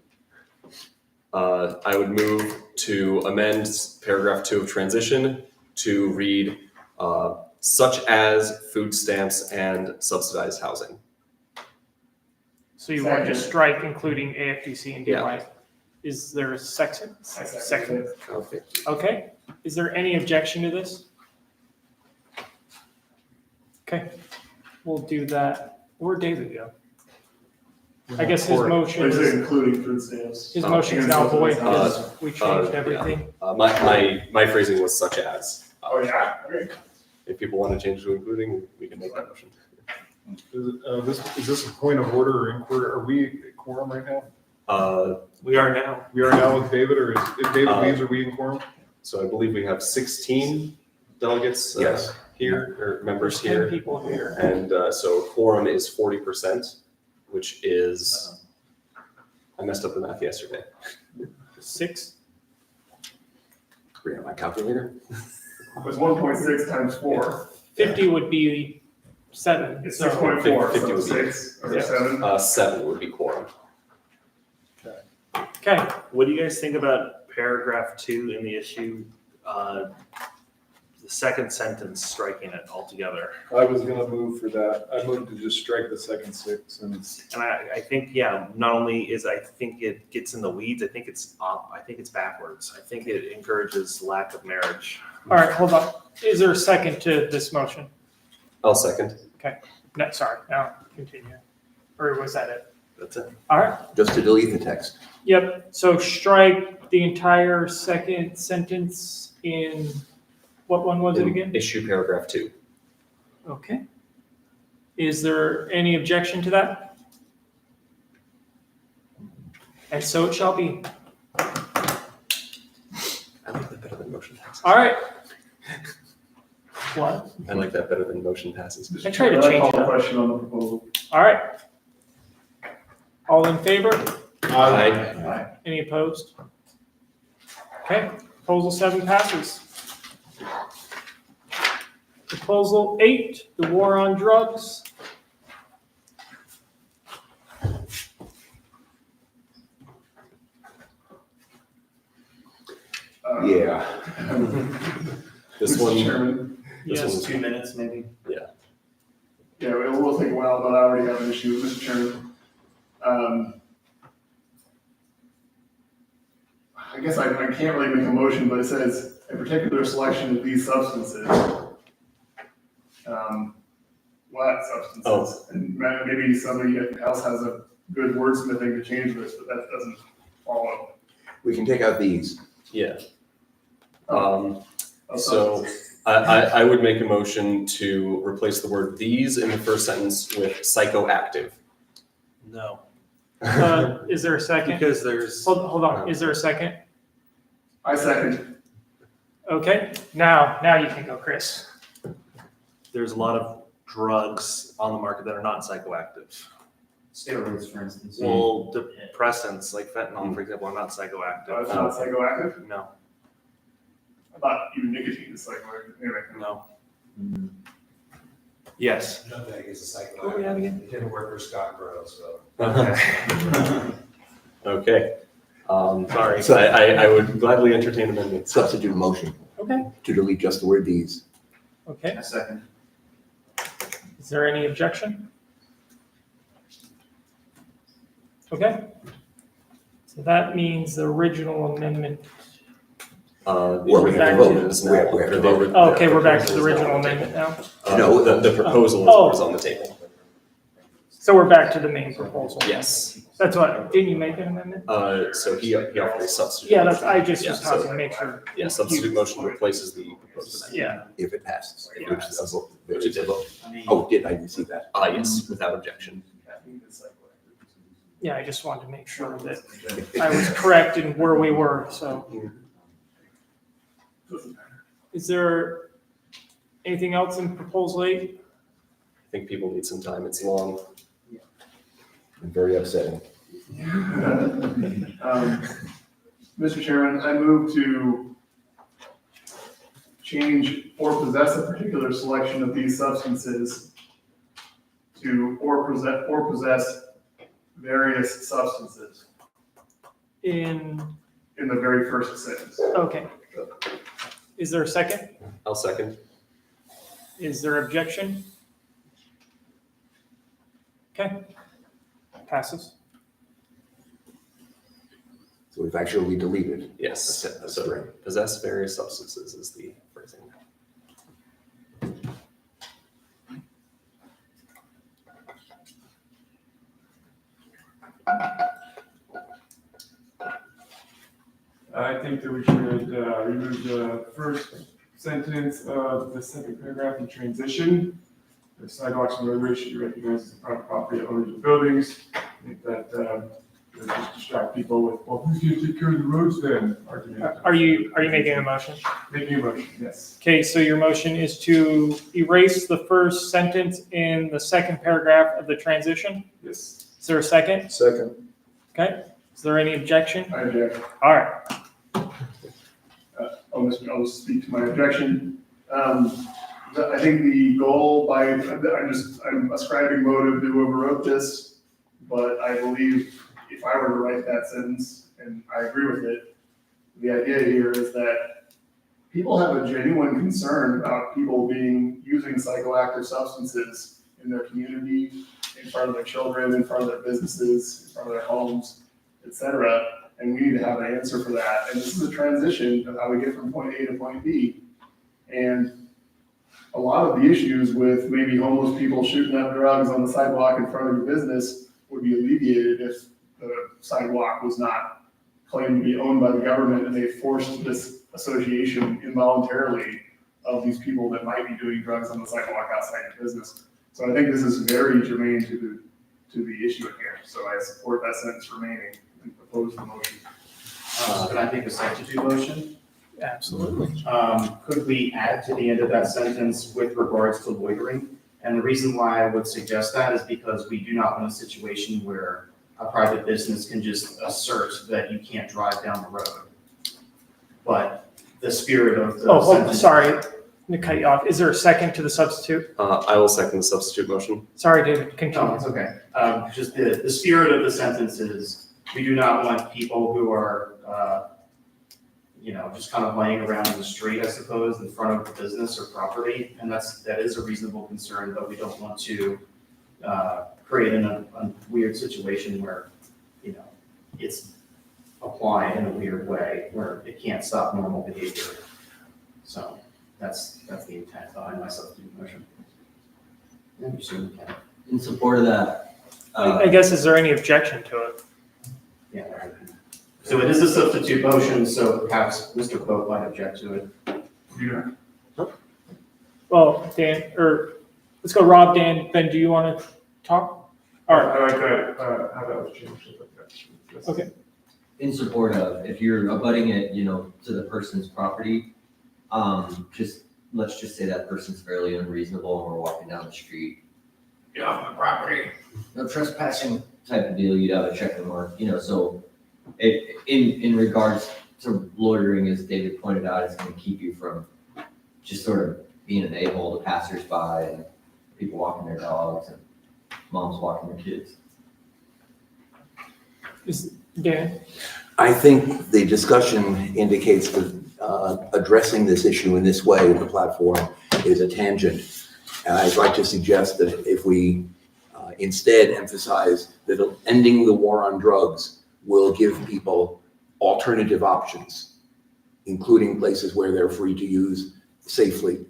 I would move to amend paragraph 2 of transition to read, such as food stamps and subsidized housing.
So you want to just strike including AFDC and
Yeah.
DY? Is there a second? Second.
Okay.
Okay, is there any objection to this? Okay, we'll do that. Where'd David go? I guess his motion
They say
is,
including food stamps.
his motion is now void because
Uh,
we changed
yeah.
everything.
My phrasing was such as.
Oh, yeah, okay.
If people want to change to including, we can make that motion.
Is this a point of order or inquiry? Are we at quorum right now?
We are now.
We are now with David, or if David leaves, are we in quorum?
So I believe we have 16 delegates
Yes.
here, or members
There's 10
here.
people here.
And so quorum is 40%, which is, I messed up the math yesterday.
6?
Bring out my calculator.
It's 1.6 times 4.
50 would be 7.
It's
so-
6.4,
50
so
would be-
6 or
yeah.
7.
7 would be quorum.
Okay,
What do you guys think about paragraph 2 in the issue? The second sentence, striking it altogether.
I was gonna move for that. I moved to just strike the second sentence.
And I think, yeah, not only is, I think it gets in the weeds, I think it's backwards. I think it encourages lack of marriage.
all right, hold on. Is there a second to this motion?
I'll second.
No, sorry, now continue. Or was that it?
That's it.
All right,
Just to delete the text.
yep, so strike the entire second sentence in, what one was it again?
Issue paragraph 2.
Okay. Is there any objection to that? And so it shall be.
I like that better than motion passes.
All right. What?
I like that better than motion passes.
I tried to
I'd like
change
call
it
the
up.
question on the proposal.
All right. All in favor?
Aye.
Any opposed? Okay, proposal 7 passes. Proposal 8, the war on drugs.
Yeah.
This
Mr.
one,
Chairman,
this
Yes.
one's
2 minutes, maybe?
yeah, it will take a while, but I already have an issue, Mr. Chairman. I guess I can't really make a motion, but it says, a particular selection of these substances. flat substances. And maybe somebody else has a good wordsmithing to change this, but that doesn't follow.
We can take out these.
Yeah. So I would make a motion to replace the word "these" in the first sentence with "psychoactive."
No,
Is there a second?
because there's.
Hold on, is there a second?
I second.
Okay, now you can go, Chris.
There's a lot of drugs on the market that are not psychoactive.
Steroids, for instance.
Well, depressants like fentanyl, for example, are not psychoactive.
It's not psychoactive?
No,
I thought even nicotine is psychoactive. Anyway.
no. Yes.
Nutmeg is a
What do we have
psychoactive.
again?
It didn't work for Scott Grow, so.
Okay. Okay.
Sorry.
So I would gladly entertain amendments.
Substitute motion
Okay.
to delete just the word "these."
Okay,
A second.
is there any objection? Okay. So that means the original amendment.
The
Well, we have to
original
vote.
is
We
now.
have to
or
vote.
Oh, okay, we're back to the
proposal is
original
now on the
amendment now.
table.
No,
The proposal
Oh.
is on the table.
So we're back to the main proposal.
Yes.
That's what, didn't you make an amendment?
So he offered a substitute.
Yeah, that's, I just
Yeah,
was
so-
talking to make sure.
Yeah, substitute motion replaces the proposed amendment.
Yeah,
If it passes.
If it
Which is
passes.
a vote.
Which it did.
Oh, did I didn't see that?
Yes, without objection.
yeah, I just wanted to make sure that I was correct in where we were, so. Is there anything else in proposal 8?
I think people need some time. It's long.
And very upsetting.
Mr. Chairman, I move to change or possess a particular selection of these substances to or possess various substances
In,
in the very first sentence.
okay. Is there a second?
I'll second.
Is there objection? Okay, passes.
So we've actually deleted.
Yes.
That's
So
right.
possess various substances is the phrasing.
I think that we should remove the first sentence of the second paragraph in transition. The sidewalks and roadways should be recognized as private property of owners of buildings. I think that it'll just distract people with, well, who's gonna take care of the roads then? Argument.
Are you making a motion?
Making a motion, yes.
Okay, so your motion is to erase the first sentence in the second paragraph of the transition?
Yes.
Is there a second?
Second.
Okay, is there any objection?
I object.
All right,
I'll speak to my objection. I think the goal I'm ascribing motive to whoever wrote this, but I believe if I were to write that sentence, and I agree with it, the idea here is that people have a genuine concern about people using psychoactive substances in their community, in front of their children, in front of their businesses, in front of their homes, etc. And we need to have an answer for that. And this is a transition of how we get from point A to point B. And a lot of the issues with maybe homeless people shooting up drugs on the sidewalk in front of your business would be alleviated if the sidewalk was not claimed to be owned by the government and they forced this association involuntarily of these people that might be doing drugs on the sidewalk outside your business. So I think this is very germane to the issue at hand. So I support that sentence remaining and oppose the motion.
Can I make a substitute motion?
absolutely.
Could we add to the end of that sentence with regards to loitering? And the reason why I would suggest that is because we do not want a situation where a private business can just assert that you can't drive down the road. But the spirit of the
Oh,
sentence.
sorry, to cut you off. Is there a second to the substitute?
I will second the substitute motion.
Sorry, David,
No,
continue.
it's okay. Just the spirit of the sentence is, we do not want people who are, just kind of laying around in the street, I suppose, in front of the business or property. And that is a reasonable concern, but we don't want to create a weird situation where, it's applied in a weird way where it can't stop normal behavior. So that's the intent behind my substitute motion.
In support of that,
I guess, is there any objection to it?
Yeah. So it is a substitute motion, so perhaps Mr. Pope might object to it.
Yeah.
Well, Dan, or let's go Rob, Dan, Ben, do you want to talk? All right.
I like that, how that was changed. That's-
Okay.
in support of, if you're abutting it, to the person's property, let's just say that person's fairly unreasonable and we're walking down the street. Get off my property. No trespassing type of deal, you'd have a check mark, so in regards to loitering, as David pointed out, it's gonna keep you from just sort of being an a-hole to passersby and people walking their dogs and moms walking their kids.
Dan?
I think the discussion indicates that addressing this issue in this way with the platform is a tangent. And I'd like to suggest that if we instead emphasize that ending the war on drugs will give people alternative options, including places where they're free to use safely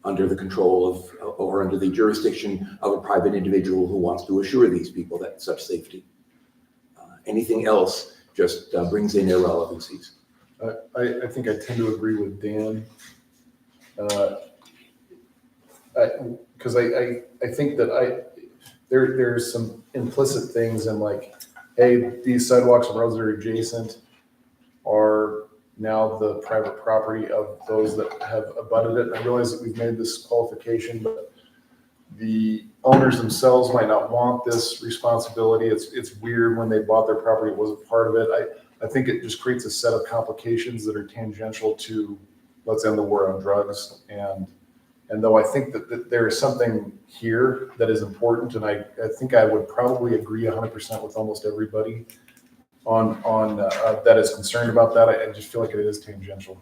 under the control of or under the jurisdiction of a private individual who wants to assure these people that such safety. Anything else just brings in irrelevancies.
I think I tend to agree with Dan. Because I think that there's some implicit things in like, hey, these sidewalks and roads that are adjacent are now the private property of those that have abutted it. And I realize that we've made this qualification, but the owners themselves might not want this responsibility. It's weird when they bought their property, it wasn't part of it. I think it just creates a set of complications that are tangential to let's end the war on drugs. And though I think that there is something here that is important, and I think I would probably agree 100% with almost everybody on that is concerned about that. I just feel like it is tangential.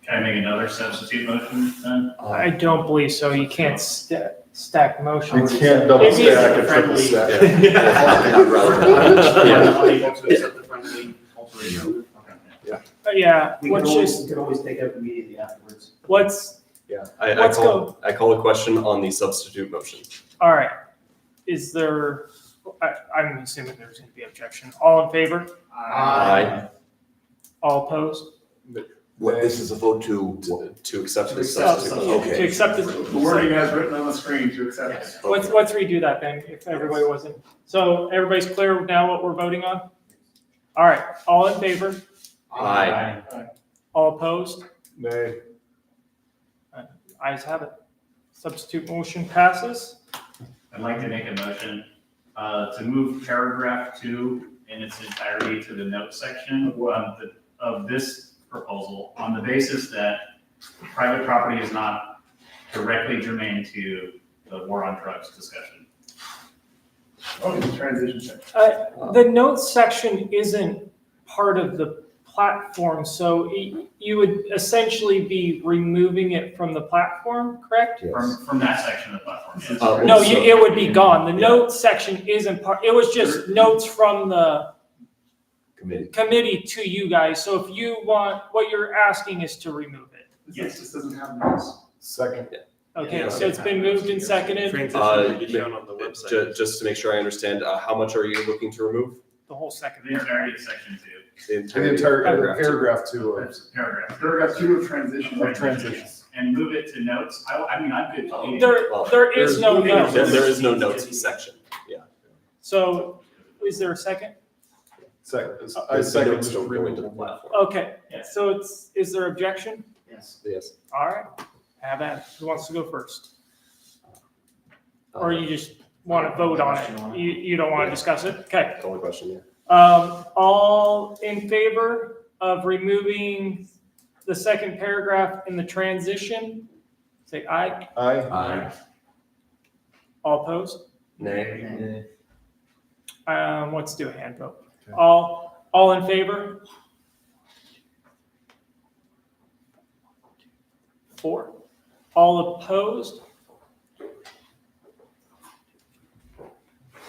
Can I make another substitute motion then?
I don't believe so. You can't stack motions.
You can't double
Maybe it's
stack a triple
friendly-
stack.
Yeah,
We could always take it up immediately afterwards.
Yeah, I
Let's
call a question on the substitute motion.
All right. Is there, I'm assuming there's going to be objection. All in favor?
Aye.
All opposed?
What, this is a vote to
accept the
substitute.
Okay.
To accept
The wording as written on the screen to accept it.
Let's redo that then, if everybody wasn't. So everybody's clear now what we're voting on? All right, all in favor?
Aye.
All opposed?
Nay.
Ayes have it. Substitute motion passes.
I'd like to make a motion to move paragraph 2 in its entirety to the note section of this proposal on the basis that private property is not directly germane to the war on drugs discussion.
Oh, the transition section.
The notes section isn't part of the platform, so you would essentially be removing it from the platform, correct?
From that section of the platform, yes.
No, it would be gone. The notes section isn't part, it was just notes from the committee to you guys. So if you want, what you're asking is to remove it.
Yes, this doesn't have notes.
Second.
Okay, so it's been moved and seconded.
Just to make sure I understand, how much are you looking to remove?
The whole second.
The entirety of section 2.
The
The entire paragraph 2 of
Paragraph 2 of transition.
And move it to notes. I mean, I'm good.
There is no notes.
There is no notes section, yeah.
So is there a second?
Second.
The notes don't go into the platform.
Okay, so is there objection?
Yes.
Yes.
All right, have at it. Who wants to go first? Or you just want to vote on it? You don't want to discuss it? Okay.
Call the question, yeah.
All in favor of removing the second paragraph in the transition? Say aye.
Aye.
All opposed?
Nay.
Let's do a hand vote. All in favor? 4. All opposed?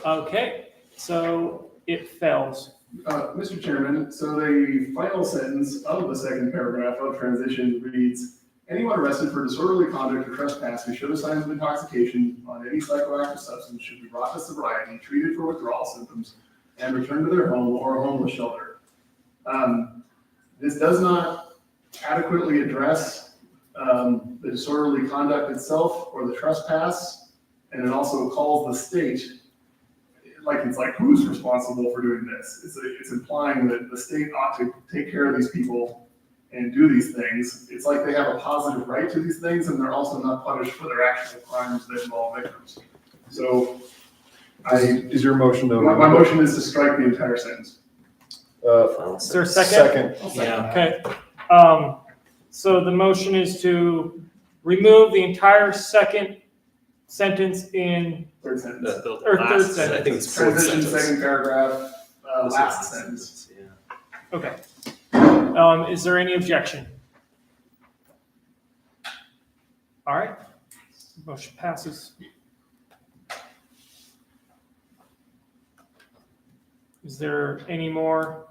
Okay, so it fails.
Mr. Chairman, so the final sentence of the second paragraph of transition reads, Anyone arrested for disorderly conduct or trespass who showed signs of intoxication on any psychoactive substance should be brought to sobriety, treated for withdrawal symptoms, and returned to their home or a homeless shelter. This does not adequately address the disorderly conduct itself or the trespass, and it also calls the state, it's like who's responsible for doing this? It's implying that the state ought to take care of these people and do these things. It's like they have a positive right to these things, and they're also not punished for their actual crimes that involve victims. So,
Is your motion to?
my motion is to strike the entire sentence.
Is there a second?
Yeah.
Okay. So the motion is to remove the entire second sentence in,
Third sentence.
or third sentence.
I think it's fourth
Transition,
sentence.
second paragraph, last sentence.
Okay. Is there any objection? All right. Motion passes. Is there any more?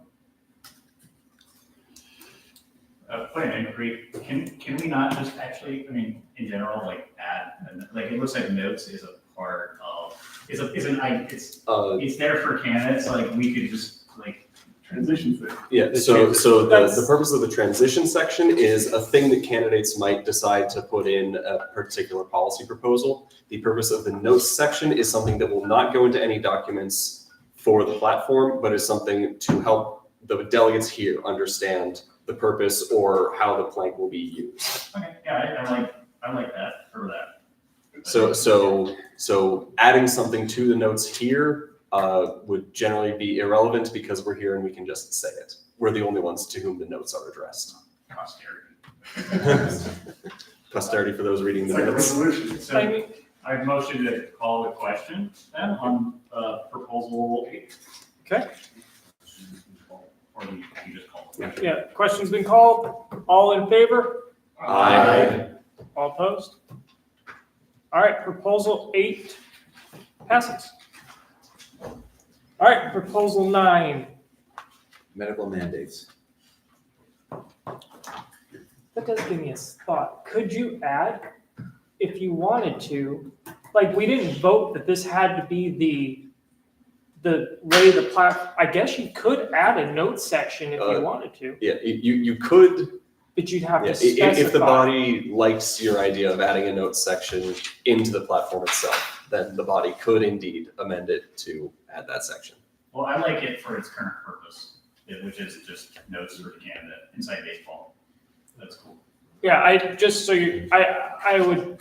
Point of inquiry, can we not just actually, I mean, in general, like add, it looks like notes is a part of, it's there for candidates, like we could just
transition thing.
Yeah, so the purpose of the transition section is a thing that candidates might decide to put in a particular policy proposal. The purpose of the notes section is something that will not go into any documents for the platform, but is something to help the delegates here understand the purpose or how the plank will be used.
Okay, yeah, I like that, for that.
So adding something to the notes here would generally be irrelevant because we're here and we can just say it. We're the only ones to whom the notes are addressed.
Posterity.
Posterity for those reading the
It's like a
minutes.
resolution.
So I've motioned to call the question then on proposal 8.
Okay.
Or you just call it.
Yeah, question's been called. All in favor?
Aye.
All opposed? All right, proposal 8 passes. All right, proposal 9.
Medical mandates.
That does give me a thought. Could you add, if you wanted to, like, we didn't vote that this had to be the way the platform, I guess you could add a notes section if you wanted to,
Yeah, you could,
but you'd have to
if
specify.
the body likes your idea of adding a notes section into the platform itself, then the body could indeed amend it to add that section.
Well, I like it for its current purpose, which is just notes for the candidate inside baseball. That's cool.
Yeah, I would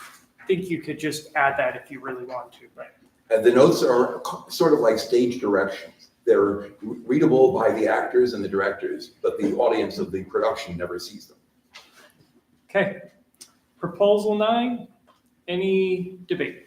think you could just add that if you really want to, right?
The notes are sort of like stage directions. They're readable by the actors and the directors, but the audience of the production never sees them.
Okay. Proposal 9, any debate?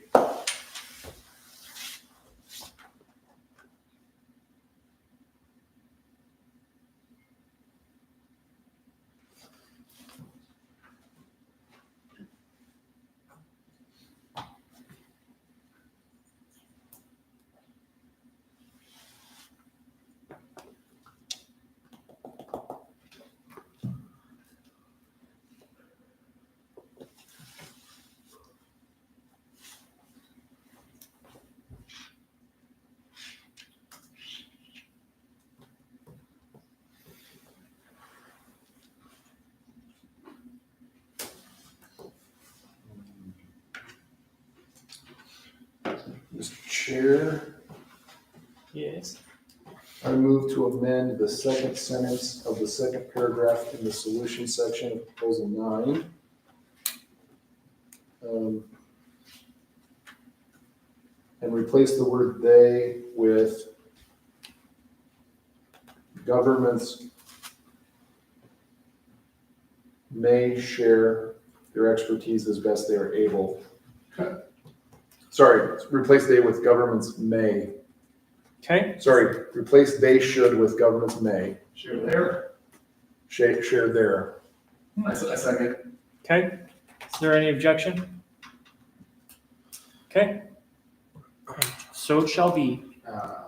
Mr. Chair,
Yes.
I move to amend the second sentence of the second paragraph in the solution section of proposal 9. And replace the word "they" with governments may share their expertise as best they are able. Sorry, replace "they" with governments may.
Okay.
Sorry, replace "they should" with governments may.
Share there.
Share there.
I second.
Okay. Is there any objection? Okay. So it shall be.
I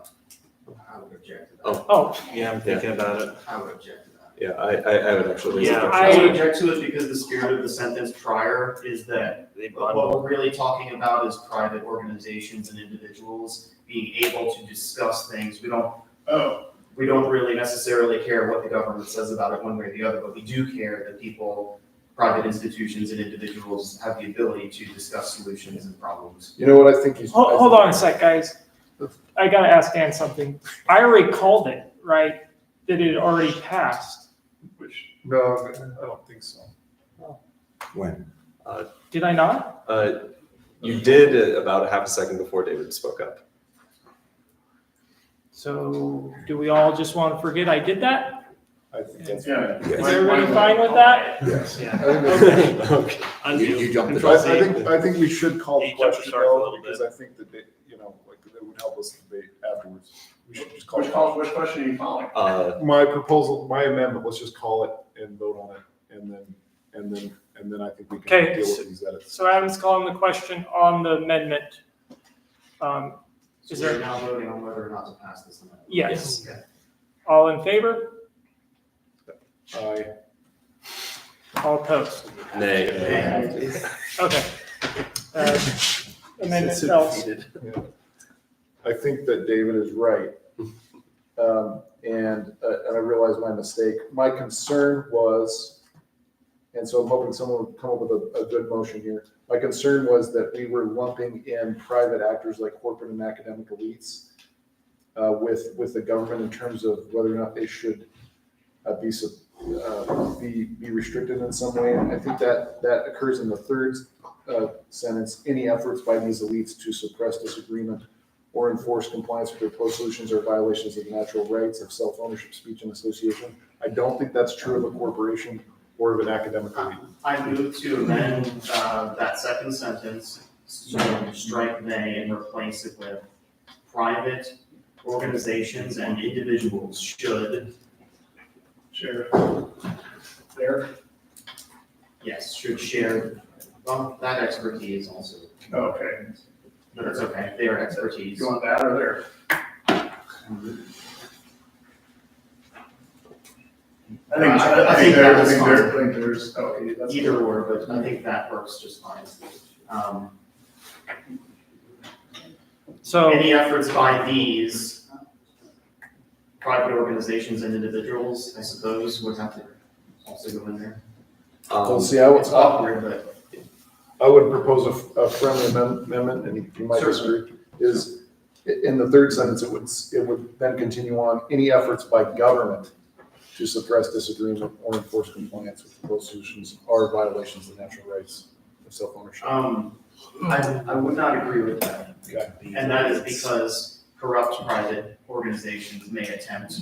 would object to that.
Oh,
Oh,
Yeah, I'm thinking about it.
I would object to that.
Yeah, I would actually.
Yeah,
I would object to it because the spirit of the sentence prior is that
They
what
bundle.
we're really talking about is private organizations and individuals being able to discuss things. We don't really necessarily care what the government says about it one way or the other, but we do care that people, private institutions and individuals have the ability to discuss solutions and problems.
You know what I think he's.
Hold on a sec, guys. I gotta ask Dan something. I already called it, right? That it had already passed.
No, I don't think so.
When?
Did I not?
You did about a half a second before David spoke up.
So do we all just want to forget I did that?
I think that's.
Yeah.
Is everybody fine with that?
Yes.
Okay.
Okay.
You jumped the
Control
gun.
I think we should call the
He jumped the
question
shark a
though,
little
because I think that, like, that would help us debate afterwards. We should just call it.
Which question are you calling?
My proposal, my amendment, let's just call it and vote on it, and then I think we can
Okay,
deal with these edits.
So Adam's calling the question on the amendment. Is
So we're
there,
now voting on whether or not to pass this amendment.
yes.
Okay.
All in favor?
Aye.
All opposed?
Nay.
Okay. Amendment fails.
I think that David is right. And I realize my mistake. My concern was, and so I'm hoping someone would come up with a good motion here. My concern was that we were lumping in private actors like corporate and academic elites with the government in terms of whether or not they should be restricted in some way. And I think that occurs in the third sentence. Any efforts by these elites to suppress disagreement or enforce compliance with their proposed solutions are violations of the natural rights of self-ownership, speech, and association. I don't think that's true of a corporation or of an academic elite.
I move to amend that second sentence to strike may and replace it with private organizations and individuals should
Share. There?
Yes, should share, well, that expertise also,
Okay.
but it's okay, their expertise.
You want that or there? I think there's, okay. That's
Either or, but I think that works just fine.
So
Any efforts by these private organizations and individuals, I suppose, would have to also go in there.
Well, see, I would,
It's awkward, but
I would propose a friendly amendment, and you might disagree, is in the third sentence, it would then continue on, any efforts by government to suppress disagreement or enforce compliance with proposed solutions are violations of natural rights of self-ownership.
I would not agree with that.
Okay.
And that is because corrupt private organizations may attempt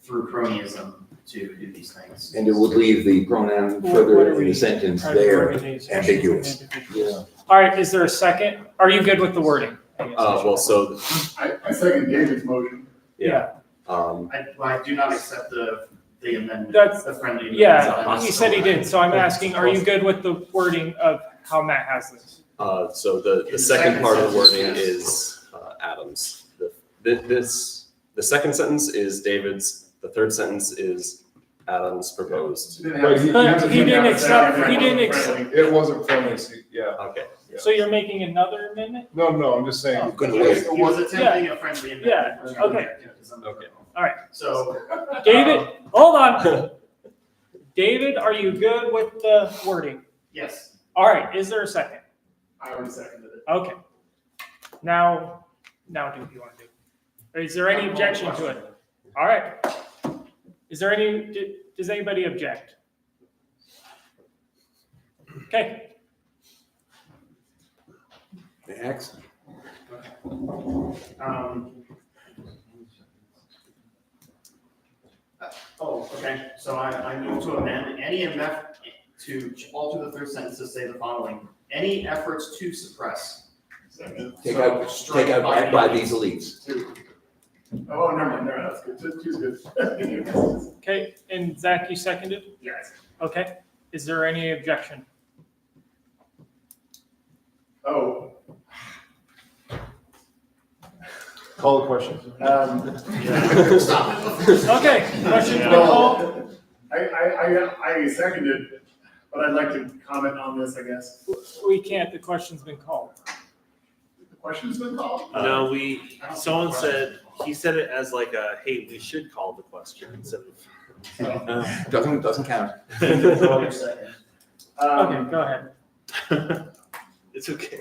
through cronyism to do these things.
And it would leave the pronoun
What
further
are
in
we-
the sentence
private
there
organizations and
ambiguous.
individuals. All right, is there a second? Are you good with the wording? I guess I should-
Well, so,
I second David's motion.
yeah.
I do not accept the amendment,
That's-
the friendly amendment.
Yeah, he said he did, so I'm asking, are you good with the wording of how Matt has this?
So the second part of the wording is Adam's. The second sentence is David's, the third sentence is Adam's proposed.
But he didn't accept,
It wasn't friendly, see, yeah.
Okay.
so you're making another amendment?
No, I'm just saying.
He was attempting a friendly amendment.
Yeah,
which
okay.
Okay.
All right,
So,
David, hold on. David, are you good with the wording?
yes,
All right, is there a second?
I already seconded it.
Okay. Now do what you want to do. Is there any objection to it? All right. Is there any, does anybody object? Okay.
Excellent.
Okay, so I move to amend to alter the third sentence to say the following: any efforts to suppress.
Take out by these elites.
Oh, never mind, that's good. Two's good.
Okay, and Zach, you seconded?
Yes.
Okay. Is there any objection?
Oh.
Call the question.
Stop it.
Okay, question's been called.
I I seconded, but I'd like to comment on this, I guess.
We can't, the question's been called.
The question's been called?
No, someone said, he said it as like a, hey, we should call the question instead of.
Doesn't count.
Okay, go ahead.
It's okay.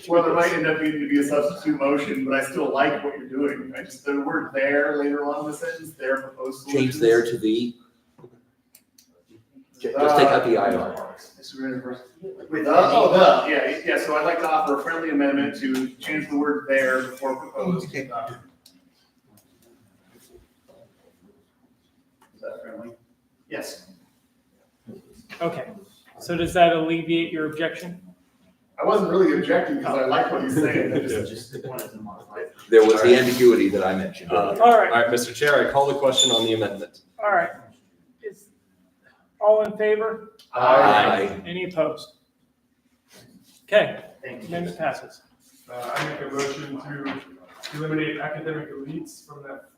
Well, there might end up needing to be a substitute motion, but I still like what you're doing. I just, the word there later on in the sentence, their proposed solutions.
Change there to the. Just take out the IR.
Yeah, so I'd like to offer a friendly amendment to change the word there before proposed. Is that friendly? Yes.
Okay, so does that alleviate your objection?
I wasn't really objecting because I like what he's saying. I just
wanted to modify it.
There was the ambiguity that I mentioned.
All right.
All right, Mr. Chair, I call the question on the amendment.
All right. Is all in favor?
Aye.
Any opposed? Okay,
Thank you.
amendment passes.
I make a motion to eliminate academic elites from that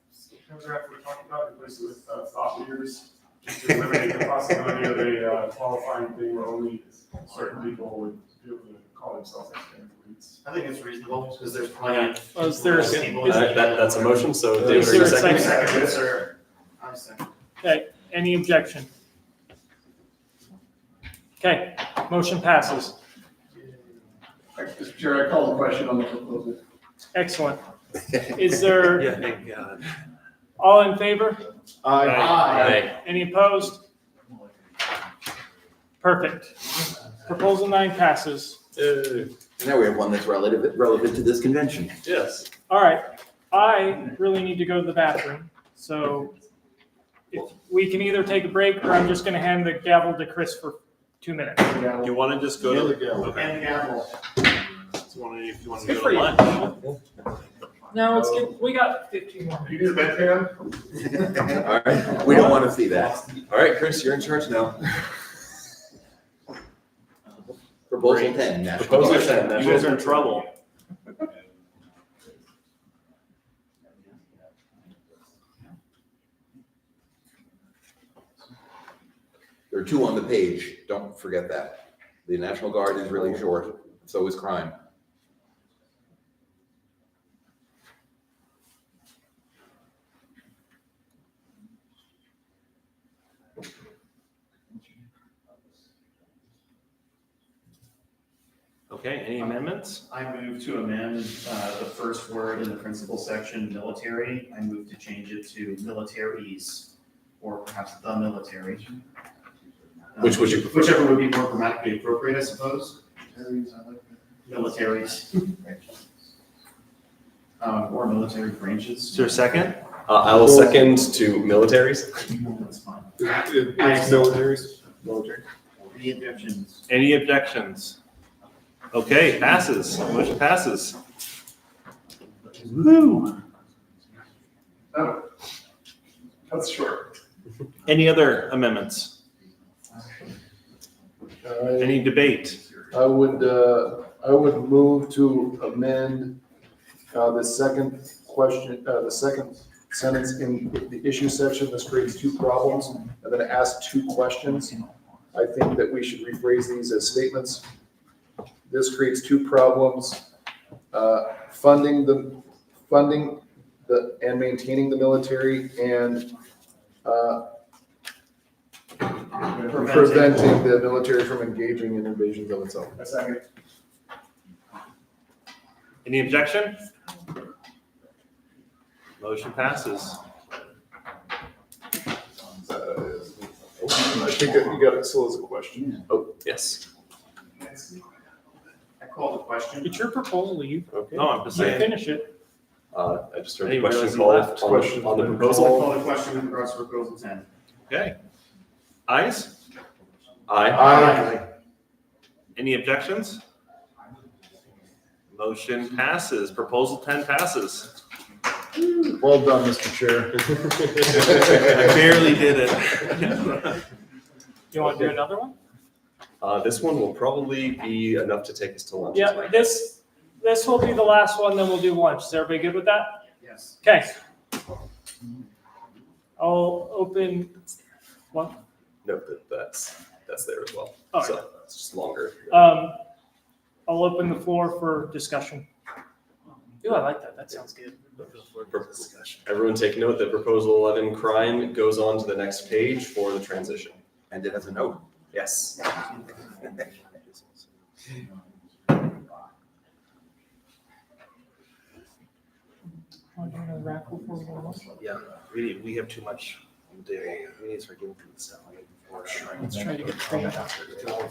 paragraph we're talking about, replace it with thought leaders. Just to eliminate the possibility of a qualifying thing where only certain people would be able to call themselves academic elites.
I think it's reasonable, because there's plenty of.
Oh, is there a
people
That's a motion, so
Is
David,
there
are you
a second?
seconding?
Yes, sir. I'm second.
Okay, any objection? Okay, motion passes.
Mr. Chair, I call the question on the proposal.
Excellent. Is there,
Yeah, thank God.
all in favor?
Aye.
Any opposed? Perfect. Proposal 9 passes.
Now we have one that's relevant to this convention.
Yes.
All right, I really need to go to the bathroom, so if we can either take a break or I'm just gonna hand the gavel to Chris for 2 minutes.
You want to just go to the. Okay.
And the gavel.
If you want to
Good
go
for
to
you.
lunch.
No, it's good, we got 15 more.
You need a bedpan?
All right, we don't want to see that.
All right, Chris, you're in charge now.
Proposal 10, National
Proposal
Guard.
10,
You
National
guys are in
Guard.
trouble.
There are 2 on the page, don't forget that. The National Guard is really short, so is crime.
Okay, any amendments?
I move to amend the first word in the principal section, military. I move to change it to militaries, or perhaps the military.
Which would you prefer?
Whichever would be more grammatically appropriate, I suppose. Militaries. Or military branches.
Is there a second?
I will second to militaries.
That's fine.
It's militaries.
Military.
Any objections?
Any objections? Okay, passes. Motion passes. Woo.
Oh, that's short.
Any other amendments? Any debate?
I would move to amend the second question, the second sentence in the issue section. This creates 2 problems. I'm going to ask 2 questions. I think that we should rephrase these as statements. This creates 2 problems. Funding and maintaining the military, and preventing the military from engaging in invasions of its own.
A second.
Any objection? Motion passes.
I think you got it still as a question.
Oh, yes.
I call the question.
It's your proposal, you
No, I'm just
you
saying.
finish it.
I just heard
I
the
didn't
question
realize he
called
left.
on the
I
proposal.
call the question with regards to proposal 10.
Okay. Ayes?
Aye.
Any objections? Motion passes. Proposal 10 passes.
Well done, Mr. Chair.
I barely did it.
You want to do another one?
This one will probably be enough to take us to lunch.
Yeah, this will be the last one, then we'll do lunch. Is everybody good with that?
Yes.
Okay. I'll open, what?
note that that's there as well.
All right.
So it's just longer.
I'll open the floor for discussion. Ooh, I like that. That sounds good.
Everyone take note that proposal 11, crime, goes on to the next page for the transition.
And it has a note.
Yes.
Yeah, we have too much to do. We need to start getting through this stuff.
Let's try to get through that.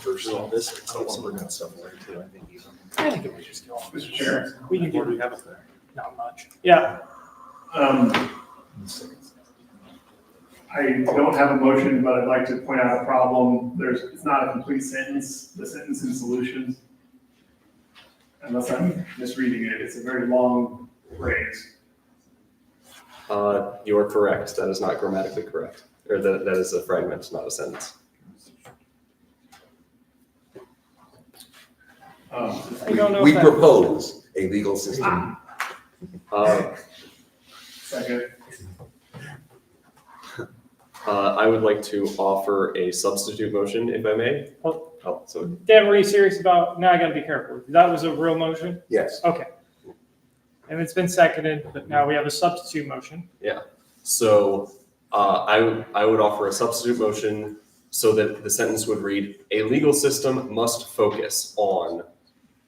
First of all, this, it's some working stuff there too, I think even.
I think it was just go on.
Mr. Chair.
We can
What do
do
we have up there?
not much. Yeah.
I don't have a motion, but I'd like to point out a problem. It's not a complete sentence, the sentence in solutions. Unless I'm misreading it, it's a very long phrase.
You are correct. That is not grammatically correct. Or that is a fragment, not a sentence.
I don't know
We
if that-
propose a legal system.
Second.
I would like to offer a substitute motion, if I may. So
Dan, were you serious about, now I gotta be careful. That was a real motion?
Yes.
Okay. And it's been seconded, but now we have a substitute motion.
yeah. So I would offer a substitute motion so that the sentence would read, a legal system must focus on,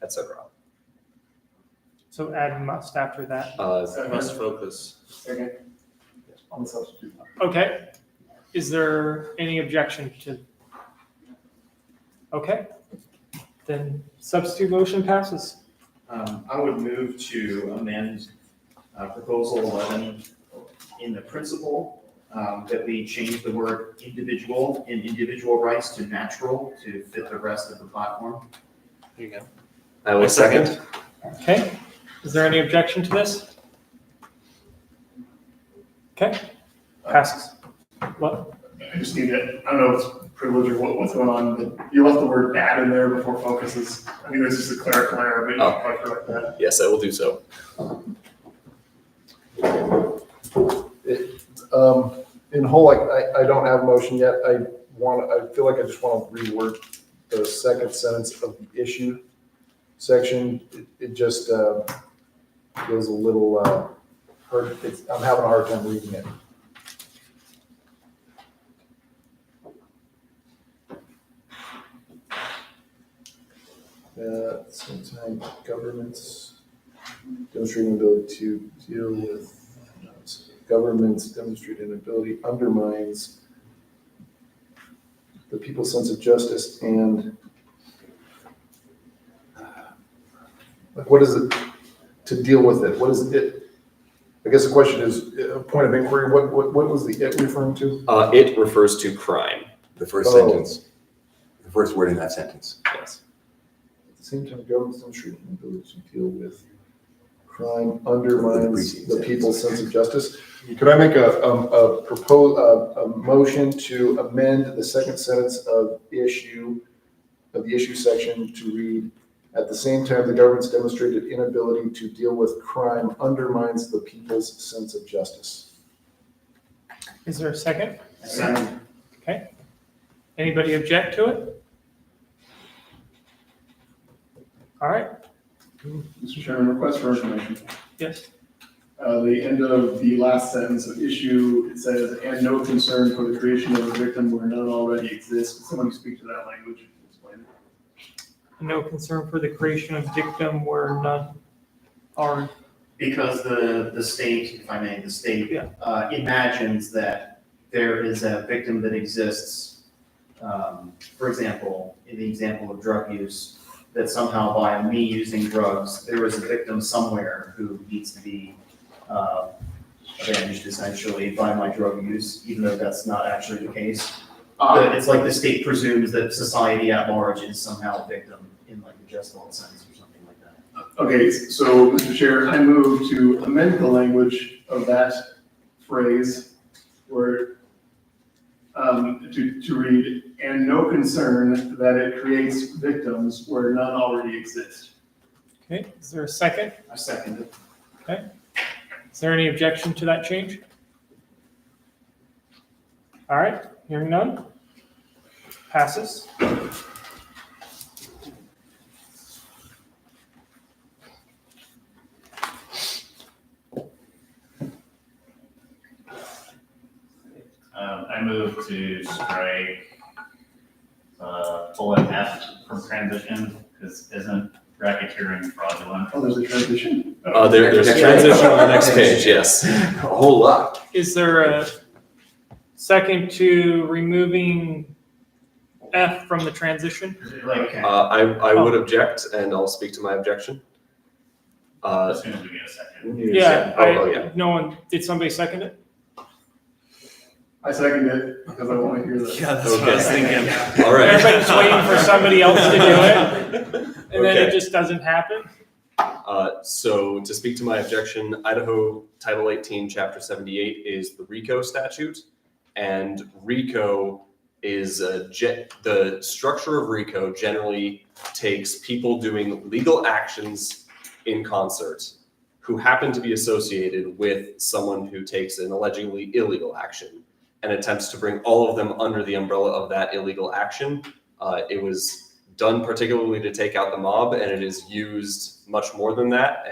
etc.
So add must after that.
Must focus.
Second. On the substitute.
Okay. Is there any objection to? Okay. Then substitute motion passes.
I would move to amend proposal 11 in the principle, that we change the word individual in individual rights to natural to fit the rest of the platform.
There you go.
I will second.
Okay. Is there any objection to this? Okay. Passes. What?
I just need it, I don't know if it's privilege or what's going on, but you left the word bad in there before focuses. I think this is a clerical error, but you can probably correct that.
Yes, I will do so.
In whole, I don't have a motion yet. I feel like I just want to reword the second sentence of the issue section. It just feels a little hard. I'm having a hard time reading it. At the same time, governments demonstrating ability to deal with government's demonstrated ability undermines the people's sense of justice and like what is it to deal with it? What is it? I guess the question is a point of inquiry. What was the it referring to?
It refers to crime.
The first sentence, the first word in that sentence.
Yes.
At the same time, government's demonstrating ability to deal with crime undermines the people's sense of justice. Could I make a motion to amend the second sentence of the issue section to read, at the same time, the government's demonstrated inability to deal with crime undermines the people's sense of justice.
Is there a second?
Second.
Okay. Anybody object to it? All right.
Mr. Chairman, request for information.
Yes.
The end of the last sentence of issue, it says, and no concern for the creation of a victim where none already exists. Could someone speak to that language? Explain it.
No concern for the creation of victim where none are.
Because the state, if I may, the state imagines that there is a victim that exists, for example, in the example of drug use, that somehow by me using drugs, there is a victim somewhere who needs to be avenged essentially by my drug use, even though that's not actually the case. But it's like the state presumes that society at large is somehow a victim in like a just law sense or something like that.
Okay, so Mr. Chair, I move to amend the language of that phrase where to read, and no concern that it creates victims where none already exist.
Okay, is there a second?
I second it.
Okay. Is there any objection to that change? All right, hearing none. Passes.
I move to strike bullet F from transition, because isn't racketeering fraudulent?
Oh, there's a transition?
There's a transition on the next page, yes.
A whole lot.
Is there a second to removing F from the transition?
Like,
I would object, and I'll speak to my objection.
as soon as we get a second.
Yeah,
Oh, yeah.
no one, did somebody second it?
I second it because I want to hear that.
Yeah, that's what I was thinking.
All right.
Everybody's waiting for somebody else to do it, and then it
Okay.
just doesn't happen?
So to speak to my objection, Idaho Title 18, Chapter 78 is the RICO statute. And RICO is the structure of RICO generally takes people doing legal actions in concert who happen to be associated with someone who takes an allegedly illegal action and attempts to bring all of them under the umbrella of that illegal action. It was done particularly to take out the mob, and it is used much more than that.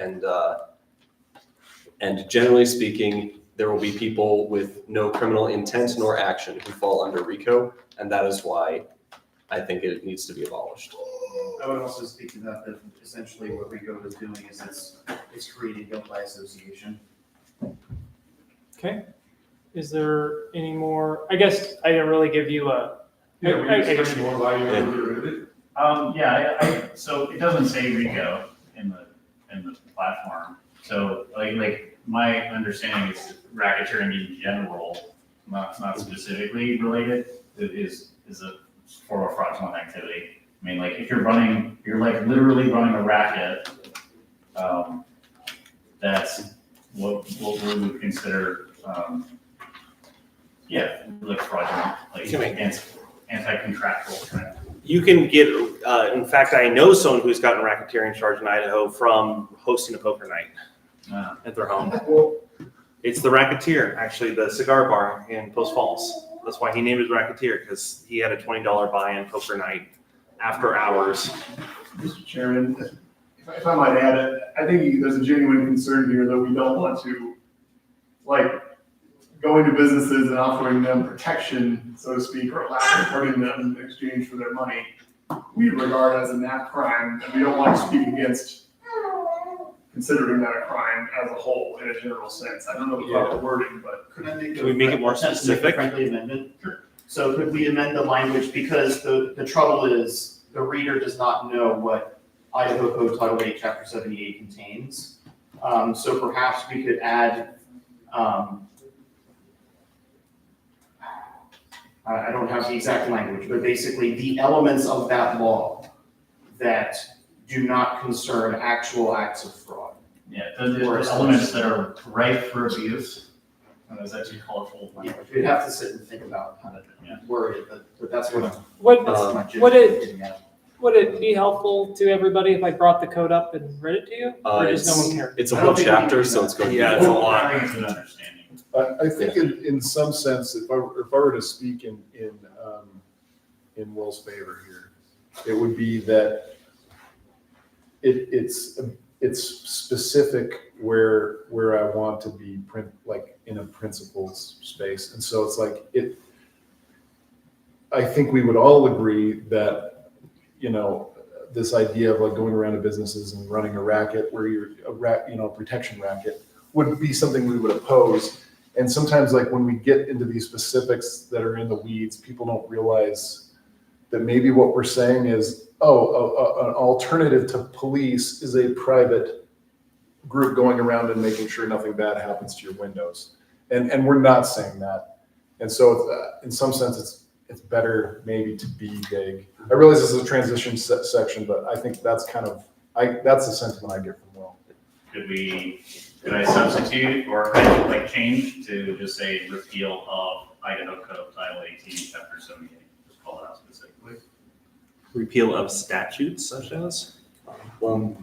And generally speaking, there will be people with no criminal intent nor action who fall under RICO, and that is why I think it needs to be abolished.
I would also speak to that essentially what RICO is doing is it's creating guilt by association.
Okay. Is there any more? I guess I didn't really give you a.
Yeah, we just more value and get rid of it.
So it doesn't say RICO in the platform. So like my understanding is racketeering in general, not specifically related, is a form of fraudulent activity. I mean, like if you're like literally running a racket, that's what we would consider, like fraudulent, like anti-contractual kind of.
You can get, in fact, I know someone who's gotten a racketeering charge in Idaho from hosting a poker night at their home. It's the Racketeer, actually, the cigar bar in Post Falls. That's why he named it Racketeer, because he had a $20 buy-in poker night after hours.
Mr. Chairman, if I might add, I think there's a genuine concern here that we don't want to, like, go into businesses and offering them protection, so to speak, or lack of hurting them in exchange for their money, we regard as a knack crime, and we don't want to speak against considering that a crime as a whole in a general sense. I don't know the proper wording, but.
Could I make
Can we make it more specific?
a friendly amendment? Sure. So could we amend the language, because the trouble is, the reader does not know what Idaho Code Title 8, Chapter 78 contains. So perhaps we could add, I don't have the exact language, but basically the elements of that law that do not concern actual acts of fraud.
Yeah, the elements that are ripe for abuse. Is that too colorful?
Yeah, we'd have to sit and think about how to word it, but that's what.
Would it be helpful to everybody if I brought the code up and read it to you? Or does no one care?
It's a whole chapter, so it's going to be.
Yeah, it's a lot.
I think it's an understanding.
I think in some sense, if I were to speak in Will's favor here, it would be that it's specific where I want to be like in a principles space. And so it's like I think we would all agree that, this idea of like going around to businesses and running a racket where you're a protection racket would be something we would oppose. And sometimes like when we get into these specifics that are in the weeds, people don't realize that maybe what we're saying is, an alternative to police is a private group going around and making sure nothing bad happens to your windows. And we're not saying that. And so in some sense, it's better maybe to be vague. I realize this is a transition section, but I think that's that's the sentiment I get from Will.
Could I substitute or kind of like change to just say repeal of Idaho Code Title 18, Chapter 78? Just call it out specifically.
Repeal of statutes such as?
So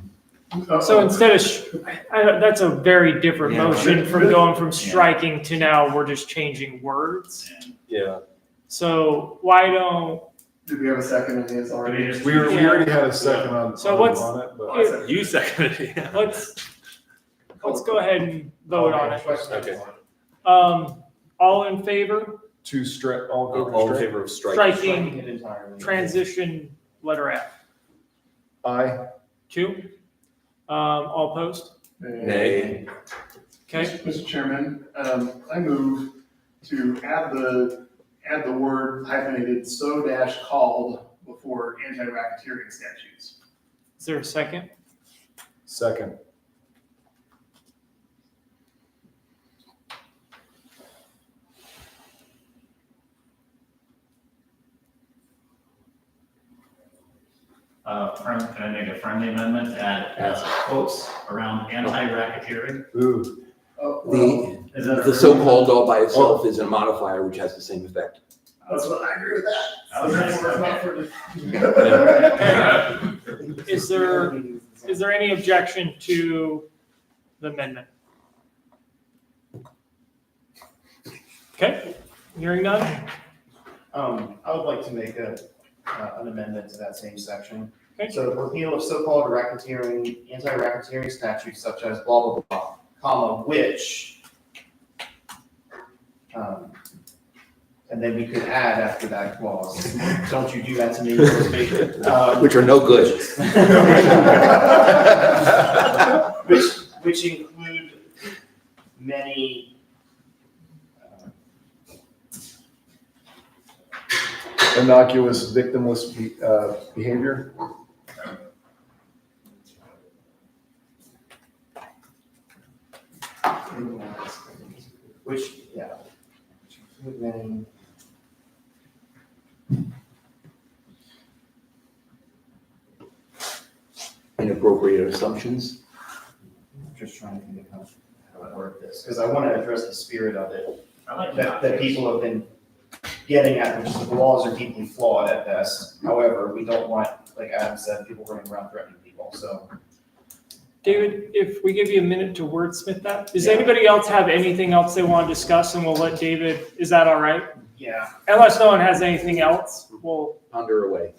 instead of, that's a very different motion from going from striking to now we're just changing words.
Yeah.
So why don't
Did we have a second on his already?
We already had a second on,
So what's-
on it, but.
You seconded it, yeah.
Let's go ahead and vote on it.
Okay.
All in favor?
To strike, all go
All in
for strike?
favor of striking?
Striking it entirely.
Transition letter F.
Aye.
2. All opposed?
Nay.
Okay.
Mr. Chairman, I move to add the word hyphenated so dash called before anti-racketeering statutes.
Is there a second?
Second.
Can I make a friendly amendment to add quotes around anti-racketeering?
Ooh.
Oh,
Is that
The so-called all by itself is a modifier which has the same effect.
that's what I agree with that.
I was
Therefore, it's not for
Is there any objection to the amendment? Okay, hearing none.
I would like to make an amendment to that same section.
Okay.
So the repeal of so-called racketeering, anti-racketeering statutes such as blah, blah, blah, comma, which, and then we could add after that clause, don't you do that to me, Mr. Speaker.
Which are no good.
Which include many,
Innocuous, victimless behavior.
which, yeah, which include many.
Inappropriate assumptions.
I'm just trying to think of how to word this, because I want to address the spirit of it.
I like
That people have been getting at, which is that the laws are deeply flawed at best. However, we don't want, like Adam said, people running around threatening people, so.
David, if we give you a minute to wordsmith that, does anybody else have anything else they want to discuss, and we'll let David, is that all right?
Yeah.
Unless no one has anything else, we'll.
Ponder away.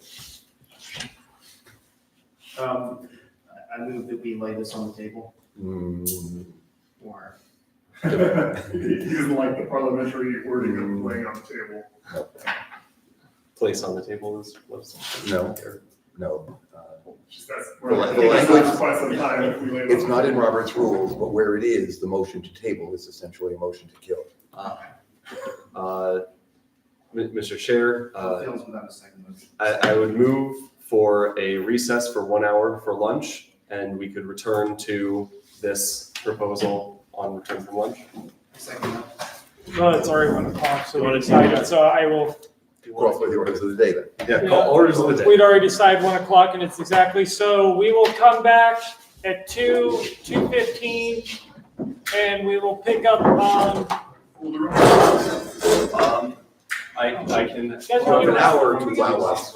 I move that we lay this on the table, or.
He doesn't like the parliamentary wording of laying on the table.
Place on the table is what's.
No, no.
We're
The
taking
language,
quite some time if we lay it
it's
on
not
the
in
table.
Robert's rules, but where it is, the motion to table is essentially a motion to kill.
Mr. Chair,
Fails without a second motion.
I would move for a recess for 1 hour for lunch, and we could return to this proposal on return from lunch.
Second.
Well, it's already 1 o'clock, so we decided, so I will.
Call for the orders of the day then.
Yeah, call orders of the day.
We'd already decided 1 o'clock, and it's exactly, so we will come back at 2:15, and we will pick up on.
I can.
Guys want
An hour
to-
to allow us.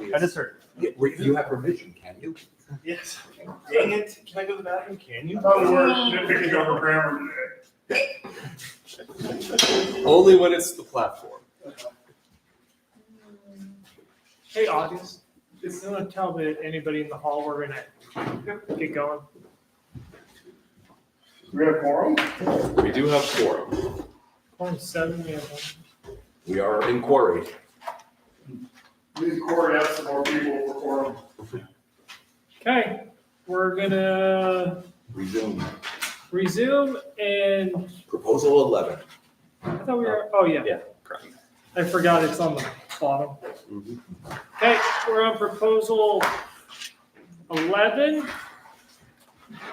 I just heard.
You have permission, can you?
Yes. Dang it. Can I go to the bathroom? Can you?
I thought we were nitpicking over grammar today.
Only when it's the platform.
Hey, August, if you want to tell anybody in the hall we're gonna get going.
We got a quorum?
We do have quorum.
Quorum 7, we have one.
We are in quarry.
We need Corey to have some more people for quorum.
Okay, we're gonna resume and
Proposal 11.
I thought we were, oh yeah.
Yeah, correct.
I forgot it's on the bottom.
Mhm.
Okay, we're on proposal 11.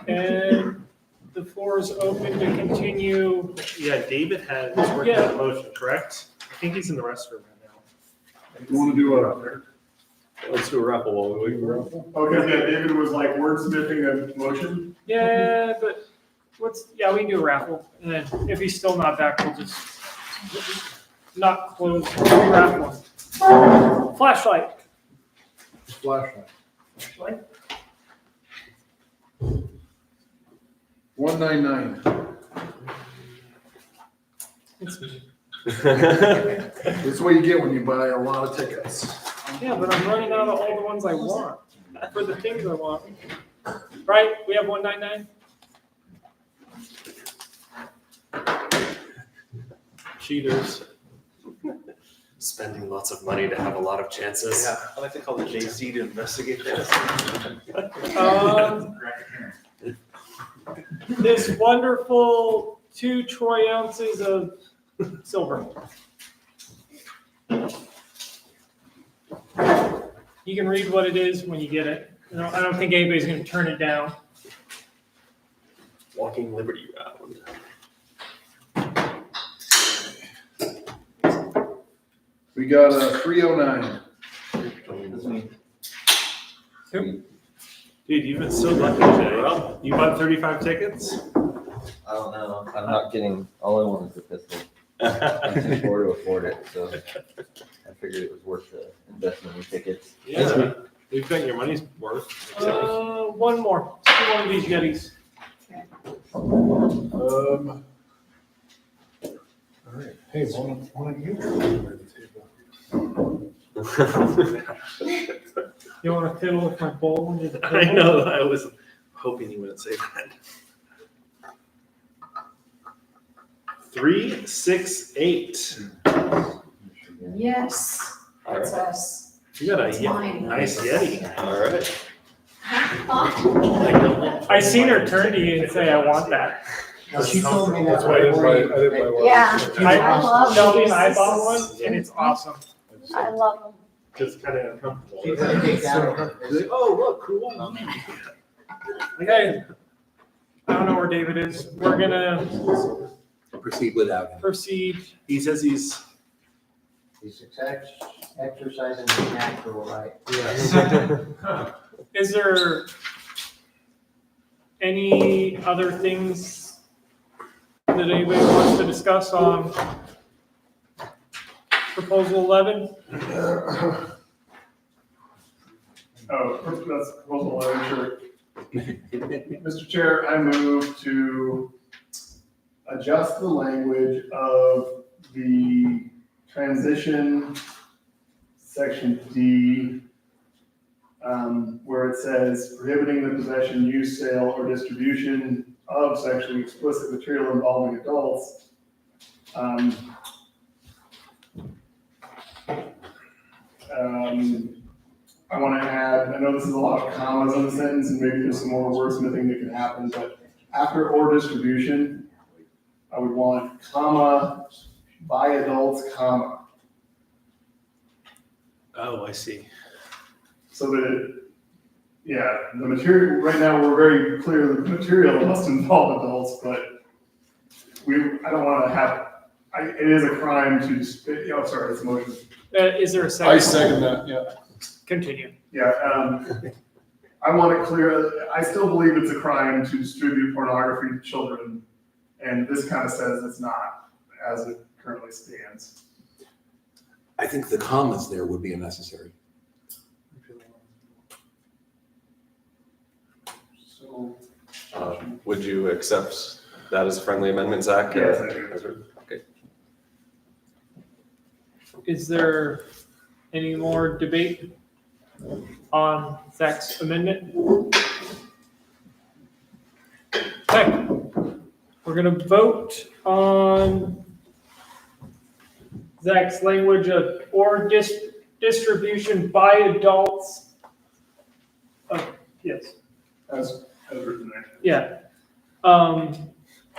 And the floor is open to continue.
Yeah, David has working on the motion, correct? I think he's in the restroom right now.
You want to do a,
Let's do a raffle while we wait for raffle.
Okay, yeah, David was like wordsmithing a motion.
Yeah, but we can do a raffle. And then if he's still not back, we'll just not close the raffle. Flashlight.
flashlight. 199. That's what you get when you buy a lot of tickets.
Yeah, but I'm running out of all the ones I want for the things I want. Right? We have 199?
Cheaters. Spending lots of money to have a lot of chances.
Yeah, I like to call the JC to investigate this.
This wonderful 2 troy ounces of silver. You can read what it is when you get it. I don't think anybody's going to turn it down.
Walking Liberty Round.
We got a 309.
Who?
Dude, you've been so lucky today. You bought 35 tickets?
I don't know. I'm not getting, all I want is a pistol. I can afford it, so I figured it was worth the investment in tickets.
Yeah, you've got your money's worth.
One more. Let's do one of these Yetis.
All right. Hey, one of you at the table.
You want to fiddle with my bowl under the table?
I know, I was hoping you wouldn't say that. 368.
Yes,
All
that's
right.
us.
You got
That's mine.
nice Yeti.
All right.
I seen her turn to you and say, I want that.
She told me that
That's why I didn't buy,
right
I didn't buy one.
Yeah. I love
Shelby and I
these.
bought one, and it's awesome.
I love them.
Just kind of uncomfortable.
She's gonna take that.
Oh, look, cool.
Okay. I don't know where David is. We're gonna
Proceed without him.
proceed.
He says he's.
He's exercising his natural right.
Is there any other things that anybody wants to discuss on proposal 11?
Oh, that's proposal 11, sure. Mr. Chair, I move to adjust the language of the transition section D, where it says prohibiting the possession, use, sale, or distribution of sexually explicit material involving adults. I want to add, I know this is a lot of commas in the sentence, and maybe there's some more wordsmithing that can happen, but after or distribution, I would want comma, by adults, comma.
Oh, I see.
So that, yeah, the material, right now, we're very clear that the material must involve adults, but I don't want to have, it is a crime to, sorry, it's a motion.
Is there a second?
I second that, yeah.
Continue.
Yeah, I want it clear, I still believe it's a crime to distribute pornography to children, and this kind of says it's not, as it currently stands.
I think the commas there would be unnecessary.
So,
Would you accept that as a friendly amendment, Zach?
Yes, I do.
Okay.
Is there any more debate on Zach's amendment? Okay, we're gonna vote on Zach's language of or distribution by adults. Yes,
as written there.
yeah.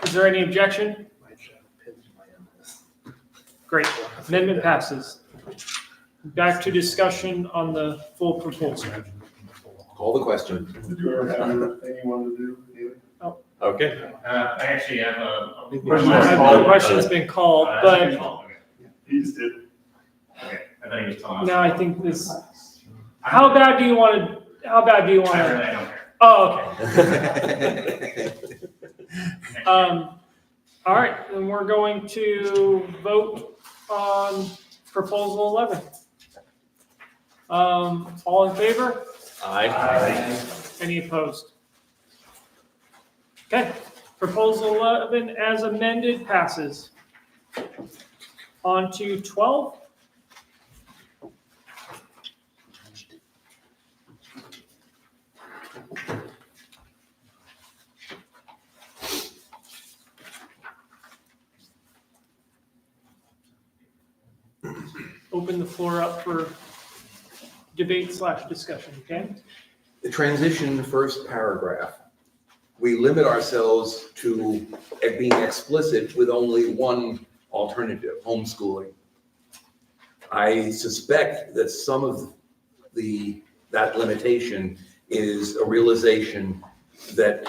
Is there any objection? Great, amendment passes. Back to discussion on the full proposal.
Call the question.
Did you ever have anything you wanted to do, David?
Okay.
I actually have a.
The question's been called, but
He just did.
Okay, I thought you were telling us.
no, I think this, how bad do you want to,
I really don't care.
Oh, okay. All right, then we're going to vote on proposal 11. All in favor?
Aye.
Any opposed? Okay, proposal 11 as amended passes. On to 12. Open the floor up for debate/discussion, okay?
The transition first paragraph, we limit ourselves to being explicit with only one alternative, homeschooling. I suspect that some of that limitation is a realization that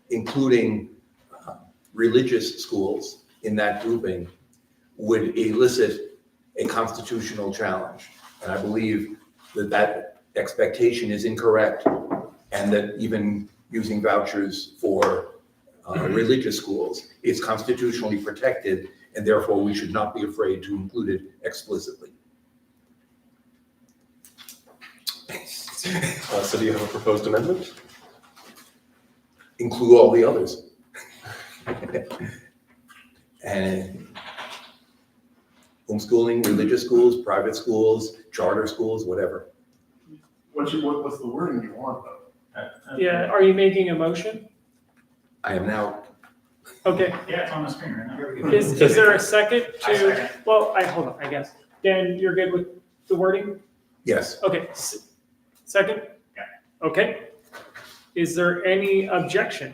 including religious schools in that grouping would elicit a constitutional challenge. And I believe that that expectation is incorrect, and that even using vouchers for religious schools is constitutionally protected, and therefore we should not be afraid to include it explicitly.
So do you have a proposed amendment?
Include all the others. And homeschooling, religious schools, private schools, charter schools, whatever.
What's the wording you want though?
Yeah, are you making a motion?
I am now.
Okay.
Yeah, it's on the screen right now.
Is there a second
I
to,
second.
well, hold on, I guess. Dan, you're good with the wording?
Yes.
Okay, second?
Yeah.
Okay. Is there any objection?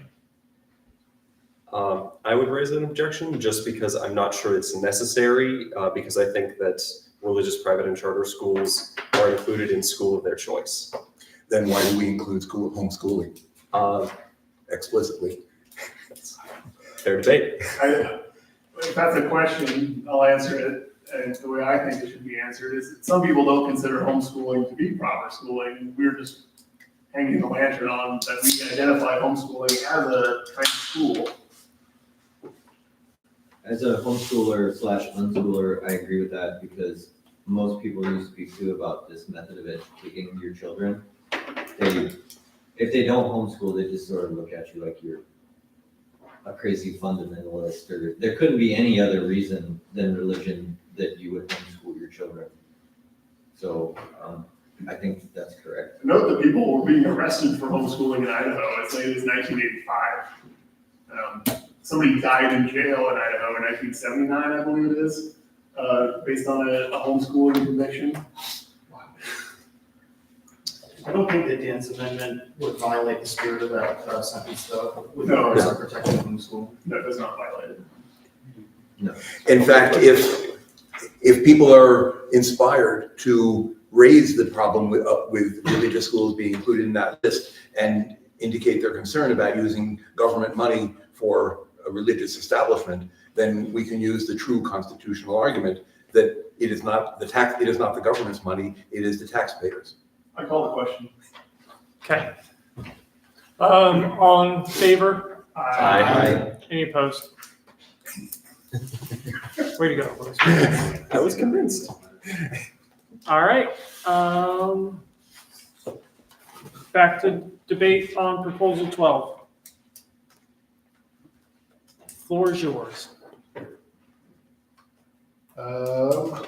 I would raise an objection just because I'm not sure it's necessary, because I think that religious private and charter schools are included in school of their choice.
Then why do we include homeschooling explicitly?
Fair debate.
If that's a question, I'll answer it. And the way I think it should be answered is that some people don't consider homeschooling to be proper schooling. We're just hanging the lantern on that we identify homeschooling as a kind of school.
As a homeschooler / unschooler, I agree with that because most people you speak to about this method of educating your children, if they don't homeschool, they just sort of look at you like you're a crazy fundamentalist, or there couldn't be any other reason than religion that you would homeschool your children. So I think that's correct.
Note that people were being arrested for homeschooling in Idaho as late as 1985. Somebody died in jail in Idaho in 1979, I believe it is, based on a homeschooling conviction.
I don't think that Dan's amendment would violate the spirit of that sentence though, with
No.
regards to protecting homeschool.
No, it does not violate it.
No.
In fact, if people are inspired to raise the problem with religious schools being included in that list and indicate their concern about using government money for a religious establishment, then we can use the true constitutional argument that it is not the government's money, it is the taxpayers.
I call the question.
Okay. All in favor?
Aye.
Any opposed? Way to go, boys.
I was convinced.
All right. back to debate on proposal 12. Floor is yours.
I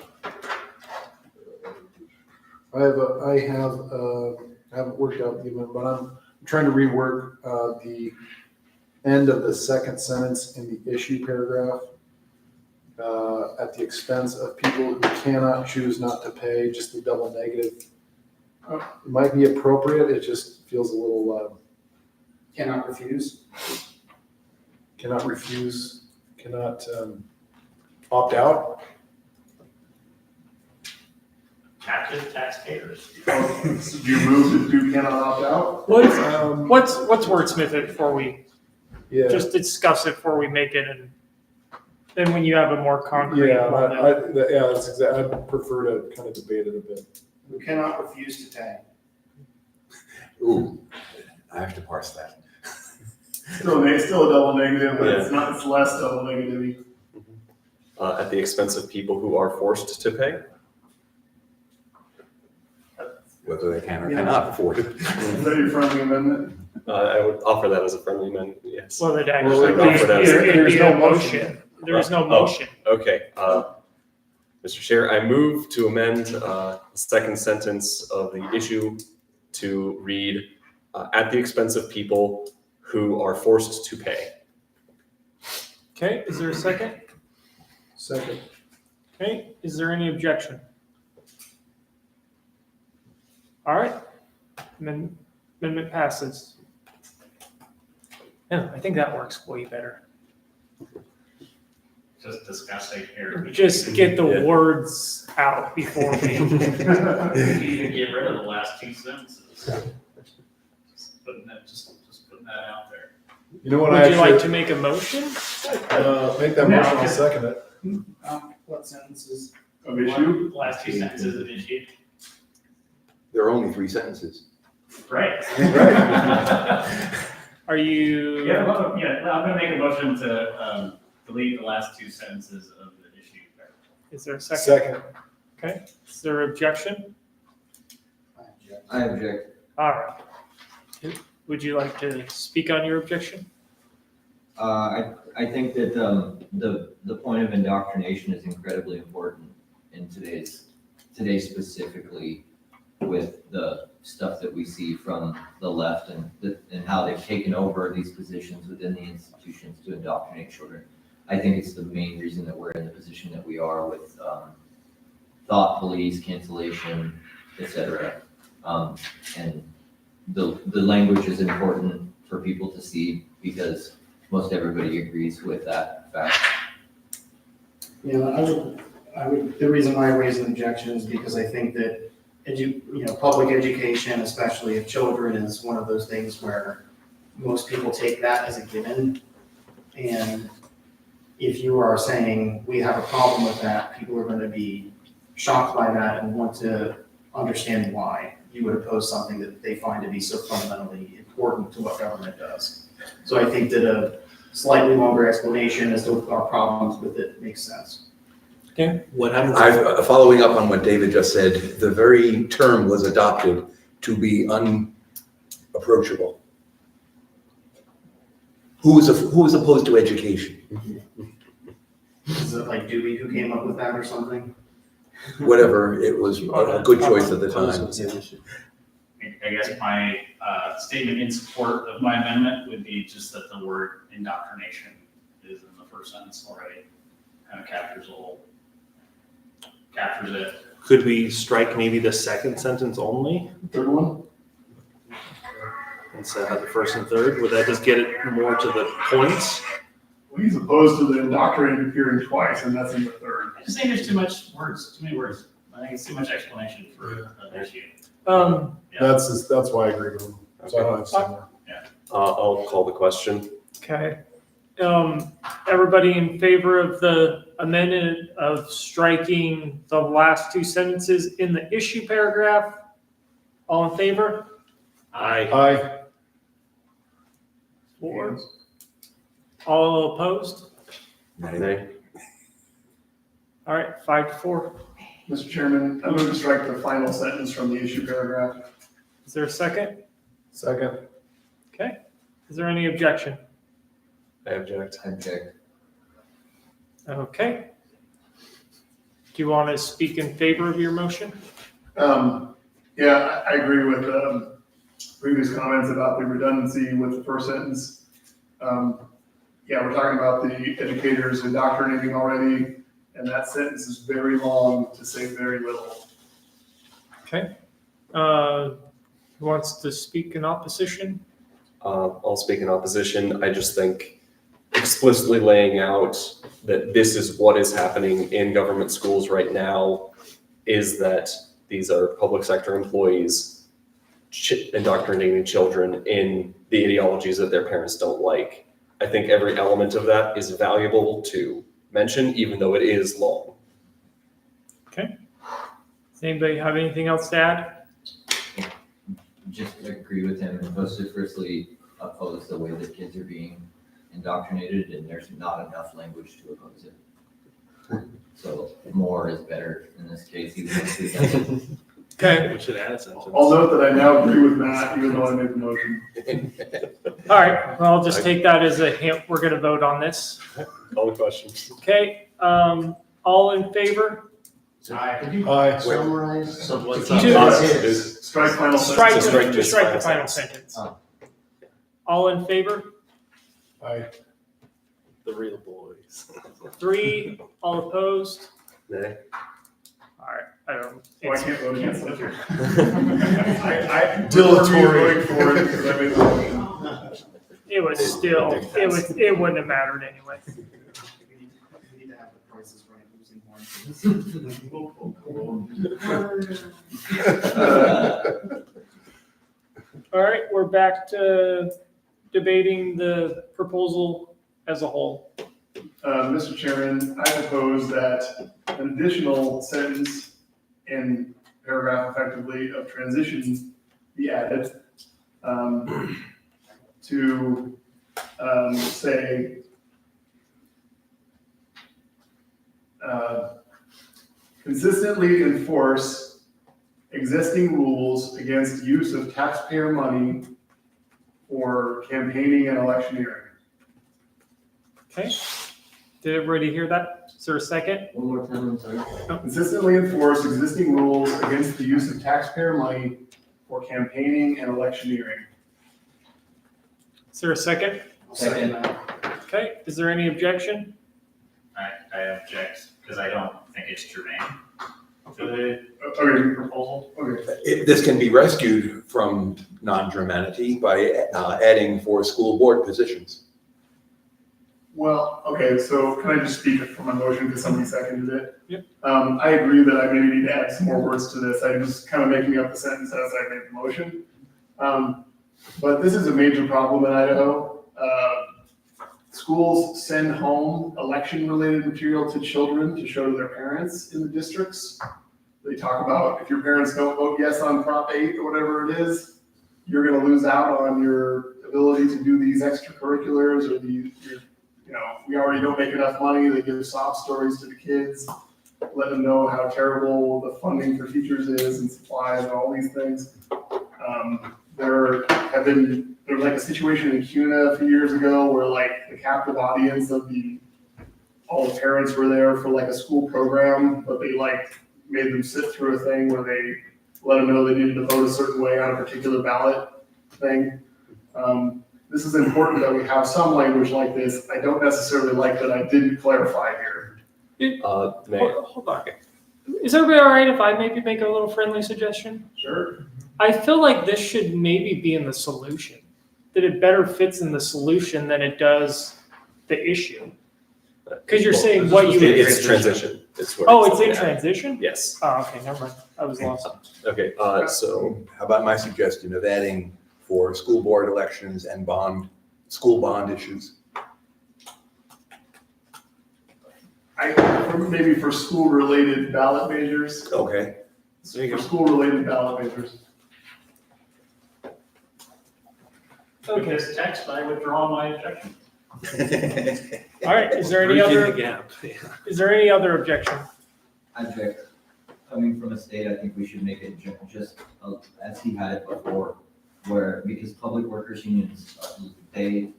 haven't worked out the amendment, but I'm trying to rework the end of the second sentence in the issue paragraph. At the expense of people who cannot choose not to pay, just the double negative. It might be appropriate, it just feels a little,
Cannot refuse.
cannot refuse, cannot opt out.
Captive taxpayers.
So do you move to do cannot opt out?
Let's wordsmith it before we
Yeah.
just discuss it before we make it, and then when you have a more concrete
Yeah,
one, then-
yeah, that's exactly, I'd prefer to kind of debate it a bit.
Who cannot refuse to pay.
Ooh, I have to parse that.
Still a double negative, but it's not, it's less double negative.
At the expense of people who are forced to pay.
Whether they can or cannot afford it.
Is that your friendly amendment?
I would offer that as a friendly amendment, yes.
Well, it'd
I
actually
would offer that as a-
it'd be a motion. There is no motion.
Okay, Mr. Chair, I move to amend the second sentence of the issue to read, at the expense of people who are forced to pay.
Okay, is there a second?
Second.
Okay, is there any objection? All right, amendment passes. Yeah, I think that works way better.
Just discussing here.
Just get the words out before we.
You can get rid of the last two sentences. Just putting that out there.
You know what?
Would you like to make a motion?
Make that motion, I'll second it.
What sentences?
Of issue?
Last two sentences of issue.
There are only 3 sentences.
Right.
Are you?
Yeah, I'm gonna make a motion to delete the last two sentences of the issue.
Is there a second?
Second.
Okay, is there objection?
I object.
All right. Would you like to speak on your objection?
I think that the point of indoctrination is incredibly important in today's specifically with the stuff that we see from the left and how they've taken over these positions within the institutions to indoctrinate children. I think it's the main reason that we're in the position that we are with thought police, cancellation, etc. And the language is important for people to see because most everybody agrees with that fact.
Yeah, I would, the reason why I raise an objection is because I think that public education, especially of children, is one of those things where most people take that as a given. And if you are saying we have a problem with that, people are going to be shocked by that and want to understand why you would oppose something that they find to be so fundamentally important to what government does. So I think that a slightly longer explanation as to our problems with it makes sense.
Okay.
What happens?
Following up on what David just said, the very term was adopted to be unapproachable. Who is opposed to education?
Is it like Dewey who came up with that or something?
Whatever, it was a good choice at the time.
I guess my statement in support of my amendment would be just that the word indoctrination is in the first sentence already. Kind of captures it.
Could we strike maybe the second sentence only
Third one?
instead of the first and third? Would that just get it more to the points?
Well, he's opposed to the indoctrinated appearing twice, and that's in the third.
I just think there's too many words. I think it's too much explanation for an issue.
That's why I agree with him. So I don't have to say more.
I'll call the question.
Okay. Everybody in favor of the amendment of striking the last two sentences in the issue paragraph? All in favor?
Aye.
Four. All opposed?
Nay.
All right, 5-4.
Mr. Chairman, I move to strike the final sentence from the issue paragraph.
Is there a second?
Second.
Okay, is there any objection?
I object.
Okay. Do you want to speak in favor of your motion?
Yeah, I agree with previous comments about the redundancy with the first sentence. Yeah, we're talking about the educators indoctrinating already, and that sentence is very long to say very little.
Okay. Who wants to speak in opposition?
I'll speak in opposition. I just think explicitly laying out that this is what is happening in government schools right now is that these are public sector employees indoctrinating children in the ideologies that their parents don't like. I think every element of that is valuable to mention, even though it is long.
Okay. Does anybody have anything else to add?
Just agree with him and vociferously oppose the way that kids are being indoctrinated, and there's not enough language to oppose it. So more is better in this case, even if we don't.
Okay.
We should add a sentence.
I'll note that I now agree with Matt, even though I made the motion.
All right, well, I'll just take that as a hint. We're going to vote on this.
Call the questions.
Okay, all in favor?
Could you
Aye.
summarize?
So what's
Strike final
Strike
sentence.
the final sentence. All in favor?
Aye.
The real boys.
3, all opposed?
Nay.
All right, I don't.
Oh, I can't vote against it. I
Dilatory.
voting for it because I made the motion.
It was still, it wouldn't have mattered anyway.
We need to have the prices right, losing
All right, we're back to debating the proposal as a whole.
Mr. Chairman, I propose that an additional sentence in paragraph effectively of transition be added to say consistently enforce existing rules against use of taxpayer money for campaigning and electioneering.
Okay, did everybody hear that? Is there a second?
One more time, I'm sorry.
Consistently enforce existing rules against the use of taxpayer money for campaigning and electioneering.
Is there a second?
Second.
Okay, is there any objection?
I object because I don't think it's germane to the
Okay.
proposal.
Okay.
This can be rescued from non-germanity by adding 4 school board positions.
Well, okay, so can I just speak for my motion because somebody seconded it?
Yep.
I agree that I maybe need to add some more words to this. I'm just kind of making up the sentence as I make the motion. But this is a major problem in Idaho. Schools send home election-related material to children to show to their parents in the districts. They talk about if your parents don't vote yes on Prop 8 or whatever it is, you're going to lose out on your ability to do these extracurriculars or these, you know, we already don't make enough money. They give sob stories to the kids, let them know how terrible the funding for teachers is and supplies and all these things. There was like a situation in CUNA a few years ago where like the captive audience of all the parents were there for like a school program, but they like made them sit through a thing where they let them know they needed to vote a certain way on a particular ballot thing. This is important that we have some language like this. I don't necessarily like that I didn't clarify here.
Hold on. Is everybody all right if I maybe make a little friendly suggestion?
Sure.
I feel like this should maybe be in the solution, that it better fits in the solution than it does the issue. Because you're saying what you.
It's transition. It's where
Oh, it's in
yeah.
transition?
Yes.
Oh, okay, never mind. I was lost.
Okay, so
How about my suggestion of adding for school board elections and school bond issues?
Maybe for school-related ballot measures.
Okay.
For school-related ballot measures.
With this text, I withdraw my objection.
All right, is there any other, is there any other objection?
I object. Coming from a state, I think we should make it just as he had it before, where, because public workers unions, they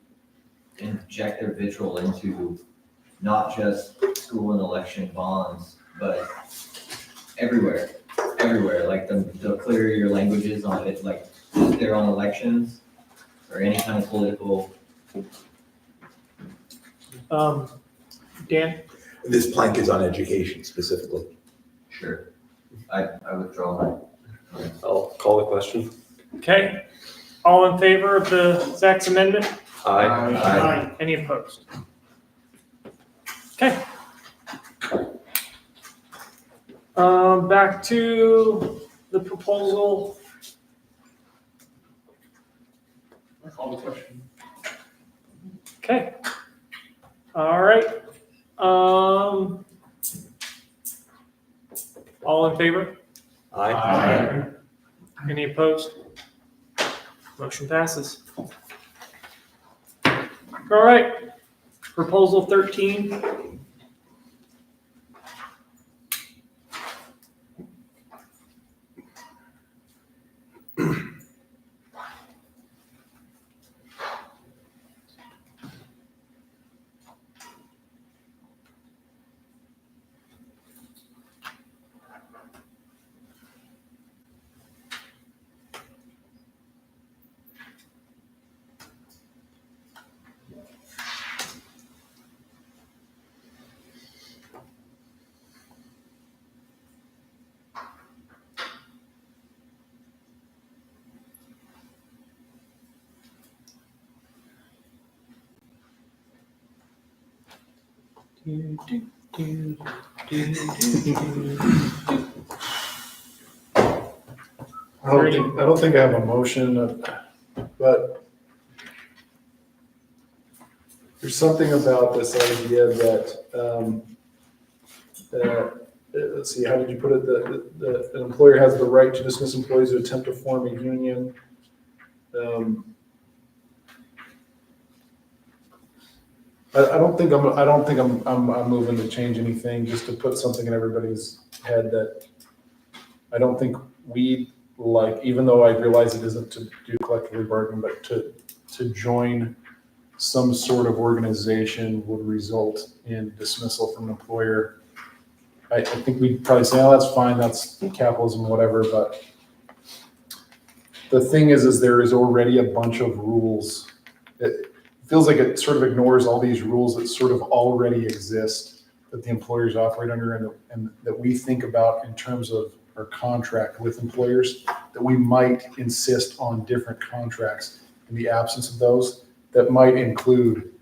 inject their vitriol into not just school and election bonds, but everywhere, like the clearer your language is on it, like they're on elections or any kind of political.
Dan?
This plank is on education specifically.
Sure. I withdraw my.
I'll call the question.
Okay. All in favor of the Zach's amendment?
Aye.
Any opposed? Okay. Back to the proposal.
I call the question.
Okay. All right. All in favor?
Aye.
Any opposed? Motion passes. All right. Proposal 13.
I don't think I have a motion, but there's something about this idea that, let's see, how did you put it? That an employer has the right to dismiss employees who attempt to form a union. I don't think I'm moving to change anything, just to put something in everybody's head that I don't think we like, even though I realize it isn't to do collectively bargaining, but to join some sort of organization would result in dismissal from an employer. I think we'd probably say, oh, that's fine, that's capitalism, whatever, but the thing is there is already a bunch of rules. It feels like it sort of ignores all these rules that sort of already exist that the employers operate under and that we think about in terms of our contract with employers, that we might insist on different contracts in the absence of those that might include,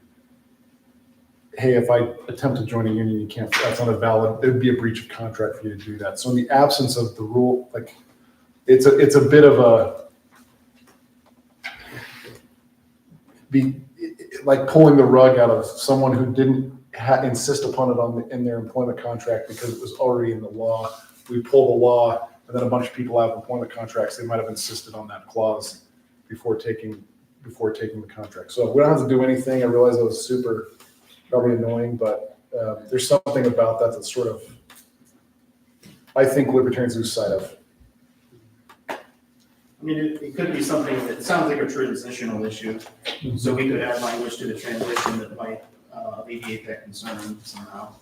hey, if I attempt to join a union, you can't, that's not a valid, it would be a breach of contract for you to do that. So in the absence of the rule, like, it's a bit of a, like pulling the rug out of someone who didn't insist upon it in their employment contract because it was already in the law. We pull the law, and then a bunch of people have employment contracts. They might have insisted on that clause before taking the contract. So we don't have to do anything. I realize that was probably annoying, but there's something about that that's sort of, I think libertarians lose sight of.
I mean, it could be something that sounds like a transitional issue, so we could add language to the transition that might alleviate that concern somehow.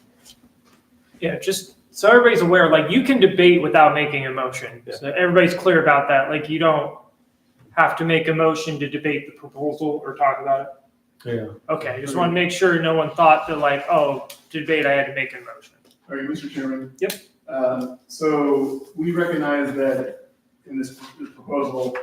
Yeah, just so everybody's aware, like you can debate without making a motion. So everybody's clear about that. Like you don't have to make a motion to debate the proposal or talk about it.
Yeah.
Okay, I just want to make sure no one thought that like, oh, to debate I had to make a motion.
All right, Mr. Chairman.
Yep.
So we recognize that in this proposal,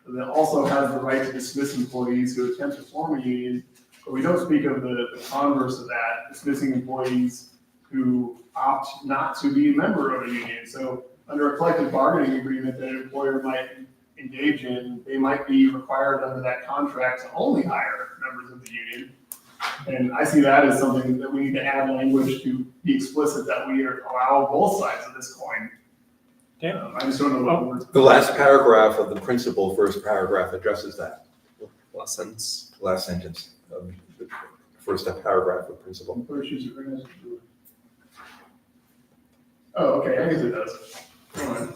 that also has the right to dismiss employees who attempt to form a union, but we don't speak of the converse of that, dismissing employees who opt not to be a member of a union. So under a collective bargaining agreement that an employer might engage in, they might be required under that contract to only hire members of the union. And I see that as something that we need to add language to be explicit that we allow both sides of this coin. I just don't know what words.
The last paragraph of the principle, first paragraph addresses that.
Last sentence.
Last sentence of the first paragraph of principle.
Oh, okay, I guess it does. All right.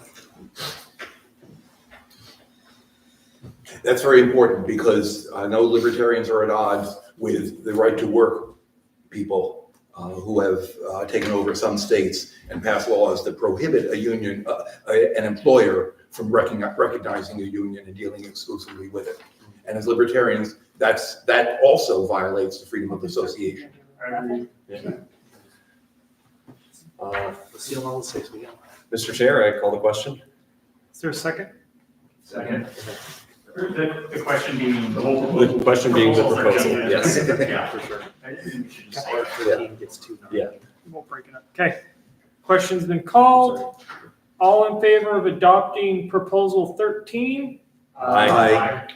That's very important because I know libertarians are at odds with the right to work people who have taken over some states and passed laws that prohibit a union, an employer from recognizing a union and dealing exclusively with it. And as libertarians, that also violates the freedom of association.
I agree.
Let's see how long this takes me. Mr. Chair, I call the question.
Is there a second?
Second. The question being.
The question being the proposal, yes.
Yeah, for sure. I think we should just say.
Yeah.
We won't break it up. Okay. Question's been called. All in favor of adopting proposal 13?
Aye.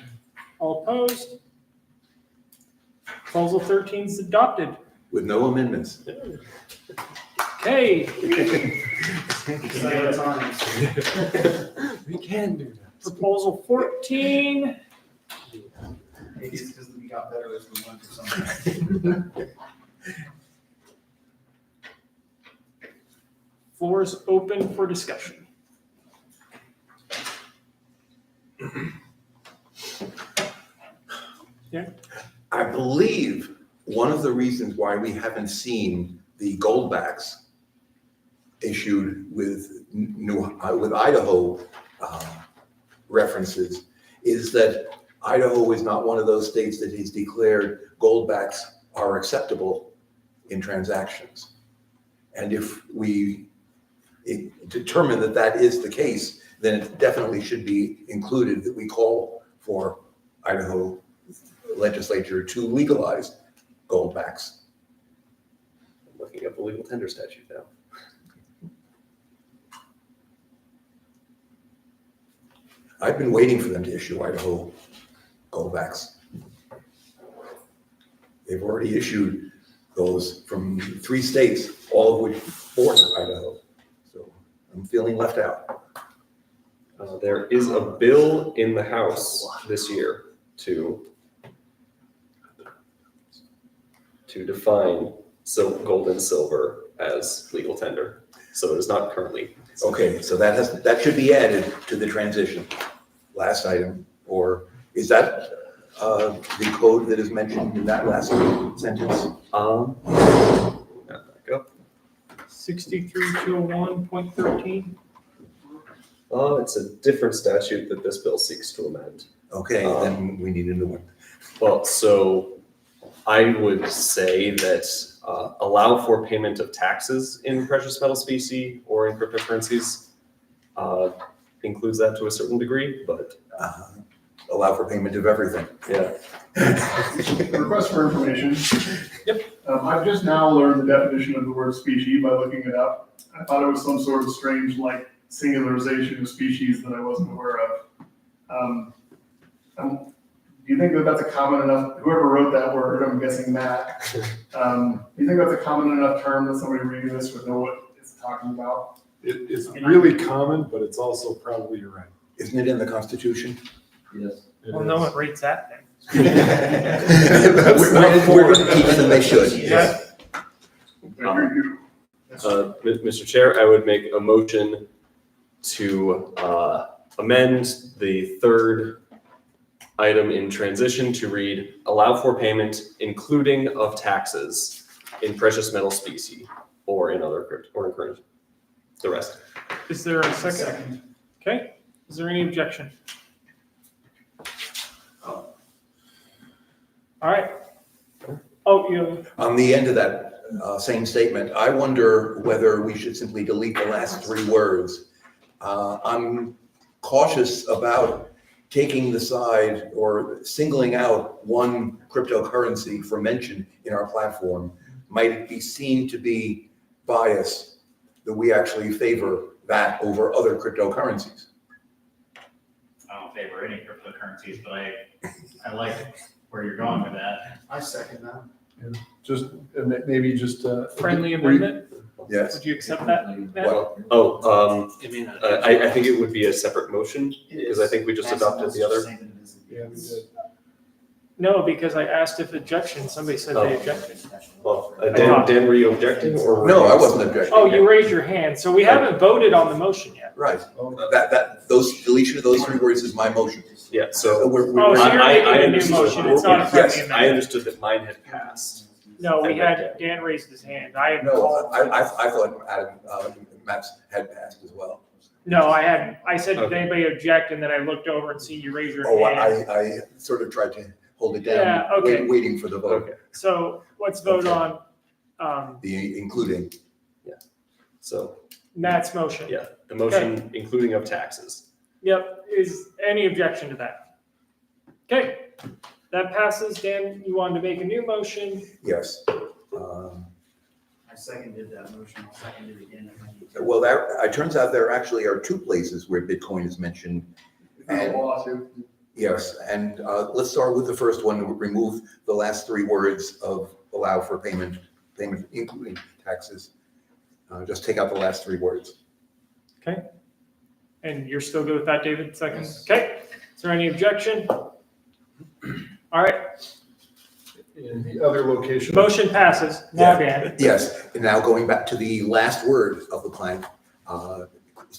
All opposed? Proposal 13 is adopted.
With no amendments.
Okay.
We can do that.
Proposal 14.
Maybe it's because we got better as we went for something.
Floor is open for discussion. Yeah.
I believe one of the reasons why we haven't seen the goldbacks issued with Idaho references is that Idaho is not one of those states that has declared goldbacks are acceptable in transactions. And if we determine that that is the case, then it definitely should be included that we call for Idaho legislature to legalize goldbacks.
I'm looking up the legal tender statute now.
I've been waiting for them to issue Idaho goldbacks. They've already issued those from 3 states, all of which border Idaho. So I'm feeling left out.
There is a bill in the House this year to define gold and silver as legal tender. So it is not currently.
Okay, so that should be added to the transition. Last item, or is that the code that is mentioned in that last sentence?
Back up.
63201.13.
It's a different statute that this bill seeks to amend.
Okay, then we need a new one.
Well, so I would say that allow for payment of taxes in precious metal specie or in cryptocurrencies includes that to a certain degree, but
allow for payment of everything.
Yeah.
Request for information.
Yep.
I've just now learned the definition of the word species by looking it up. I thought it was some sort of strange, singularization of species that I wasn't aware of. Do you think that that's a common enough, whoever wrote that word, I'm guessing Matt, do you think that's a common enough term that somebody reading this would know what it's talking about?
It is really common, but it's also probably you're right.
Isn't it in the Constitution?
Yes.
Well, no one reads that thing.
We're going to teach them they should.
Yeah.
Mr. Chair, I would make a motion to amend the third item in transition to read, allow for payment including of taxes in precious metal specie or in other crypto or in currency. The rest.
Is there a second? Okay. Is there any objection? All right. Oh, you.
On the end of that same statement, I wonder whether we should simply delete the last 3 words. I'm cautious about taking the side or singling out one cryptocurrency for mention in our platform. Might it be seen to be bias that we actually favor that over other cryptocurrencies?
I don't favor any cryptocurrencies, but I like where you're going with that.
I second that.
And just maybe just
Friendly amendment?
Yes.
Would you accept that? Matt?
I think it would be a separate motion because I think we just adopted the other.
Yeah, we did.
No, because I asked if objection, somebody said they objected.
Well, Dan, were you objecting or?
No, I wasn't objecting.
Oh, you raised your hand, so we haven't voted on the motion yet.
Right. Those deletion of those 3 words is my motion.
Yeah, so.
Oh, so you're making a new
understood-
motion, it's not a friendly
Yes, I
amendment.
understood that mine had passed.
No, we
And
had, Dan raised his hand. I had
No,
called.
I thought Adam, Matt's had passed as well.
No, I hadn't. I said, did
Okay.
anybody object? And then I looked over and see you raise your
Oh,
hand.
I sort of tried to hold it
Yeah,
down,
okay.
waiting for the vote.
Okay,
So let's vote
Okay.
on,
The including.
so,
Matt's motion.
yeah, the motion including of taxes.
Yep, is any objection to that? Okay, that passes. Dan, you wanted to make a new motion?
Yes.
I seconded that motion, I'll second it again if I need to.
Well, it turns out there actually are two places where Bitcoin is mentioned. And yes, and let's start with the first one, remove the last three words of allow for payment including taxes. Just take out the last three words.
Okay. And you're still good with that, David? Second? Okay. Is there any objection? All right,
In the other location.
motion passes. Now, Dan.
Yes, and now going back to the last word of the plan,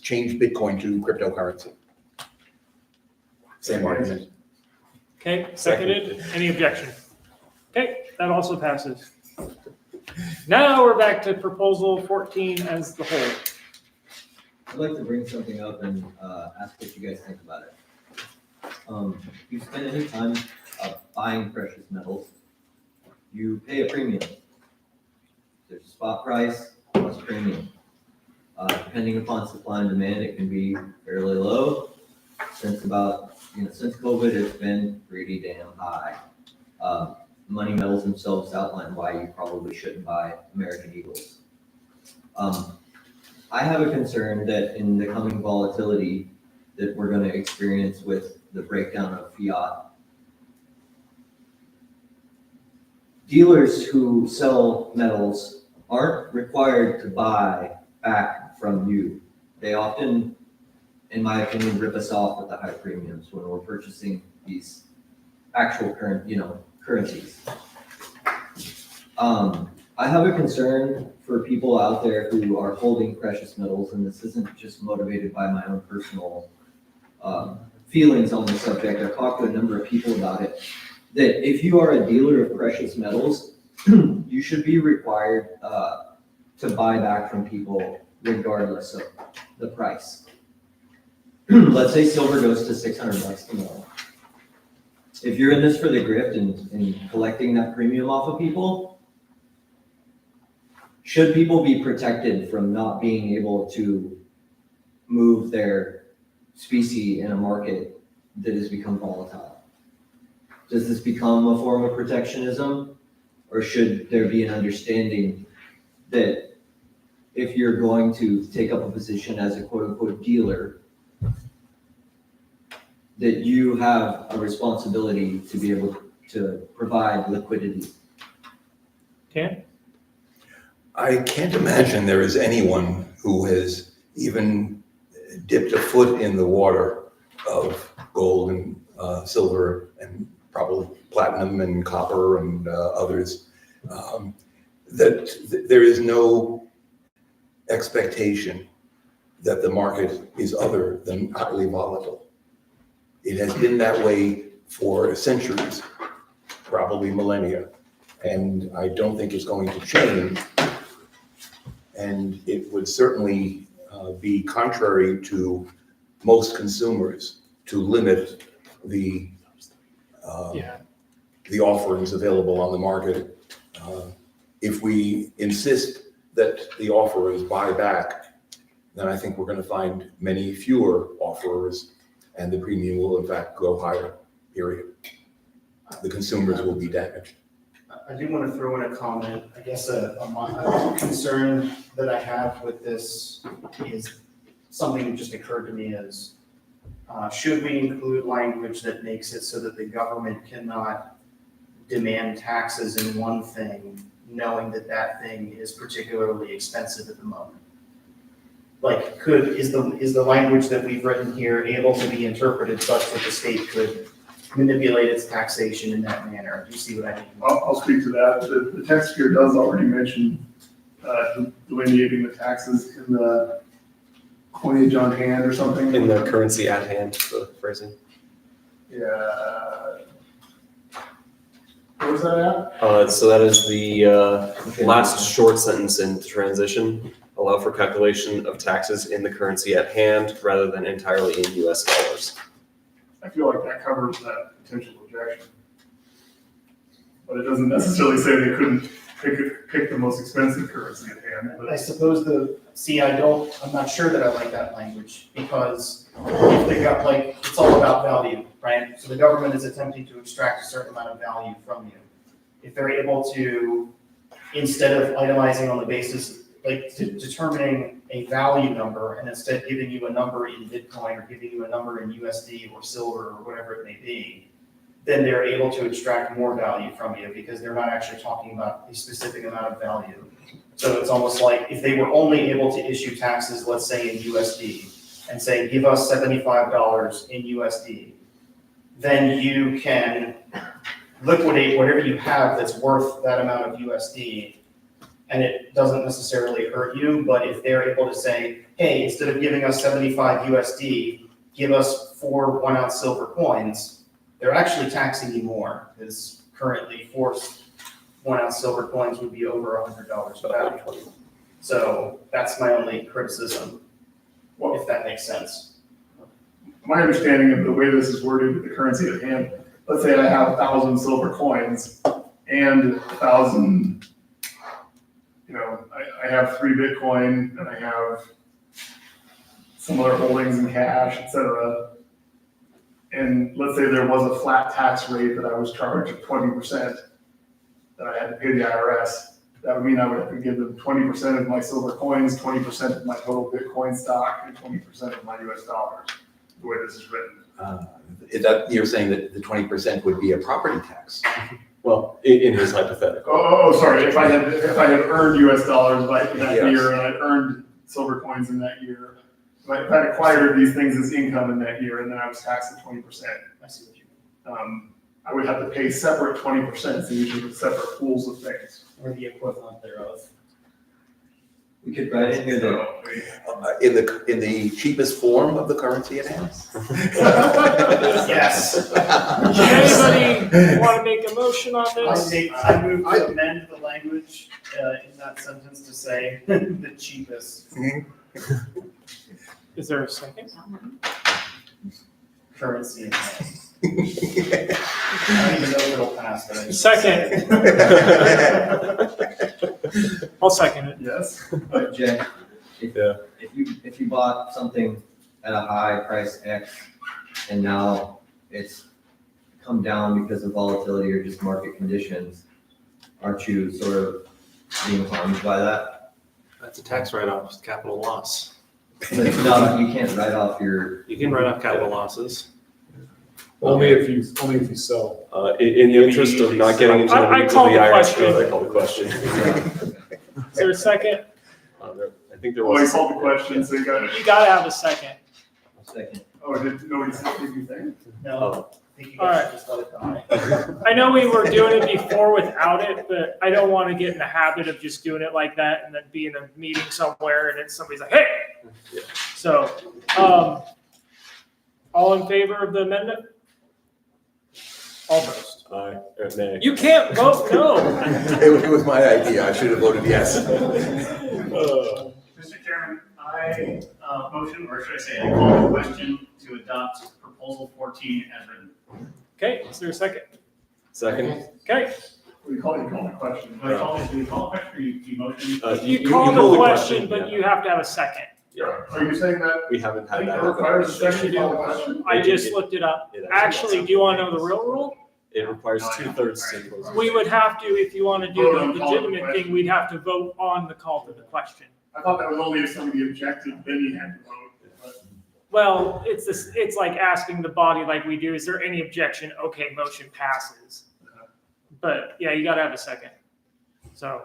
change Bitcoin to cryptocurrency. Same argument.
Okay, seconded. Any objection? Okay, that also passes. Now we're back to proposal 14 as the whole.
I'd like to bring something up and ask what you guys think about it. If you spend any time buying precious metals, you pay a premium. There's a spot price plus premium. Depending upon supply and demand, it can be fairly low. Since COVID, it's been pretty damn high. Money metals themselves outline why you probably shouldn't buy American Eagles. I have a concern that in the coming volatility that we're going to experience with the breakdown of fiat, dealers who sell metals aren't required to buy back from you. They often, in my opinion, rip us off with the high premiums when we're purchasing these actual currencies. I have a concern for people out there who are holding precious metals, and this isn't just motivated by my own personal feelings on the subject. I've talked to a number of people about it, that if you are a dealer of precious metals, you should be required to buy back from people regardless of the price. Let's say silver goes to $600 tomorrow. If you're in this for the grift and collecting that premium off of people, should people be protected from not being able to move their specie in a market that has become volatile? Does this become a form of protectionism? Or should there be an understanding that if you're going to take up a position as a quote unquote dealer, that you have a responsibility to be able to provide liquidity?
Dan?
I can't imagine there is anyone who has even dipped a foot in the water of gold and silver and probably platinum and copper and others, that there is no expectation that the market is other than highly volatile. It has been that way for centuries, probably millennia, and I don't think it's going to change. And it would certainly be contrary to most consumers to limit the offerings available on the market. If we insist that the offerers buy back, then I think we're going to find many fewer offerers, and the premium will in fact go higher, period. The consumers will be damaged.
I do want to throw in a comment. I guess a concern that I have with this is something that just occurred to me is, should we include language that makes it so that the government cannot demand taxes in one thing, knowing that that thing is particularly expensive at the moment? Like, is the language that we've written here able to be interpreted such that the state could manipulate its taxation in that manner? Do you see what I mean?
I'll speak to that. The text here does already mention delineating the taxes in the coinage on hand or something.
In the currency at hand, the phrasing.
Yeah. Where was that at?
So that is the last short sentence in transition. Allow for calculation of taxes in the currency at hand rather than entirely in US dollars.
I feel like that covers that potential objection. But it doesn't necessarily say they couldn't pick the most expensive currency at hand.
I suppose I'm not sure that I like that language, because if they got it's all about value, right? So the government is attempting to extract a certain amount of value from you. If they're able to, instead of itemizing on the basis, determining a value number and instead giving you a number in Bitcoin or giving you a number in USD or silver or whatever it may be, then they're able to extract more value from you because they're not actually talking about a specific amount of value. So it's almost like if they were only able to issue taxes, let's say in USD, and say, give us $75 in USD, then you can liquidate whatever you have that's worth that amount of USD, and it doesn't necessarily hurt you. But if they're able to say, hey, instead of giving us 75 USD, give us 4 1-ounce silver coins, they're actually taxing you more, because currently 4 1-ounce silver coins would be over $100 value. So that's my only criticism, if that makes sense.
My understanding of the way this is worded with the currency at hand, let's say I have 1,000 silver coins and 1,000, I have 3 Bitcoin and I have some other holdings in cash, etc. And let's say there was a flat tax rate that I was charged of 20% that I had to pay the IRS. That would mean I would have to give them 20% of my silver coins, 20% of my total Bitcoin stock, and 20% of my US dollars, the way this is written.
You're saying that the 20% would be a property tax?
Well, in his hypothetical.
Oh, sorry. If I had earned US dollars that
Yes.
year and I'd earned silver coins in that year, if I'd acquired these things as income in that year and then I was taxed at 20%.
I see what you mean.
I would have to pay separate 20% to each of the separate pools of things.
Or the equivalent thereof.
We could write in here that
In the cheapest form of the currency at hand?
Yes.
Does anybody want to make a motion on this?
I move to amend the language in that sentence to say the cheapest
Is there a second?
currency in hand. I don't even know if it'll pass, but I just.
Second. I'll second it.
Yes.
Jay, if you bought something at a high price X and now it's come down because of volatility or just market conditions, aren't you sort of being harmed by that?
That's a tax write-off, it's capital loss.
But no, you can't write off your.
You can write off capital losses.
Only if you sell.
In the interest of not getting into the
I
weeds of
call
the
the
IRS
question.
code, I call the question.
Is there a second?
I think there
Oh, you
was.
called the question, so you got it.
You gotta have a second.
Second.
Oh, did nobody say anything?
No, I think you
All
guys
right.
should just let it die.
I know we were doing it before without it, but I don't want to get in the habit of just doing it like that and then be in a meeting somewhere and then somebody's like, hey.
Yeah.
So, all in favor of the amendment? All opposed?
Aye, or nay.
You can't vote no.
It was my idea. I should have voted yes.
Mr. Chairman, I motion, or should I say, I call the question to adopt proposal 14 as written.
Okay, is there a second?
Second.
Okay,
You called the question.
Do you call the question or you motion?
you call the question, but you have to have a second.
Yeah. Are you saying that?
We haven't had
It
that.
requires a second to call the question?
I just looked it up. Actually, do you want to know the real rule?
It requires 2/3
We would have to, if you want to do the legitimate thing, we'd have to vote on the call to the question.
I thought that was only if somebody objected, then you had to vote.
Well, it's like asking the body like we do, is there any objection? Okay, motion passes. But yeah, you gotta have a second. So,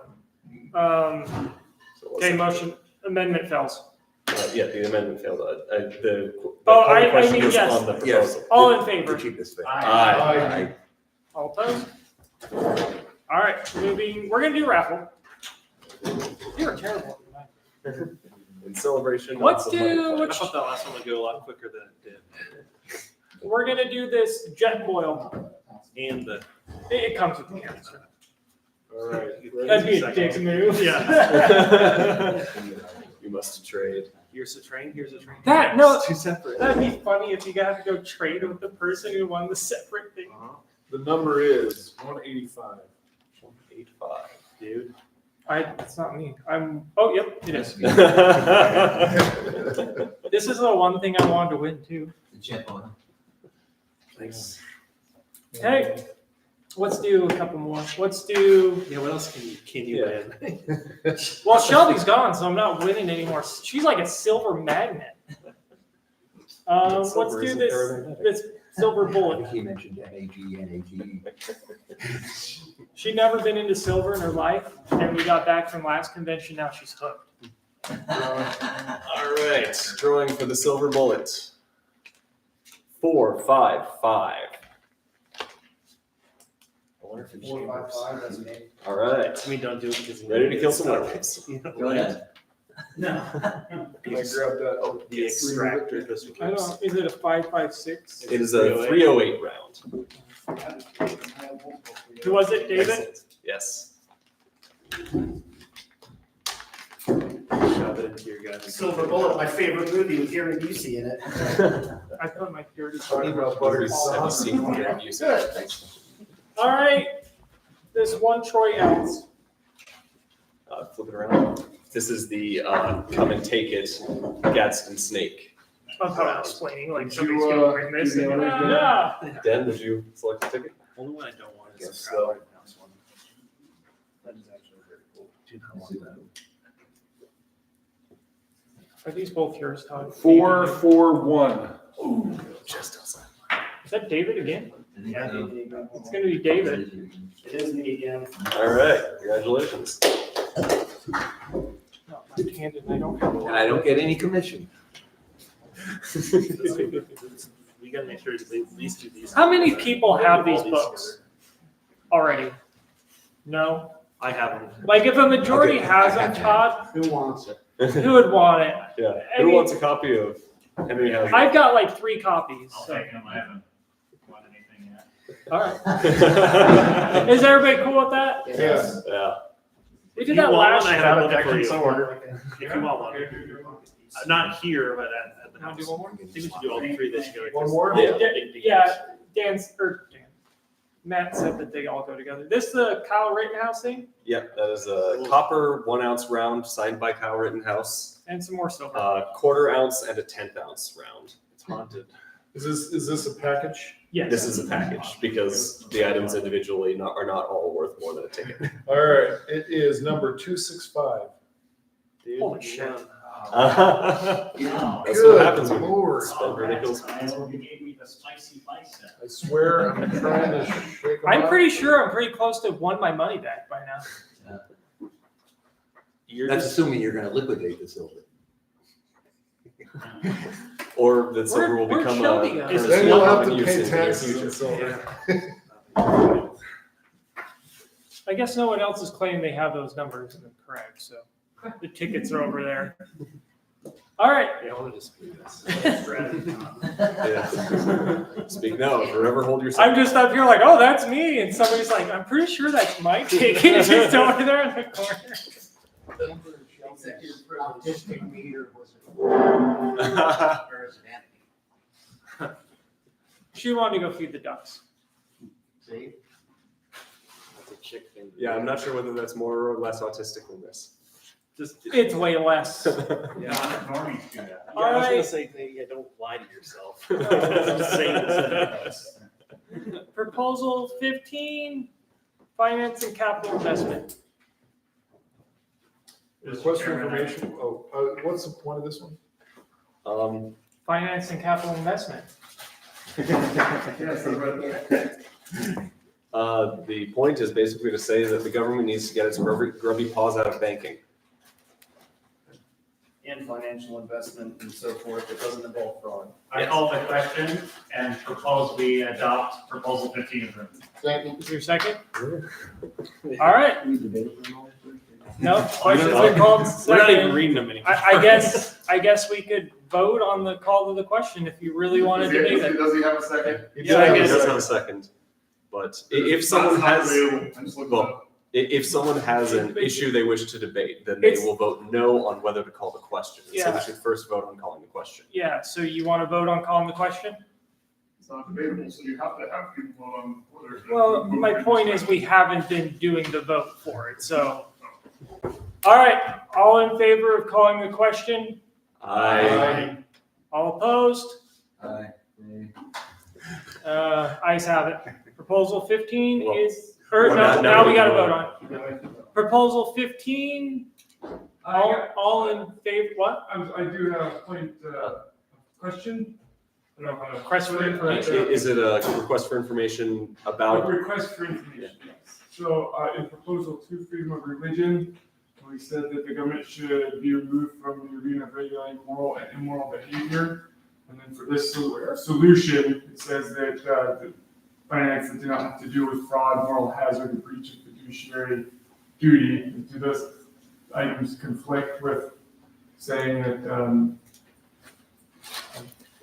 okay, motion, amendment fails.
Yeah, the amendment failed. The
I
question
mean,
was
yes.
on the proposal.
All in favor?
The cheapest thing.
Aye.
All opposed? All right, we're gonna do raffle. You're terrible.
In celebration.
Let's
of the money
do,
pledge.
I thought that last one would go a lot quicker than it did.
we're gonna do this jet boil.
And the.
It comes with the answer.
All right.
That'd be a dick move.
Yeah.
You must trade.
Here's a train, here's a train.
That, no,
It's two separate.
that'd be funny if you got to go trade with the person who won the separate thing.
The number is 185.
185, dude.
It's not me. Oh, yep, it is. This is the one thing I wanted to win too.
The jet one.
Thanks.
Hey, let's do a couple more. Let's do.
Yeah, what else can you win?
Well, Shelby's gone, so I'm not winning anymore. She's like a silver magnet. Let's
Silver
do
isn't
this
aerodynamic.
silver
I
bullet.
think he mentioned NAGE.
She'd never been into silver in her life, and we got back from last convention. Now she's hooked.
All right, drawing for the silver bullet. 4, 5, 5. I wonder if it's
4, 5, 5, that's me.
All right.
I mean, don't do it because.
Ready to kill some worms.
Go ahead.
No.
Can I grab that?
The extractor just in
I
case.
don't. Is it a 5.56?
It is a 308 round.
Who was it, David?
Excellent. Yes.
Shove it into your gun.
Silver Bullet, my favorite movie with Gary Busey in it.
I put my purity.
Talking about buttery sauce.
Good, thanks.
All right, this 1 troy ounce.
Flip it around. This is the come and take it Gadsden snake.
I'm probably explaining like
Did
somebody's
you,
gonna bring this.
do the
And,
honors,
yeah.
Dan, did you select the ticket?
Only one I don't want is
Yes,
the
so-
White House one. That is actually very cool. Do not want that.
Are these both yours, Todd?
441.
Ooh, just outside.
Is that David again?
Yeah,
It's gonna be David.
it is me again.
All right, congratulations.
No, left-handed, and I don't have a lot.
And I don't get any commission.
We gotta make sure they at least do these.
How many people have these
All
books already? No?
I have them.
Like if a majority
Okay,
has
I
them,
have
Todd,
Who wants it?
who would want it?
Yeah.
I
Who
mean-
wants a copy of Henry Houser?
I've got like 3 copies.
I'll
So.
take them, I haven't won anything yet.
All right. Is everybody cool with that?
Yes.
Yeah.
We
If
did
you
that
want
last
one, I
year.
have one for you.
Sword.
If you want one. Not here, but at the
Wanna
house.
do one more?
I think we should do all 3 this year.
One more?
Yeah.
Yeah, Matt said that they all go together. This the Kyle Rittenhouse thing
Yep, that is a copper 1 ounce round signed by Kyle Rittenhouse.
and some more silver.
1/4 ounce and a 1/10 ounce round.
It's haunted.
Is this a package?
Yes.
This is a package because the items individually are not all worth more than a ticket.
All right, it is number 265.
Dude,
Holy shit.
That's
Good
what happens when you
Lord.
spend ridiculous.
I know you gave me the spicy spice set.
I swear I'm trying to shake them
I'm
up.
pretty sure I'm pretty close to won my money back by now.
You're
That's
just,
assuming you're gonna liquidate the silver.
Or that silver will
Where'd
become
Shelby
a
go?
currency
Then you'll have
of
to
use
pay
in the near
taxes
future.
on silver.
I guess no one else is claiming they have those numbers correct, so the tickets are over there. All right.
yeah, I want to just do this.
Yeah. Speak now, forever hold yourself.
I'm just up here like, oh, that's me. And somebody's like, I'm pretty sure that's my ticket. Just over there in the corner.
Autistic meter was
She wanted to go feed the ducks.
See?
That's a chick thing. to
Yeah,
do.
I'm not sure whether that's more or less autistic than this.
Just,
It's way less.
yeah.
Normies do that.
Yeah, I was gonna
Alright.
say, yeah, don't lie to yourself. Just say this.
Proposal 15, finance and capital investment.
Request for information, what's the point of this one?
Finance and capital investment.
The point is basically to say that the government needs to get its grubby paws out of banking.
And financial investment and so forth, it doesn't involve fraud.
I call the question and propose we adopt proposal 15 of them.
Thank you.
Is there a second? All right. No, question's been called.
We're not even
second.
reading them anymore.
I guess we could vote on the call to the question if you really want to debate it.
Does he have a second?
Yeah, I
He
guess.
does have a second, but if someone has, well, if someone has an issue they wish to debate, then they will vote no on whether to call the question. So
Yeah.
we should first vote on calling the question.
Yeah, so you want to vote on calling the question?
It's not debatable, so you have to have people vote on whether.
Well, my point is we haven't been doing the vote for it, so. All right, all in favor of calling the question?
Aye.
All opposed?
Aye.
Ayes have it. Proposal 15
Well,
is, or
well,
no,
now
now
we
we gotta
vote.
vote on it. Proposal 15, all in favor, what?
I do have a point, question. I don't know how to.
Request for information.
Is it a request for information
A
about?
request for information, yes. So, in proposal 2, freedom of religion, we said that the government should be removed from the arena of regulating moral and immoral behavior. And then for this solution, it says that the finance that do not have to do with fraud, moral hazard, and breach of fiduciary duty. Do those items conflict with saying that,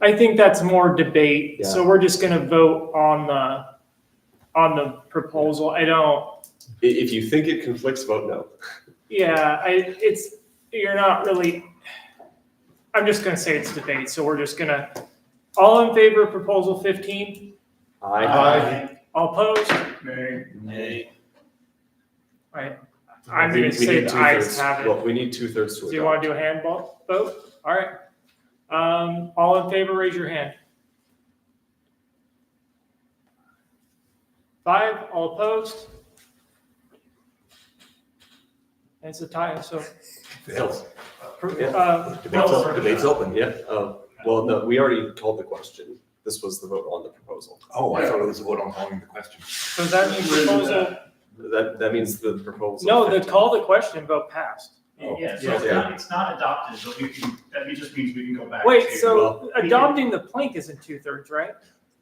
I think that's more debate, so
Yeah.
we're just gonna vote on the proposal. I don't,
If you think it conflicts, vote no.
yeah, you're not really, I'm just gonna say it's debate, so we're just gonna, all in favor of proposal 15?
Aye.
All opposed?
Nay.
Nay.
Right, I'm
We-
gonna
we
say
need
the ayes
two-thirds.
have it.
Well, we need 2/3 to
So
adopt.
you wanna do a hand vote? All right. All in favor, raise your hand. 5, all opposed? And it's a tie, so.
Fails.
Debate's open.
Yeah, well, no, we already called the question. This was the vote on the proposal.
Oh, I thought it was a vote on calling the question.
So that means proposal,
That means the proposal.
no, the call the question vote passed.
Yeah, so it's not adopted, but we can, that just means we can go back.
Wait,
to-
so adopting the plank isn't 2/3, right?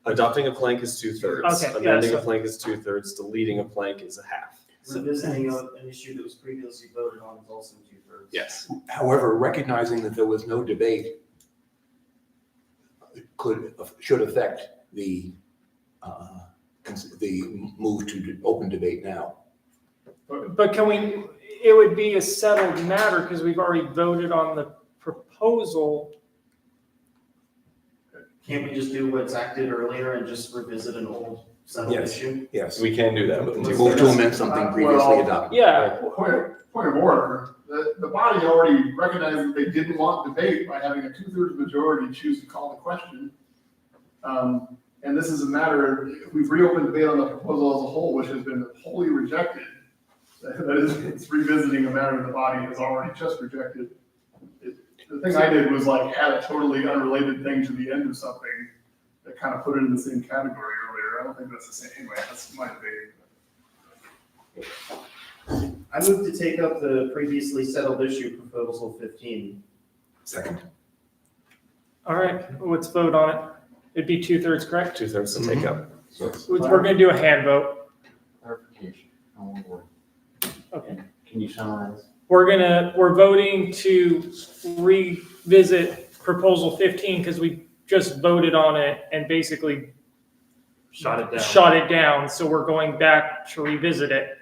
Adopting a plank is 2/3.
Okay, yeah,
Amending a
so-
plank is 2/3. Deleting a plank is a half.
Revisiting an issue that was previously voted on is also 2/3.
Yes.
However, recognizing that there was no debate should affect the move to open debate now.
But can we, it would be a settled matter because we've already voted on the proposal.
Can't we just do what Zach did earlier and just revisit an old settled
Yes.
issue?
Yes.
We can do that.
Move to amend something previously adopted.
Yeah,
Point of order, the body already recognized that they didn't want debate by having a 2/3 majority choose to call the question. And this is a matter, we've reopened debate on the proposal as a whole, which has been wholly rejected. That is, it's revisiting a matter the body has already just rejected. The thing I did was like add a totally unrelated thing to the end of something that kind of put it in the same category earlier. I don't think that's the same, anyway, that's my debate.
I move to take up the previously settled issue, proposal 15.
Second.
all right, let's vote on it. It'd be 2/3, correct?
2/3 to take up.
We're gonna do a hand vote.
Clarification.
Okay.
Can you summarize?
We're voting to revisit proposal 15 because we just voted on it and basically
Shot it down.
shot it down. So we're going back to revisit it.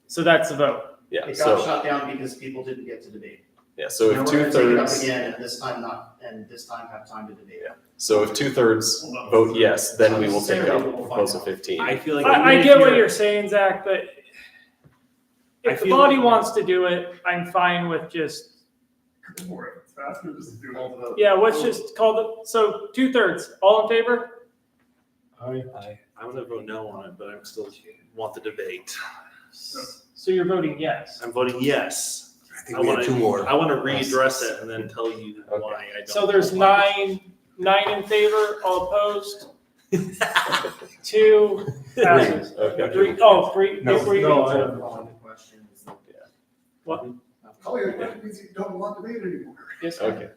So that's the vote.
Yeah,
It got
so,
shut down because people didn't get to debate.
yeah, so
Now
if
we're gonna take it up
2/3,
again, and this time not, and this time have time to debate.
so if 2/3 vote yes, then we will take up proposal 15.
I feel like.
I
even if
get what
you're-
you're saying, Zach, but
I
if the
feel
body
like-
wants to do it, I'm fine with just,
More, it's faster just to do
All
it.
the vote.
yeah, let's just call the, so 2/3, all in favor?
I'm gonna vote no on it, but I'm still want the debate.
So you're voting yes.
I'm voting yes.
I think we have two more.
I want to readdress it and then tell you why I don't.
So there's nine in favor, all opposed? 2 passes.
Okay.
3, oh, 3.
No,
three-
Calling the question is the-
What?
Calling it question means you don't want debate anymore.
Yes.
Okay.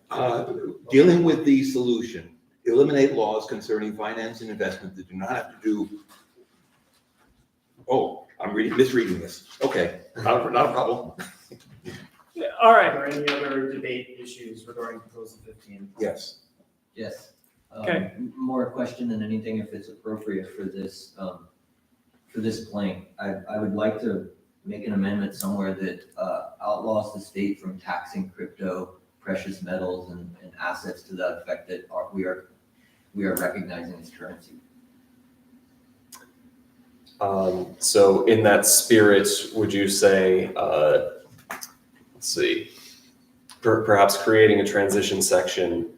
Dealing with the solution, eliminate laws concerning finance and investment that do not have to do. Oh, I'm misreading this. Okay, not a problem.
All
Are
right.
there any other debate issues regarding proposal 15?
Yes.
Yes.
Okay.
More a question than anything if it's appropriate for this plank. I would like to make an amendment somewhere that outlaws the state from taxing crypto, precious metals, and assets to that effect that we are recognizing as currency.
So in that spirit, would you say, let's see, perhaps creating a transition section,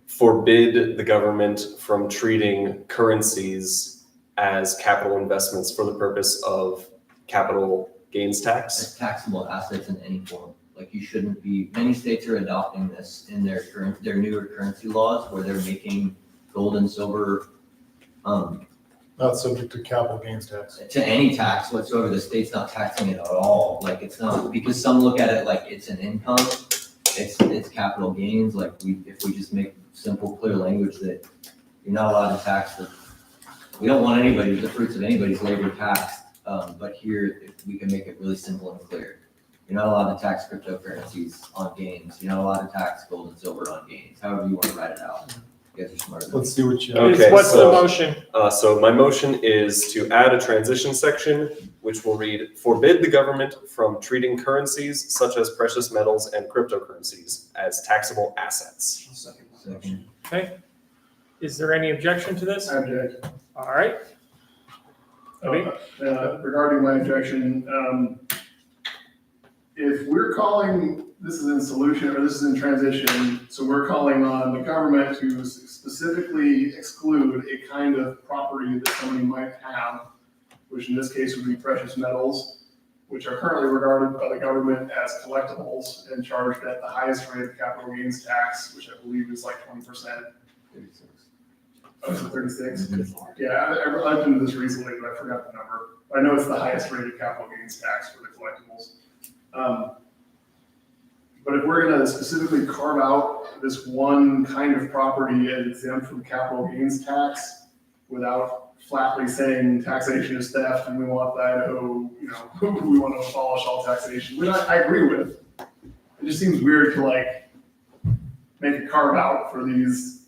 forbid the government from treating currencies as capital investments for the purpose of capital gains tax?
As taxable assets in any form. Like you shouldn't be, many states are adopting this in their newer currency laws where they're making gold and silver
Not subject to capital gains tax.
to any tax whatsoever. The state's not taxing it at all. Like it's not, because some look at it like it's an income, it's capital gains. Like if we just make simple, clear language that you're not allowed to tax we don't want the fruits of anybody's labor taxed. But here, if we can make it really simple and clear. You're not allowed to tax cryptocurrencies on gains. You're not allowed to tax gold and silver on gains. However you want to write it out. You guys are smarter than me.
Let's see what you.
Okay,
What's the
so-
motion?
So my motion is to add a transition section, which will read, forbid the government from treating currencies such as precious metals and cryptocurrencies as taxable assets.
Second.
Okay. Is there any objection to this?
I object.
All right.
Regarding my objection, if we're calling, this is in solution, or this is in transition, so we're calling on the government to specifically exclude a kind of property that somebody might have, which in this case would be precious metals, which are currently regarded by the government as collectibles and charged at the highest rate of capital gains tax, which I believe is like 20%.
36.
Oh, is it 36? Yeah, I looked into this recently, but I forgot the number. I know it's the highest rate of capital gains tax for the collectibles. But if we're gonna specifically carve out this one kind of property and exempt from capital gains tax without flatly saying taxation is theft and we want the Idaho, we want to abolish all taxation, which I agree with. It just seems weird to like make a carve out for these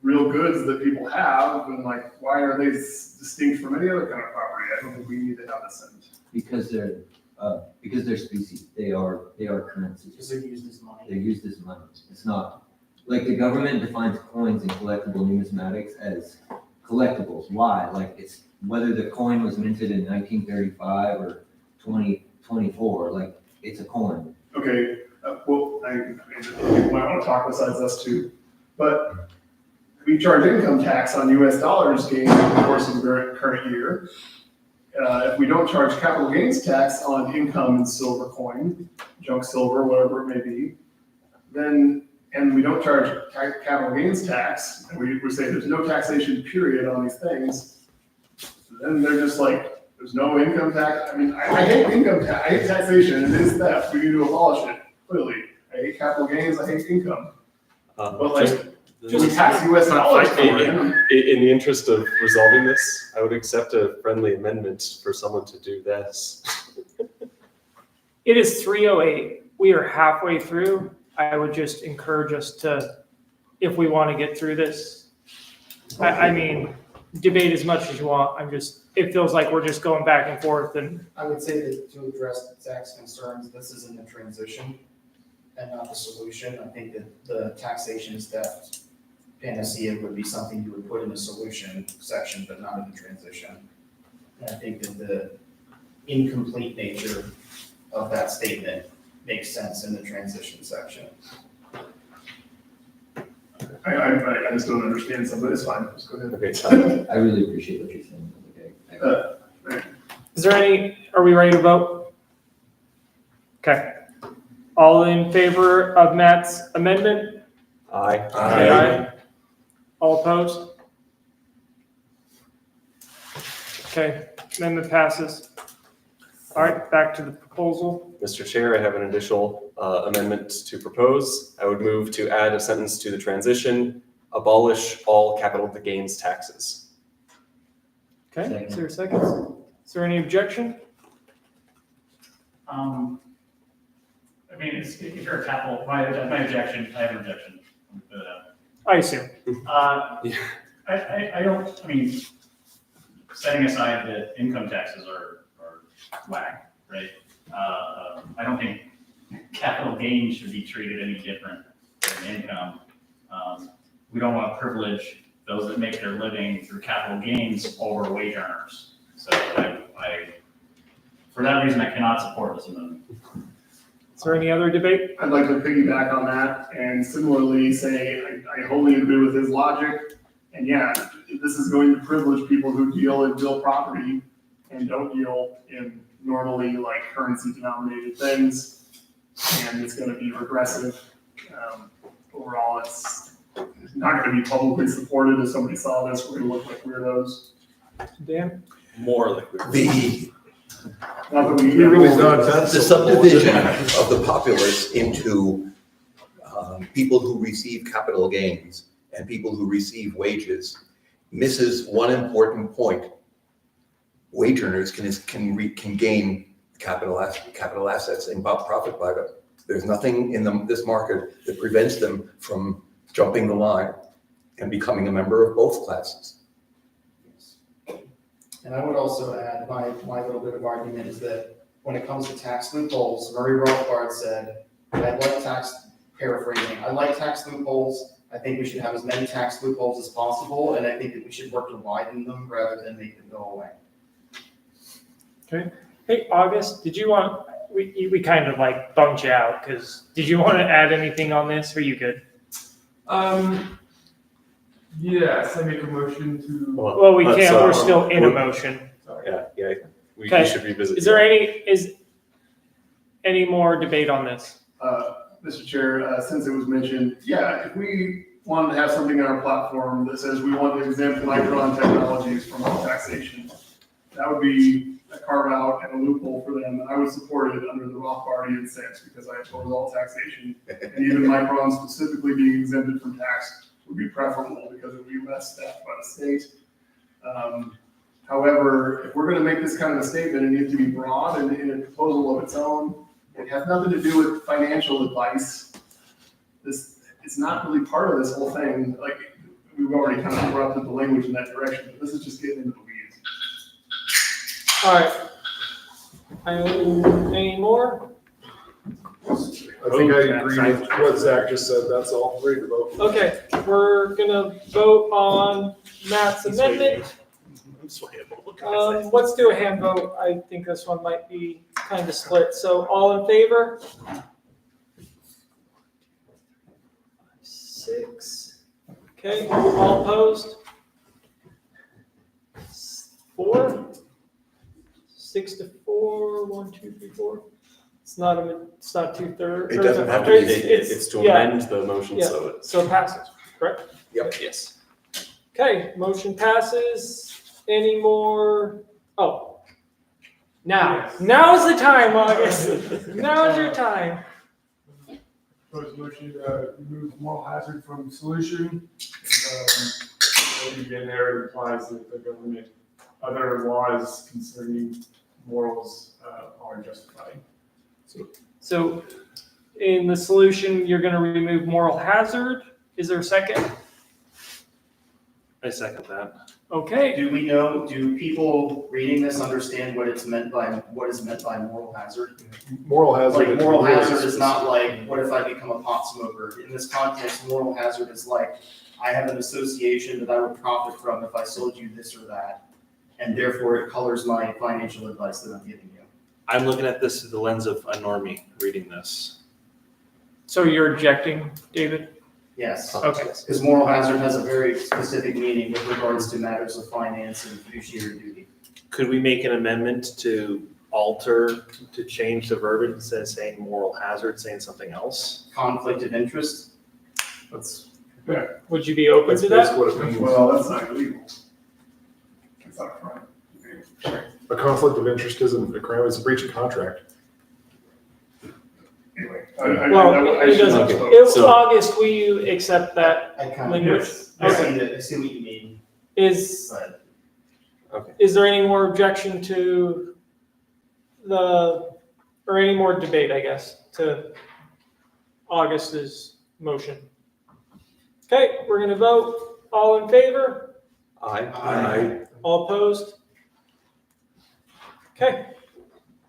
real goods that people have and like, why are they distinct from any other kind of property? I don't think we need to have this sentence.
Because they're species. They are currencies.
Because they're used as money.
They're used as money. It's not, like the government defines coins and collectible numismatics as collectibles. Why? Like it's whether the coin was minted in 1935 or 2024, like it's a coin.
Okay, well, I might want to talk besides us two, but we charge income tax on US dollars gained in the course of the current year. If we don't charge capital gains tax on income in silver coin, junk silver, whatever it may be, then, and we don't charge capital gains tax, and we say there's no taxation period on these things, then they're just like, there's no income tax. I mean, I hate income tax, I hate taxation, it is theft, we need to abolish it, clearly. I hate capital gains, I hate income. But like, we tax US dollars for it.
In the interest of resolving this, I would accept a friendly amendment for someone to do this.
It is 3:08. We are halfway through. I would just encourage us to, if we want to get through this, I mean, debate as much as you want. It feels like we're just going back and forth and.
I would say that to address Zach's concerns, this is in the transition and not the solution. I think that the taxation is theft panacea would be something you would put in the solution section, but not in the transition. And I think that the incomplete nature of that statement makes sense in the transition section.
I just don't understand some, but it's fine, just go ahead.
Okay.
I really appreciate what you're saying. Okay.
Is there are we ready to vote? Okay. All in favor of Matt's amendment?
Aye.
Aye. All opposed? Okay, amendment passes. All right, back to the proposal.
Mr. Chair, I have an additional amendment to propose. I would move to add a sentence to the transition, abolish all capital gains taxes.
Okay, is there a second? Is there any objection?
I mean, if you're a capital, my objection, I have an objection.
I assume.
I don't, I mean, setting aside that income taxes are whack, right? I don't think capital gains should be treated any different than income. We don't want to privilege those that make their living through capital gains over wage earners. So for that reason, I cannot support this amendment.
Is there any other debate?
I'd like to piggyback on that and similarly say, I wholly agree with his logic. And yeah, this is going to privilege people who deal in real property and don't deal in normally like currency denominated things. And it's going to be regressive. Overall, it's not going to be publicly supported. If somebody saw this, we're going to look like weirdos.
Dan?
More like
The subdivision of the populace into people who receive capital gains and people who receive wages misses one important point. Wage earners can gain capital assets and profit by them. There's nothing in this market that prevents them from jumping the line and becoming a member of both classes.
And I would also add, my little bit of argument is that when it comes to tax loopholes, Murray Rothbard said, paraphrasing, I like tax loopholes. I think we should have as many tax loopholes as possible, and I think that we should work to widen them rather than make them go away.
Okay. Hey, August, did you want, we kind of like bumped you out, because did you want to add anything on this, or are you good?
Yes, I make a motion to.
Well, we can't, we're still in a motion.
Yeah, we
Okay.
should revisit.
Is there any more debate on this?
Mr. Chair, since it was mentioned, yeah, if we wanted to have something in our platform that says we want to exempt micron technologies from all taxation, that would be a carve out and a loophole for them. And I would support it under the Rothbardian sense because I oppose all taxation. And even microns specifically being exempted from tax would be preferable because it would be less staffed by the state. However, if we're going to make this kind of a statement, it needs to be broad and in a proposal of its own. It has nothing to do with financial advice. It's not really part of this whole thing. Like, we've already kind of corrupted the language in that direction, but this is just getting into the weeds.
All right. Any more?
I think I agree with what Zach just said, that's all, ready to vote.
Okay, we're gonna vote on Matt's amendment. Let's do a hand vote. I think this one might be kind of split. So all in favor? 6. Okay, all opposed? 4. 6 to 4. 1, 2, 3, 4. It's not 2/3.
It doesn't have to be, it's to amend the motion,
Yeah.
so
So it passes, correct?
Yep.
Yes.
Okay, motion passes. Any more? Oh. Now's the time, August. Now's your time.
Proposed motion to remove moral hazard from solution. Again, there it implies that the government, other laws concerning morals are justified.
So in the solution, you're going to remove moral hazard. Is there a second?
I second that.
Okay.
Do people reading this understand what is meant by moral hazard?
Moral hazard.
Like moral hazard is not like, what if I become a pot smoker? In this context, moral hazard is like, I have an association that I would profit from if I sold you this or that. And therefore it colors my financial advice that I'm giving you.
I'm looking at this through the lens of a normie reading this.
So you're objecting, David?
Yes.
Okay.
Because moral hazard has a very specific meaning with regards to matters of finance and fiduciary duty.
Could we make an amendment to change the verbiage instead of saying moral hazard, saying something else?
Conflict of interest?
Yeah. Would you be open to that?
Well, that's not illegal. It's not a crime.
A conflict of interest isn't a crime, it's a breach of contract.
Anyway,
August, will you accept that language?
I see what you mean.
Is there any more objection to the or any more debate, I guess, to August's motion? Okay, we're gonna vote. All in favor?
Aye.
All opposed? Okay,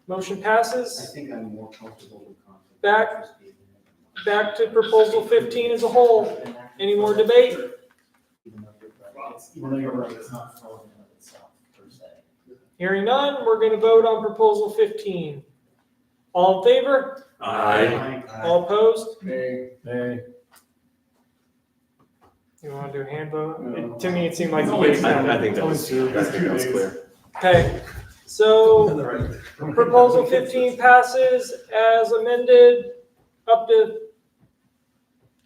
motion passes.
I think I'm more comfortable with conflict.
Back to proposal 15 as a whole. Any more debate?
Even though you're right, it's not relevant in itself, per se.
Hearing none, we're gonna vote on proposal 15. All in favor?
Aye.
All opposed?
Nay.
You wanna do a hand vote? To me, it seemed like.
I think that was clear.
Okay, so proposal 15 passes as amended up to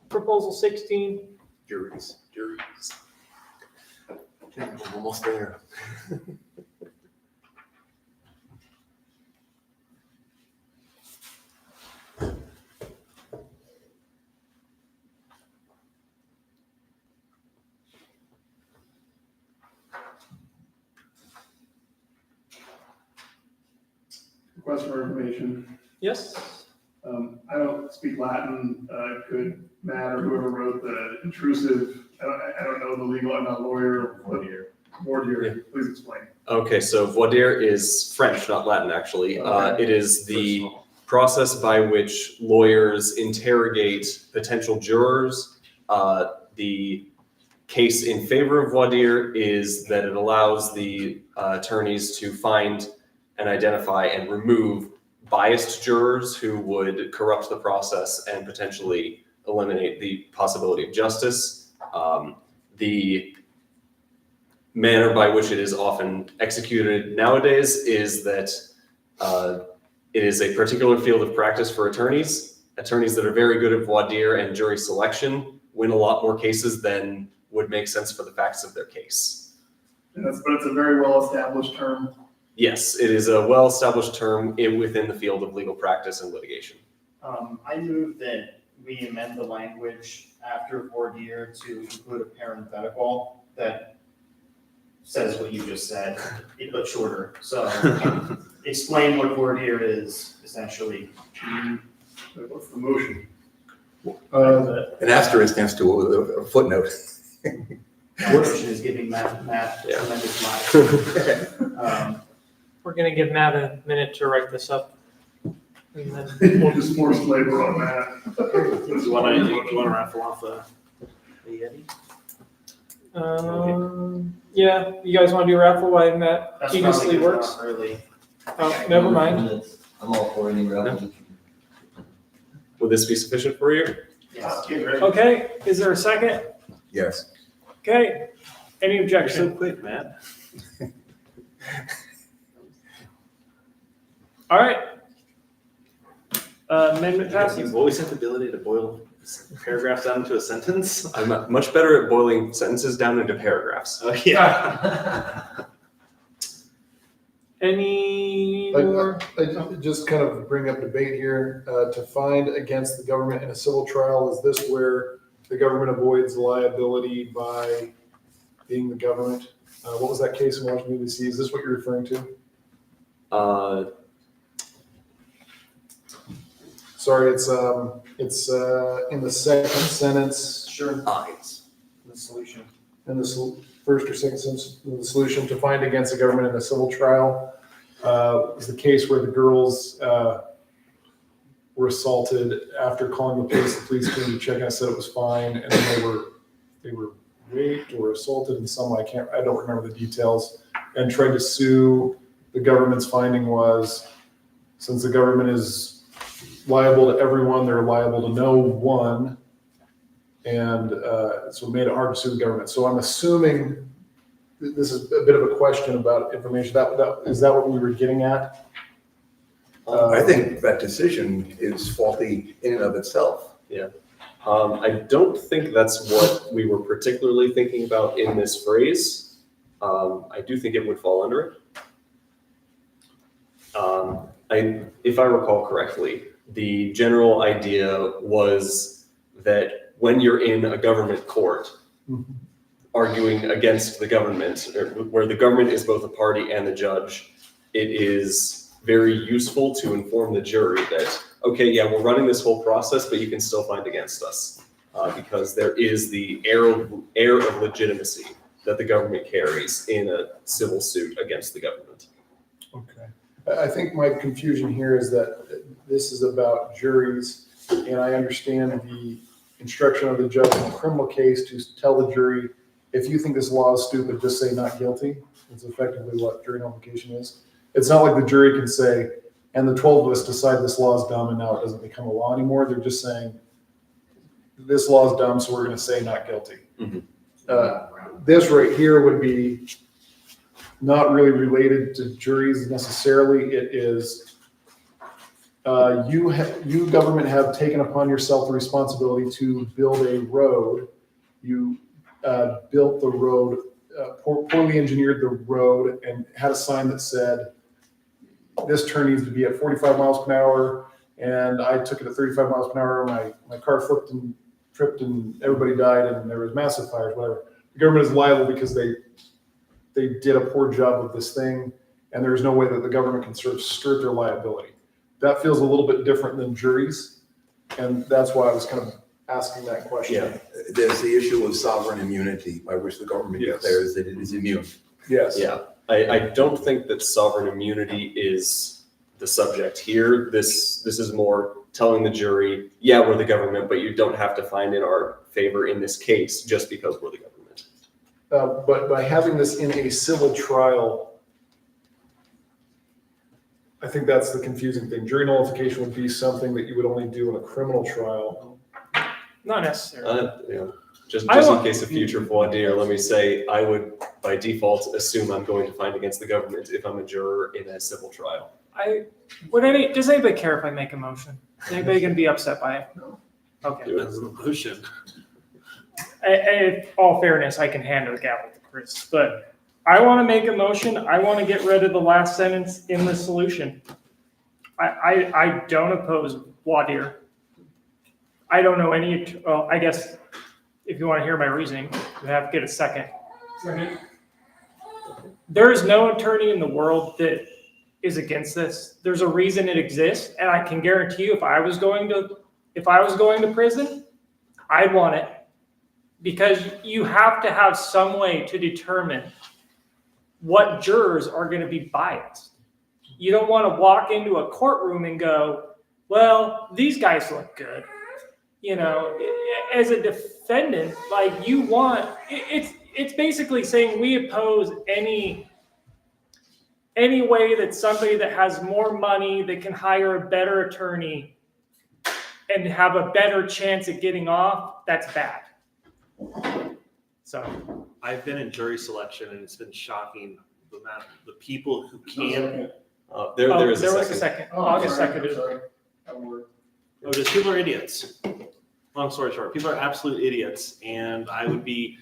proposal 16.
Juries. Okay, we're almost there.
Request for information.
Yes?
I don't speak Latin. Could Matt or whoever wrote the intrusive, I don't know the legal, I'm not a lawyer. Voir dire, please explain.
Okay, so voir dire is French, not Latin, actually. It is the process by which lawyers interrogate potential jurors. The case in favor of voir dire is that it allows the attorneys to find and identify and remove biased jurors who would corrupt the process and potentially eliminate the possibility of justice. The manner by which it is often executed nowadays is that it is a particular field of practice for attorneys. Attorneys that are very good at voir dire and jury selection win a lot more cases than would make sense for the facts of their case.
But it's a very well-established term.
Yes, it is a well-established term within the field of legal practice and litigation.
I move that we amend the language after voir dire to include a parenthetical that says what you just said, but shorter. So explain what voir dire is, essentially.
What's the motion?
An asterisk next to a footnote.
Motion is giving Matt tremendous mileage.
We're gonna give Matt a minute to write this up. And then
We'll just force labor on Matt.
Do you wanna raffle off the Yeti?
Yeah, you guys wanna do a raffle while Matt
That's
tediously
probably
works?
not early.
Oh, never mind.
I'm all for any raffle.
Would this be sufficient for you?
Yes.
Okay, is there a second?
Yes.
Okay, any
You're
objection?
so quick, Matt.
All right. Amendment passes.
You've always had the ability to boil paragraphs down into a sentence.
I'm much better at boiling sentences down into paragraphs.
Oh, yeah.
Any more?
I just kind of bring up debate here, to find against the government in a civil trial, is this where the government avoids liability by being the government? What was that case in Washington DC? Is this what you're referring to? Sorry, it's in the second sentence.
Sure.
The solution. In the first or second sentence, the solution to find against the government in a civil trial is the case where the girls were assaulted after calling the police. The police came to check and said it was fine, and then they were raped or assaulted in some way. I don't remember the details, and tried to sue. The government's finding was, since the government is liable to everyone, they're liable to no one, and so it made it hard to sue the government. So I'm assuming this is a bit of a question about information. Is that what we were getting at?
I think that decision is faulty in and of itself.
Yeah. I don't think that's what we were particularly thinking about in this phrase. I do think it would fall under it. If I recall correctly, the general idea was that when you're in a government court arguing against the government, or where the government is both a party and the judge, it is very useful to inform the jury that, okay, yeah, we're running this whole process, but you can still find against us. Because there is the air of legitimacy that the government carries in a civil suit against the government.
Okay. I think my confusion here is that this is about juries, and I understand the instruction of the judge in a criminal case to tell the jury, if you think this law is stupid, just say not guilty. It's effectively what jury nullification is. It's not like the jury can say, and the 12 of us decide this law is dumb and now it doesn't become a law anymore. They're just saying, this law is dumb, so we're going to say not guilty. This right here would be not really related to juries necessarily. It is you government have taken upon yourself the responsibility to build a road. You built the road, poorly engineered the road, and had a sign that said, this turn needs to be at 45 miles per hour, and I took it at 35 miles per hour. My car flipped and tripped and everybody died and there was massive fires, whatever. The government is liable because they did a poor job of this thing, and there's no way that the government can sort of skirt their liability. That feels a little bit different than juries, and that's why I was kind of asking that question.
Yeah, there's the issue of sovereign immunity by which the government declares that it is immune.
Yes.
Yeah, I don't think that sovereign immunity is the subject here. This is more telling the jury, yeah, we're the government, but you don't have to find in our favor in this case just because we're the government.
But by having this in a civil trial, I think that's the confusing thing. Jury nullification would be something that you would only do in a criminal trial.
Not necessarily.
Just in case of future voir dire, let me say, I would by default assume I'm going to find against the government if I'm a juror in a civil trial.
Does anybody care if I make a motion? Is anybody going to be upset by it? No. Okay.
That's the motion.
In all fairness, I can hand the gavel to Chris, but I want to make a motion. I want to get rid of the last sentence in the solution. I don't oppose voir dire. I don't know any, well, I guess if you want to hear my reasoning, you have to get a second. There is no attorney in the world that is against this. There's a reason it exists, and I can guarantee you if I was going to prison, I'd want it. Because you have to have some way to determine what jurors are going to be biased. You don't want to walk into a courtroom and go, well, these guys look good. You know, as a defendant, like you want, it's basically saying we oppose any way that somebody that has more money that can hire a better attorney and have a better chance at getting off, that's bad. So
I've been in jury selection and it's been shocking the amount of the people who can.
There was
a second. August seconded.
Just people are idiots. Long story short, people are absolute idiots, and I would be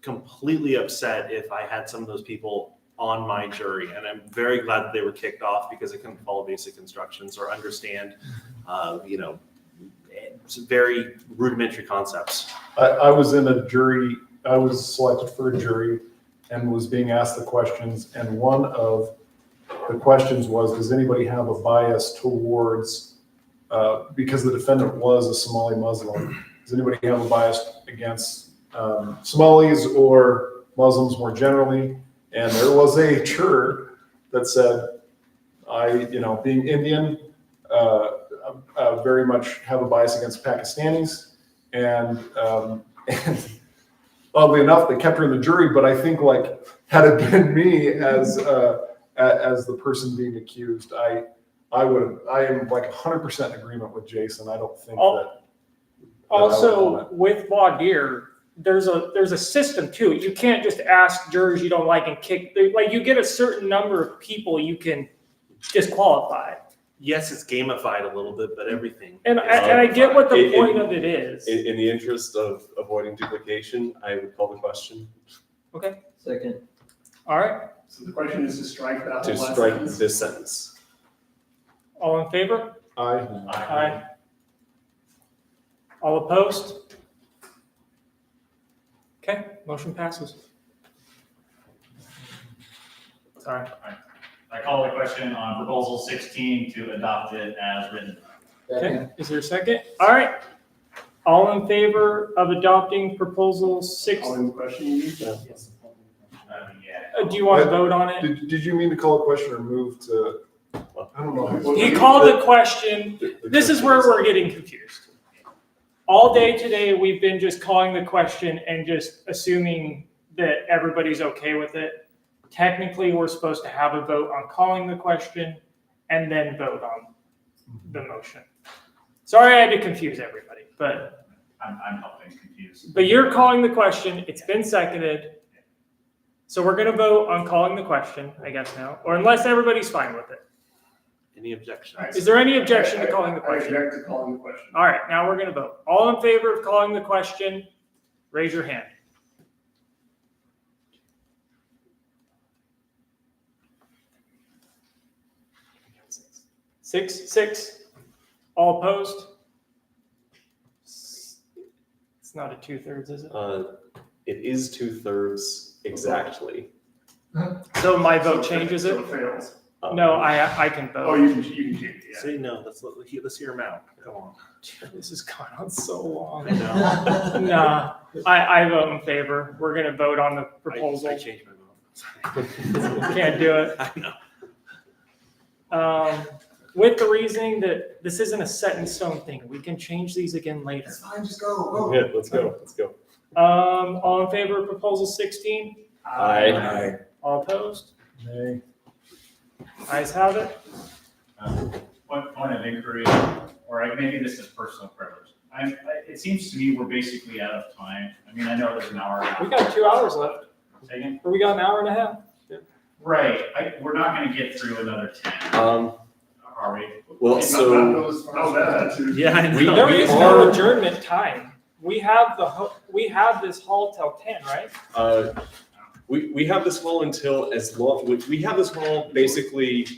completely upset if I had some of those people on my jury. And I'm very glad that they were kicked off because they couldn't follow basic instructions or understand, some very rudimentary concepts.
I was in a jury. I was selected for a jury and was being asked the questions. And one of the questions was, does anybody have a bias towards, because the defendant was a Somali Muslim, does anybody have a bias against Somalis or Muslims more generally? And there was a juror that said, being Indian, very much have a bias against Pakistanis. And oddly enough, they kept her in the jury, but I think like, had it been me as the person being accused, I am like 100% in agreement with Jason. I don't think that.
Also, with voir dire, there's a system too. You can't just ask jurors you don't like and kick. Like you get a certain number of people you can disqualify.
Yes, it's gamified a little bit, but everything.
And I get what the point of it is.
In the interest of avoiding duplication, I would call the question.
Okay.
Second.
All right.
So the question is to strike that
To
last
strike
sentence.
this sentence.
All in favor?
Aye.
Aye. All opposed? Okay, motion passes. Sorry.
I call the question on proposal 16 to adopt it as written.
Okay, is there a second? All right. All in favor of adopting proposal 6?
Calling the question, you need?
Yeah.
Do you want to vote on it?
Did you mean to call a question or move to, I don't know.
He called the question. This is where we're getting confused. All day today, we've been just calling the question and just assuming that everybody's okay with it. Technically, we're supposed to have a vote on calling the question and then vote on the motion. Sorry I had to confuse everybody, but
I'm helping confuse.
but you're calling the question. It's been seconded. So we're going to vote on calling the question, I guess now, or unless everybody's fine with it.
Any objection?
Is there any objection to calling the question?
I object to calling the question.
All right, now we're going to vote. All in favor of calling the question, raise your hand. Six. All opposed? It's not a 2/3, is it?
It is 2/3 exactly.
So my vote changes it?
So it fails.
No, I can vote.
Oh, you can change it, yeah.
Say no, let's hear him out. Come on.
This has gone on so long.
I know.
Nah, I vote in favor. We're gonna vote on the proposal.
I changed my vote.
Can't do it.
I know.
With the reasoning that this isn't a set in stone thing. We can change these again later.
That's fine, just go.
Yeah, let's go.
All in favor of proposal 16?
Aye.
All opposed? Nay. Ayes have it.
Point of inquiry, or maybe this is personal privilege. It seems to me we're basically out of time. I mean, I know there's an hour.
We got 2 hours left.
Say again?
Or we got an hour and a half.
Right, we're not gonna get through another 10, are we?
Well,
Not
so
those- not that, too.
Yeah, I know.
There is no adjournment time. We have this hall till 10, right?
we have this hall until we have this hall basically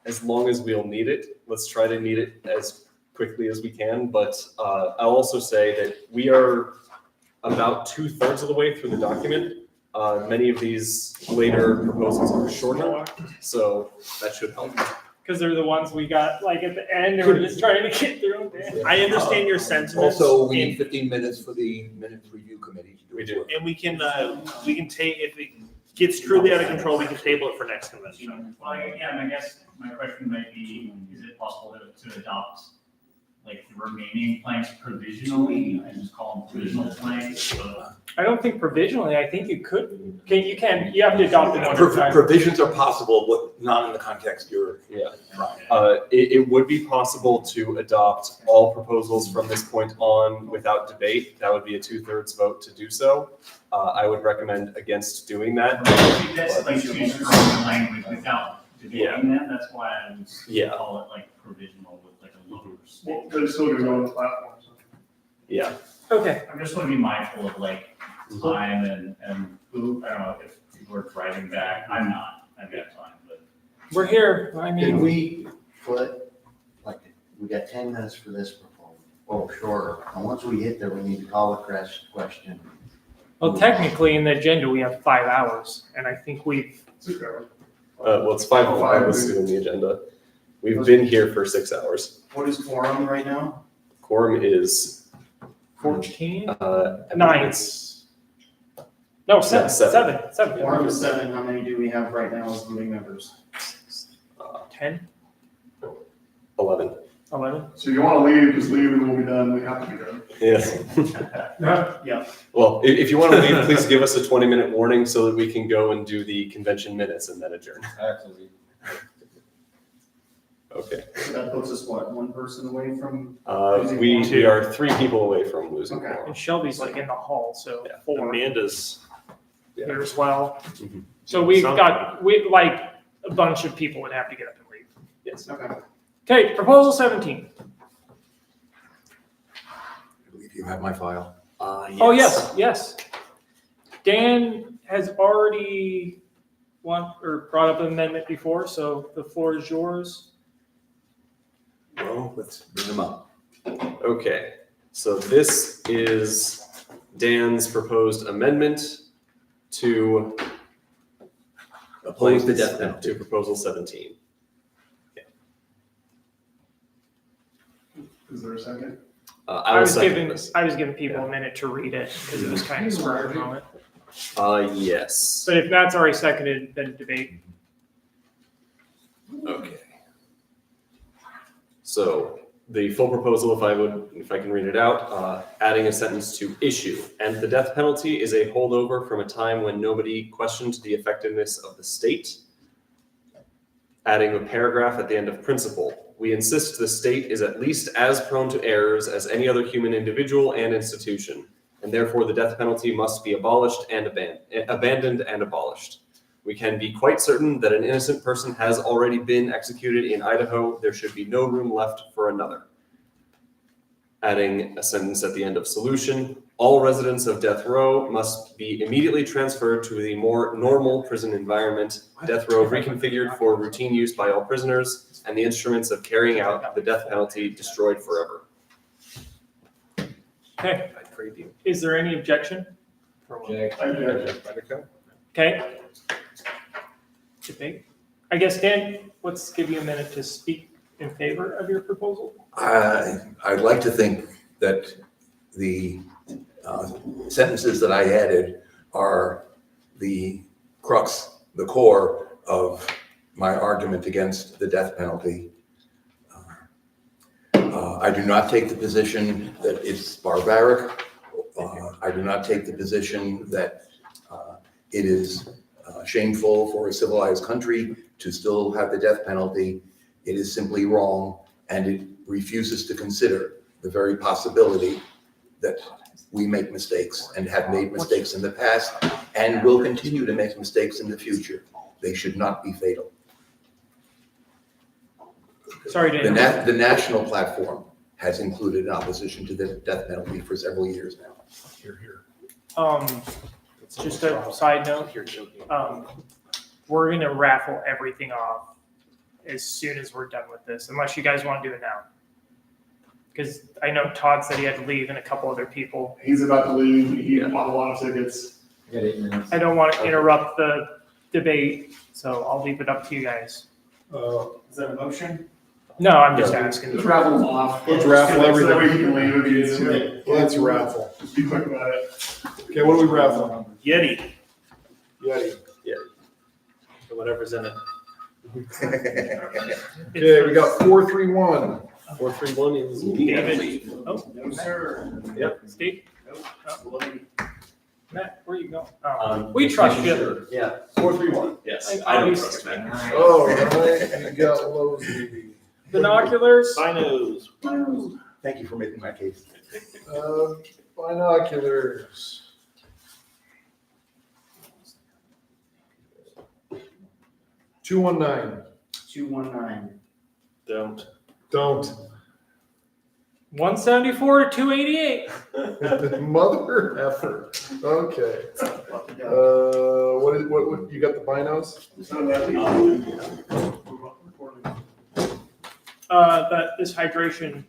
as long as we'll need it. Let's try to need it as quickly as we can. But I'll also say that we are about 2/3 of the way through the document. Many of these later proposals are shorter, so that should help.
Because they're the ones we got like at the end, and we're just trying to get through them.
I understand your sentiments.
Also, we need 15 minutes for the minutes review committee to do.
We do.
And we can take, if it gets truly out of control, we can table it for next convention.
Well, yeah, and I guess my question might be, is it possible to adopt like the remaining planks provisionally and just call them provisional planks?
I don't think provisionally. I think you could. You have to adopt them one at a time.
Provisions are possible, but not in the context you're.
Yeah. It would be possible to adopt all proposals from this point on without debate. That would be a 2/3 vote to do so. I would recommend against doing that.
That's like too strong language without debating that. That's why I would call it like provisional with like a lower.
Well, they're still gonna go on the platform, so.
Yeah.
Okay.
I'm just want to be mindful of like time and who, I don't know if people are driving back. I'm not. I've got time, but.
We're here. I
Can
mean,
we put, like, we got 10 minutes for this proposal? Oh, sure. And once we hit there, we need to call the question.
well, technically in the agenda we have 5 hours, and I think we've.
Well, it's 5:05 listed in the agenda. We've been here for 6 hours.
What is quorum right now?
Quorum is
14?
9.
No, seven.
Quorum is 7. How many do we have right now as voting members?
10?
11.
11?
So you wanna leave, just leave and we'll be done. We have to be done.
Yes.
Yeah.
Well, if you want to leave, please give us a 20-minute warning so that we can go and do the convention minutes and then adjourn.
Absolutely.
Okay.
So that puts us what, one person away from?
We are 3 people away from losing
Okay.
quorum.
And Shelby's like in the hall, so 4
Amanda's.
here as well.
Mhm.
So we've got, a bunch of people would have to get up and leave.
Yes.
Okay.
Okay, proposal 17.
I believe you have my file.
Oh, yes. Dan has already brought up an amendment before, so the floor is yours.
Well, let's bring them up.
Okay, so this is Dan's proposed amendment to Applying the death penalty to proposal 17.
Is there a second?
I will second this.
I was giving people a minute to read it because it was kind of spur of the moment.
Yes.
But if Matt's already seconded, then debate.
Okay. So the full proposal, if I can read it out, adding a sentence to issue, and the death penalty is a holdover from a time when nobody questioned the effectiveness of the state. Adding a paragraph at the end of principle. We insist the state is at least as prone to errors as any other human individual and institution, and therefore the death penalty must be abolished and abandoned and abolished. We can be quite certain that an innocent person has already been executed in Idaho. There should be no room left for another. Adding a sentence at the end of solution. All residents of death row must be immediately transferred to the more normal prison environment. Death row reconfigured for routine use by all prisoners, and the instruments of carrying out the death penalty destroyed forever.
Okay. Is there any objection? Okay. Debate. I guess, Dan, let's give you a minute to speak in favor of your proposal.
I'd like to think that the sentences that I added are the crux, the core of my argument against the death penalty. I do not take the position that it's barbaric. I do not take the position that it is shameful for a civilized country to still have the death penalty. It is simply wrong, and it refuses to consider the very possibility that we make mistakes and have made mistakes in the past and will continue to make mistakes in the future. They should not be fatal.
Sorry, Dan.
The national platform has included an opposition to the death penalty for several years now.
Just a side note, we're gonna raffle everything off as soon as we're done with this, unless you guys want to do it now. Because I know Todd said he had to leave and a couple other people.
He's about to leave. He bought a lot of tickets.
I don't want to interrupt the debate, so I'll leave it up to you guys.
Is that a motion?
No, I'm just asking.
Just raffle them off.
Let's raffle
So that way
everything.
he can leave if he needs to.
Let's raffle.
Just be quick about it.
Okay, what are we raffling?
Yeti.
Yeti.
Or whatever's in it.
Okay, we got 431.
431 is
David. Oh,
No, sir.
yep. Steve.
Nope.
Matt, where you going? We trust you.
Yeah, 431, yes. I don't trust Matt.
Oh, right, you got those, baby.
Binoculars.
Binos.
Thank you for making my case.
Binoculars. $219.
219.
Don't.
174 to 288.
Mother effer. Okay. What, you got the binos?
This hydration,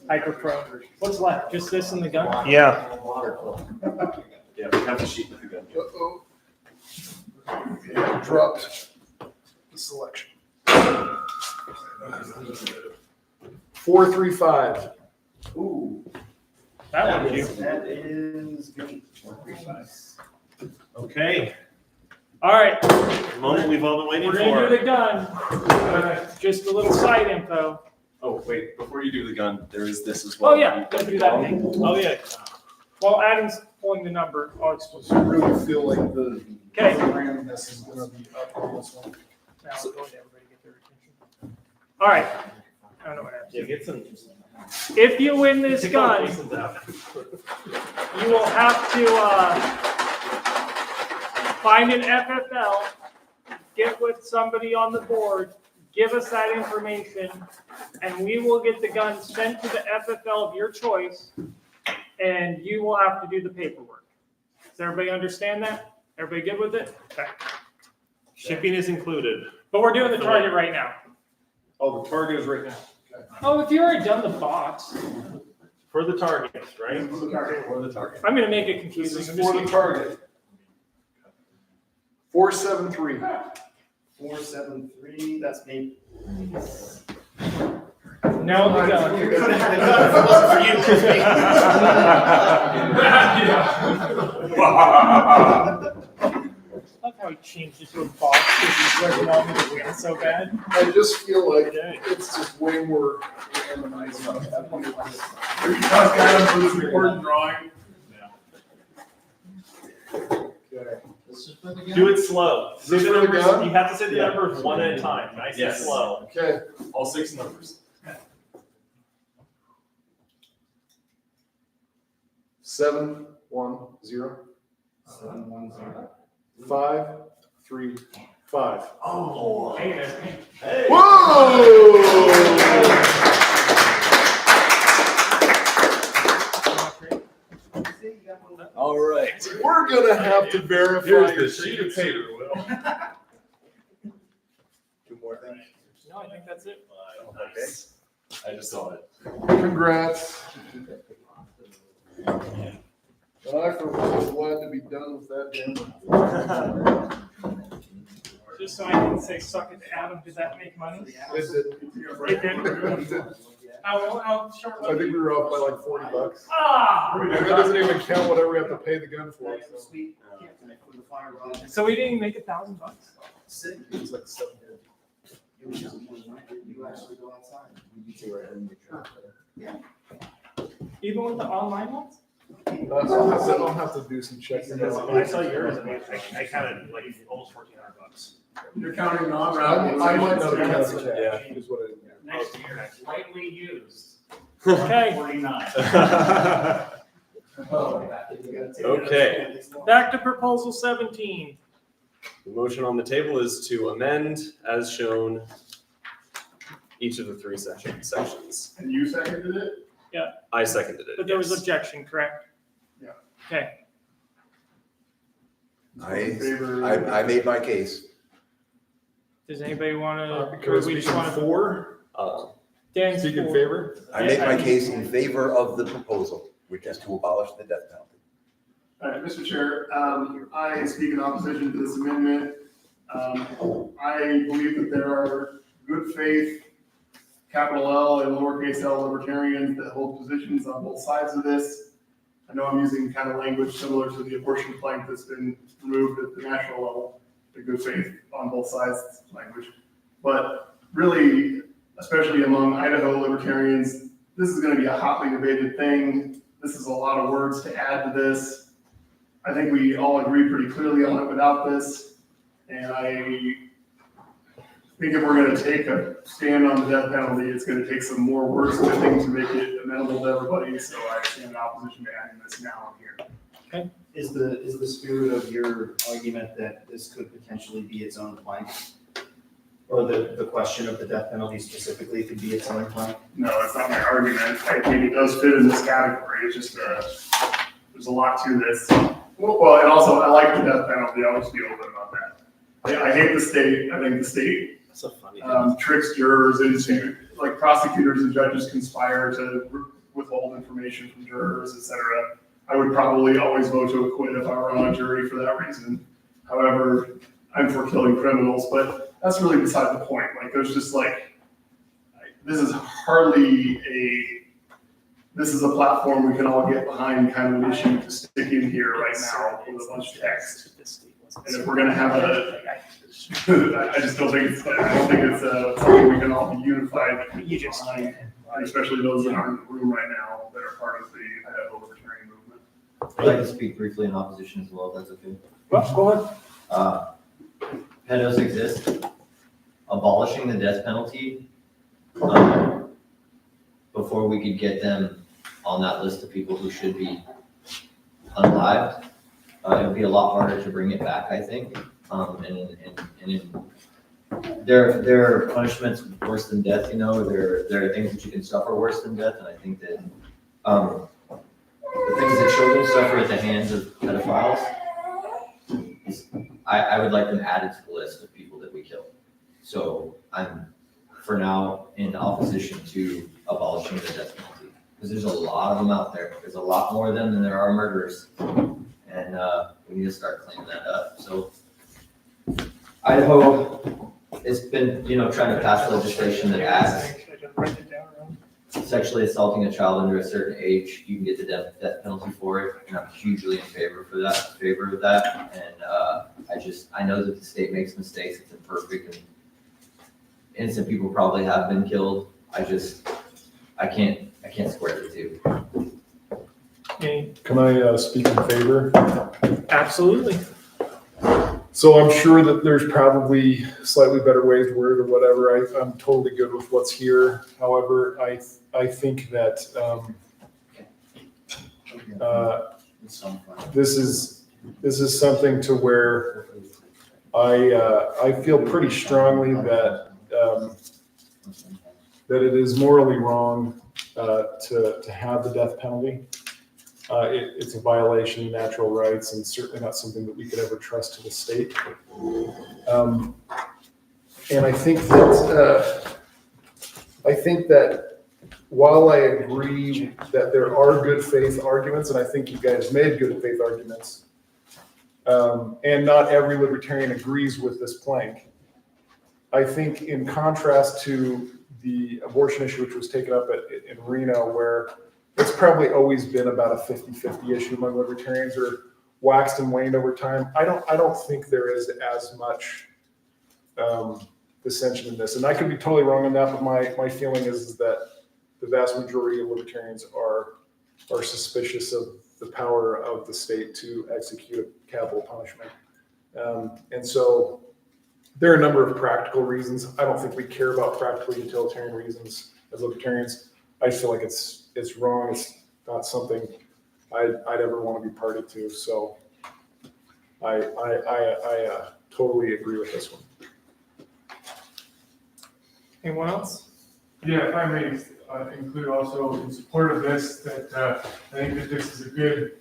hydrochrome. What's left? Just this and the gun?
Yeah.
Yeah, we have to sheet with the gun.
Uh-oh. Dropped the selection. 435.
Ooh.
That one, you.
That is me. 435.
Okay.
All right.
The moment we've all been waiting
We're gonna do
for.
the gun. Just a little side info.
Oh, wait, before you do the gun, there is this as well.
Oh yeah, gotta do that thing. Oh yeah. While Adam's pulling the number, I'll explain.
I really feel like the
Okay.
randomness is gonna be up on this one.
Now I'll go to everybody get their attention. All right. I don't know what happened.
Yeah, get some.
If you win this gun, you will have to find an FFL, get with somebody on the board, give us that information, and we will get the gun sent to the FFL of your choice, and you will have to do the paperwork. Does everybody understand that? Everybody good with it? Okay.
Shipping is included.
But we're doing the target right now.
Oh, the target is right now.
Oh, if you already done the box,
For the targets, right?
For the target.
I'm gonna make it
This
confusing.
is
I'm just
for the
gonna-
target. 473.
473, that's me.
Now we go.
You could have had a gun if it wasn't for you.
I love how he changed it to a box because he's working on me to win so bad.
I just feel like it's just way more randomized.
Are you talking Adam for this recording drawing?
Do it slow.
Is this for the gun?
You have to say the numbers one at a time, nice and
Yes.
slow.
Okay.
All 6 numbers.
7, 1, 0.
710.
5, 3, 5.
Oh,
Hey, that's me. Hey.
Whoa!
All right.
We're gonna have to verify.
Here's the
your
sheet of
signature.
paper, Will.
2 more things.
No, I think that's it.
Nice. I just saw it.
Congrats. I for one was glad to be done with that damn.
Just so I can say, suck it to Adam, did that make money?
It did.
How short was
I
it?
think we were off by like $40.
Ah!
And that doesn't even count whatever we have to pay the gun for. So.
So we didn't even make $1,000.
It's like 7.
You actually go outside.
Even with the online ones?
I'll have to do some checking.
When I saw yours, I counted like almost $1,400.
You're counting
I
non-round.
might not have counted that.
Yeah.
Is what I did.
Next year, lightly used.
Okay.
49.
Okay.
Back to proposal 17.
The motion on the table is to amend, as shown, each of the 3 sections.
And you seconded it?
I seconded it.
But there was
yes.
objection, correct?
Yeah.
Okay.
I made my case.
Does anybody want to?
Can I speak in for?
Dan's
Speak in
for.
favor?
I made my case in favor of the proposal, which is to abolish the death penalty.
All right, Mr. Chair, I speak in opposition to this amendment. I believe that there are good faith, capital L and lowercase l libertarians that hold positions on both sides of this. I know I'm using kind of language similar to the abortion plank that's been removed at the national level, the good faith on both sides language. But really, especially among Idaho libertarians, this is going to be a hotly debated thing. This is a lot of words to add to this. I think we all agree pretty clearly on it without this. And I think if we're going to take a stand on the death penalty, it's going to take some more wordsmithing to make it amenable to everybody. So I stand in opposition to adding this now and here.
Okay.
Is the spirit of your argument that this could potentially be its own plank? Or the question of the death penalty specifically could be its own plank?
No, that's not my argument. I think it does fit in this category. It's just, there's a lot to this. Well, and also I like the death penalty. I'll just be open about that. I hate the state. I think the state
That's so funny.
tricks jururs into, like prosecutors and judges conspire to withhold information from jurors, et cetera. I would probably always vote to acquit if I were on a jury for that reason. However, I'm for killing criminals, but that's really beside the point. Like, there's just like, this is hardly this is a platform we can all get behind kind of an issue to stick in here right now with a bunch of text. And if we're gonna have I just don't think it's something we can all be unified behind, especially those that aren't in the room right now that are part of the Idaho Libertarian movement.
I'd like to speak briefly in opposition as well, if that's okay.
Well, go ahead.
Pedos exist. Abolishing the death penalty, before we could get them on that list of people who should be unalived, it would be a lot harder to bring it back, I think. There are punishments worse than death, you know, there are things that you can suffer worse than death, and I think that the things that children suffer at the hands of pedophiles, I would like them added to the list of people that we kill. So I'm, for now, in opposition to abolishing the death penalty, because there's a lot of them out there. There's a lot more of them than there are murderers, and we need to start cleaning that up. So Idaho it's been, trying to pass legislation that asks sexually assaulting a child under a certain age, you can get the death penalty for it, and I'm hugely in favor of that. And I know that the state makes mistakes, it's imperfect, and innocent people probably have been killed. I can't square the two.
Can I speak in favor?
Absolutely.
So I'm sure that there's probably slightly better ways to word or whatever. I'm totally good with what's here. However, I think that this is something to where I feel pretty strongly that that it is morally wrong to have the death penalty. It's a violation of natural rights and certainly not something that we could ever trust to the state. And I think that while I agree that there are good faith arguments, and I think you guys made good faith arguments, and not every libertarian agrees with this plank, I think in contrast to the abortion issue, which was taken up in Reno, where it's probably always been about a 50-50 issue among libertarians, or waxed and waned over time. I don't think there is as much dissension in this, and I could be totally wrong on that. But my feeling is that the vast majority of libertarians are suspicious of the power of the state to execute a capital punishment, and so there are a number of practical reasons. I don't think we care about practical utilitarian reasons as libertarians. I feel like it's wrong. It's not something I'd ever want to be party to. So I totally agree with this one.
Anyone else?
Yeah, if I may include also in support of this, that I think that this is a good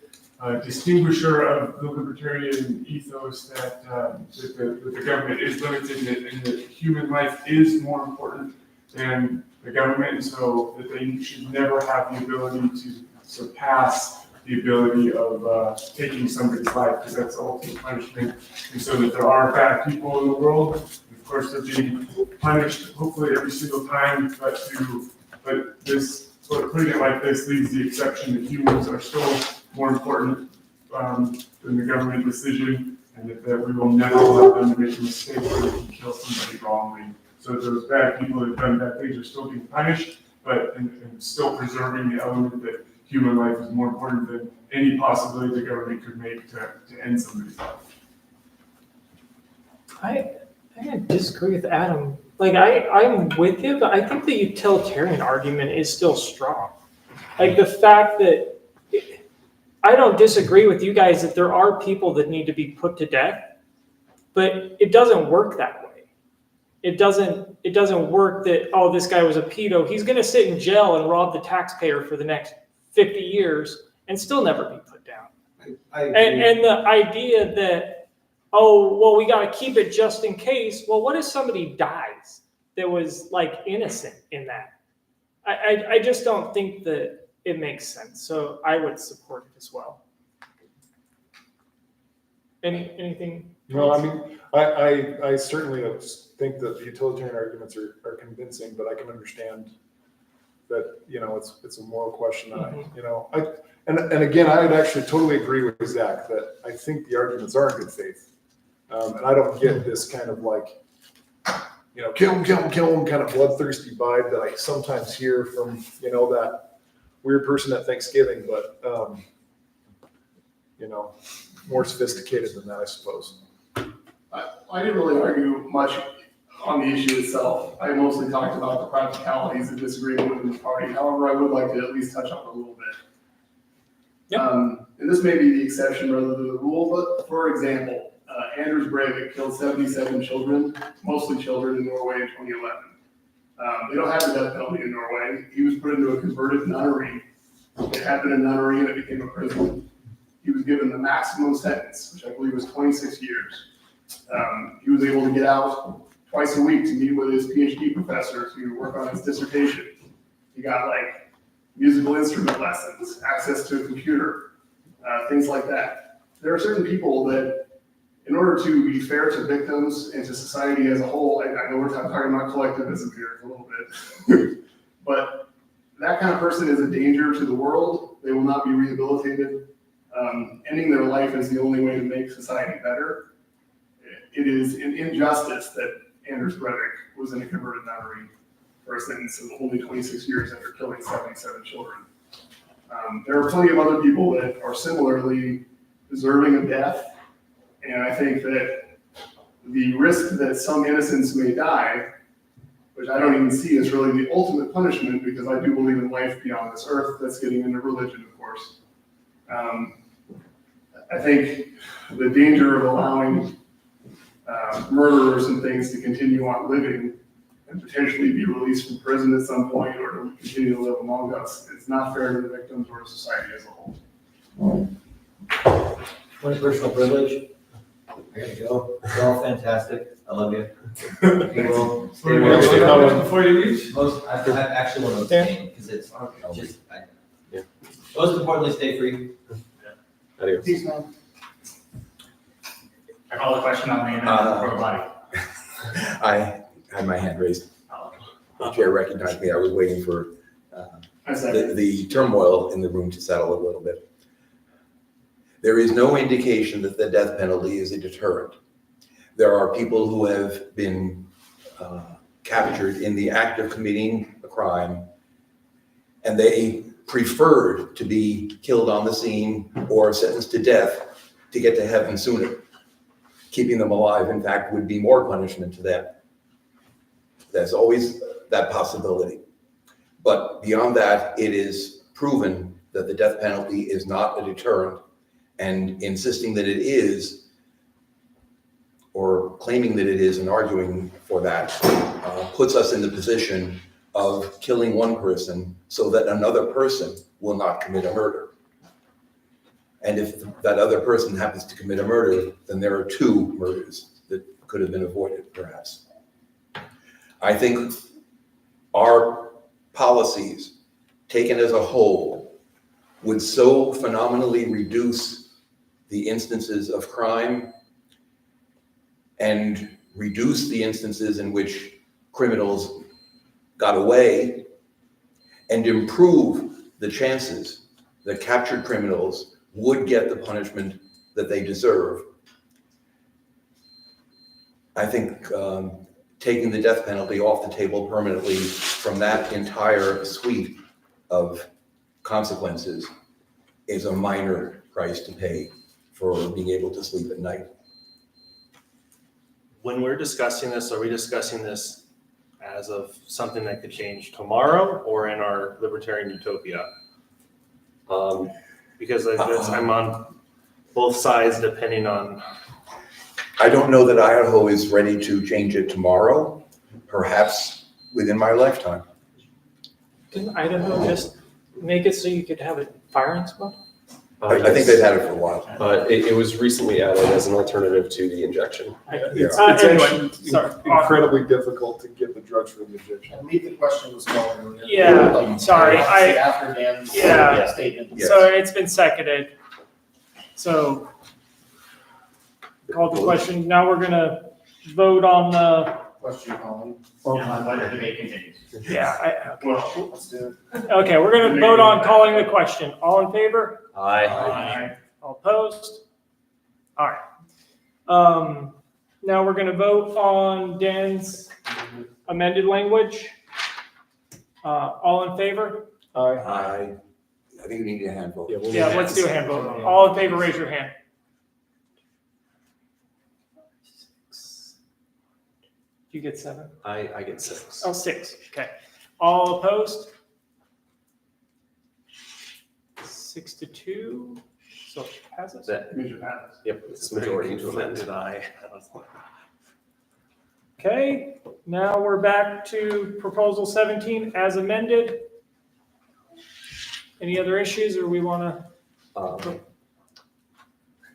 distinguisher of the libertarian ethos that the government is limited and that human life is more important than the government, and so that they should never have the ability to surpass the ability of taking somebody's life, because that's ultimate punishment. And so that there are bad people in the world, of course they're being punished hopefully every single time, but this, sort of putting it like this, leaves the exception that humans are still more important than the government decision, and that we will never allow them to make a mistake where they can kill somebody wrongly. So those bad people that have done bad things are still being punished, but and still preserving the element that human life is more important than any possibility the government could make to end somebody's life.
I disagree with Adam. Like I'm with you, but I think the utilitarian argument is still strong. Like the fact that I don't disagree with you guys that there are people that need to be put to death, but it doesn't work that way. It doesn't work that, oh, this guy was a pedo. He's going to sit in jail and rob the taxpayer for the next 50 years and still never be put down. And the idea that, oh, well, we got to keep it just in case. Well, what if somebody dies that was like innocent in that? I just don't think that it makes sense. So I would support it as well. Anything?
No, I mean, I certainly think that the utilitarian arguments are convincing, but I can understand that, it's a moral question. And again, I would actually totally agree with Zach that I think the arguments are in good faith. And I don't get this kind of like, kill him kind of bloodthirsty vibe that I sometimes hear from, that weird person at Thanksgiving, but, more sophisticated than that, I suppose.
I didn't really argue much on the issue itself. I mostly talked about the practicalities of disagreeing within the party. However, I would like to at least touch on it a little bit.
Yep.
And this may be the exception rather than the rule, but for example, Anders Breivik killed 77 children, mostly children in Norway in 2011. They don't have the death penalty in Norway. He was put into a converted nunnery. It happened in a nunnery and it became a prison. He was given the maximum sentence, which I believe was 26 years. He was able to get out twice a week to meet with his PhD professor to work on his dissertation. He got like musical instrument lessons, access to a computer, things like that. There are certain people that in order to be fair to victims and to society as a whole, I know we're talking about collectivism here a little bit, but that kind of person is a danger to the world. They will not be rehabilitated. Ending their life is the only way to make society better. It is an injustice that Anders Breivik was in a converted nunnery for a sentence of only 26 years after killing 77 children. There are plenty of other people that are similarly deserving of death, and I think that the risk that some innocents may die, which I don't even see as really the ultimate punishment, because I do believe in life beyond this earth. That's getting into religion, of course. I think the danger of allowing murderers and things to continue on living and potentially be released from prison at some point or to continue to live among us is not fair to the victims or to society as a whole.
One personal privilege. I gotta go. You're all fantastic. I love you. Be well. Stay well.
Before you leave?
I actually want to abstain because it's just, most importantly, stay free.
Adios.
Peace, man.
I call the question on the amendment for the body.
I had my hand raised. The chair recognized me. I was waiting for the turmoil in the room to settle a little bit. There is no indication that the death penalty is a deterrent. There are people who have been captured in the act of committing a crime, and they preferred to be killed on the scene or sentenced to death to get to heaven sooner. Keeping them alive, in fact, would be more punishment to them. There's always that possibility. But beyond that, it is proven that the death penalty is not a deterrent, and insisting that it is, or claiming that it is and arguing for that, puts us in the position of killing one person so that another person will not commit a murder. And if that other person happens to commit a murder, then there are two murders that could have been avoided, perhaps. I think our policies, taken as a whole, would so phenomenally reduce the instances of crime and reduce the instances in which criminals got away and improve the chances that captured criminals would get the punishment that they deserve. I think taking the death penalty off the table permanently from that entire suite of consequences is a minor price to pay for being able to sleep at night.
When we're discussing this, are we discussing this as of something that could change tomorrow or in our libertarian utopia? Because I'm on both sides depending on.
I don't know that Idaho is ready to change it tomorrow, perhaps within my lifetime.
Didn't Idaho just make it so you could have a firing squad?
I think they've had it for a while.
It was recently added as an alternative to the injection.
It's
Anyway,
actually
sorry.
incredibly difficult to get the drugs from the injection.
I believe the question was going.
Yeah, sorry,
After Dan's statement.
So it's been seconded. So called the question. Now we're gonna vote on the.
Question calling.
And let the debate continue.
Yeah.
Well, let's do it.
Okay, we're gonna vote on calling the question. All in favor?
Aye.
All opposed? All right. Now we're gonna vote on Dan's amended language. All in favor?
I think we need a hand vote.
Yeah, let's do a hand vote. All in favor, raise your hand. You get 7?
I get 6.
Oh, 6, okay. All opposed? 6-2, so it passes?
Major passes.
Yep, it's majority to amend.
Okay, now we're back to proposal 17 as amended. Any other issues, or we want to?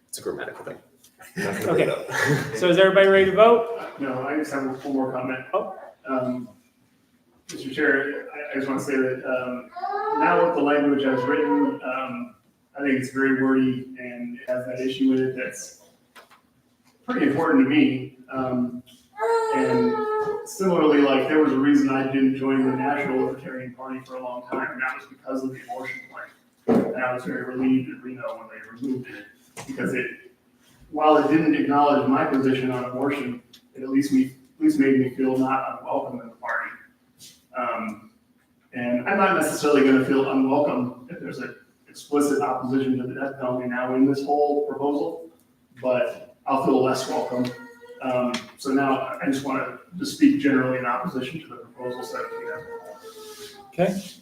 It's a grammatical thing.
Okay, so is everybody ready to vote?
No, I just have one more comment. Mr. Chair, I just want to say that now with the language as written, I think it's very wordy and it has that issue in it that's pretty important to me. And similarly, like there was a reason I didn't join the National Libertarian Party for a long time, and that was because of the abortion plan. And I was very relieved at Reno when they removed it, because while it didn't acknowledge my position on abortion, it at least made me feel not unwelcome in the party. And I'm not necessarily going to feel unwelcome if there's an explicit opposition to the death penalty now in this whole proposal, but I'll feel less welcome. So now I just want to speak generally in opposition to the proposal 17.
Okay. Is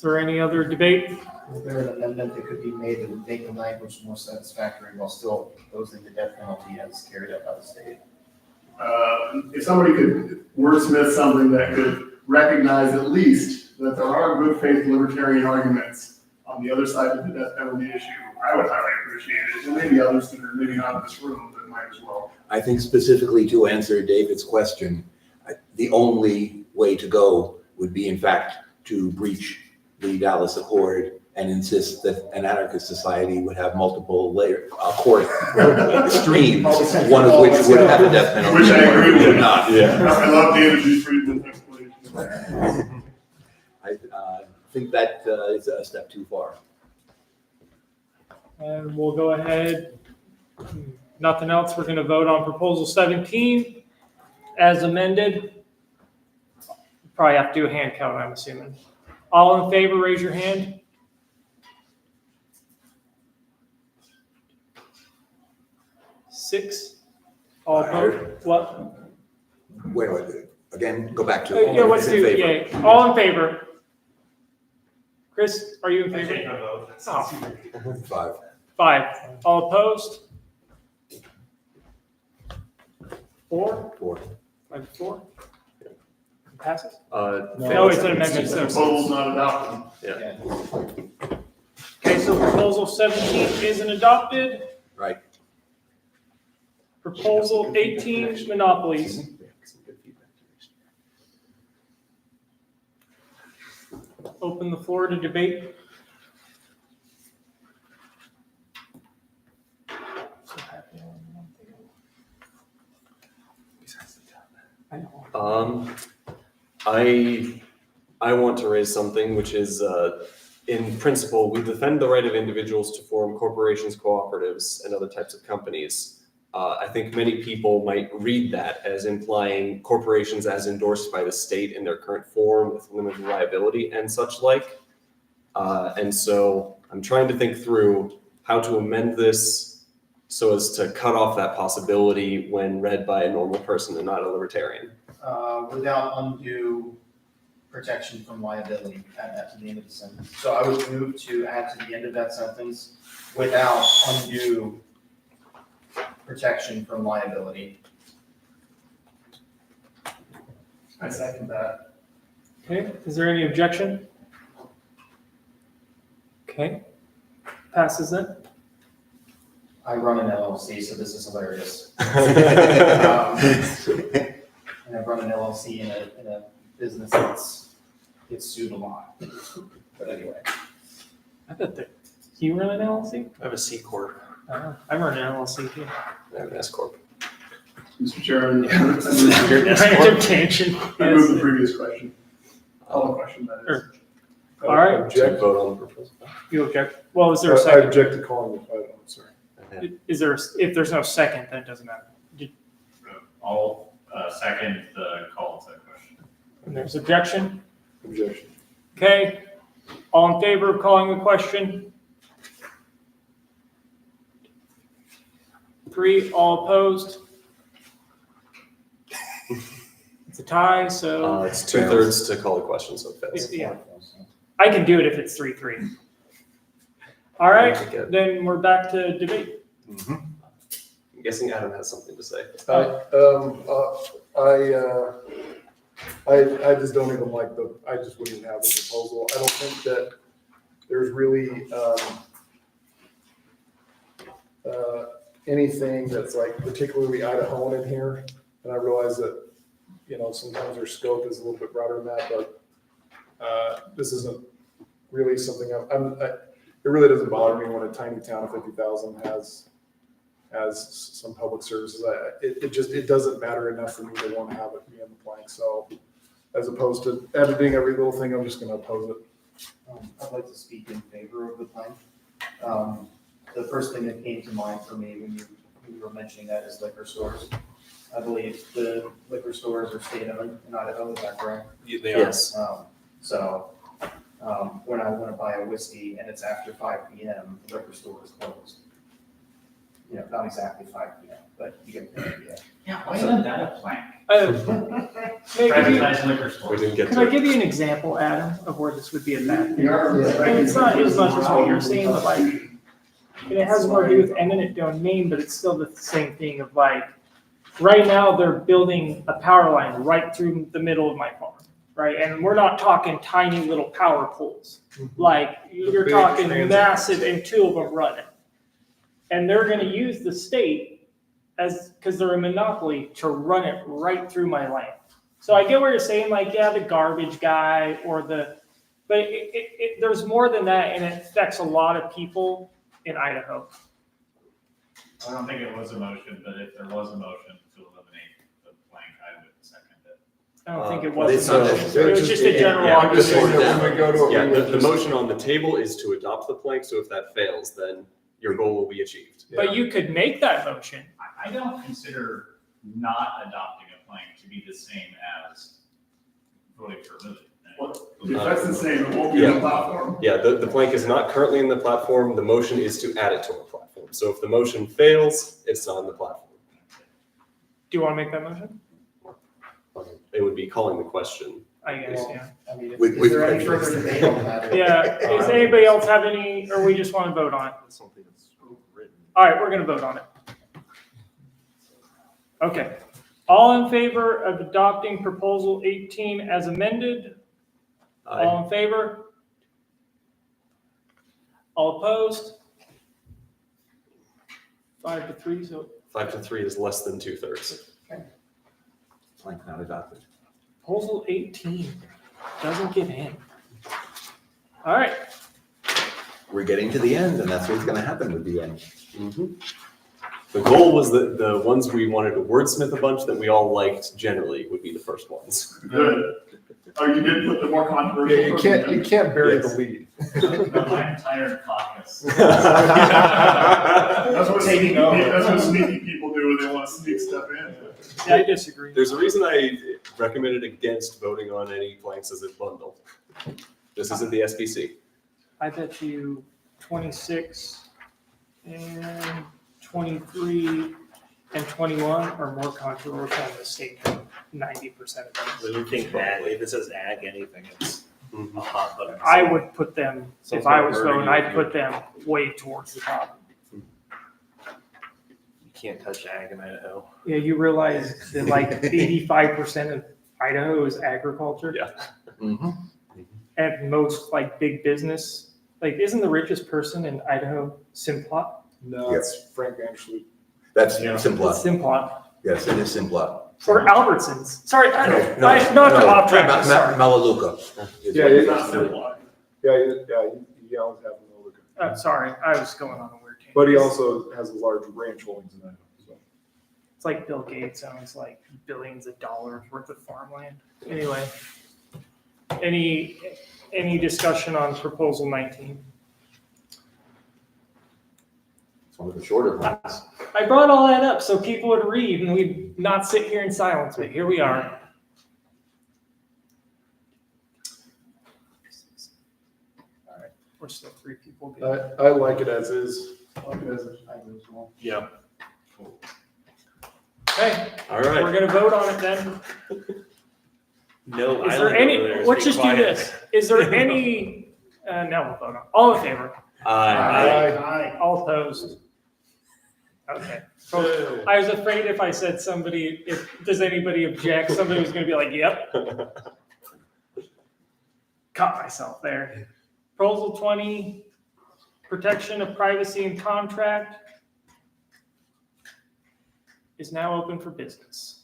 there any other debate?
Is there an amendment that could be made that would make the language more satisfactory while still opposing the death penalty as carried out by the state?
If somebody could wordsmith something that could recognize at least that there are good faith libertarian arguments on the other side of the death penalty issue, I would highly appreciate it. And maybe others that are maybe not in this room that might as well.
I think specifically to answer David's question, the only way to go would be in fact to breach the Dallas Accord and insist that an anarchist society would have multiple court extremes, one of which would have a death penalty.
Which I agree with.
Would not.
Yeah. I love David G. Friedman's explanation.
I think that is a step too far.
And we'll go ahead. Nothing else. We're going to vote on proposal 17 as amended. Probably have to do a hand count, I'm assuming. All in favor, raise your hand. Six. All opposed? What?
Wait, again, go back to.
Yeah, let's do it. Yeah. All in favor. Chris, are you in favor? Oh.
5.
5. All opposed? 4.
4.
5 to 4. Passes?
No,
it's an amendment.
The proposal's not adopted.
Yeah.
Okay, so proposal 17 isn't adopted.
Right.
Proposal 18, monopolies. Open the floor to debate.
I want to raise something which is, in principle, we defend the right of individuals to form corporations, cooperatives, and other types of companies. I think many people might read that as implying corporations as endorsed by the state in their current form with limited liability and such like. And so I'm trying to think through how to amend this so as to cut off that possibility when read by a normal person and not a libertarian.
Without undue protection from liability, add that to the end of the sentence. So I would move to add to the end of that sentence, without undue protection from liability. I second that.
Okay, is there any objection? Okay, passes then.
I run an LLC, so this is hilarious. And I run an LLC in a business that's gets sued a lot. But anyway.
I bet that you run an LLC?
I have a C Corp.
I run an LLC too.
I have an S Corp.
Mr. Chairman,
I move
the previous question. All the question that is.
All right.
Object. Vote on the proposal.
You object? Well, is there a
I
second?
object to calling the title, I'm sorry.
Is there, if there's no second, then it doesn't matter.
I'll second the call to question.
And there's objection?
Objection.
Okay, all in favor of calling the question? 3, all opposed? It's a tie, so.
It's 2/3 to call the question, so it fails.
Yeah. I can do it if it's 3-3. All right, then we're back to debate.
I'm guessing Adam has something to say.
I just don't even like I just wouldn't even have the proposal. I don't think that there's really anything that's like particularly Idahoan in here. And I realize that, sometimes our scope is a little bit broader than that, but this isn't really something it really doesn't bother me when a tiny town of 50,000 has as some public services. It doesn't matter enough for me to want to have it be on the plank. So as opposed to editing every little thing, I'm just going to oppose it.
I'd like to speak in favor of the plan. The first thing that came to mind for me when you were mentioning that is liquor stores. I believe the liquor stores are state-owned in Idaho, is that correct?
They are. Yes.
So when I want to buy a whiskey and it's after 5 p.m., the liquor store is closed. You know, not exactly 5 p.m., but you get the idea.
Yeah, why isn't that a plank?
Privatized
liquor store.
We didn't get
Could
to
I
it.
give you an example, Adam, of where this would be a bad thing?
Yeah.
And it's not as much as what you're saying, but like, and it has more to do with eminent domain, but it's still the same thing of like, right now they're building a power line right through the middle of my farm, right? And we're not talking tiny little power poles. Like, you're
Big
talking
transit.
massive, and 2 of them running. And they're gonna use the state because they're a monopoly to run it right through my land. So I get what you're saying, like, yeah, the garbage guy but there's more than that, and it affects a lot of people in Idaho.
I don't think it was a motion, but if there was a motion to eliminate the plank, I would second it.
I don't think it
Well,
was.
it's not
It
necessary.
was just a general.
Yeah,
I'm just saying that when we go to
Yeah,
it,
the motion on the table is to adopt the plank, so if that fails, then your goal will be achieved.
But you could make that motion.
I don't consider not adopting a plank to be the same as voting for eliminating.
If that's the same, it won't be on the platform.
Yeah, the plank is not currently in the platform. The motion is to add it to our platform. So if the motion fails, it's on the platform.
Do you want to make that motion?
It would be calling the question.
I guess, yeah.
I mean,
With-
is there
with
any further debate on that?
Yeah, does anybody else have any, or we just want to vote on it? All right, we're gonna vote on it. Okay. All in favor of adopting proposal 18 as amended? All in favor? All opposed? 5-3, so
5-3 is less than 2/3.
Plank not adopted.
proposal 18 doesn't get in. All right.
We're getting to the end, and that's what's gonna happen with the end.
Mm-hmm. The goal was that the ones we wanted to wordsmith a bunch that we all liked generally would be the first ones.
Good. Oh, you did put the more controversial.
Yeah, you can't bury
Yes.
the lead.
My entire caucus.
That's what
Taking
sneaky,
over.
that's what sneaky people do when they want to sneak stuff in.
Yeah, I disagree.
There's a reason I recommended against voting on any planks as a bundle. This isn't the SBC.
I bet you 26 and 23 and 21 are more controversial in the state than 90% of them.
When you think ag, if it says ag anything, it's a hot button.
I would put them,
Sounds
if I
like
was
Bernie
voting, I'd
if
put them way towards the top.
You can't touch ag in Idaho.
Yeah, you realize that like 85% of Idaho is agriculture?
Yeah.
Mm-hmm.
And most like big business, like isn't the richest person in Idaho Simplot?
No, it's Frank Vandersloot.
That's
It's
Simplot.
Simplot.
Yes, it is Simplot.
Or Albertsons. Sorry, not to off track, sorry.
Malaluka.
Yeah,
It's not simple.
he always has Malaluka.
Sorry, I was going on a weird tangent.
But he also has a large ranch holdings in Idaho. So.
It's like Bill Gates owns like billions of dollars worth of farmland. Anyway, any discussion on proposal 19?
It's one of the shorter ones.
I brought all that up so people would read and we'd not sit here in silence, but here we are. All right, we're still 3 people. Good.
I like it as is.
I agree as well.
Yeah.
Okay,
All right.
we're gonna vote on it then.
No,
Is
I
there
like
any,
over there.
let's
Be
just do
quiet.
this. Is there any, now we'll vote on, all in favor?
Aye.
All opposed? Okay. So I was afraid if I said somebody, if does anybody object, somebody was gonna be like, yep. Caught myself there. Proposal 20, protection of privacy and contract is now open for business.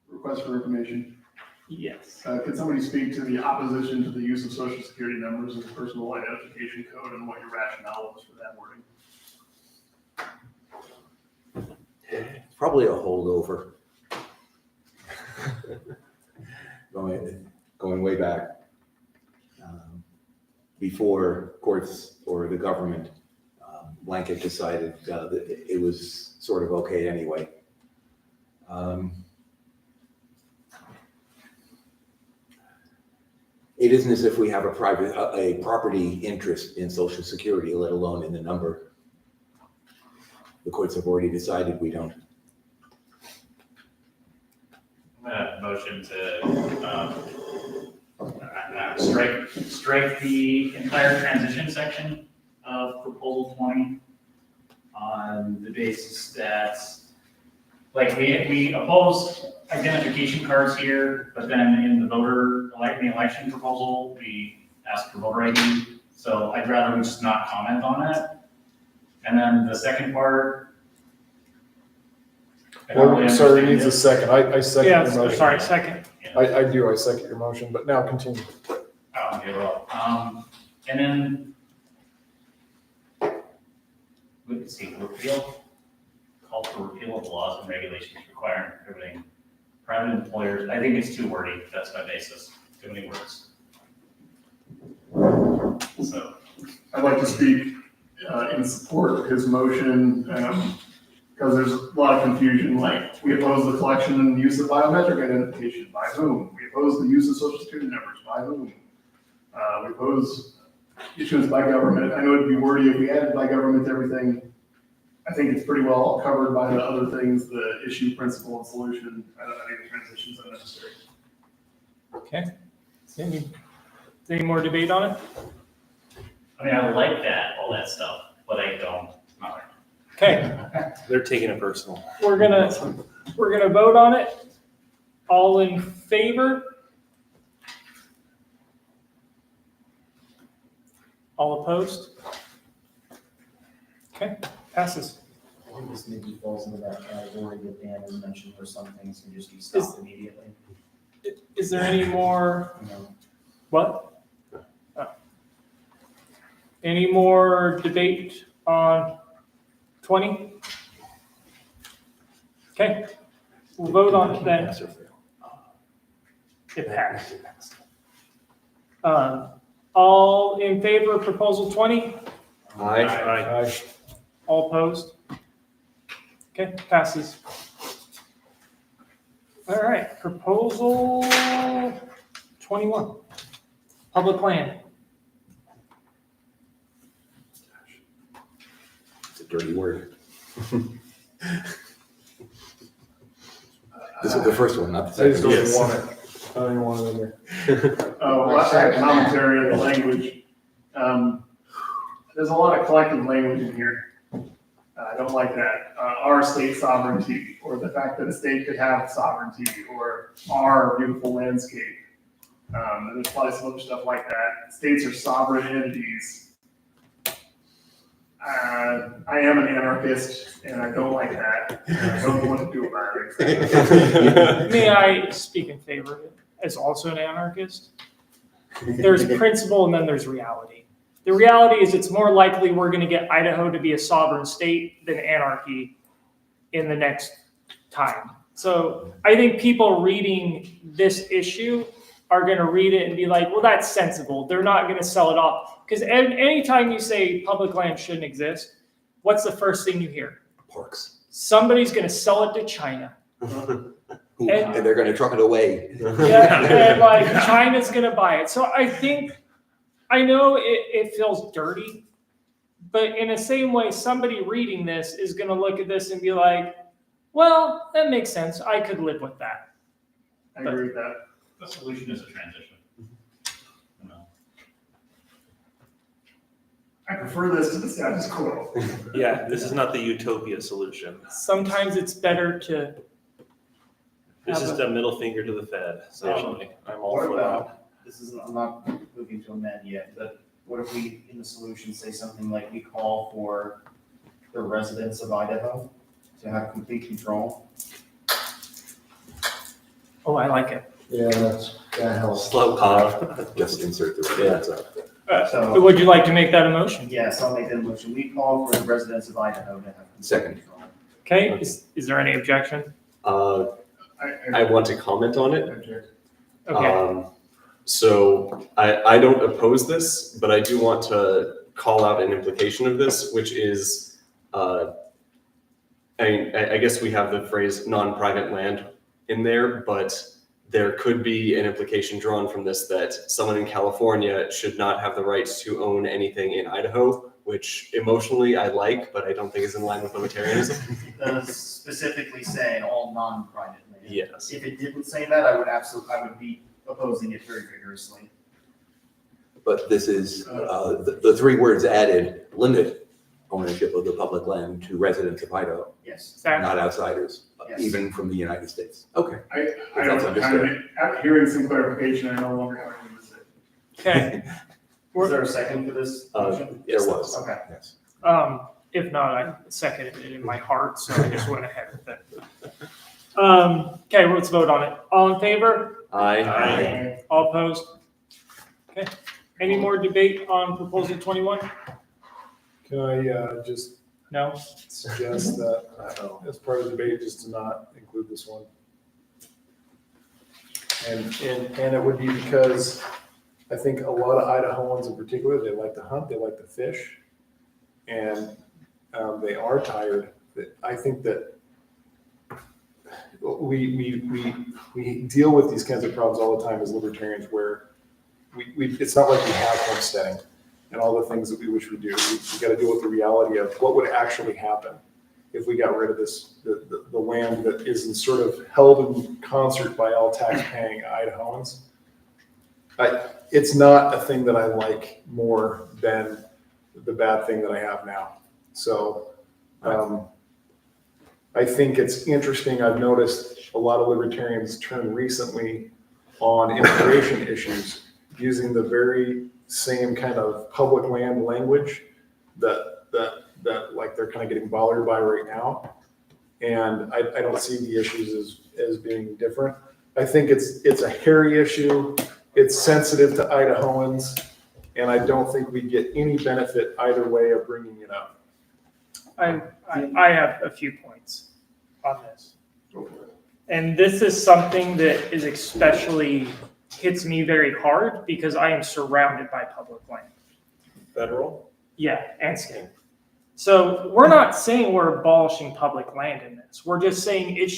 Request for information.
Yes.
Could somebody speak to the opposition to the use of social security numbers as a personal identification code and what your rationale was for that wording?
Probably a holdover. Going way back, before courts or the government blanket decided that it was sort of okay anyway. It isn't as if we have a property interest in Social Security, let alone in the number. The courts have already decided we don't.
Motion to strike the entire transition section of proposal 20 on the basis that, like, we oppose identification cards here, but then in the the election proposal, we ask for voter ID. So I'd rather we just not comment on it. And then the second part, I don't really
Sorry, it
understand
needs a second. I second
Yeah,
your motion.
sorry, second.
I second your motion, but now continue.
Oh, okay, well, and then, let's see, call for repeal of laws and regulations requiring prohibiting private employers. I think it's too wordy, that's my basis, too many words. So.
I'd like to speak in support of his motion, because there's a lot of confusion, like, we oppose the collection and use of biometric identification, by whom? We oppose the use of social security numbers, by whom? We oppose issuance by government. I know it'd be wordy if we added by government to everything. I think it's pretty well covered by the other things, the issue, principle, and solution. I think the transition's unnecessary.
Okay. Any more debate on it?
I mean, I like that, all that stuff, but I don't.
Okay.
They're taking it personal.
We're gonna vote on it. All in favor? All opposed? Okay, passes.
I think this maybe falls into that category that Dan has mentioned, where some things can just be stopped immediately.
Is there any more? What? Oh. Any more debate on 20? Okay, we'll vote on that. It passed. All in favor of proposal 20?
Aye.
All opposed? Okay, passes. All right, proposal 21, public land.
It's a dirty word. This is the first one, not the
I just
second.
don't even want it. I don't even want it in there.
Well, I had commentary of the language. There's a lot of collective language in here. I don't like that. Our state sovereignty, or the fact that a state could have sovereignty, or our beautiful landscape. And there's probably some other stuff like that. States are sovereign entities. I am an anarchist, and I don't like that. I don't know what to do about it.
May I speak in favor of it as also an anarchist? There's principle and then there's reality. The reality is it's more likely we're going to get Idaho to be a sovereign state than anarchy in the next time. So I think people reading this issue are going to read it and be like, well, that's sensible. They're not going to sell it off. Because anytime you say public land shouldn't exist, what's the first thing you hear?
Parks.
Somebody's going to sell it to China.
And they're going to truck it away.
Yeah, and like China's going to buy it. So I know it feels dirty, but in the same way, somebody reading this is going to look at this and be like, well, that makes sense. I could live with that.
I agree with that.
The solution is a transition.
I prefer this to the status quo.
Yeah, this is not the utopia solution.
Sometimes it's better to.
This is the middle finger to the Fed, essentially. I'm all for that.
This is, I'm not moving to amend yet, but what if we, in the solution, say something like we call for the residents of Idaho to have complete control?
Oh, I like it.
Yeah, that helps.
Slow cop.
Just insert the words up.
So,
Would you like to make that a motion?
yes, I'll make that a motion. We call for the residents of Idaho to have complete
Second.
control.
Okay, is there any objection?
I want to comment on it.
Okay,
So I don't oppose this, but I do want to call out an implication of this, which is, I guess we have the phrase non-private land in there, but there could be an implication drawn from this that someone in California should not have the right to own anything in Idaho, which emotionally I like, but I don't think is in line with libertarianism.
Specifically saying all non-private land.
Yes.
If it didn't say that, I would be opposing it very vigorously.
But this is, the three words added, limit ownership of the public land to residents of Idaho,
Yes.
not outsiders,
Yes.
even from the United States. Okay.
I
That's
don't,
understood.
after hearing some clarification, I no longer have anything to say.
okay.
Is there a second for this motion?
There was.
Okay.
Yes.
If not, I seconded it in my heart, so I just went ahead with it. Okay, let's vote on it. All in favor?
Aye.
All opposed? Okay. Any more debate on proposal 21?
Can I just
No?
suggest that as part of the debate, just to not include this one? And it would be because I think a lot of Idahoans in particular, they like to hunt, they like to fish, and they are tired. I think that we deal with these kinds of problems all the time as libertarians, where it's not like we have homesteading and all the things that we wish we do. We got to deal with the reality of what would actually happen if we got rid of the land that is sort of held in concert by all tax-paying Idahoans. It's not a thing that I like more than the bad thing that I have now. So I think it's interesting. I've noticed a lot of libertarians turn recently on immigration issues using the very same kind of public land language that like they're kind of getting bothered by right now. And I don't see the issues as being different. I think it's a hairy issue. It's sensitive to Idahoans, and I don't think we get any benefit either way of bringing it up.
I have a few points on this. And this is something that is especially hits me very hard because I am surrounded by public land.
Federal?
Yeah, and state. So we're not saying we're abolishing public land in this. We're just saying it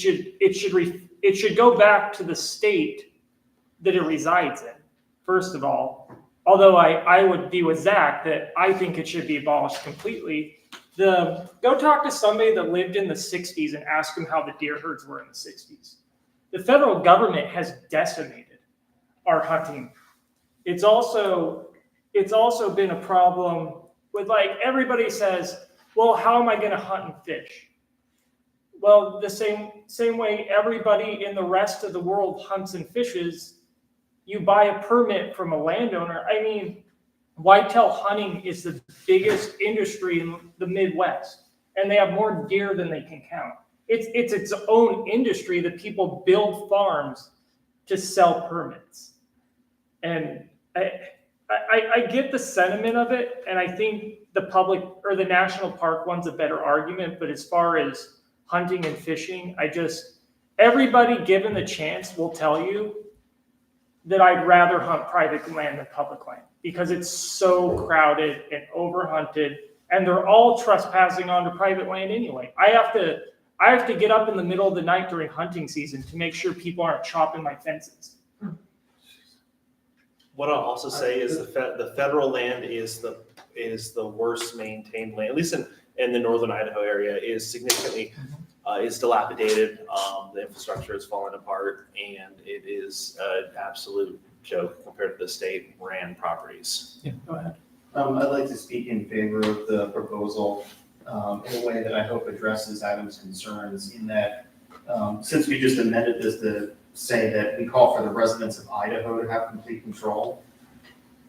should go back to the state that it resides in, first of all. Although I would be with Zach that I think it should be abolished completely. Go talk to somebody that lived in the 60s and ask them how the deer herds were in the 60s. The federal government has decimated our hunting. It's also been a problem with, like, everybody says, well, how am I going to hunt and fish? Well, the same way everybody in the rest of the world hunts and fishes, you buy a permit from a landowner. I mean, whitetail hunting is the biggest industry in the Midwest, and they have more deer than they can count. It's its own industry that people build farms to sell permits. And I get the sentiment of it, and I think the public or the national park one's a better argument, but as far as hunting and fishing, everybody given the chance will tell you that I'd rather hunt private land than public land because it's so crowded and overhunted, and they're all trespassing onto private land anyway. I have to get up in the middle of the night during hunting season to make sure people aren't chopping my fences.
What I'll also say is the federal land is the worst maintained land, at least in the northern Idaho area, is significantly is dilapidated. The infrastructure has fallen apart, and it is an absolute joke compared to the state-ran properties.
Yeah, go ahead.
I'd like to speak in favor of the proposal in a way that I hope addresses Adam's concerns, in that since we just amended this to say that we call for the residents of Idaho to have complete control,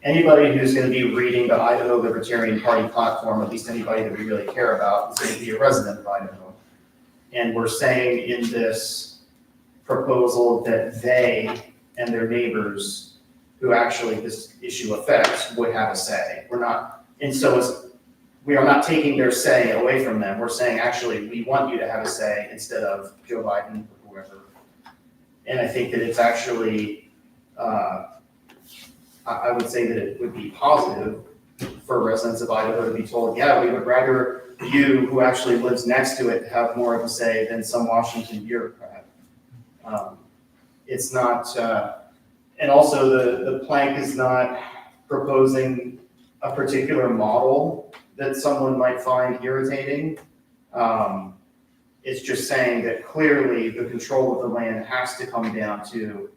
anybody who's gonna be reading the Idaho Libertarian Party platform, at least anybody that we really care about, is gonna be a resident of Idaho. And we're saying in this proposal that they and their neighbors who actually this issue affects would have a say. We're not, and so we are not taking their say away from them. We're saying, actually, we want you to have a say instead of Joe Biden or whoever. And I think that it's actually, I would say that it would be positive for residents of Idaho to be told, yeah, we would rather you, who actually lives next to it, have more of a say than some Washington bureaucrat. It's not, and also the plank is not proposing a particular model that someone might find irritating. It's just saying that clearly the control of the land has to come down to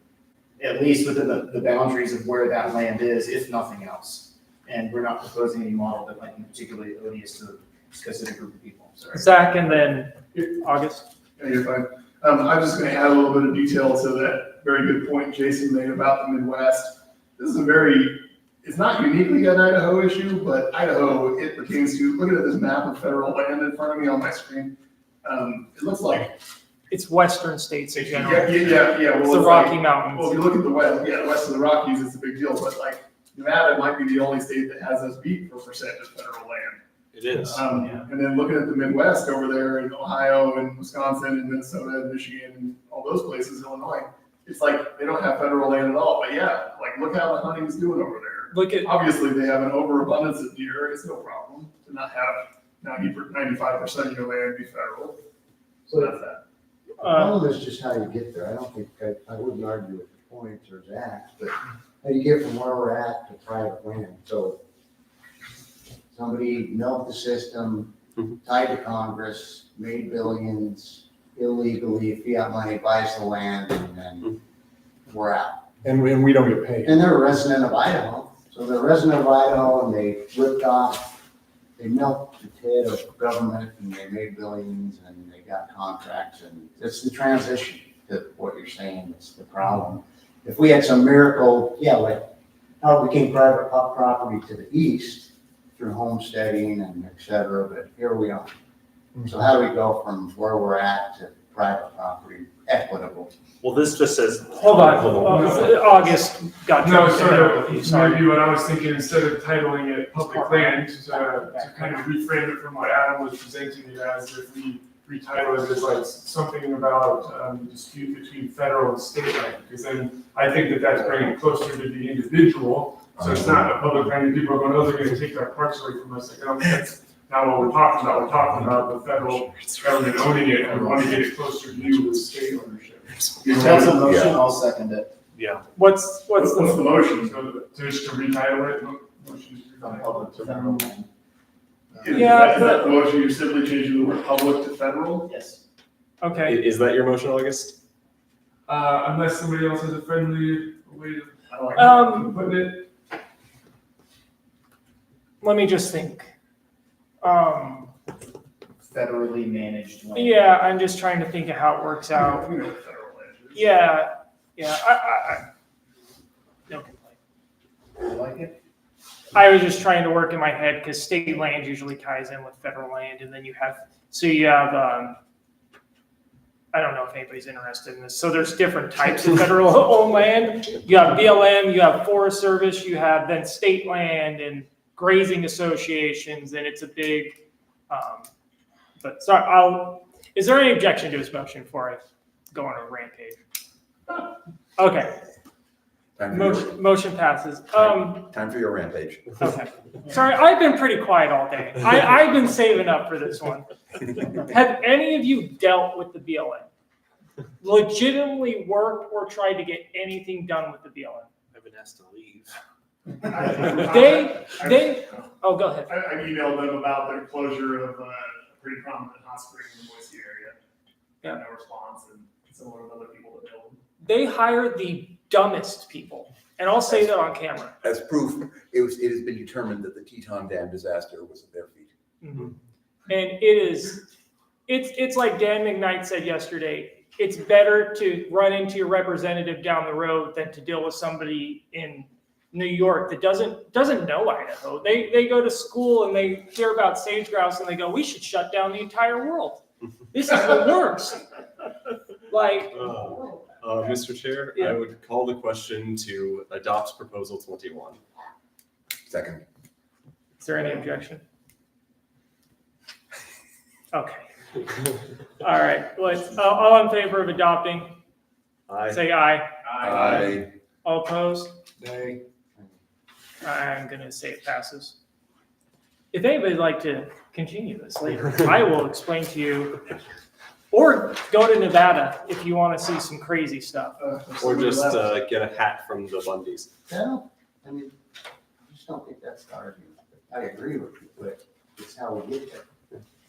at least within the boundaries of where that land is, if nothing else. And we're not proposing any model that might be particularly odious to a specific group of people. Sorry.
Zach, and then August.
Yeah, you're fine. I'm just gonna add a little bit of detail to that very good point Jason made about the Midwest. This is it's not uniquely an Idaho issue, but Idaho, it pertains to, look at this map of federal land in front of me on my screen. It looks like
It's western states in general.
Yeah.
It's
Well,
the Rocky Mountains.
Well, if you look at the west of the Rockies, it's a big deal, but like Nevada might be the only state that has us beat for percent of federal land.
It is.
And then looking at the Midwest over there in Ohio and Wisconsin and Minnesota and Michigan and all those places, Illinois, it's like they don't have federal land at all. But yeah, like look how the hunting's doing over there. Obviously they have an overabundance of deer. It's no problem to not have 95% of your land be federal. So that's that.
The problem is just how you get there. I don't think, I wouldn't argue with the points or Zach's, but how you get from where we're at to private land. So somebody milked the system, tied to Congress, made billions illegally, fiat money buys the land, and then we're out.
And we don't get paid.
And they're a resident of Idaho. So they're a resident of Idaho and they ripped off, they milked the tit of government and they made billions and they got contracts, and it's the transition to what you're saying is the problem. If we had some miracle, like how it became private property to the east through homesteading and et cetera, but here we are. So how do we go from where we're at to private property, equitable?
Well, this just says.
Hold on, August got
No,
jumped in there with you, sorry.
maybe what I was thinking, instead of titling it public land, to kind of reframe it from what Adam was presenting it as, if we retitle it as like something about the dispute between federal and state land, because then I think that that's bringing it closer to the individual. So it's not a public land, and people are going, oh, they're going to take our parks away from us. Like, no, that's not what we're talking about. We're talking about the federal government owning it, and we want to get it closer to you with state ownership.
If that's a motion, I'll second it.
Yeah.
What's
the motion? So just to retitle it? Motion to
public to federal land.
Is that the motion? You're simply changing the word public to federal?
Yes.
Okay.
Is that your motion, August?
Unless somebody else has a friendly way to put it.
Let me just think.
Federally managed land.
Yeah, I'm just trying to think of how it works out. Yeah. I no complaint.
You like it?
I was just trying to work in my head because state land usually ties in with federal land, and then you have I don't know if anybody's interested in this. So there's different types of federal owned land. You have BLM, you have Forest Service, you have then state land and grazing associations, and it's a big. But sorry, is there any objection to his motion before I go on a rampage? Okay. Motion passes.
Time for your rampage.
Okay. Sorry, I've been pretty quiet all day. I've been saving up for this one. Have any of you dealt with the BLM? Legitimately worked or tried to get anything done with the BLM?
I've been asked to leave.
Oh, go ahead.
I emailed them about their closure of a pretty prominent hot spring in the Boise area. Got no response, and similar with other people that build.
They hired the dumbest people, and I'll say that on camera.
As proof, it has been determined that the Teton Dam disaster was at their feet.
Mm-hmm. And it's like Dan McKnight said yesterday, it's better to run into your representative down the road than to deal with somebody in New York that doesn't know Idaho. They go to school and they hear about sage grouse and they go, we should shut down the entire world. This is the worst. Like,
Mr. Chair, I would call the question to adopt proposal 21.
Second.
is there any objection? Okay. All right. All in favor of adopting?
Aye.
Say aye.
Aye.
All opposed?
Nay.
I'm gonna say it passes. If anybody'd like to continue this later, I will explain to you. Or go to Nevada if you want to see some crazy stuff.
Or just get a hat from the Bundys.
No, I mean, I just don't think that's the argument. I agree with you, but it's how we get there.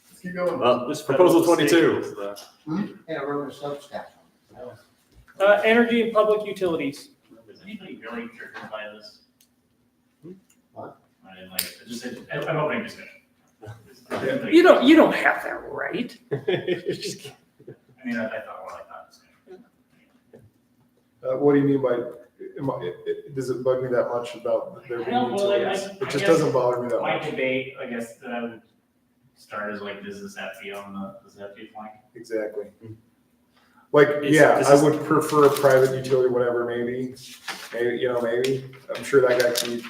Let's keep going.
Well, this proposal 22.
Yeah, we're a substack.
Energy and public utilities.
Is anybody really triggered by this?
What?
I didn't like, it just, I'm opening discussion.
You don't have that right.
I mean, I thought more like that discussion.
What do you mean by, does it bug me that much about there being utilities? It just doesn't bother me that
My
much.
debate, I guess, that I would start is like, does this have to be on the ZFD flank?
Exactly. Like, I would prefer a private utility, whatever, maybe, maybe. I'm sure that guy can be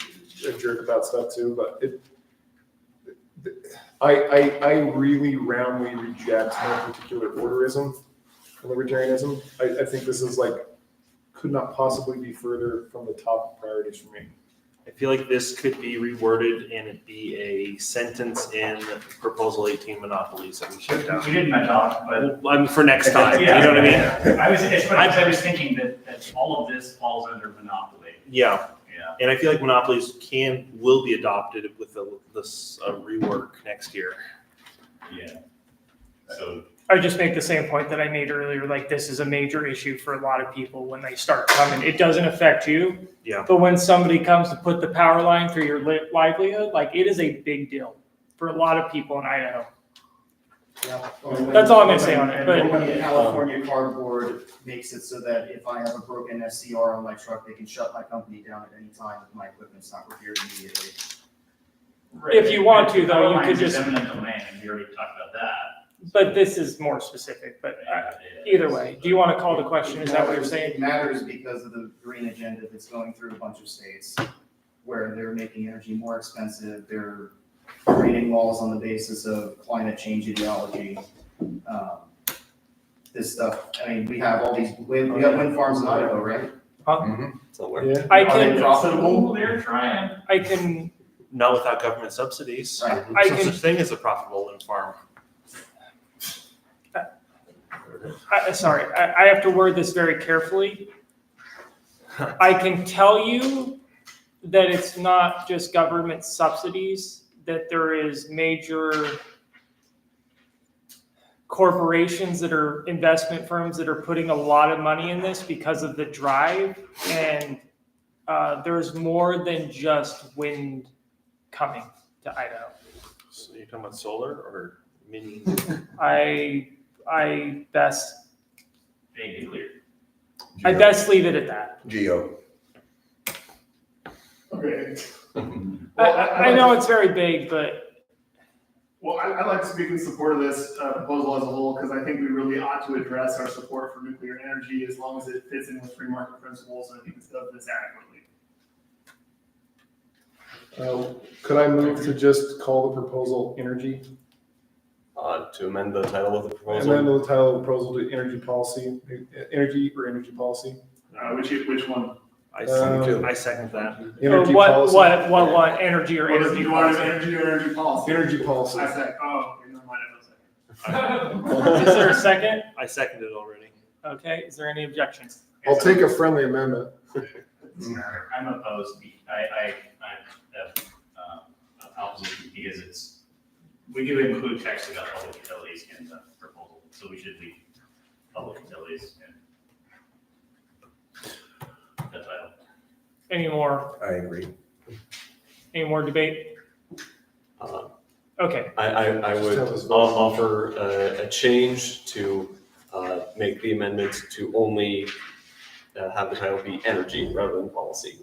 a jerk about stuff too, but I really roundly reject no particular orderism and libertarianism. I think this is like, could not possibly be further from the top priorities for me.
I feel like this could be reworded and it'd be a sentence in proposal 18 monopolies that we shut down.
We didn't talk, but.
I mean, for next time, you
Yeah.
know what I mean?
I was thinking that all of this falls under monopoly.
Yeah.
Yeah.
And I feel like monopolies will be adopted with this rework next year.
Yeah. So.
I would just make the same point that I made earlier, like this is a major issue for a lot of people when they start coming. It doesn't affect you.
Yeah.
But when somebody comes to put the power line through your livelihood, like it is a big deal for a lot of people in Idaho. That's all I'm gonna say on it, but.
And when California Cardboard makes it so that if I have a broken SCR on my truck, they can shut my company down at any time if my equipment's not repaired immediately.
If you want to, though, you
Power
could
lines is
just.
eminent domain, and we already talked about that.
But this is more specific, but either way, do you want to call the question? Is that what you're saying?
It matters because of the green agenda that's going through a bunch of states where they're making energy more expensive, they're creating laws on the basis of climate change ideology. This stuff, I mean, we have all these, we have wind farms in Idaho, right?
Somewhere.
Yeah.
I
Are they
can,
profitable?
They're trying.
I can,
Not without government subsidies.
Right.
I
There's no
can-
such thing as a profitable wind farm.
sorry, I have to word this very carefully. I can tell you that it's not just government subsidies, that there is major corporations that are investment firms that are putting a lot of money in this because of the drive. And there's more than just wind coming to Idaho.
So you're talking about solar or mini?
I best
Vaguely clear.
I best leave it at that.
Geo.
Okay.
I know it's very big, but
Well, I'd like to speak in support of this proposal as a whole, because I think we really ought to address our support for nuclear energy as long as it fits in with free market principles, and I think it does this adequately.
Could I move to just call the proposal energy?
To amend the title of the
And
proposal.
then the title of the proposal to energy policy, energy policy.
Which one?
I
Um,
second that.
Energy
what
policy.
what energy or
What is,
energy
you want
policy?
energy or energy policy?
Energy policy.
I said, oh, okay, never mind, I was
Is there a second?
I seconded it already.
Okay, is there any objections?
I'll take a friendly amendment.
I'm opposed. I'm opposite because we do include text about public utilities in the proposal, so we should leave public utilities in the title.
Any more?
I agree.
Any more debate? Okay.
I would offer a change to make the amendment to only have the title be energy rather than policy,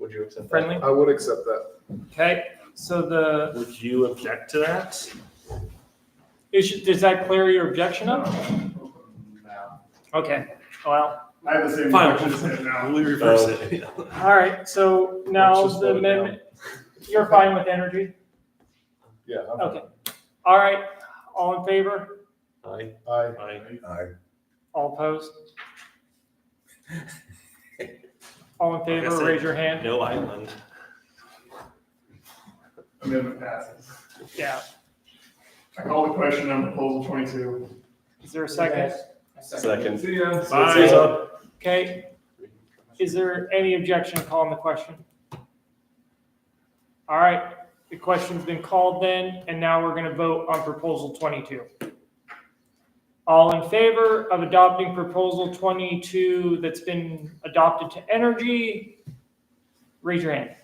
Would you accept that?
Friendly?
I would accept that.
Okay, so
Would you object to that?
does that clear your objection up? Okay, well,
I have the same
Fine.
objection as him now.
We reverse it.
all right, so now
Let's just
the
vote it down.
amendment, you're fine with energy?
Yeah.
Okay, all right, all in favor?
Aye.
Aye.
Aye.
All opposed? All in
Like I
favor,
said,
raise your hand.
No island.
Amendment passes.
Yeah,
I call the question on proposal 22.
is there a second?
Second.
See ya.
Bye. Okay, is there any objection to calling the question? All right, the question's been called then, and now we're gonna vote on proposal 22. All in favor of adopting proposal 22 that's been adopted to energy, raise your hand.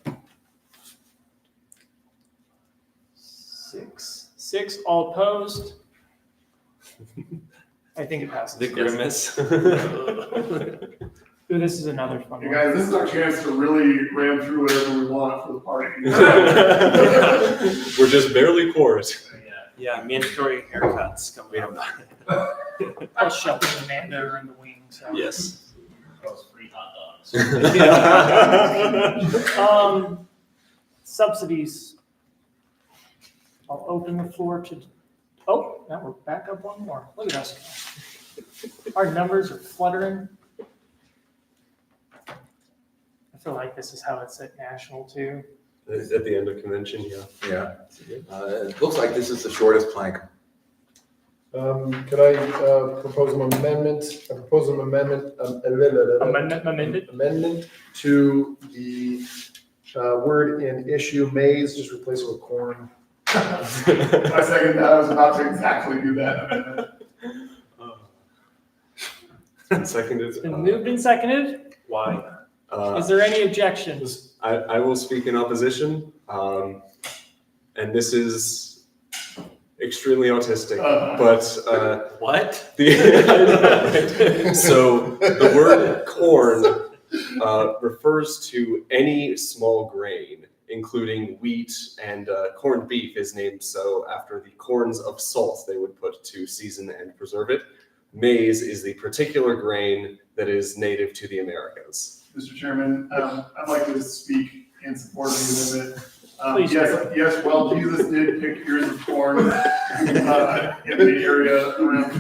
6, all opposed? I think it passes.
The grimace.
Ooh, this is another fun
Hey
one.
guys, this is our chance to really ram through whatever we want for the party.
We're just barely quorus.
Yeah, mandatory haircuts coming up.
I'll shove the Amanda in the wing, so.
Yes.
Those free hot dogs.
Subsidies. I'll open the floor to, oh, now we're back up one more. Look at us. Our numbers are fluttering. I feel like this is how it's at national too.
At the end of convention, yeah.
Yeah. It looks like this is the shortest plank.
Could I propose an amendment, amendment to the word in issue maize, just replace it with corn.
I second that. I was about to exactly do that amendment.
Seconded.
It's been moved and seconded.
Why?
Is there any objections?
I will speak in opposition, and this is extremely autistic, but
What?
So the word corn refers to any small grain, including wheat, and corned beef is named so after the corns of salt they would put to season and preserve it. Maize is the particular grain that is native to the Americas.
Mr. Chairman, I'd like to speak in support of the amendment.
Please.
Yes, well, Jesus did pick ears of corn in the area around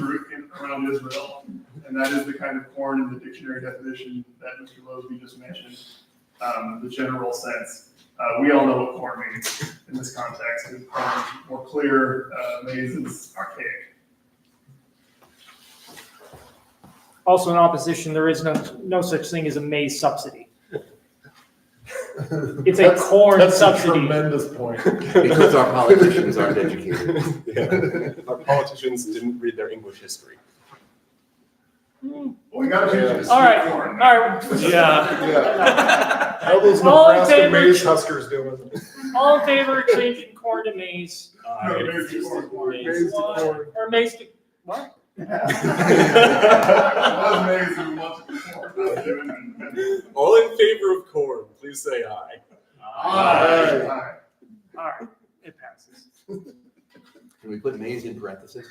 Israel. And that is the kind of corn in the dictionary definition that Mr. Losby just mentioned, the general sense. We all know what corn means in this context. And corn is more clear, maize is archaic.
Also in opposition, there is no such thing as a maize subsidy. It's a corn
That's
subsidy.
a tremendous point.
Because our politicians aren't educated.
Yeah. Our politicians didn't read their English history.
Well, we gotta change it to
All right,
sweet corn.
all right.
Yeah. How are those
All in
Nebraska
favor?
maize huskers doing?
All in favor of changing corn to maize?
No, maize to corn.
Maize to corn.
Or maize to, what?
It was maize who wants to be corn.
All in favor of corn, please say aye.
Aye.
All right, it passes.
Can we put maize in parentheses?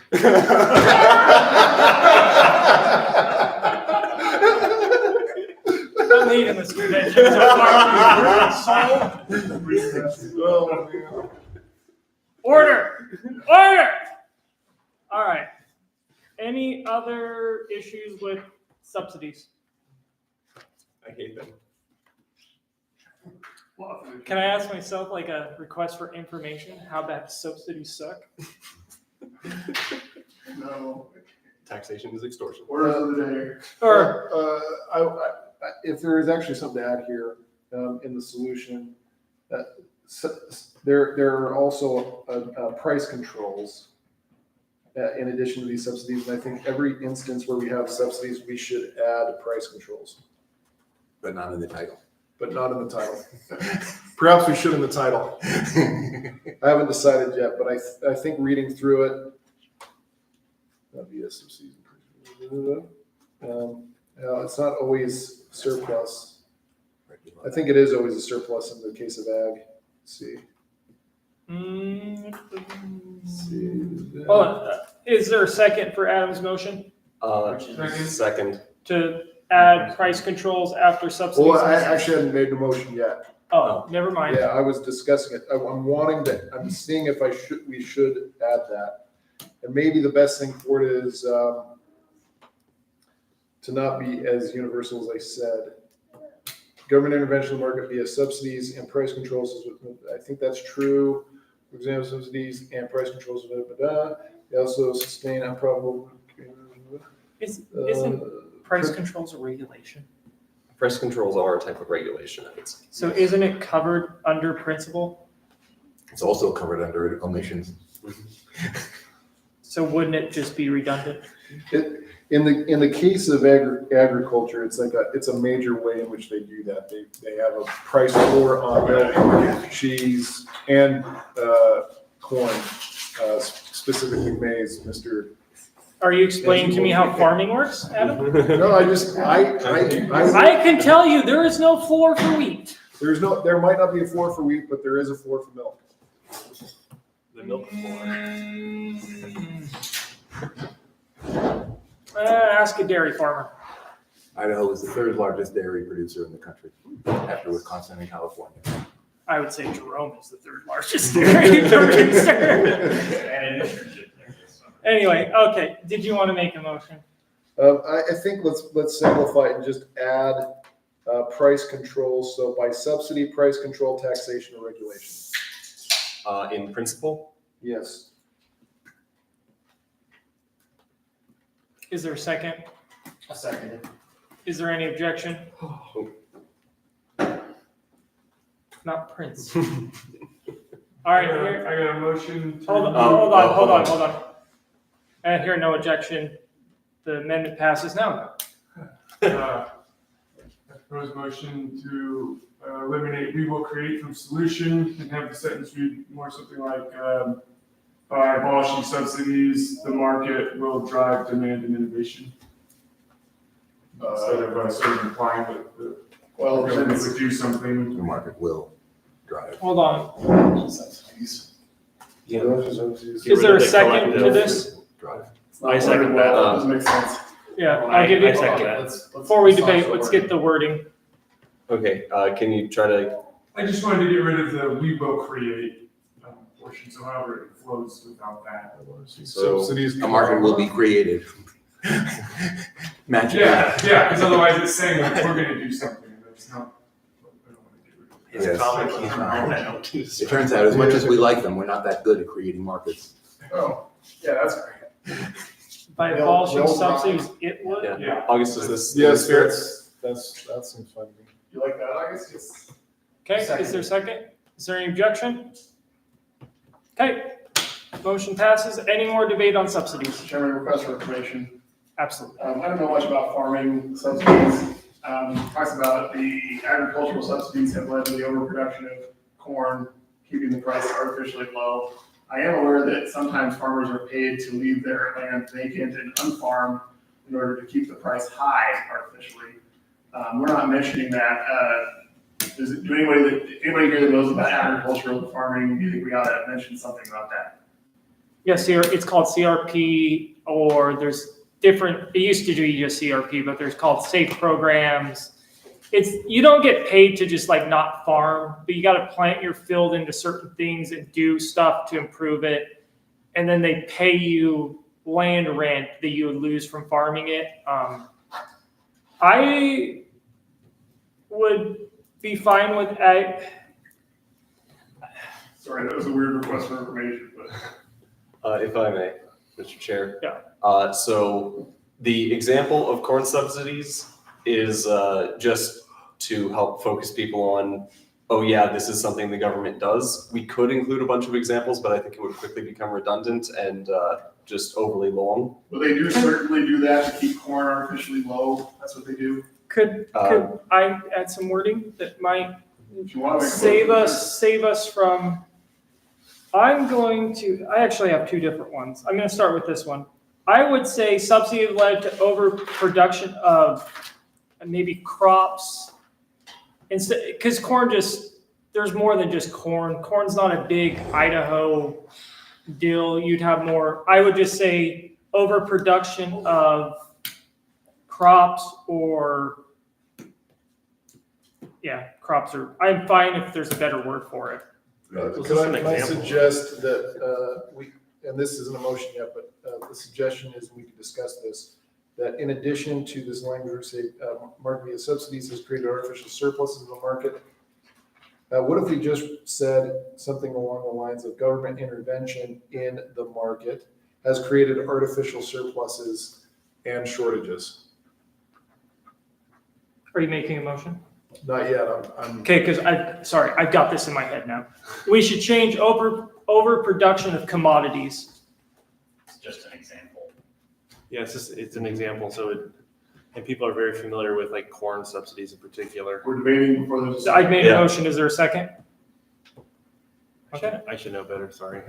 I'm leaving this convention. Order! Order! All right. Any other issues with subsidies?
I hate them.
Can I ask myself like a request for information? How bad subsidies suck?
No.
Taxation is extortion.
Orders of the day.
Or
If there is actually something to add here in the solution, there are also price controls in addition to these subsidies. And I think every instance where we have subsidies, we should add price controls.
But not in the title.
But not in the title. Perhaps we should in the title. I haven't decided yet, but I think reading through it, that'd be a subsidy. It's not always surplus. I think it is always a surplus in the case of ag. Let's see.
Is there a second for Adam's motion
Second.
to add price controls after subsidies?
Well, I actually hadn't made the motion yet.
Oh, never mind.
Yeah, I was discussing it. I'm seeing if we should add that. And maybe the best thing for it is, to not be as universal as I said. Government intervention in the market via subsidies and price controls. I think that's true. For example, subsidies and price controls. They also sustain unprofitable.
Isn't price controls a regulation?
Price controls are a type of regulation, I would say.
So isn't it covered under principle?
It's also covered under omissions.
So wouldn't it just be redundant?
In the case of agriculture, it's a major way in which they do that. They have a price floor on milk, cheese, and corn, specifically maize, Mr.
Are you explaining to me how farming works, Adam?
No, I
can tell you there is no floor for wheat.
There might not be a floor for wheat, but there is a floor for milk.
The milk floor.
Ask a dairy farmer.
Idaho is the third largest dairy producer in the country, after Wisconsin and California.
I would say Jerome is the third largest dairy producer. Anyway, okay. Did you want to make a motion?
I think let's simplify it and just add price controls. So by subsidy, price control, taxation, or regulation.
In principle?
Yes.
Is there a second?
A second.
Is there any objection? Not Prince. All right.
I got a motion.
Hold on. I hear no objection. The amendment passes now.
Proposed motion to eliminate "we will create" from solution and have the sentence read more something like, by abolishing subsidies, the market will drive demand and innovation. Instead of sort of implying that the government would do something.
The market will drive.
Hold on.
Subsidies.
Yeah.
Is there a second to this?
I second that.
Doesn't make sense.
Yeah, I'll give you.
I second that.
Before we debate, let's get the wording.
Okay, can you try to?
I just wanted to get rid of the "we will create" portion, so however it flows without that.
So
the market will be created. Magic.
Yeah, because otherwise it's saying like we're gonna do something, and it's not.
It's a common I don't do
It turns out, as much as we like them, we're not that good at creating markets.
Oh, yeah, that's great.
By abolishing subsidies, it would?
Yeah. August, is this?
Yes, that seems fun to me.
You like that, August? Yes.
Okay, is there a second? Is there any objection? Okay, motion passes. Any more debate on subsidies?
Chairman, request for information.
Absolutely.
I don't know much about farming subsidies. Talks about the agricultural subsidies have led to the overproduction of corn, keeping the price artificially low. I am aware that sometimes farmers are paid to leave their land vacant and unfarmed in order to keep the price high artificially. We're not mentioning that. Anybody here that knows about agricultural farming, do you think we ought to mention something about that?
Yes, it's called CRP, or there's different, it used to do just CRP, but there's called SAFE programs. You don't get paid to just like not farm, but you got to plant your field into certain things and do stuff to improve it. And then they pay you land rent that you would lose from farming it. I would be fine with
Sorry, that was a weird request for information, but.
If I may, Mr. Chair.
Yeah.
So the example of corn subsidies is just to help focus people on, oh yeah, this is something the government does. We could include a bunch of examples, but I think it would quickly become redundant and just overly long.
Well, they do certainly do that to keep corn artificially low. That's what they do.
Could I add some wording that might
If you want to
save us from? I actually have two different ones. I'm going to start with this one. I would say subsidy led to overproduction of maybe crops instead, because corn there's more than just corn. Corn's not a big Idaho deal. You'd have more, I would just say overproduction of crops or, crops are, I'm fine if there's a better word for it.
Can I suggest that, and this isn't a motion yet, but the suggestion is we can discuss this, that in addition to this language, say, market via subsidies has created artificial surpluses in the market. What if we just said something along the lines of government intervention in the market has created artificial surpluses and shortages?
Are you making a motion?
Not yet, I'm.
Okay, because I've got this in my head now. We should change overproduction of commodities.
It's just an example.
Yeah, it's an example. And people are very familiar with like corn subsidies in particular.
We're debating before there's.
So I've made a motion. Is there a second?
Okay. I should know better, sorry.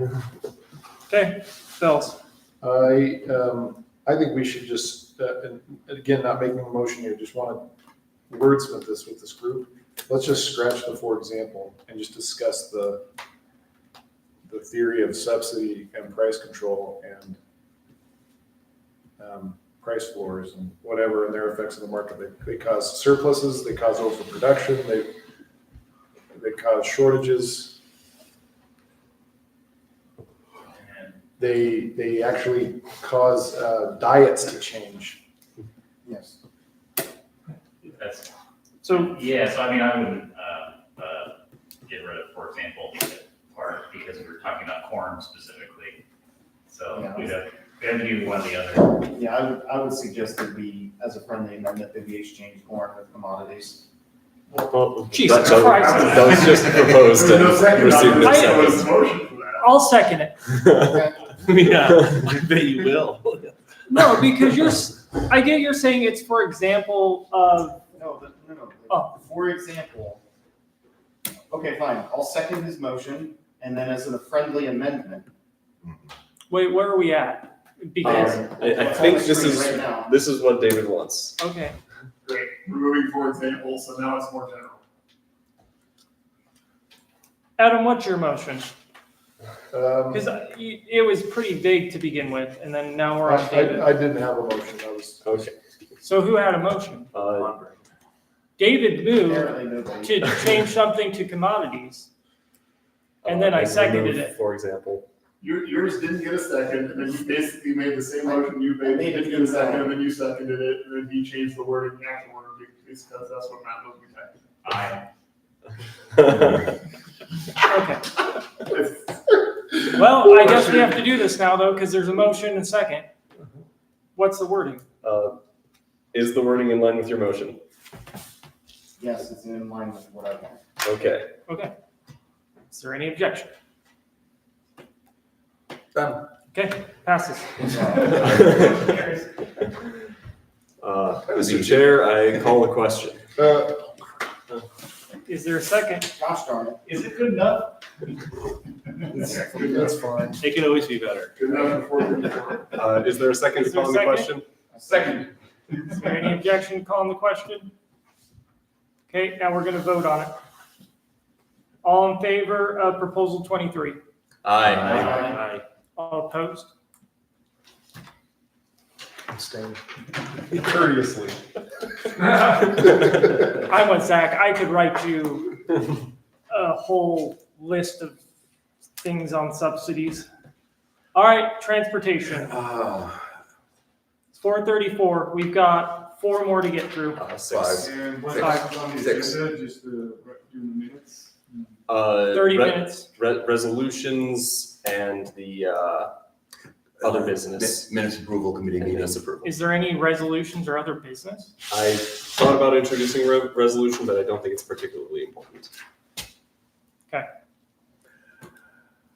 Okay, Phils.
I think we should just, and again, not making a motion here, just want to wordsmith this with this group. Let's just scratch the for example and just discuss the theory of subsidy and price control and price floors and whatever and their effects in the market. They cause surpluses, they cause overproduction, they cause shortages. They actually cause diets to change.
Yes.
That's,
so
I mean, I wouldn't, get rid of, for example, the part, because we were talking about corn specifically. So
Yeah.
we have to do one or the other.
Yeah, I would suggest that we, as a friendly amendment, that we exchange corn with commodities.
Well,
Jesus
that
Christ.
that was just proposed and received no second.
I'll second it.
Yeah, I bet you will.
No, because I get you're saying it's for example of.
No.
Oh.
For example, okay, fine, I'll second his motion, and then as a friendly amendment.
Wait, where are we at? Because
I think this
right now.
is what David wants.
okay.
Great, removing for example, so now it's more general.
Adam, what's your motion? Because
I
it was pretty vague to begin with, and then now we're on David.
didn't have a motion. I was
okay.
So who had a motion? David moved
Apparently nobody.
to change something to commodities, and then I seconded it.
For example.
Yours didn't get a second, and then you basically made the same motion you made, didn't get a second, and then you seconded it, and then he changed the wording afterward, because that's what Matt was
Okay. Well, I guess we have to do this now, though, because there's a motion and second. What's the wording?
Is the wording in line with your motion?
Yes, it's in line with what I want.
Okay.
Okay. Is there any objection?
Done.
Okay, passes.
Mr. Chair, I call the question.
Is there a second?
Gosh darn it.
Is it good enough?
That's fine.
It can always be better.
Good enough before.
Is there a second to
Is there a
calling the
second?
question?
Second.
Is there any objection to calling the question? Okay, now we're going to vote on it. All in favor of proposal 23?
Aye.
All opposed?
Abstain. Courteously.
I'm with Zach. I could write you a whole list of things on subsidies. All right, transportation. It's 4:34. We've got 4 more to get through.
6.
And what
Five.
else is on the
6.
agenda, just do the minutes?
30 minutes.
Resolutions and the other business.
Minutes approval committee
And
meeting.
minutes approval.
Is there any resolutions or other business?
I thought about introducing a resolution, but I don't think it's particularly important.
Okay.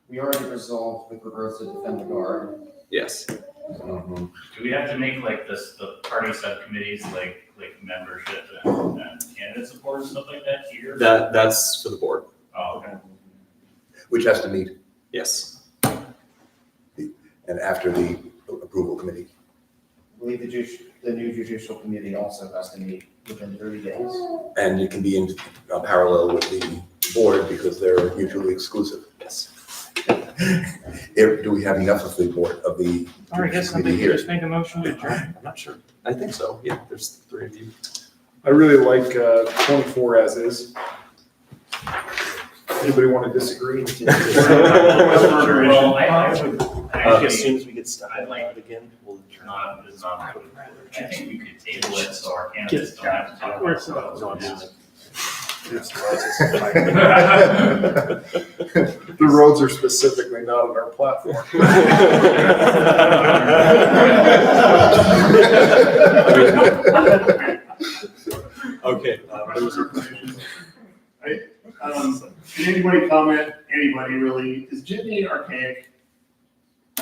We already resolved with regards to defend the guard.
Yes.
Mm-hmm.
Do we have to make like this, the party subcommittees, like membership and candidate support and stuff like that here?
That's for the board.
Oh, okay.
Which has to meet,
Yes.
and after the approval committee.
I believe that the new judicial committee also has to meet within 30 days.
And it can be in parallel with the board because they're mutually exclusive.
Yes.
Do we have enough of the board, of the
All right, I guess
committee
somebody
here?
just make a motion to adjourn.
I'm not sure. I think so. Yeah, there's 3 of you.
I really like 24 as is. Anybody want to disagree?
Well, I would
As soon as we get stuff
I'd like-
again, we'll turn
not, it's not, I think we could table it so our candidates don't have to talk about it.
The roads are specifically not on our platform.
Okay.
Did anybody comment, anybody really, is jitney archaic?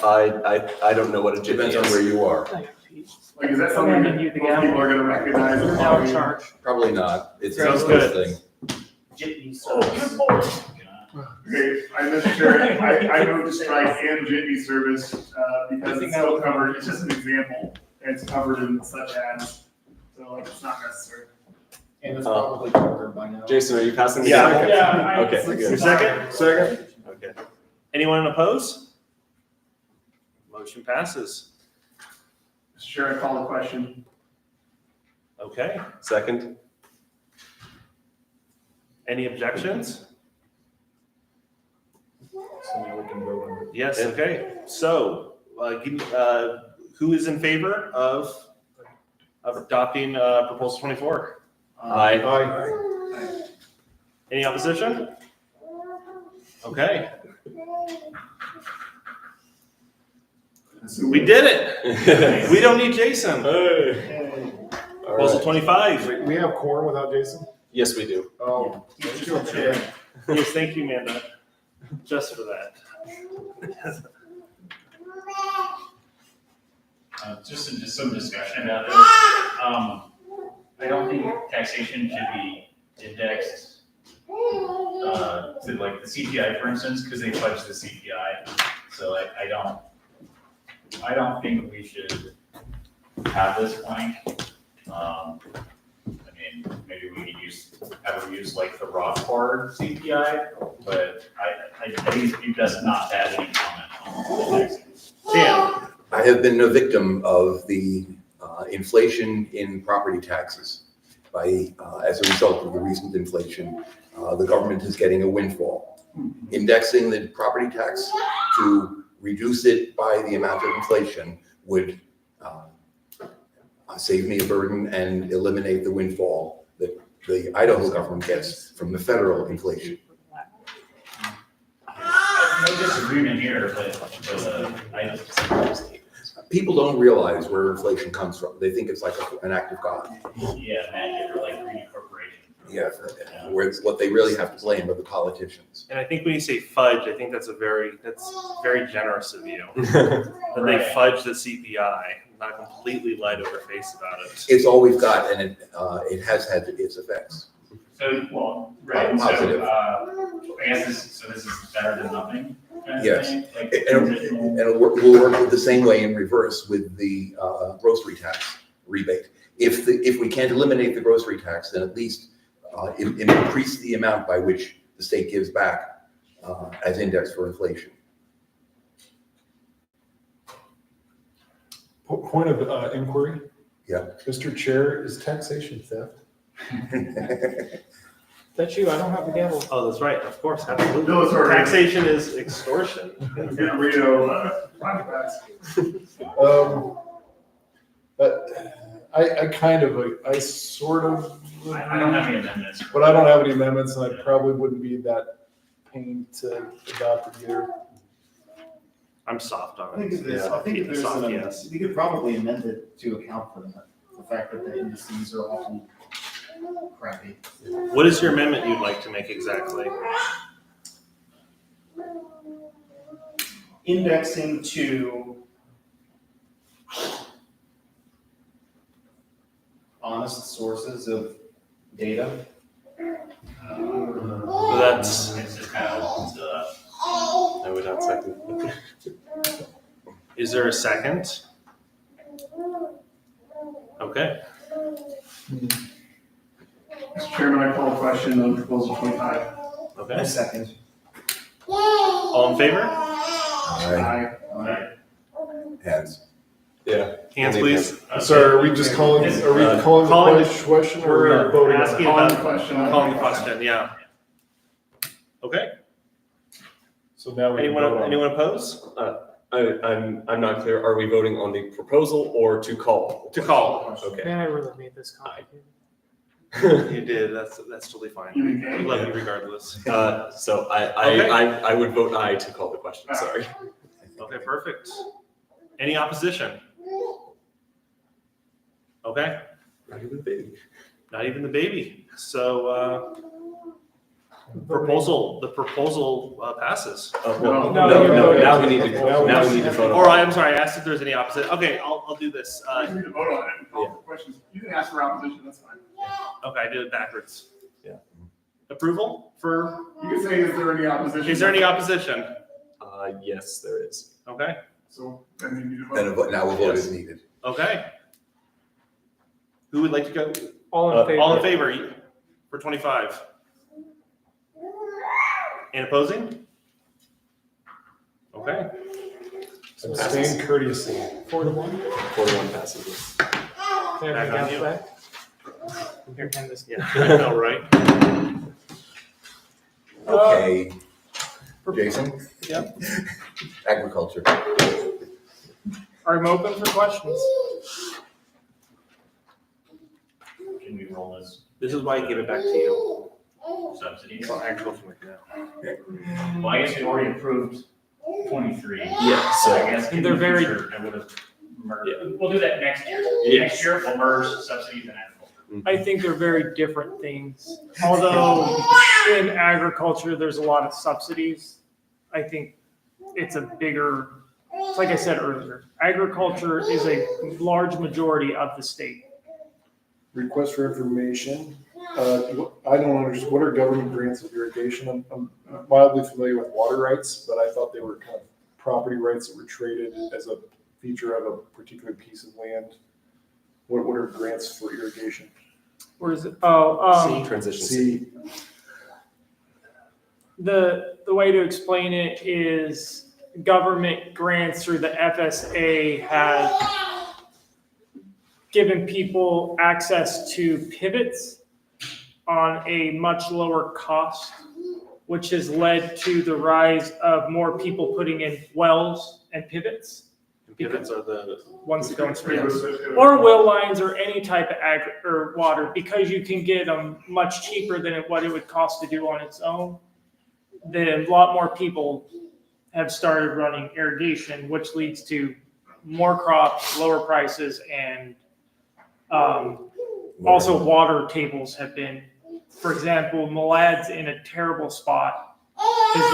I don't know what a jitney
Depends on
is.
where you are.
Like, is that something that most people are gonna recognize?
You're now in charge.
Probably not. It's a
Sounds
nice
good.
thing.
Jitney
Oh,
service.
Okay, I missed sure, I know to strike and jitney service, because it's still covered, it's just an example, and it's covered in such as, so like, it's not necessary.
And it's probably covered by now.
Jason, are you passing the
Yeah.
gavel?
Yeah.
Okay, good.
Your second?
Second.
Okay. Anyone oppose? Motion passes.
Sure, I call the question.
Okay.
Second.
Any objections?
So now we can vote on it.
Yes, okay. So, who is in favor of adopting proposal 24?
Aye.
Any opposition? Okay, we did it. We don't need Jason.
All
Proposal
right.
25.
We have quorum without Jason?
Yes, we do.
Oh.
Yes, thank you, Amanda, just for that.
Just some discussion about this. I don't think taxation should be indexed to like the CPI, for instance, because they fudge the CPI. So I don't think we should have this blank. I mean, maybe we could ever use like the Rothbard CPI, but I think it's best not to have any comment on indexing.
Dan?
I have been a victim of the inflation in property taxes. As a result of the recent inflation, the government is getting a windfall. Indexing the property tax to reduce it by the amount of inflation would save me a burden and eliminate the windfall that the Idaho government gets from the federal inflation.
No disagreement here, but I just.
People don't realize where inflation comes from. They think it's like an act of God.
Yeah, magic or like greedy corporation.
Yeah, where what they really have to blame are the politicians.
And I think when you say fudge, I think that's very generous of you. That they fudge the CPI, not completely lie to our face about it.
It's all we've got, and it has had its effects.
So, well, right,
Positive.
so, I guess this is better than nothing. Kind of
Yes,
thing, like
and
transitional.
we'll work the same way in reverse with the grocery tax rebate. If we can't eliminate the grocery tax, then at least increase the amount by which the state gives back as index for inflation.
Point of inquiry.
Yeah.
Mr. Chair, is taxation theft?
That's you, I don't have the gavel.
Oh, that's right, of course, absolutely.
No, it's all right.
Taxation is extortion.
Get Rito, flashbacks.
But I kind of, I sort of.
I don't have any amendments.
But I don't have any amendments, and I probably wouldn't be that pain to adopt it either.
I'm soft on
I think
it.
if there's, I think if there's
Soft,
an,
yes.
we could probably amend it to account for that, the fact that the indices are often crappy.
What is your amendment you'd like to make exactly?
Indexing to honest sources of data.
So that's.
It's just kind of,
I would not second.
Is there a second? Okay.
Mr. Chairman, I call a question on proposal 25.
Okay.
second.
All in favor?
Aye.
Hands.
Yeah.
Hands, please.
So are we just calling, are we calling the question or are we voting on
asking
it?
about
Calling the question.
yeah. Okay.
So now we can vote on it.
Anyone oppose?
I'm not clear. Are we voting on the proposal or to call?
To call.
Okay.
Man, I really made this complicated.
You did. That's totally fine. We love you regardless.
So
Okay.
I would vote aye to call the question. Sorry.
Okay, perfect. Any opposition? Okay.
Not even the baby.
Not even the baby. So the proposal passes.
Well,
No,
no,
you're
no,
voting.
now we need to vote.
Or I'm sorry, I asked if there's any opposite. Okay, I'll do this.
You need to vote on it and call for questions. You can ask for opposition, that's fine.
Okay, I did it backwards.
Yeah.
Approval for,
You can say, is there any opposition?
is there any opposition?
Yes, there is.
Okay,
So then you need to vote.
Then a vote, now a vote is needed.
okay. Who would like to go?
All in favor?
All in favor for 25? And opposing? Okay.
Abstain courteously.
4-1.
4-1 passes.
There,
Back
we
on
got
you.
that. Here, hand this.
Yeah, I know, right?
Okay. Jason?
Yep.
Agriculture.
I'm open for questions.
Can we roll this
This is why I gave it back to you.
subsidies?
Well, agriculture right now.
Well, I guess we already approved 23.
Yeah,
So
so
I guess in
And
the
they're very-
future, I would have merged.
Yeah.
We'll do that next year.
Yes.
Next year, we'll merge subsidies and agriculture.
I think they're very different things. Although in agriculture, there's a lot of subsidies. I think it's a bigger, like I said earlier, agriculture is a large majority of the state.
Request for information. I don't understand, what are government grants of irrigation? I'm mildly familiar with water rights, but I thought they were kind of property rights that were traded as a feature of a particular piece of land. What are grants for irrigation?
Where is it? Oh,
C, transition C.
See,
the way to explain it is government grants through the FSA have given people access to pivots on a much lower cost, which has led to the rise of more people putting in wells and pivots.
Pivots are the
Ones that go in streams. Or well lines or any type of or water, because you can get them much cheaper than what it would cost to do on its own. Then a lot more people have started running irrigation, which leads to more crops, lower prices, and also water tables have been, for example, Malad's in a terrible spot because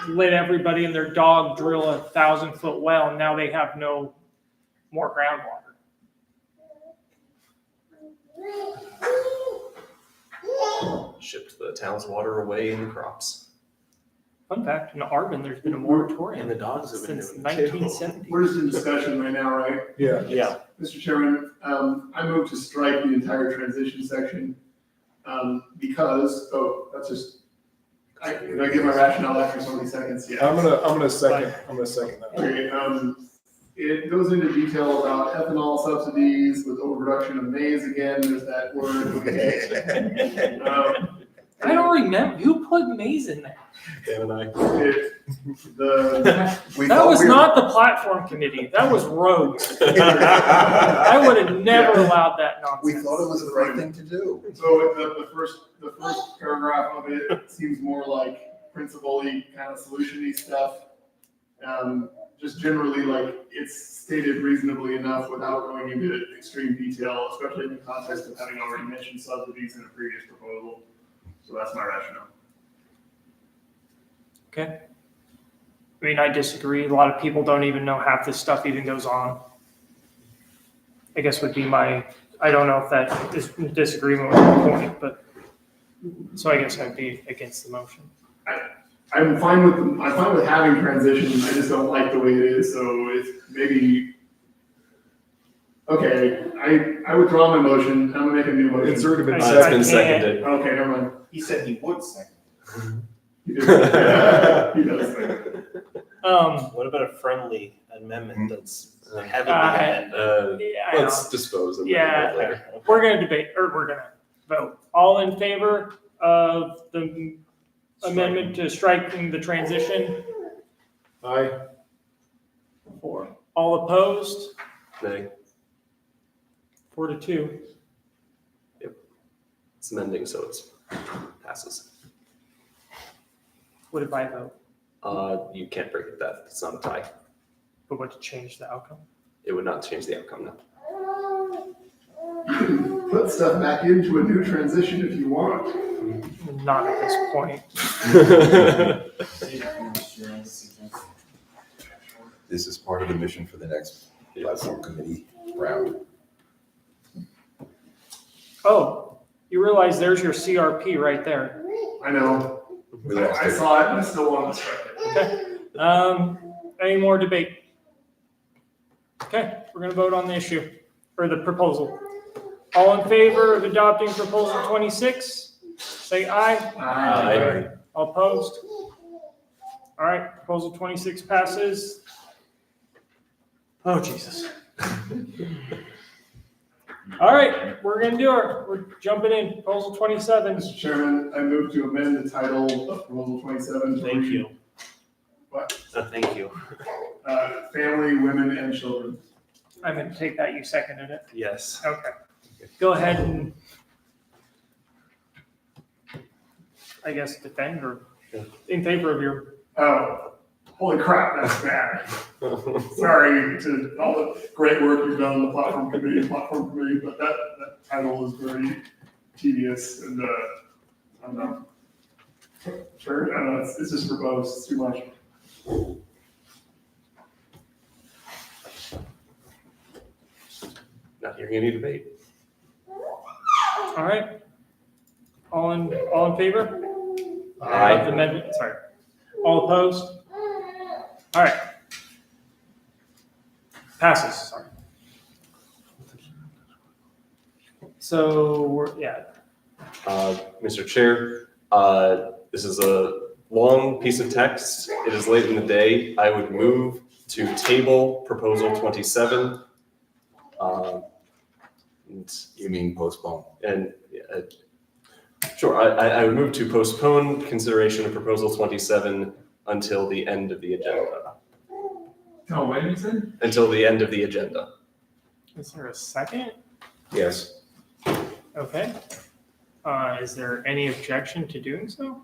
they let everybody and their dog drill 1,000-foot well, and now they have no more groundwater.
Shipped the town's water away in crops.
Fun fact, in Arvin, there's been a moratorium.
And the dogs have been
since
doing it too.
1970.
We're just in discussion right now, right?
yeah.
Yeah.
Mr. Chairman, I move to strike the entire transition section, because, that's just, can I give my rationale after so many seconds? Yeah.
I'm gonna second that.
Okay, it goes into detail about ethanol subsidies with overproduction of maize, again, there's that word. Okay.
I don't remember. Who put maize in there?
Dan and I.
That was not the platform committee. That was rogues. I would have never allowed that nonsense.
We thought it was the right thing to do.
So the first paragraph of it seems more like principle-y kind of solution-y stuff. Just generally, like, it's stated reasonably enough without going into extreme detail, especially in the context of having already mentioned subsidies in a previous proposal. So that's my rationale.
Okay. I mean, I disagree. A lot of people don't even know half this stuff even goes on. I guess would be my, I don't know if that is disagreement with the point, but, so I guess I'd be against the motion.
I'm fine with having transition, I just don't like the way it is, so it's maybe Okay, I withdraw my motion. I'm gonna make a new motion.
It's already been
I-
That's
I
been
can't.
seconded.
Okay, never mind.
He said he would second.
He does. He does second.
What about a friendly amendment that's heavily
Uh,
amended?
Yeah, I know.
Let's dispose of it
Yeah.
later.
We're gonna debate, or we're gonna vote. All in favor of the amendment to striking the transition?
Aye.
4. All opposed?
Nay,
4-2.
it's amending, so it's passes.
What if I vote?
You can't break it that, it's not a tie.
But what to change the outcome?
It would not change the outcome, no.
You can put stuff back into a new transition if you want.
Not at this point.
This is part of the mission for the next platform committee round.
Oh, you realize there's your CRP right there.
I know. I saw it and I still want to strike it.
Okay. Any more debate? Okay, we're gonna vote on the issue, or the proposal. All in favor of adopting proposal 26, say aye.
Aye.
All opposed? All right, proposal 26 passes. Oh, Jesus. All right, we're gonna do it. We're jumping in, proposal 27.
Mr. Chairman, I move to amend the title of proposal 27 to
Thank
read,
you.
What?
Thank you.
Family, women, and children.
I'm gonna take that, you seconded it.
Yes.
Okay. Go ahead and, I guess, defend or in favor of your.
Oh, holy crap, that's bad. Sorry to all the great work you've done on the platform committee, but that title is very tedious and, I'm not. Sure, I don't know, it's just verbose, it's too much.
Not hearing any debate.
All right. All in favor?
Aye.
Of the amendment, sorry. All opposed? All right. Passes, sorry. So,
Mr. Chair, this is a long piece of text. It is late in the day. I would move to table proposal 27.
You mean postpone?
And sure, I would move to postpone consideration of proposal 27 until the end of the agenda.
Oh, wait, you said?
Until the end of the agenda.
is there a second?
Yes.
Okay. Is there any objection to doing so?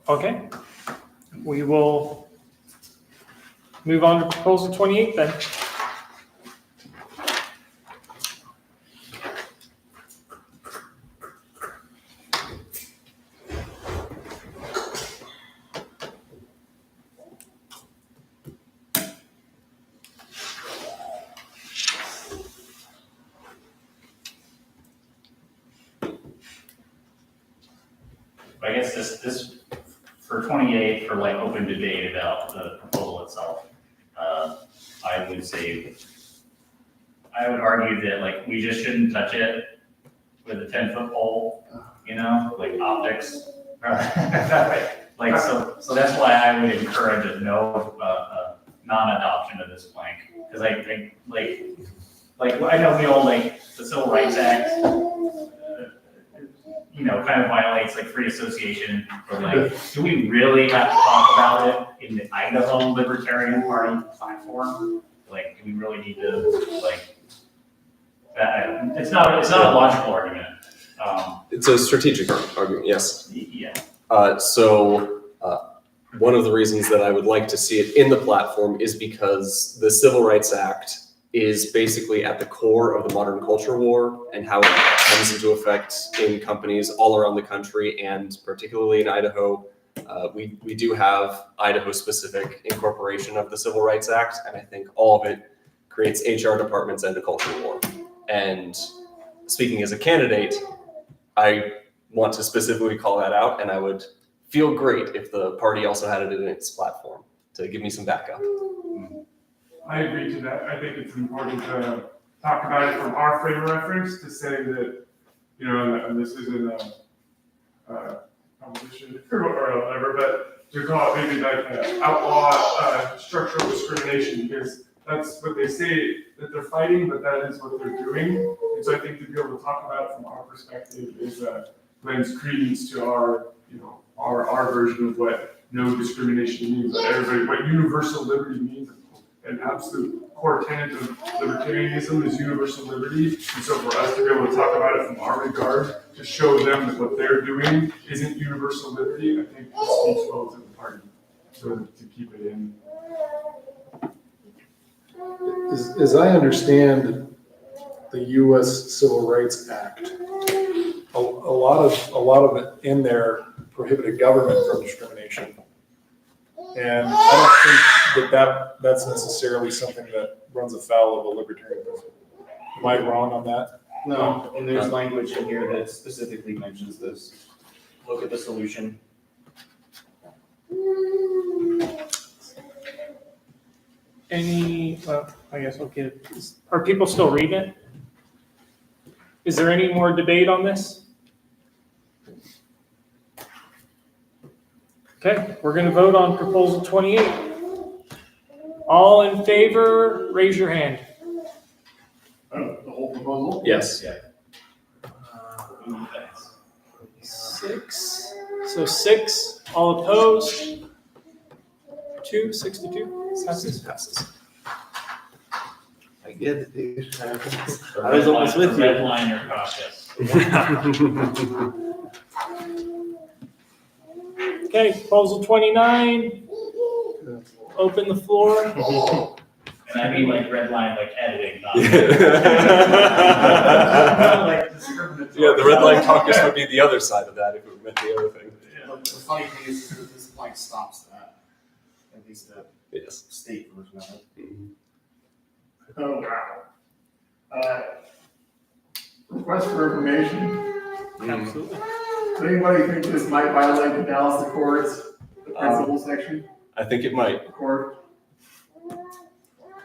Okay. We will move on to proposal 28 then.
I guess this, for 28, for like open debate about the proposal itself, I would say, I would argue that like, we just shouldn't touch it with a 10-foot pole, you know, like optics. Like, so that's why I would encourage a non-adoption of this plank. Because I think, like, I know the old, like, the Civil Rights Act, you know, kind of violates like free association, or like, do we really have to talk about it in the Idaho Libertarian Party platform? Like, do we really need to, like, it's not a logical argument.
It's a strategic argument, yes.
Yeah.
One of the reasons that I would like to see it in the platform is because the Civil Rights Act is basically at the core of the modern culture war and how it comes into effect in companies all around the country, and particularly in Idaho. We do have Idaho-specific incorporation of the Civil Rights Act, and I think all of it creates HR departments and a culture war. And speaking as a candidate, I want to specifically call that out, and I would feel great if the party also had it in its platform to give me some backup.
I agree to that. I think it's important to talk about it from our frame of reference to say that, you know, and this isn't a competition or whatever, but to call it maybe like outlaw structural discrimination, because that's what they say that they're fighting, but that is what they're doing. And so I think to be able to talk about it from our perspective is lends credence to our, you know, our version of what no discrimination means. What everybody, what universal liberty means. An absolute core tenet of libertarianism is universal liberty. And so for us to be able to talk about it from our regard, to show them that what they're doing isn't universal liberty, I think speaks well to the party. So to keep it in.
As I understand the U.S. Civil Rights Act, a lot of it in there prohibited government from discrimination. And I don't think that's necessarily something that runs afoul of a libertarian principle. Am I wrong on that?
No, and there's language in here that specifically mentions this. Look at the solution.
I guess we'll get, are people still reading it? Is there any more debate on this? Okay, we're gonna vote on proposal 28. All in favor, raise your hand.
The whole proposal?
Yes.
Six. So 6. All opposed? 2, 6 to 2. Passes.
I get it, dude.
I was almost with you.
Red line or cautious.
Okay, proposal 29. Open the floor.
And I mean like red line, like editing, not.
Yeah, the red line caucus would be the other side of that if it meant the other thing.
The funny thing is that this point stops that. At least the state version of it.
Oh, wow. Request for information.
Absolutely.
Does anybody think this might violate the Dallas Accords, the principal section?
I think it might.
Accord?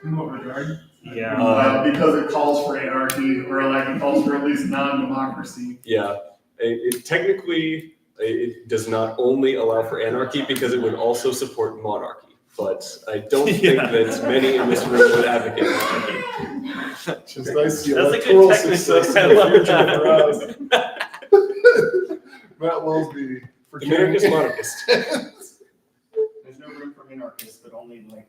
In what regard?
Yeah.
Because it calls for anarchy, or like it calls for at least non-democracy.
Yeah, technically, it does not only allow for anarchy because it would also support monarchy. But I don't think that many in this room would advocate monarchy.
Just nice to see
That's a good
electoral
technical.
success
I
in the
love
future for
that.
us. Matt Willsby for
America's
king.
monarchist.
There's no room for minarchists, but only like.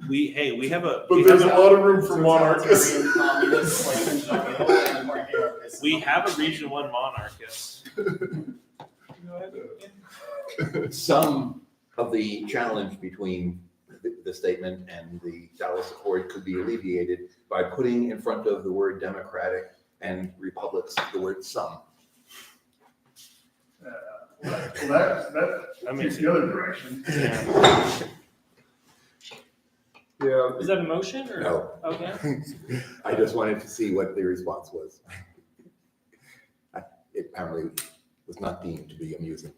We have a.
But
we
there's a
have
lot of room for monarchists.
We have a Region 1 monarchist.
Some of the challenge between the statement and the Dallas Accord could be alleviated by putting in front of the word democratic and republics the word some.
Well, that takes the other direction.
Yeah.
Is that a motion or?
No.
Okay.
I just wanted to see what the response was. It apparently was not deemed to be amusing.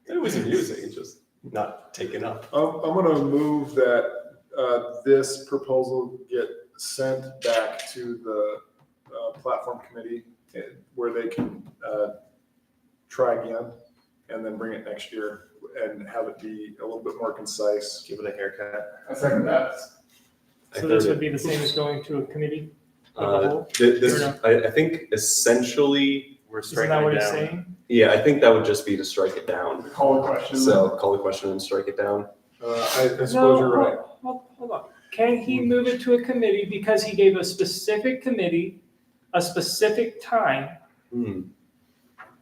It was amusing, just not taken up.
I'm gonna move that this proposal get sent back to the platform committee where they can try again and then bring it next year and have it be a little bit more concise.
Give it a haircut.
I second that.
So this would be the same as going to a committee? of the whole?
This,
Or
I think essentially
We're
Isn't
striking
that what
it
he's
down.
saying?
Yeah, I think that would just be to strike it down.
Call the question.
So call the question and strike it down.
I suppose
No,
you're right.
hold on. Can he move it to a committee because he gave a specific committee a specific time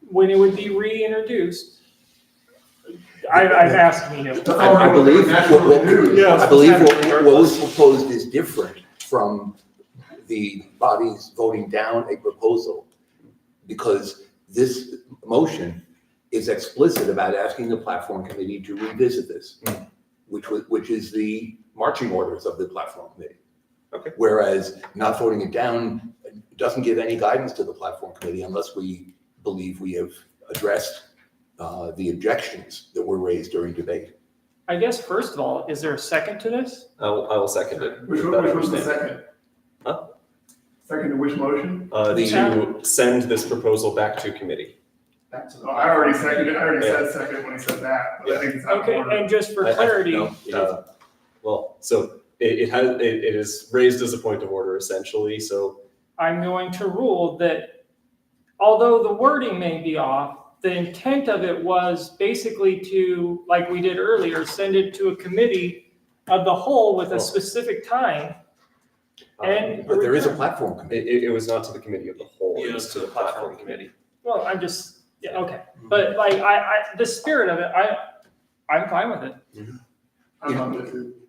when it would be reintroduced? I'm asking you.
I believe what was proposed is different from the bodies voting down a proposal, because this motion is explicit about asking the platform committee to revisit this, which is the marching orders of the platform committee.
Okay.
Whereas not voting it down doesn't give any guidance to the platform committee unless we believe we have addressed the objections that were raised during debate.
I guess first of all, is there a second to this?
I will second it.
Which
with that
was the
understanding.
second?
Huh?
Second to which motion?
To send this proposal back to committee.
Oh, I already seconded, I already said second when he said that, but I think it's out of
Okay,
order.
and just for clarity,
Well, so it is raised as a point of order essentially, so.
I'm going to rule that although the wording may be off, the intent of it was basically to, like we did earlier, send it to a committee of the whole with a specific time. And
But there is a platform committee.
It was not to the committee of the whole, it was to the platform committee.
Well, I'm just, yeah, okay, but like, the spirit of it, I'm fine with it.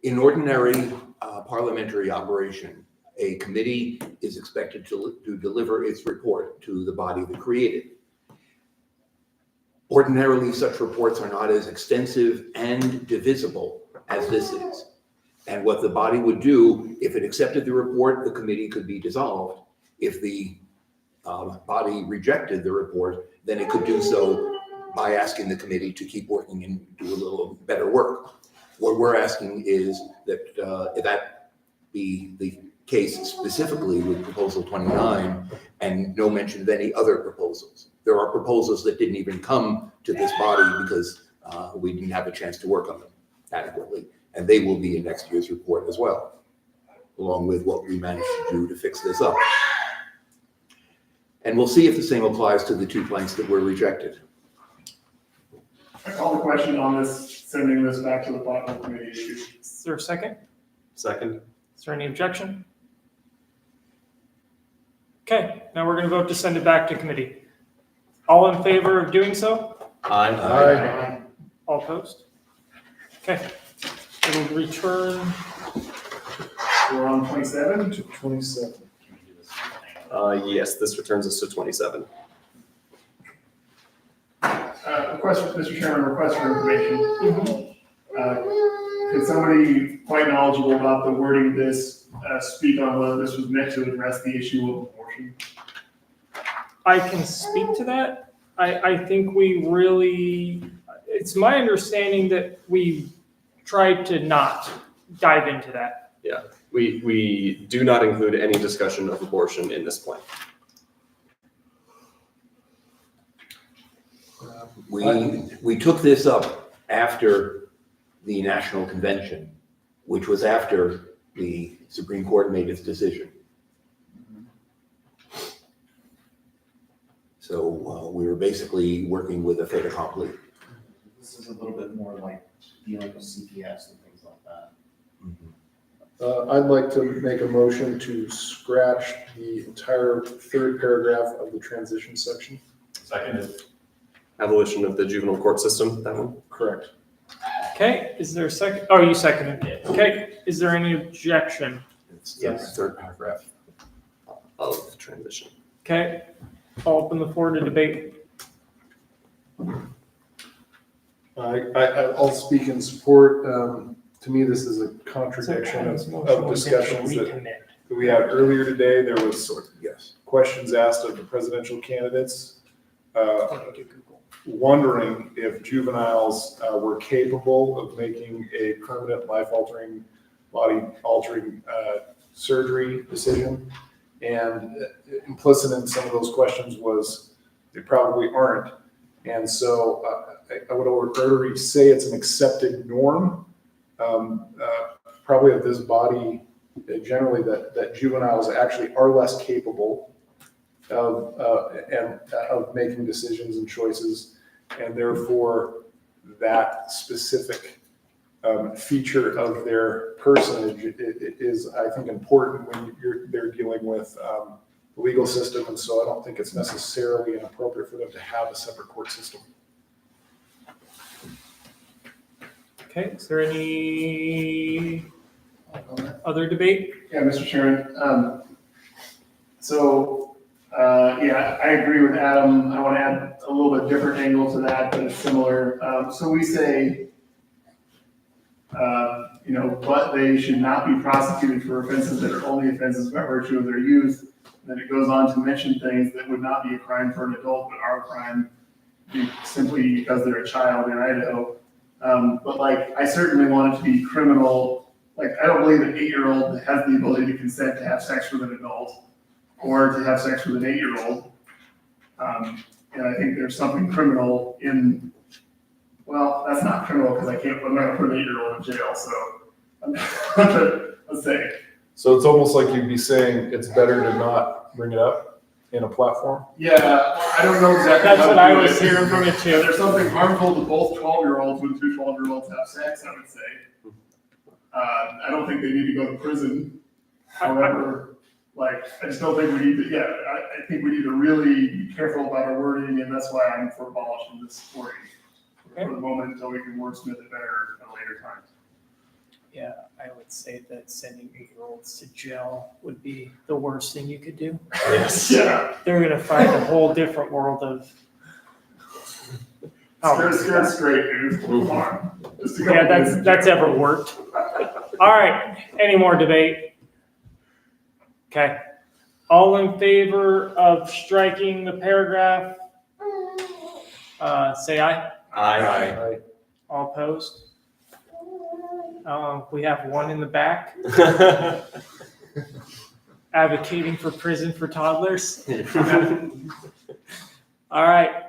In ordinary parliamentary operation, a committee is expected to deliver its report to the body that created it. Ordinarily, such reports are not as extensive and divisible as this is. And what the body would do, if it accepted the report, the committee could be dissolved. If the body rejected the report, then it could do so by asking the committee to keep working and do a little better work. What we're asking is that if that be the case specifically with proposal 29 and no mention of any other proposals. There are proposals that didn't even come to this body because we didn't have a chance to work on them adequately. And they will be in next year's report as well, along with what we managed to do to fix this up. And we'll see if the same applies to the two planks that were rejected.
I call the question on this, sending this back to the platform committee issue.
Is there a second?
Second.
Is there any objection? Okay, now we're gonna vote to send it back to committee. All in favor of doing so?
Aye.
All opposed? Okay, it'll return.
We're on 27?
To 27.
Yes, this returns us to 27.
Mr. Chairman, request for information. Could somebody quite knowledgeable about the wording of this speak on whether this was meant to address the issue of abortion?
I can speak to that. I think we really, it's my understanding that we tried to not dive into that.
Yeah, we do not include any discussion of abortion in this plan.
We took this up after the National Convention, which was after the Supreme Court made its decision. So we were basically working with a fait accompli.
This is a little bit more like dealing with CPS and things like that.
I'd like to make a motion to scratch the entire third paragraph of the transition section.
Seconded. Abolition of the juvenile court system, that one?
Correct.
Okay, is there a second? Oh, you seconded it. Okay, is there any objection?
It's the third paragraph
of the transition.
Okay, I'll open the floor to debate.
I'll speak in support. To me, this is a contradiction of discussions that we had earlier today. There was questions asked of the presidential candidates, wondering if juveniles were capable of making a permanent life-altering, body-altering surgery decision. And implicit in some of those questions was they probably aren't. And so I would already say it's an accepted norm, probably of this body generally, that juveniles actually are less capable of making decisions and choices, and therefore that specific feature of their personage is, I think, important when they're dealing with the legal system, and so I don't think it's necessarily inappropriate for them to have a separate court system.
Okay, is there any other debate?
Yeah, Mr. Chairman. I agree with Adam. I want to add a little bit different angle to that, but it's similar. So we say, but they should not be prosecuted for offenses that are only offenses by virtue of their youth. Then it goes on to mention things that would not be a crime for an adult, but are a crime simply because they're a child in Idaho. But like, I certainly want it to be criminal. Like, I don't believe an 8-year-old has the ability to consent to have sex with an adult or to have sex with an 8-year-old. And I think there's something criminal in, well, that's not criminal because I'm not gonna put an 8-year-old in jail, so let's say.
So it's almost like you'd be saying it's better to not bring it up in a platform?
Yeah, I don't know exactly.
That's
how
what
to
I
do
was
it.
hearing from you too.
If there's something harmful to both 12-year-olds when 2 12-year-olds have sex, I would say. I don't think they need to go to prison. However, like, I just don't think we need to, I think we need to really be careful about our wording, and that's why I'm for abolishing this wording for the moment until we can wordsmith it better at a later time.
Yeah, I would say that sending 8-year-olds to jail would be the worst thing you could do.
Yes. Yeah.
They're gonna find a whole different world of.
Scared straight, dude. Come on. Just a couple
Yeah,
days in
that's
jail.
ever worked. All right, any more debate? Okay, all in favor of striking the paragraph? Say aye.
Aye.
All opposed? We have one in the back advocating for prison for toddlers. All right,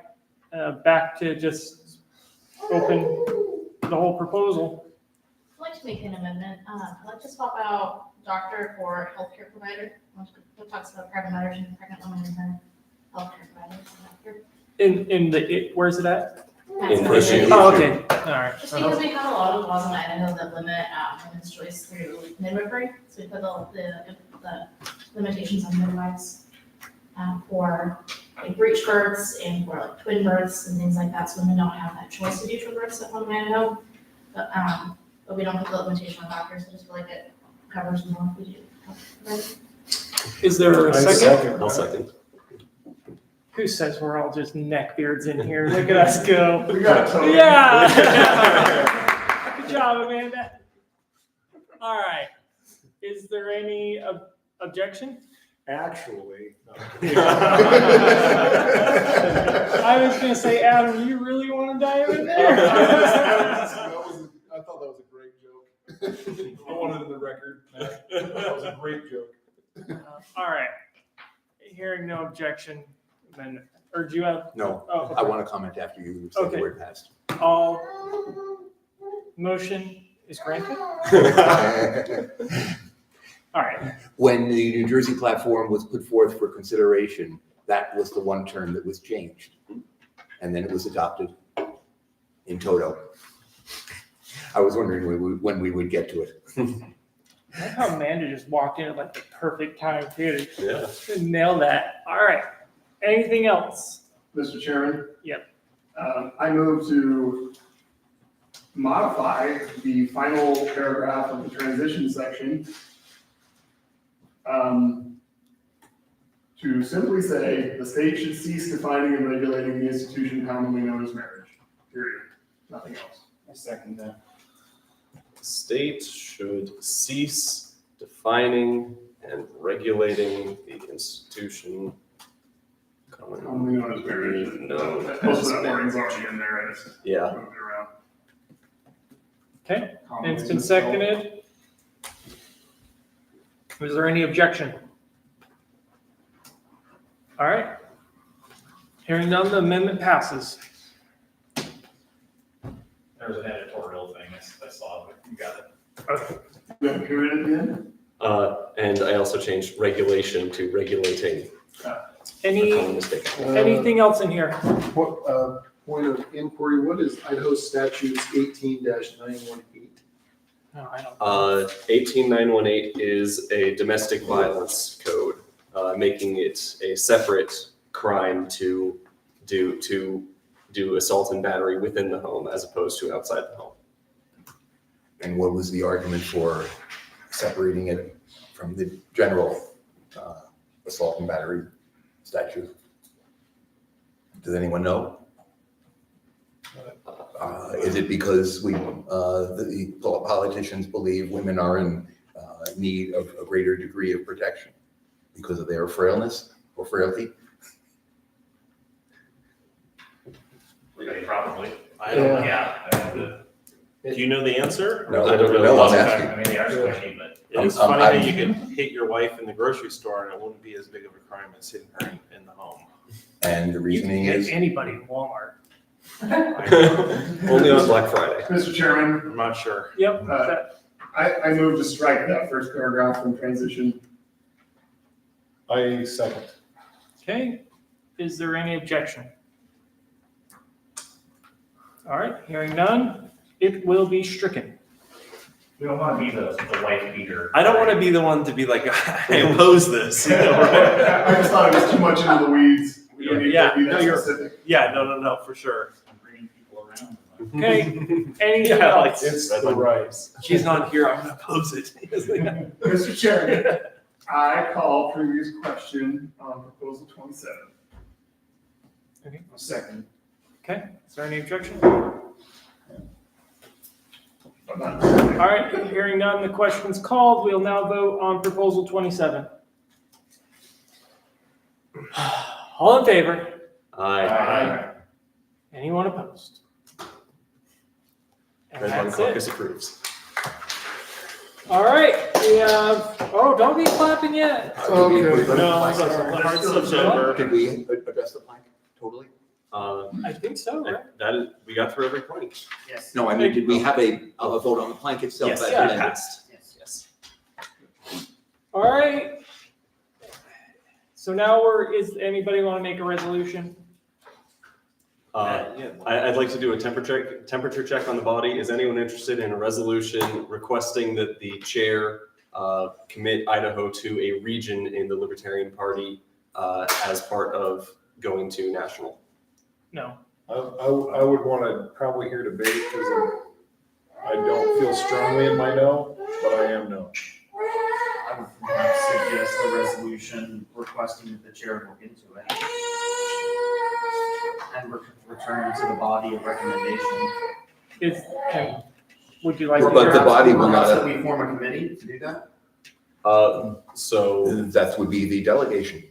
back to just open the whole proposal.
I'd like to make an amendment. I'd like to swap out doctor for healthcare provider. It talks about private matters and pregnant women and her healthcare provider.
Where's it at?
Oh,
okay. All right.
Just because we have a lot of laws in Idaho that limit women's choice through midwifery, so we put the limitations on midwives for like breech births and for like twin births and things like that, so women don't have that choice to do twin births at home in Idaho. But we don't put the limitation on doctors. I just feel like it covers more if we do.
Is there a second?
I'll second.
Who says we're all just neckbeards in here? Look at us go.
We got it totally.
Yeah. Good job, Amanda. All right. Is there any objection?
Actually.
I was going to say, Adam, you really want to dive in there?
I thought that was a great joke. I want it in the record. That was a great joke.
All right. Hearing no objection, then, or do you have?
No,
Oh, okay.
I want to comment after you say
Okay.
the word passed.
All motion is granted. All right.
When the New Jersey platform was put forth for consideration, that was the one term that was changed. And then it was adopted in toto. I was wondering when we would get to it.
I like how Amanda just walked in at like the perfect time too.
Yeah.
Nail that. All right. Anything else?
Mr. Chairman?
Yep.
I move to modify the final paragraph of the transition section to simply say, the state should cease defining and regulating the institution commonly known as marriage, period. Nothing else.
I second that.
The state should cease defining and regulating the institution
Commonly known as marriage.
known
Most
as
of that wording's
marriage.
already in there, I just
Yeah.
moved it around.
Okay. And it's been seconded. Is there any objection? All right. Hearing none, the amendment passes.
There was an editorial thing I saw, but you got it.
Okay.
You have a period at the end?
And I also changed regulation to regulating.
Anything else in here?
What, point of inquiry, what is Idaho statutes 18-918?
No, I don't.
18918 is a domestic violence code, making it a separate crime to do assault and battery within the home as opposed to outside the home.
And what was the argument for separating it from the general assault and battery statute? Does anyone know? Is it because the politicians believe women are in need of a greater degree of protection because of their frailness or frailty?
Probably.
Yeah.
Do you know the answer?
No,
I don't know.
no, I'm
the
asking.
answer.
I mean, they are squishy, but.
It is funny that you can hit your wife in the grocery store and it wouldn't be as big of a crime as hitting her in the home.
And the
You can
reasoning
hit
is,
anybody in Walmart.
Only on Black Friday.
Mr. Chairman,
I'm not sure.
Yep.
I move to strike that first paragraph from transition.
I second.
Okay, is there any objection? All right, hearing none, it will be stricken.
We don't want to be the wife beater.
I don't want to be the one to be like, I oppose this. You know, right?
I just thought it was too much into the weeds. We don't need
Yeah,
to be
no,
that
you're-
specific.
Yeah, no, for sure.
I'm bringing people around.
Okay, anything
Yeah, like,
else?
It's the right.
She's not here, I'm gonna oppose it.
Mr. Chairman, I call previous question on proposal 27.
Okay.
Second.
Okay, is there any objection?
I'm not-
All right, hearing none, the question's called. We'll now vote on proposal 27. All in favor?
Aye.
Anyone opposed? And
Red Line
that's
Caucus
it.
approves.
All right, we have, oh, don't be clapping yet.
Okay.
No,
Hearts of September.
Did we address the plank totally?
I think so, right?
That is, we got through every point.
Yes.
No, I mean, did we have a vote on the plank itself?
Yes,
as
it
amended?
passed.
Yes.
All right. So now is anybody want to make a resolution?
I'd like to do a temperature check on the body. Is anyone interested in a resolution requesting that the chair commit Idaho to a region in the Libertarian Party as part of going to national?
No.
I would want to probably hear debate because I don't feel strongly in my no, but I am no.
I would perhaps suggest a resolution requesting that the chair look into it. And return to the body of recommendation.
Would you like?
But the body will
Perhaps
not,
that we form a committee to do that?
So
that would be the delegation.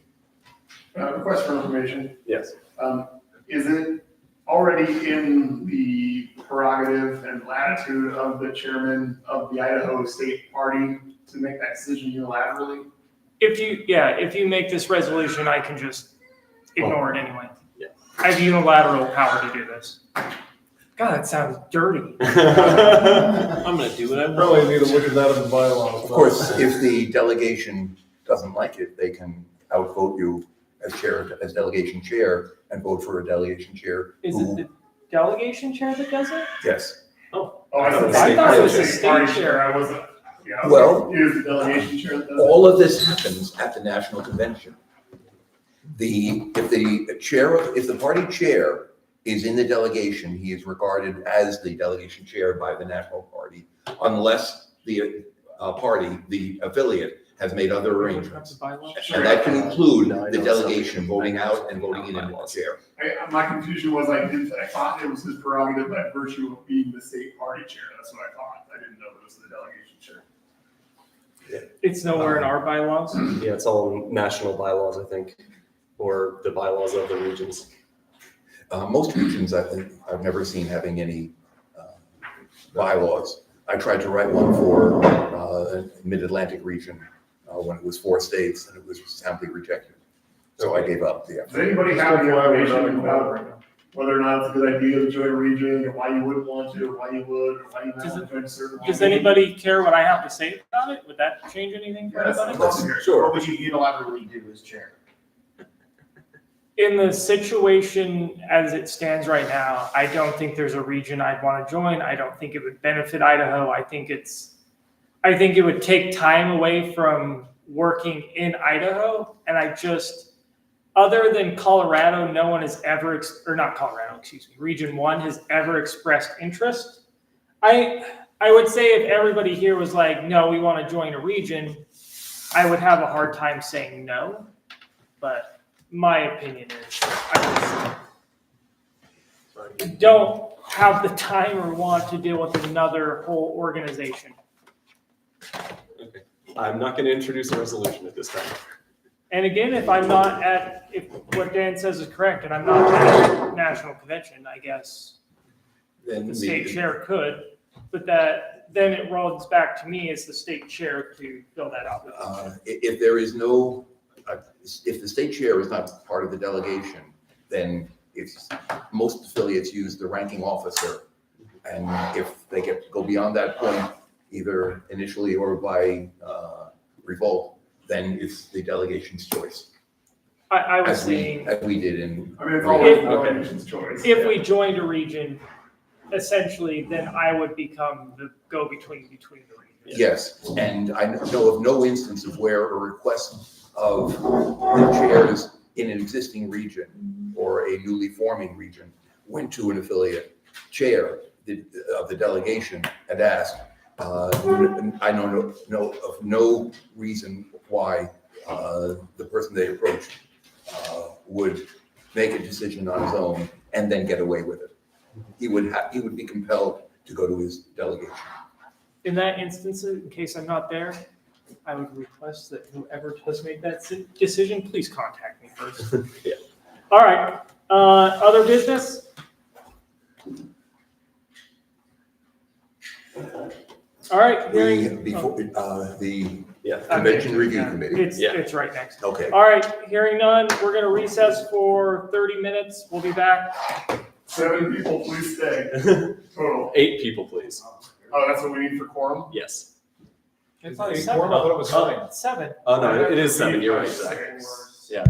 Request for information.
yes.
Is it already in the prerogative and latitude of the chairman of the Idaho State Party to make that decision unilaterally?
If you make this resolution, I can just ignore it anyway.
Yeah.
I have unilateral power to do this. God, that sounds dirty.
I'm gonna do what I want.
Probably need to look at that in the bylaws.
Of course, if the delegation doesn't like it, they can outvote you as delegation chair and vote for a delegation chair.
Is it the delegation chair that does it?
Yes.
Oh,
I thought it was the state chair.
I wasn't. Yeah,
Well,
it is the delegation chair that does it.
all of this happens at the national convention. If the party chair is in the delegation, he is regarded as the delegation chair by the national party, unless the the affiliate, has made other arrangements. And that can include the delegation voting out and voting in the chair.
My confusion was I thought it was his prerogative by virtue of being the state party chair. That's what I thought. I didn't know it was the delegation chair.
It's nowhere in our bylaws.
Yeah, it's all national bylaws, I think, or the bylaws of the regions.
Most regions, I've never seen having any bylaws. I tried to write one for Mid-Atlantic region when it was 4 states, and it was soundly rejected. So I gave up the effort.
Does anybody have any information about whether or not it's a good idea to join a region, or why you wouldn't want to, or why you would, or why you might want to join a certain?
Does anybody care what I have to say about it? Would that change anything for
Yes,
anybody?
let's hear it.
Sure.
What would you unilaterally do as chair?
In the situation as it stands right now, I don't think there's a region I'd want to join. I don't think it would benefit Idaho. I think it would take time away from working in Idaho. And other than Colorado, no one has ever, or not Colorado, excuse me, Region 1 has ever expressed interest. I would say if everybody here was like, no, we want to join a region, I would have a hard time saying no. But my opinion is I don't have the time or want to deal with another whole organization.
Okay. I'm not going to introduce a resolution at this time.
And again, if what Dan says is correct and I'm not at a national convention, I guess
Then
the state chair could. but then it runs back to me as the state chair to fill that out.
If there is no, if the state chair is not part of the delegation, then most affiliates use the ranking officer. And if they go beyond that point, either initially or by revolt, then it's the delegation's choice.
I was
As
saying.
we did in.
I mean, it's always the delegation's choice.
If we joined a region, essentially, then I would become the go-between between the regions.
Yes, and I know of no instance of where a request of the chairs in an existing region or a newly forming region went to an affiliate chair of the delegation and asked, I know of no reason why the person they approached would make a decision on his own and then get away with it. He would be compelled to go to his delegation.
In that instance, in case I'm not there, I would request that whoever does make that decision, please contact me first.
Yeah.
All right, other business? All right, hearing.
Before, the
Yeah.
Convention Review Committee.
It's right next.
Okay.
All right, hearing none, we're gonna recess for 30 minutes. We'll be back.
7 people, please stay. Total.
8 people, please.
Oh, that's what we need for quorum?
Yes.
I thought it
Hey,
was 7.
Quorum, I thought it was 9.
7.
Oh, no, it is 7. You're right.
Six.
Yeah.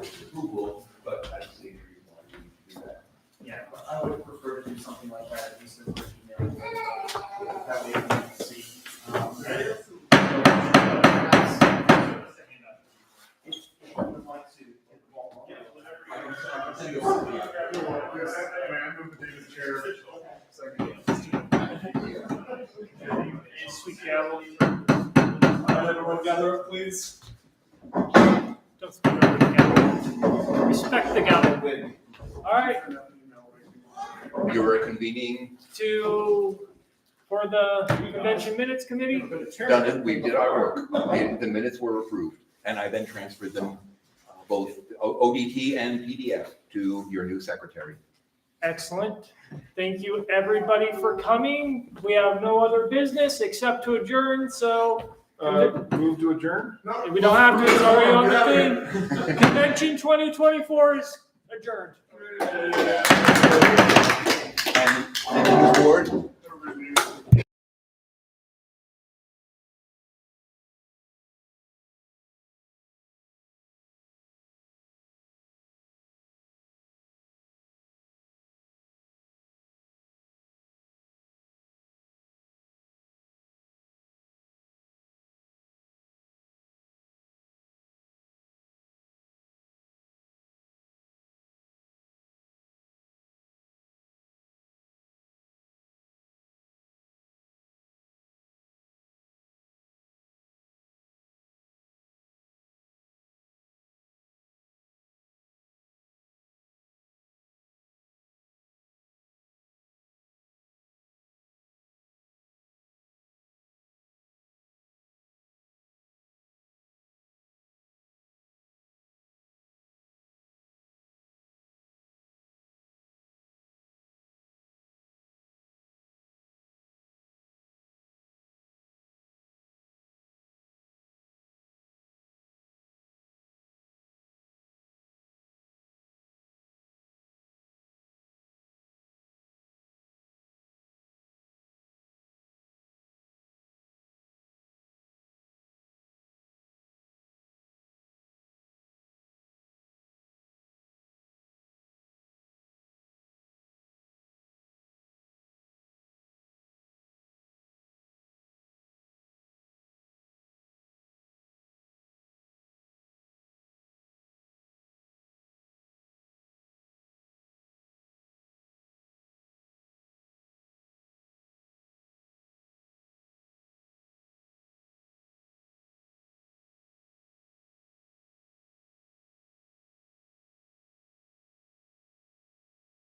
board's approval, but I don't see any reason why we do that.
Yeah, I would prefer to do something like that, at least in the email. That way you can see. Sweet gavel.
Everyone gather up, please.
Don't speak over the gavel. Respect the gavel. All right,
You were convening,
for the convention minutes committee.
done it, we did our work, and the minutes were approved, and I then transferred them, both ODT and PDF, to your new secretary.
Excellent. Thank you, everybody, for coming. We have no other business except to adjourn, so
Move to adjourn?
we don't have to, it's already on the thing. Convention 2024 is adjourned.
And the new board